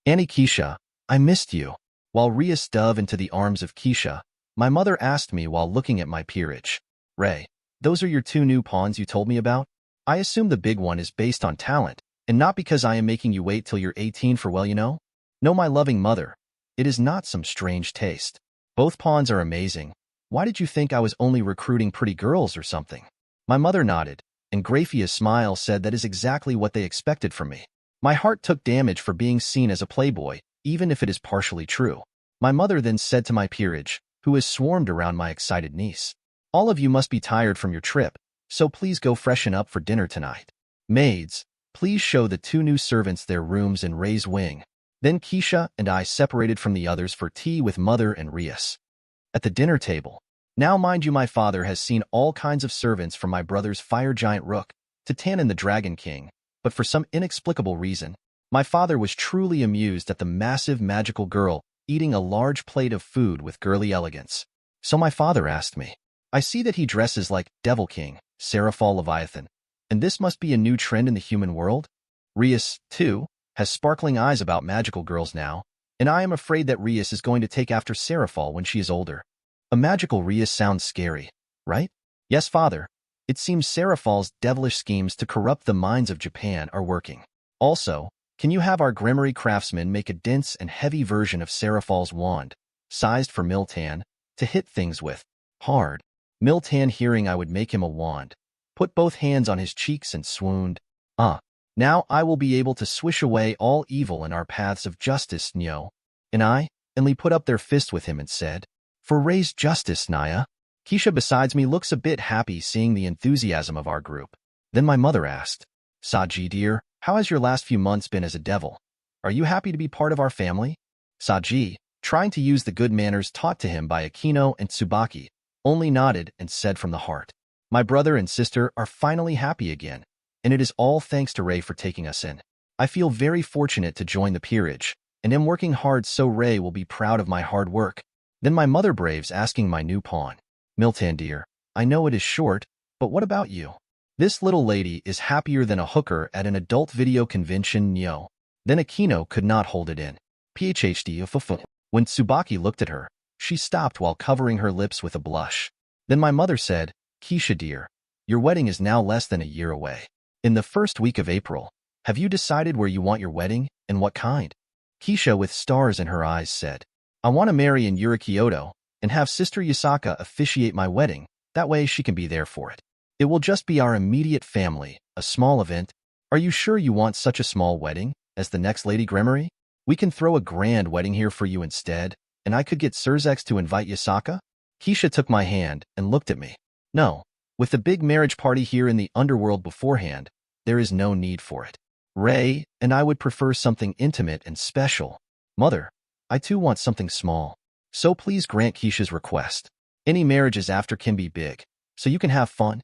Annie Keisha, I missed you. While Rias dove into the arms of Keisha, my mother asked me while looking at my peerage. Ray, those are your 2 new pawns you told me about? I assume the big one is based on talent, and not because I am making you wait till you're 18 for well, you know? No, my loving mother, it is not some strange taste. Both pawns are amazing. Why did you think I was only recruiting pretty girls or something? My mother nodded, and Grafia's smile said that is exactly what they expected from me. My heart took damage for being seen as a playboy, even if it is partially true. My mother then said to my peerage, who has swarmed around my excited niece, All of you must be tired from your trip, so please go freshen up for dinner tonight. Maids, please show the 2 new servants their rooms and Ray's wing. Then Keisha and I separated from the others for tea with Mother and Rias. At the dinner table. Now mind you, my father has seen all kinds of servants from my brother's fire giant Rook to Tannen the Dragon King, but for some inexplicable reason, my father was truly amused at the massive magical girl eating a large plate of food with girly elegance. So my father asked me, I see that he dresses like Devil King, Seraphal Leviathan, and this must be a new trend in the human world? Rias, too, has sparkling eyes about magical girls now, and I am afraid that Rias is going to take after Seraphal when she is older. A magical Rias sounds scary, right? Yes, father. It seems Seraphal's devilish schemes to corrupt the minds of Japan are working. Also, can you have our Gremory craftsman make a dense and heavy version of Seraphal's wand, sized for Miltan, to hit things with? Hard. Miltan, hearing I would make him a wand, put both hands on his cheeks and swooned. Now I will be able to swish away all evil in our paths of justice, Nyo. And I, and Lee put up their fist with him and said, For Ray's justice, Naya. Keisha besides me looks a bit happy seeing the enthusiasm of our group. Then my mother asked, Saji dear, how has your last few months been as a devil? Are you happy to be part of our family? Saji, trying to use the good manners taught to him by Akino and Tsubaki, only nodded and said from the heart, "My brother and sister are finally happy again, and it is all thanks to Ray for taking us in. I feel very fortunate to join the peerage, and am working hard so Ray will be proud of my hard work." Then my mother braves asking my new pawn, "Miltan dear, I know it is short, but what about you?" This little lady is happier than a hooker at an adult video convention, Nyo. Then Akino could not hold it in. PhD of Fufu. When Tsubaki looked at her, she stopped while covering her lips with a blush. Then my mother said, "Keisha dear, your wedding is now less than a year away. In the first week of April, have you decided where you want your wedding, and what kind?" Keisha, with stars in her eyes, said, "I want to marry in Kyoto and have Sister Yasaka officiate my wedding, that way she can be there for it. It will just be our immediate family, a small event. Are you sure you want such a small wedding, as the next Lady Gremory? We can throw a grand wedding here for you instead, and I could get Sirzechs to invite Yasaka?" Keisha took my hand and looked at me. "No, with the big marriage party here in the underworld beforehand, there is no need for it. Ray and I would prefer something intimate and special. Mother, I too want something small, so please grant Keisha's request. Any marriages after can be big, so you can have fun."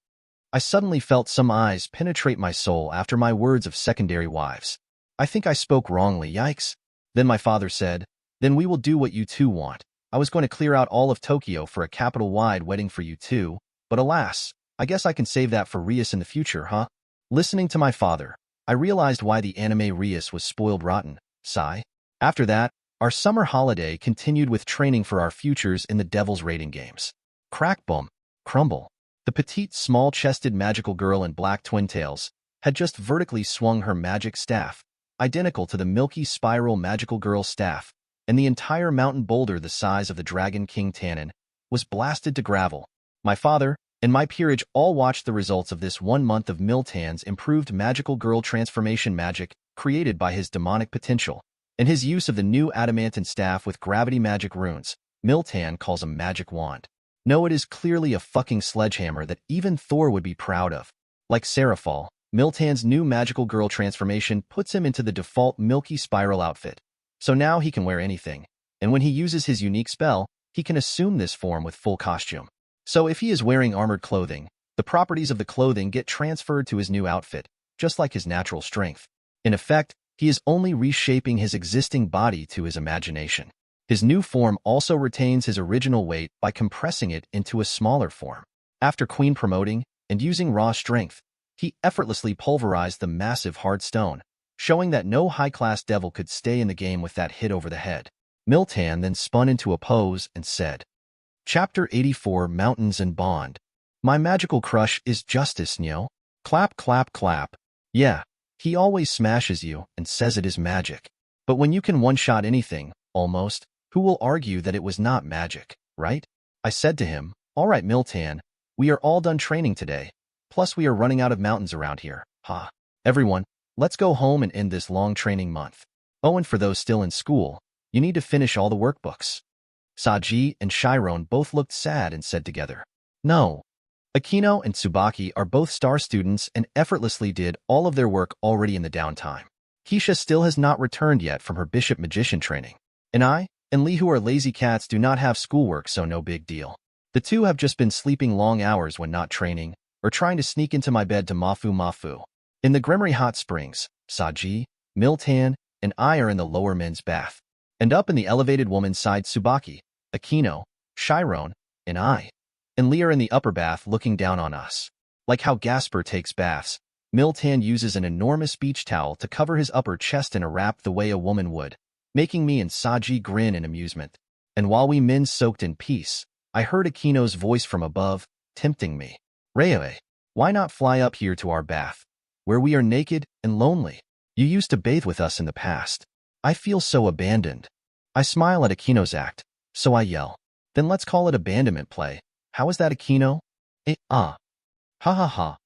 I suddenly felt some eyes penetrate my soul after my words of secondary wives. I think I spoke wrongly, yikes. Then my father said, "Then we will do what you two want. I was going to clear out all of Tokyo for a capital-wide wedding for you two, but alas, I guess I can save that for Rias in the future, huh?" Listening to my father, I realized why the anime Rias was spoiled rotten, sigh. After that, our summer holiday continued with training for our futures in the Devil's Raiding games. Crack, boom, crumble. The petite, small-chested magical girl in black twin tails had just vertically swung her magic staff, identical to the milky spiral magical girl staff, and the entire mountain boulder the size of the Dragon King Tannen was blasted to gravel. My father and my peerage all watched the results of this 1 month of Miltan's improved magical girl transformation magic created by his demonic potential, and his use of the new adamantine staff with gravity magic runes. Miltan calls a magic wand. No, it is clearly a fucking sledgehammer that even Thor would be proud of. Like Seraphal, Miltan's new magical girl transformation puts him into the default milky spiral outfit. So now he can wear anything, and when he uses his unique spell, he can assume this form with full costume. So if he is wearing armored clothing, the properties of the clothing get transferred to his new outfit, just like his natural strength. In effect, he is only reshaping his existing body to his imagination. His new form also retains his original weight by compressing it into a smaller form. After Queen promoting and using raw strength, he effortlessly pulverized the massive hard stone, showing that no high-class devil could stay in the game with that hit over the head. Miltan then spun into a pose and said, Chapter 84, Mountains and Bond. My magical crush is Justice, Nyo. Clap, clap, clap. Yeah, he always smashes you and says it is magic. But when you can one-shot anything, almost, who will argue that it was not magic, right? I said to him, all right, Miltan, we are all done training today. Plus we are running out of mountains around here. Ha. Everyone, let's go home and end this long training month. Oh, and for those still in school, you need to finish all the workbooks. Saji and Chiron both looked sad and said together, no. Akino and Tsubaki are both star students and effortlessly did all of their work already in the downtime. Keisha still has not returned yet from her bishop magician training. And I and Lee, who are lazy cats, do not have schoolwork, so no big deal. The two have just been sleeping long hours when not training, or trying to sneak into my bed to mafu. In the Gremory hot springs, Saji, Miltan, and I are in the lower men's bath. And up in the elevated woman's side, Tsubaki, Akino, Chiron, and I. And Lee are in the upper bath looking down on us. Like how Gasper takes baths, Miltan uses an enormous beach towel to cover his upper chest in a wrap the way a woman would, making me and Saji grin in amusement. And while we men soaked in peace, I heard Akino's voice from above, tempting me. Rei, why not fly up here to our bath, where we are naked and lonely? You used to bathe with us in the past. I feel so abandoned. I smile at Akino's act, so I yell. Then let's call it abandonment play. How is that, Akino? Ha ha ha.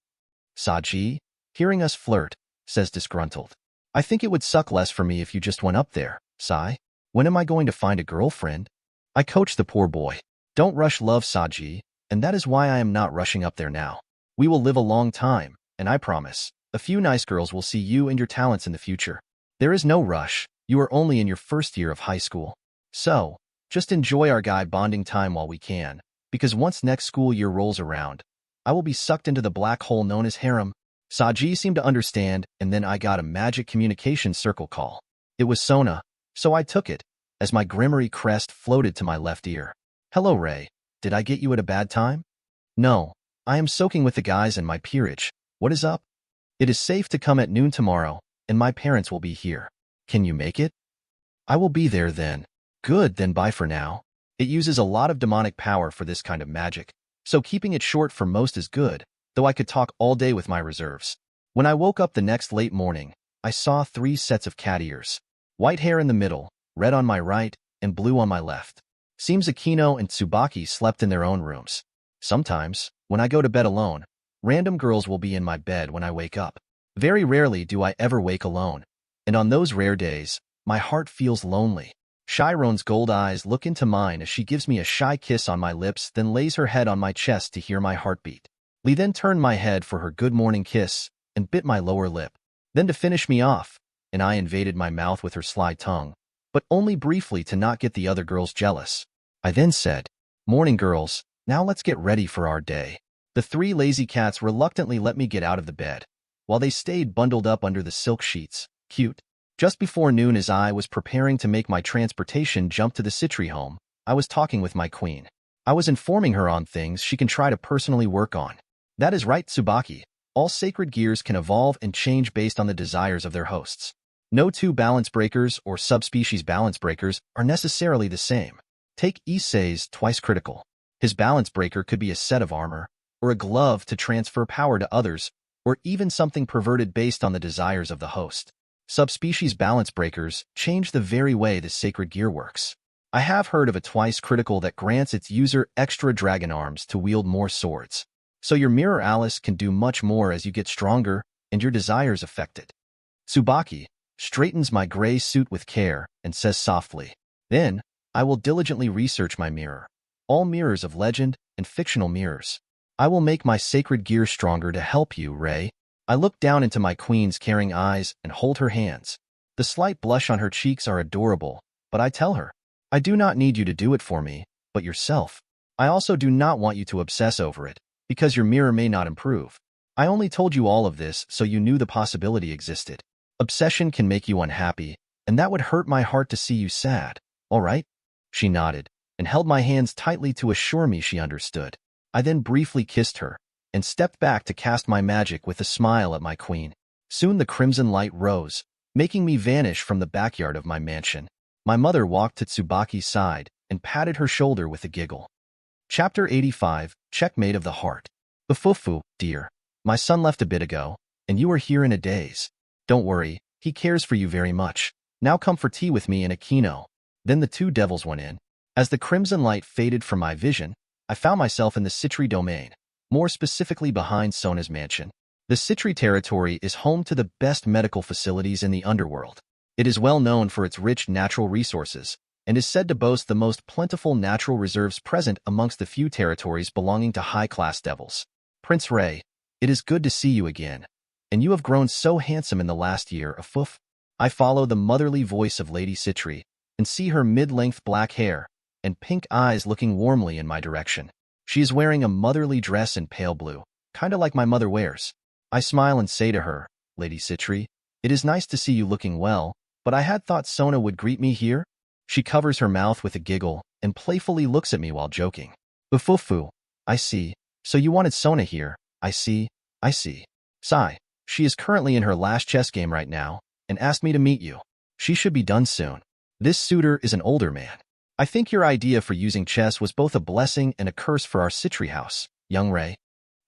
Saji, hearing us flirt, says disgruntled. I think it would suck less for me if you just went up there. Sigh. When am I going to find a girlfriend? I coach the poor boy. Don't rush love, Saji, and that is why I am not rushing up there now. We will live a long time, and I promise, a few nice girls will see you and your talents in the future. There is no rush. You are only in your first year of high school. So, just enjoy our guy bonding time while we can, because once next school year rolls around, I will be sucked into the black hole known as harem. Saji seemed to understand, and then I got a magic communication circle call. It was Sona, so I took it, as my Gremory crest floated to my left ear. Hello, Ray. Did I get you at a bad time? No. I am soaking with the guys in my peerage. What is up? It is safe to come at noon tomorrow, and my parents will be here. Can you make it? I will be there then. Good, then bye for now. It uses a lot of demonic power for this kind of magic, so keeping it short for most is good, though I could talk all day with my reserves. When I woke up the next late morning, I saw 3 sets of cat ears. White hair in the middle, red on my right, and blue on my left. Seems Akino and Tsubaki slept in their own rooms. Sometimes, when I go to bed alone, random girls will be in my bed when I wake up. Very rarely do I ever wake alone, and on those rare days, my heart feels lonely. Chiron's gold eyes look into mine as she gives me a shy kiss on my lips, then lays her head on my chest to hear my heartbeat. Lee then turned my head for her good morning kiss and bit my lower lip. Then to finish me off, and I invaded my mouth with her sly tongue, but only briefly to not get the other girls jealous. I then said, "Morning, girls, now let's get ready for our day." The 3 lazy cats reluctantly let me get out of the bed, while they stayed bundled up under the silk sheets. Cute. Just before noon, as I was preparing to make my transportation jump to the Citri home, I was talking with my queen. I was informing her on things she can try to personally work on. That is right, Tsubaki. All sacred gears can evolve and change based on the desires of their hosts. No 2 balance breakers or subspecies balance breakers are necessarily the same. Take Issei's twice critical. His balance breaker could be a set of armor, or a glove to transfer power to others, or even something perverted based on the desires of the host. Subspecies balance breakers change the very way the sacred gear works. I have heard of a twice critical that grants its user extra dragon arms to wield more swords. So your mirror Alice can do much more as you get stronger and your desires affected. Tsubaki straightens my gray suit with care and says softly, "Then, I will diligently research my mirror. All mirrors of legend and fictional mirrors. I will make my sacred gear stronger to help you, Ray." I look down into my queen's caring eyes and hold her hands. The slight blush on her cheeks are adorable, but I tell her, "I do not need you to do it for me, but yourself. I also do not want you to obsess over it, because your mirror may not improve. I only told you all of this so you knew the possibility existed. Obsession can make you unhappy, and that would hurt my heart to see you sad, all right?" She nodded, and held my hands tightly to assure me she understood. I then briefly kissed her, and stepped back to cast my magic with a smile at my queen. Soon the crimson light rose, making me vanish from the backyard of my mansion. My mother walked to Tsubaki's side and patted her shoulder with a giggle. Chapter 85, Checkmate of the Heart. Bufufu, dear. My son left a bit ago, and you are here in a daze. Don't worry, he cares for you very much. Now come for tea with me and Akino. Then the 2 devils went in. As the crimson light faded from my vision, I found myself in the Citri domain, more specifically behind Sona's mansion. The Citri territory is home to the best medical facilities in the underworld. It is well known for its rich natural resources, and is said to boast the most plentiful natural reserves present amongst the few territories belonging to high-class devils. Prince Ray, it is good to see you again, and you have grown so handsome in the last year, Afuf. I follow the motherly voice of Lady Citri, and see her mid-length black hair and pink eyes looking warmly in my direction. She is wearing a motherly dress in pale blue, kinda like my mother wears. I smile and say to her, "Lady Citri, it is nice to see you looking well, but I had thought Sona would greet me here." She covers her mouth with a giggle and playfully looks at me while joking. "Ufufu, I see. So you wanted Sona here. I see. Sigh. She is currently in her last chess game right now, and asked me to meet you. She should be done soon. This suitor is an older man. I think your idea for using chess was both a blessing and a curse for our Citri house, young Ray."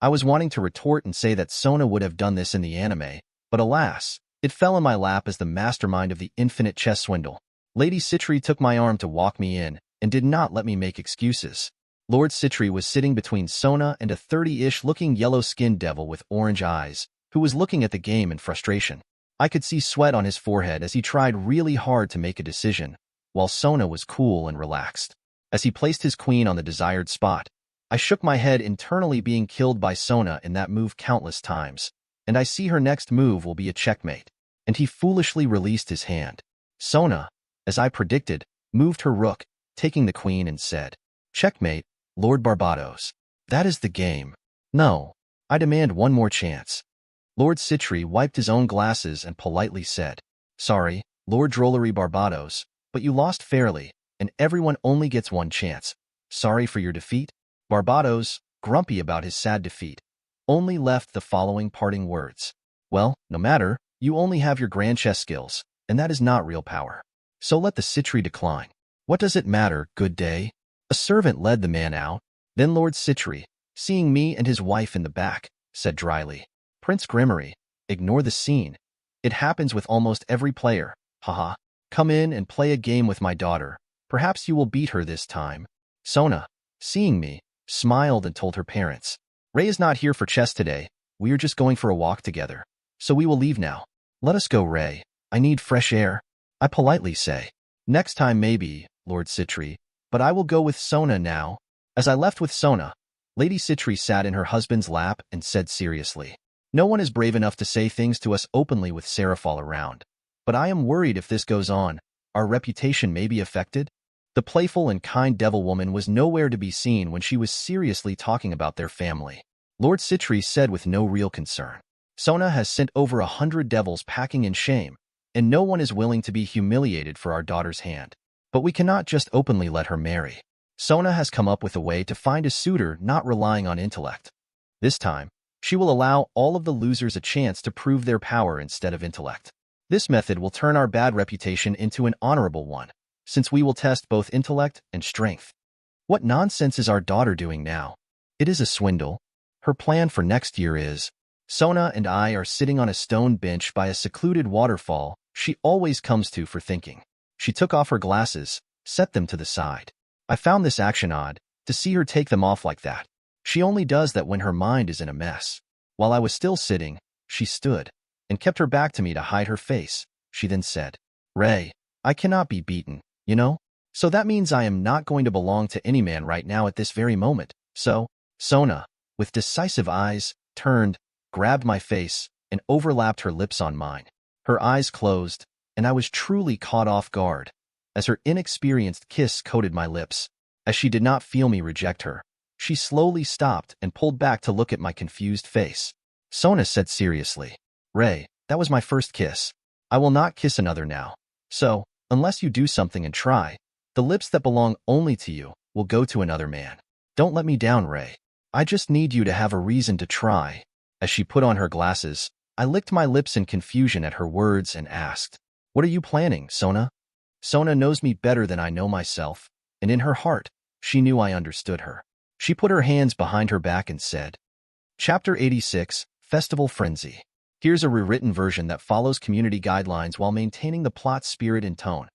I was wanting to retort and say that Sona would have done this in the anime, but alas, it fell in my lap as the mastermind of the infinite chess swindle. Lady Citri took my arm to walk me in, and did not let me make excuses. Lord Citri was sitting between Sona and a 30-ish looking yellow-skinned devil with orange eyes, who was looking at the game in frustration. I could see sweat on his forehead as he tried really hard to make a decision, while Sona was cool and relaxed. As he placed his queen on the desired spot, I shook my head internally, being killed by Sona in that move countless times, and I see her next move will be a checkmate. And he foolishly released his hand. Sona, as I predicted, moved her rook, taking the queen, and said, "Checkmate, Lord Barbados. That is the game. No. I demand one more chance. Lord Citri wiped his own glasses and politely said, Sorry, Lord Drollery Barbados, but you lost fairly, and everyone only gets one chance. Sorry for your defeat? Barbados, grumpy about his sad defeat, only left the following parting words. Well, no matter, you only have your grand chess skills, and that is not real power. So let the Citri decline. What does it matter, good day? A servant led the man out. Then Lord Citri, seeing me and his wife in the back, said dryly, Prince Gremory, ignore the scene. It happens with almost every player. Haha. Come in and play a game with my daughter. Perhaps you will beat her this time. Sona, seeing me, smiled and told her parents, Ray is not here for chess today. We are just going for a walk together. So we will leave now. Let us go, Ray. I need fresh air. I politely say. Next time maybe, Lord Citri, but I will go with Sona now. As I left with Sona, Lady Citri sat in her husband's lap and said seriously, No one is brave enough to say things to us openly with Seraph around. But I am worried if this goes on, our reputation may be affected. The playful and kind devil woman was nowhere to be seen when she was seriously talking about their family. Lord Citri said with no real concern, Sona has sent over 100 devils packing in shame, and no one is willing to be humiliated for our daughter's hand. But we cannot just openly let her marry. Sona has come up with a way to find a suitor not relying on intellect. This time, she will allow all of the losers a chance to prove their power instead of intellect. This method will turn our bad reputation into an honorable one, since we will test both intellect and strength. What nonsense is our daughter doing now? It is a swindle. Her plan for next year is, Sona and I are sitting on a stone bench by a secluded waterfall she always comes to for thinking. She took off her glasses, set them to the side. I found this action odd, to see her take them off like that. She only does that when her mind is in a mess. While I was still sitting, she stood, and kept her back to me to hide her face. She then said, Ray, I cannot be beaten, you know? So that means I am not going to belong to any man right now at this very moment. So, Sona, with decisive eyes, turned, grabbed my face, and overlapped her lips on mine. Her eyes closed, and I was truly caught off guard, as her inexperienced kiss coated my lips. As she did not feel me reject her, she slowly stopped and pulled back to look at my confused face. Sona said seriously, Ray, that was my first kiss. I will not kiss another now. So, unless you do something and try, the lips that belong only to you will go to another man. Don't let me down, Ray. I just need you to have a reason to try. As she put on her glasses, I licked my lips in confusion at her words and asked, What are you planning, Sona? Sona knows me better than I know myself, and in her heart, she knew I understood her. She put her hands behind her back and said, Chapter 86, Festival Frenzy. Here's a rewritten version that follows community guidelines while maintaining the plot spirit and tone.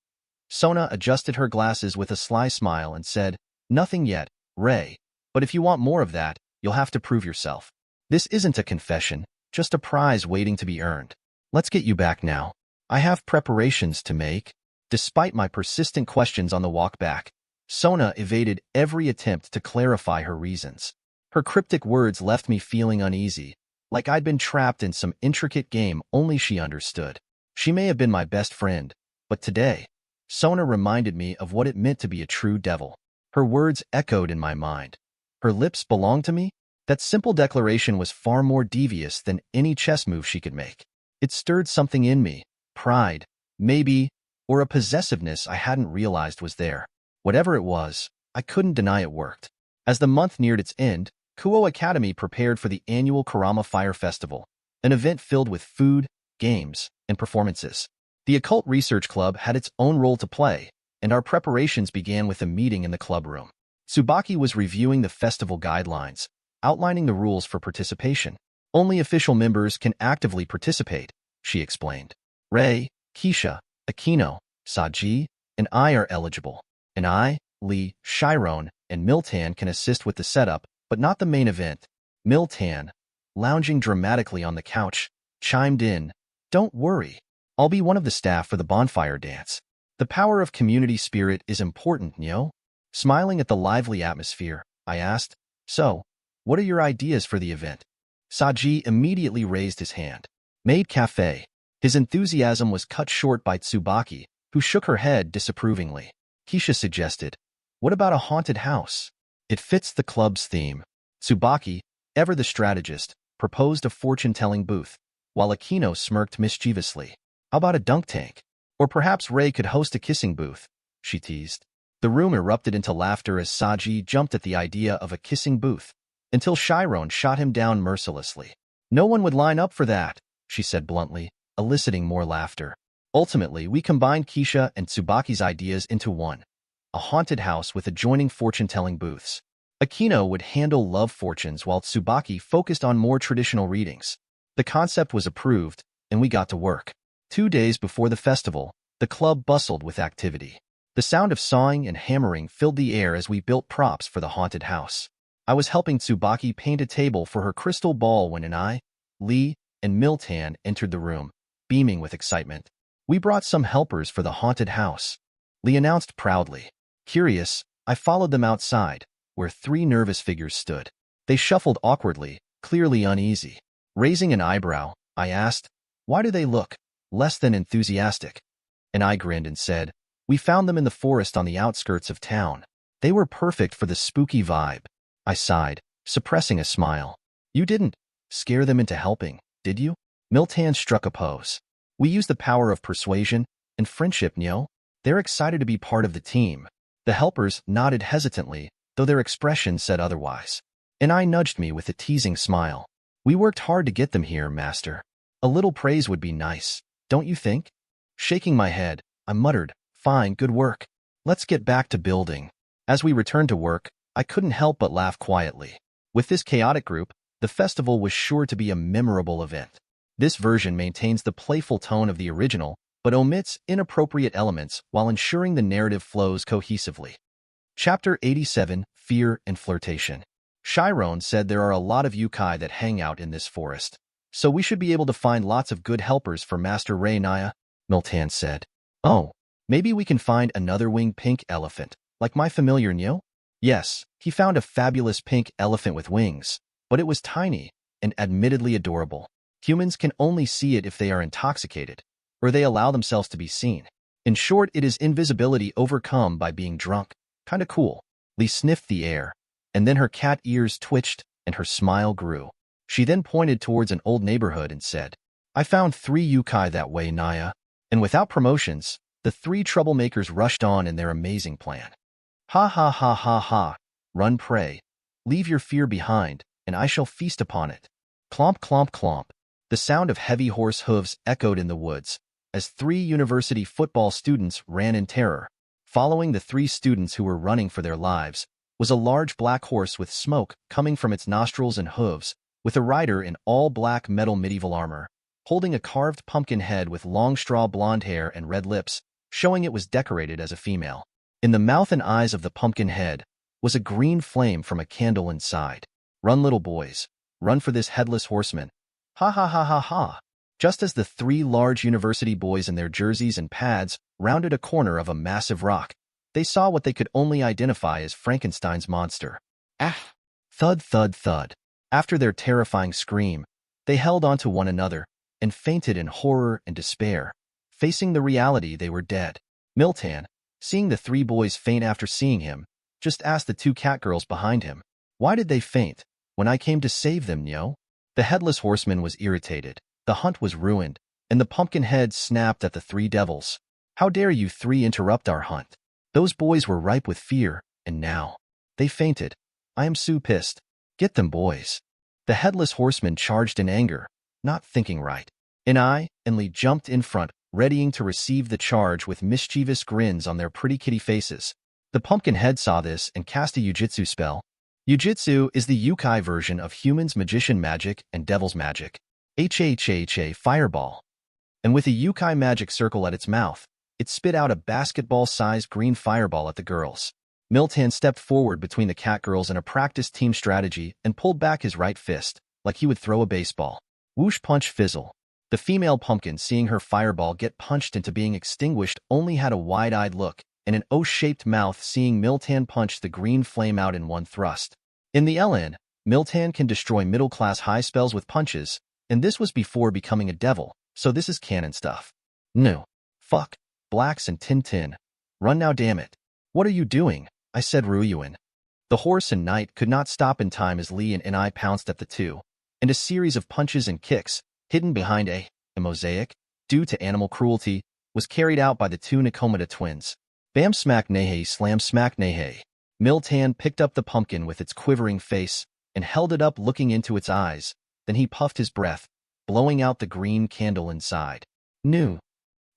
Sona adjusted her glasses with a sly smile and said, Nothing yet, Ray, but if you want more of that, you'll have to prove yourself. This isn't a confession, just a prize waiting to be earned. Let's get you back now. I have preparations to make. Despite my persistent questions on the walk back, Sona evaded every attempt to clarify her reasons. Her cryptic words left me feeling uneasy, like I'd been trapped in some intricate game only she understood. She may have been my best friend, but today, Sona reminded me of what it meant to be a true devil. Her words echoed in my mind. Her lips belonged to me? That simple declaration was far more devious than any chess move she could make. It stirred something in me, pride, maybe, or a possessiveness I hadn't realized was there. Whatever it was, I couldn't deny it worked. As the month neared its end, Kuo Academy prepared for the annual Karama Fire Festival, an event filled with food, games, and performances. The Occult Research Club had its own role to play, and our preparations began with a meeting in the club room. Tsubaki was reviewing the festival guidelines, outlining the rules for participation. Only official members can actively participate, she explained. Ray, Keisha, Akino, Saji, and I are eligible. And I, Lee, Chiron, and Miltan can assist with the setup, but not the main event. Miltan, lounging dramatically on the couch, chimed in, Don't worry. I'll be one of the staff for the bonfire dance. The power of community spirit is important, Nyo. Smiling at the lively atmosphere, I asked, So, what are your ideas for the event? Saji immediately raised his hand. Maid Cafe. His enthusiasm was cut short by Tsubaki, who shook her head disapprovingly. Keisha suggested, What about a haunted house? It fits the club's theme. Tsubaki, ever the strategist, proposed a fortune-telling booth, while Akino smirked mischievously. How about a dunk tank? Or perhaps Ray could host a kissing booth, she teased. The room erupted into laughter as Saji jumped at the idea of a kissing booth, until Chiron shot him down mercilessly. No one would line up for that, she said bluntly, eliciting more laughter. Ultimately, we combined Keisha and Tsubaki's ideas into one, a haunted house with adjoining fortune-telling booths. Akino would handle love fortunes while Tsubaki focused on more traditional readings. The concept was approved, and we got to work. 2 days before the festival, the club bustled with activity. The sound of sawing and hammering filled the air as we built props for the haunted house. I was helping Tsubaki paint a table for her crystal ball when I, Lee, and Miltan entered the room, beaming with excitement. We brought some helpers for the haunted house, Lee announced proudly. Curious, I followed them outside, where 3 nervous figures stood. They shuffled awkwardly, clearly uneasy. Raising an eyebrow, I asked, "Why do they look less than enthusiastic?" And I grinned and said, "We found them in the forest on the outskirts of town. They were perfect for the spooky vibe." I sighed, suppressing a smile. "You didn't scare them into helping, did you?" Miltan struck a pose. "We used the power of persuasion and friendship, Nyo. They're excited to be part of the team." The helpers nodded hesitantly, though their expression said otherwise. And I nudged me with a teasing smile. "We worked hard to get them here, Master. A little praise would be nice, don't you think?" Shaking my head, I muttered, "Fine, good work. Let's get back to building." As we returned to work, I couldn't help but laugh quietly. With this chaotic group, the festival was sure to be a memorable event. This version maintains the playful tone of the original, but omits inappropriate elements while ensuring the narrative flows cohesively. Chapter 87, Fear and Flirtation. Chiron said there are a lot of yukai that hang out in this forest, so we should be able to find lots of good helpers for Master Ray Naya, Miltan said. "Oh, maybe we can find another winged pink elephant, like my familiar Nyo?" Yes, he found a fabulous pink elephant with wings, but it was tiny and admittedly adorable. Humans can only see it if they are intoxicated, or they allow themselves to be seen. In short, it is invisibility overcome by being drunk. Kinda cool. Lee sniffed the air, and then her cat ears twitched and her smile grew. She then pointed towards an old neighborhood and said, "I found 3 yukai that way, Naya." And without promotions, the 3 troublemakers rushed on in their amazing plan. "Ha ha ha ha ha, run pray. Leave your fear behind, and I shall feast upon it." Clomp clomp clomp. The sound of heavy horse hooves echoed in the woods, as 3 university football students ran in terror. Following the 3 students who were running for their lives was a large black horse with smoke coming from its nostrils and hooves, with a rider in all black metal medieval armor, holding a carved pumpkin head with long straw blonde hair and red lips, showing it was decorated as a female. In the mouth and eyes of the pumpkin head was a green flame from a candle inside. "Run, little boys, run for this headless horseman. Ha ha ha ha ha." Just as the 3 large university boys in their jerseys and pads rounded a corner of a massive rock, they saw what they could only identify as Frankenstein's monster. Ah! Thud thud thud. After their terrifying scream, they held onto one another and fainted in horror and despair, facing the reality they were dead. Miltan, seeing the 3 boys faint after seeing him, just asked the 2 catgirls behind him, "Why did they faint when I came to save them, Nyo?" The headless horseman was irritated. The hunt was ruined, and the pumpkin head snapped at the 3 devils. "How dare you 3 interrupt our hunt?" Those boys were ripe with fear, and now they fainted. "I am so pissed. Get them, boys." The headless horseman charged in anger, not thinking right. And I and Lee jumped in front, readying to receive the charge with mischievous grins on their pretty kitty faces. The pumpkin head saw this and cast a Yujitsu spell. Yujitsu is the yukai version of human's magician magic and devil's magic. HHHA fireball. And with a yukai magic circle at its mouth, it spit out a basketball-sized green fireball at the girls. Miltan stepped forward between the catgirls in a practiced team strategy and pulled back his right fist, like he would throw a baseball. Whoosh punch fizzle. The female pumpkin, seeing her fireball get punched into being extinguished, only had a wide-eyed look and an O-shaped mouth seeing Miltan punch the green flame out in one thrust. In the LN, Miltan can destroy middle-class high spells with punches, and this was before becoming a devil, so this is canon stuff. No. Fuck. Blacks and Tintin. Run now, damn it. What are you doing? I said Ruyuan. The horse and knight could not stop in time as Lee and I pounced at the two, and a series of punches and kicks, hidden behind a mosaic, due to animal cruelty, was carried out by the two Nakomata twins. Bam smack nahe slam smack nahe. Miltan picked up the pumpkin with its quivering face and held it up looking into its eyes. Then he puffed his breath, blowing out the green candle inside. New.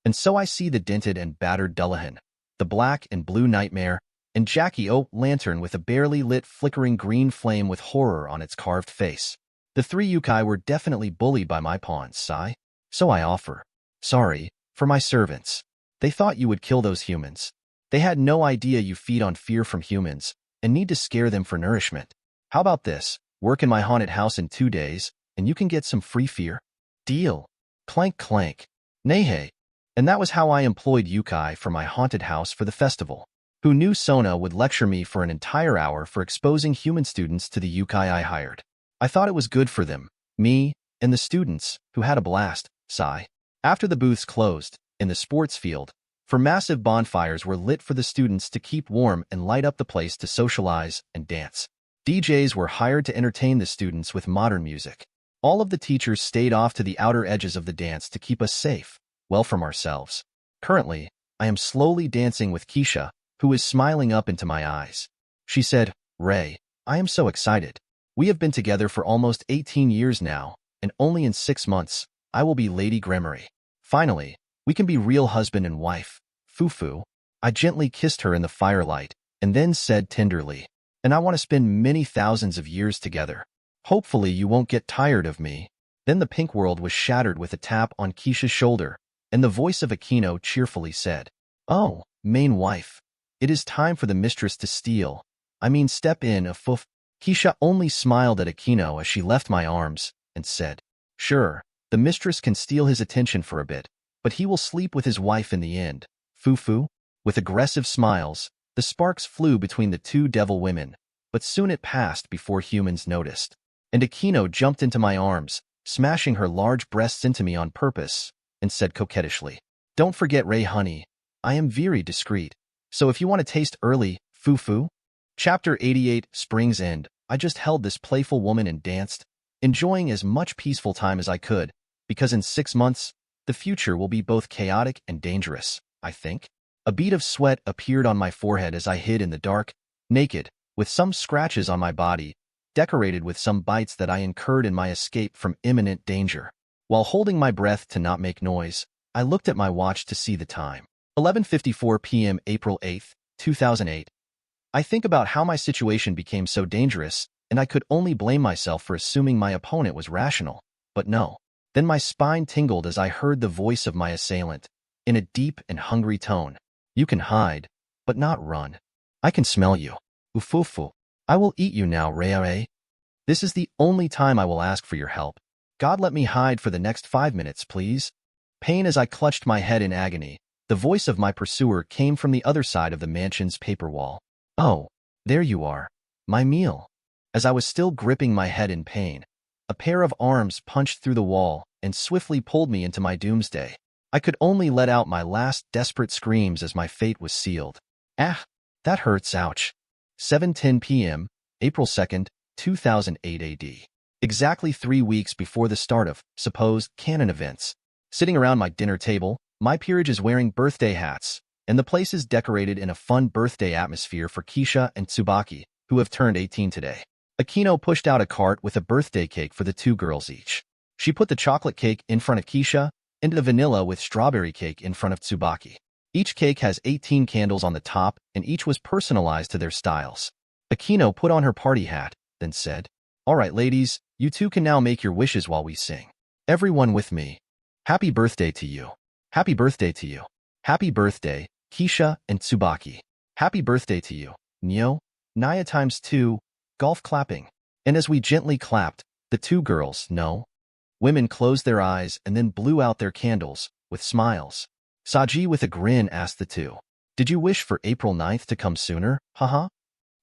And so I see the dented and battered Dullahan, the black and blue nightmare, and Jackie O lantern with a barely lit flickering green flame with horror on its carved face. The three yokai were definitely bullied by my pawns, sigh. So I offer. Sorry, for my servants. They thought you would kill those humans. They had no idea you feed on fear from humans and need to scare them for nourishment. How about this? Work in my haunted house in 2 days, and you can get some free fear. Deal. Clank clank. Nehe. And that was how I employed yokai for my haunted house for the festival. Who knew Sona would lecture me for an entire hour for exposing human students to the yokai I hired? I thought it was good for them, me, and the students, who had a blast, sigh. After the booths closed, in the sports field, for massive bonfires were lit for the students to keep warm and light up the place to socialize and dance. DJs were hired to entertain the students with modern music. All of the teachers stayed off to the outer edges of the dance to keep us safe, well from ourselves. Currently, I am slowly dancing with Keisha, who is smiling up into my eyes. She said, Ray, I am so excited. We have been together for almost 18 years now, and only in 6 months, I will be Lady Gremory. Finally, we can be real husband and wife. Fufu. I gently kissed her in the firelight, and then said tenderly, and I want to spend many thousands of years together. Hopefully you won't get tired of me. Then the pink world was shattered with a tap on Keisha's shoulder, and the voice of Akino cheerfully said, Oh, main wife. It is time for the mistress to step in a foof. Keisha only smiled at Akino as she left my arms, and said, Sure, the mistress can steal his attention for a bit, but he will sleep with his wife in the end. Fufu. With aggressive smiles, the sparks flew between the two devil women, but soon it passed before humans noticed. And Akino jumped into my arms, smashing her large breasts into me on purpose, and said coquettishly, Don't forget Ray honey, I am very discreet, so if you want to taste early, Fufu. Chapter 88, Spring's End. I just held this playful woman and danced, enjoying as much peaceful time as I could, because in 6 months, the future will be both chaotic and dangerous, I think. A bead of sweat appeared on my forehead as I hid in the dark, naked, with some scratches on my body, decorated with some bites that I incurred in my escape from imminent danger. While holding my breath to not make noise, I looked at my watch to see the time. 11:54 p.m. April 8, 2008. I think about how my situation became so dangerous, and I could only blame myself for assuming my opponent was rational. But no. Then my spine tingled as I heard the voice of my assailant, in a deep and hungry tone. You can hide, but not run. I can smell you. Ufufu. I will eat you now, Ray. This is the only time I will ask for your help. God, let me hide for the next 5 minutes, please. Pain as I clutched my head in agony. The voice of my pursuer came from the other side of the mansion's paper wall. Oh, there you are. My meal. As I was still gripping my head in pain, a pair of arms punched through the wall and swiftly pulled me into my doomsday. I could only let out my last desperate screams as my fate was sealed. Ah, that hurts, ouch. 7:10 p.m., April 2nd, 2008 AD. Exactly 3 weeks before the start of supposed canon events. Sitting around my dinner table, my peerage is wearing birthday hats, and the place is decorated in a fun birthday atmosphere for Keisha and Tsubaki, who have turned 18 today. Akino pushed out a cart with a birthday cake for the 2 girls each. She put the chocolate cake in front of Keisha and the vanilla with strawberry cake in front of Tsubaki. Each cake has 18 candles on the top, and each was personalized to their styles. Akino put on her party hat, then said, All right, ladies, you two can now make your wishes while we sing. Everyone with me. Happy birthday to you. Happy birthday to you. Happy birthday, Keisha and Tsubaki. Happy birthday to you, Nyo. Naya times 2, golf clapping. And as we gently clapped, the 2 girls, women closed their eyes and then blew out their candles, with smiles. Saji with a grin asked the 2, Did you wish for April 9th to come sooner, haha?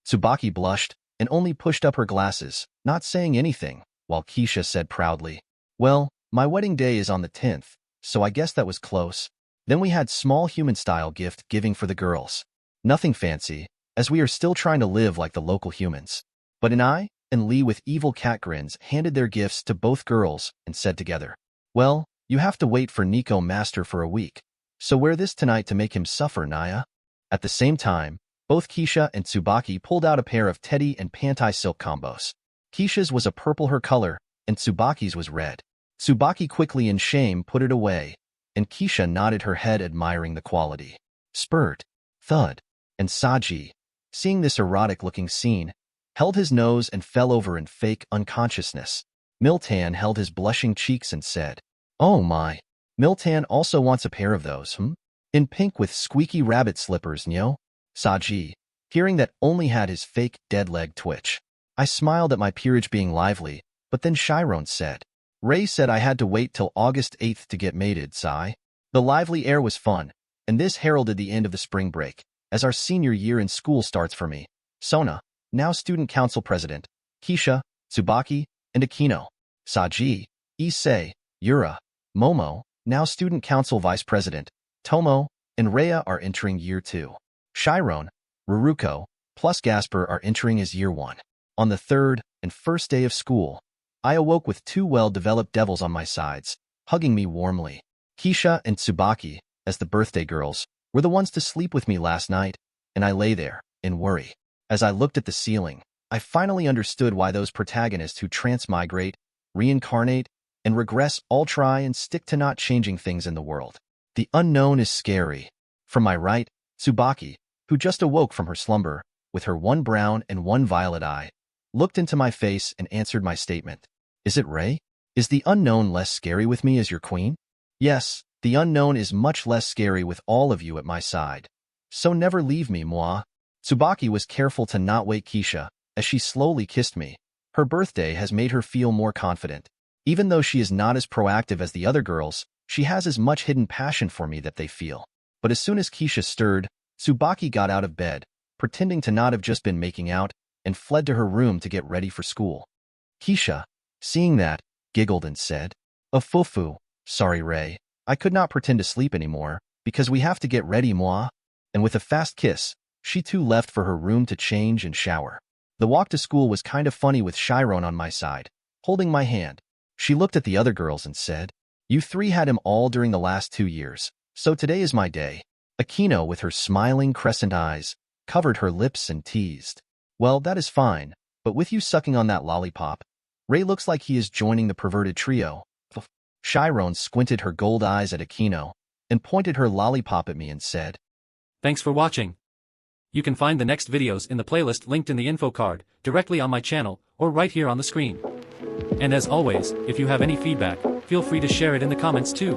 Tsubaki blushed and only pushed up her glasses, not saying anything, while Keisha said proudly, Well, my wedding day is on the 10th, so I guess that was close. Then we had small human-style gift-giving for the girls. Nothing fancy, as we are still trying to live like the local humans. But I and Lee with evil cat grins handed their gifts to both girls and said together, well, you have to wait for Nico Master for a week, so wear this tonight to make him suffer, Naya. At the same time, both Keisha and Tsubaki pulled out a pair of teddy and panty silk combos. Keisha's was a purple her color, and Tsubaki's was red. Tsubaki quickly in shame put it away, and Keisha nodded her head admiring the quality. Spurt, Thud, and Saji, seeing this erotic-looking scene, held his nose and fell over in fake unconsciousness. Miltan held his blushing cheeks and said, oh my. Miltan also wants a pair of those, in pink with squeaky rabbit slippers, Nyo? Saji, hearing that only had his fake dead leg twitch. I smiled at my peerage being lively, but then Chiron said, Ray said I had to wait till August 8th to get mated, sigh. The lively air was fun, and this heralded the end of the spring break, as our senior year in school starts for me. Sona, now student council president, Keisha, Tsubaki, and Akino. Saji, Issei, Yura, Momo, now student council vice president, Tomo, and Rhea are entering year 2. Chiron, Ruruko, plus Gasper are entering as year 1. On the third and first day of school, I awoke with 2 well-developed devils on my sides, hugging me warmly. Keisha and Tsubaki, as the birthday girls, were the ones to sleep with me last night, and I lay there, in worry. As I looked at the ceiling, I finally understood why those protagonists who transmigrate, reincarnate, and regress all try and stick to not changing things in the world. The unknown is scary. From my right, Tsubaki, who just awoke from her slumber, with her one brown and one violet eye, looked into my face and answered my statement. Is it Ray? Is the unknown less scary with me as your queen? Yes, the unknown is much less scary with all of you at my side. So never leave me, moi. Tsubaki was careful to not wake Keisha, as she slowly kissed me. Her birthday has made her feel more confident. Even though she is not as proactive as the other girls, she has as much hidden passion for me that they feel. But as soon as Keisha stirred, Tsubaki got out of bed, pretending to not have just been making out, and fled to her room to get ready for school. Keisha, seeing that, giggled and said, "Oh, fufu, sorry Ray, I could not pretend to sleep anymore, because we have to get ready, moi." And with a fast kiss, she too left for her room to change and shower. The walk to school was kind of funny with Chiron on my side, holding my hand. She looked at the other girls and said, "You 3 had him all during the last 2 years, so today is my day." Akino, with her smiling crescent eyes, covered her lips and teased, "Well, that is fine, but with you sucking on that lollipop, Ray looks like he is joining the perverted trio." Chiron squinted her gold eyes at Akino and pointed her lollipop at me and said, "Thanks for watching. You can find the next videos in the playlist linked in the info card, directly on my channel, or right here on the screen. And as always, if you have any feedback, feel free to share it in the comments too.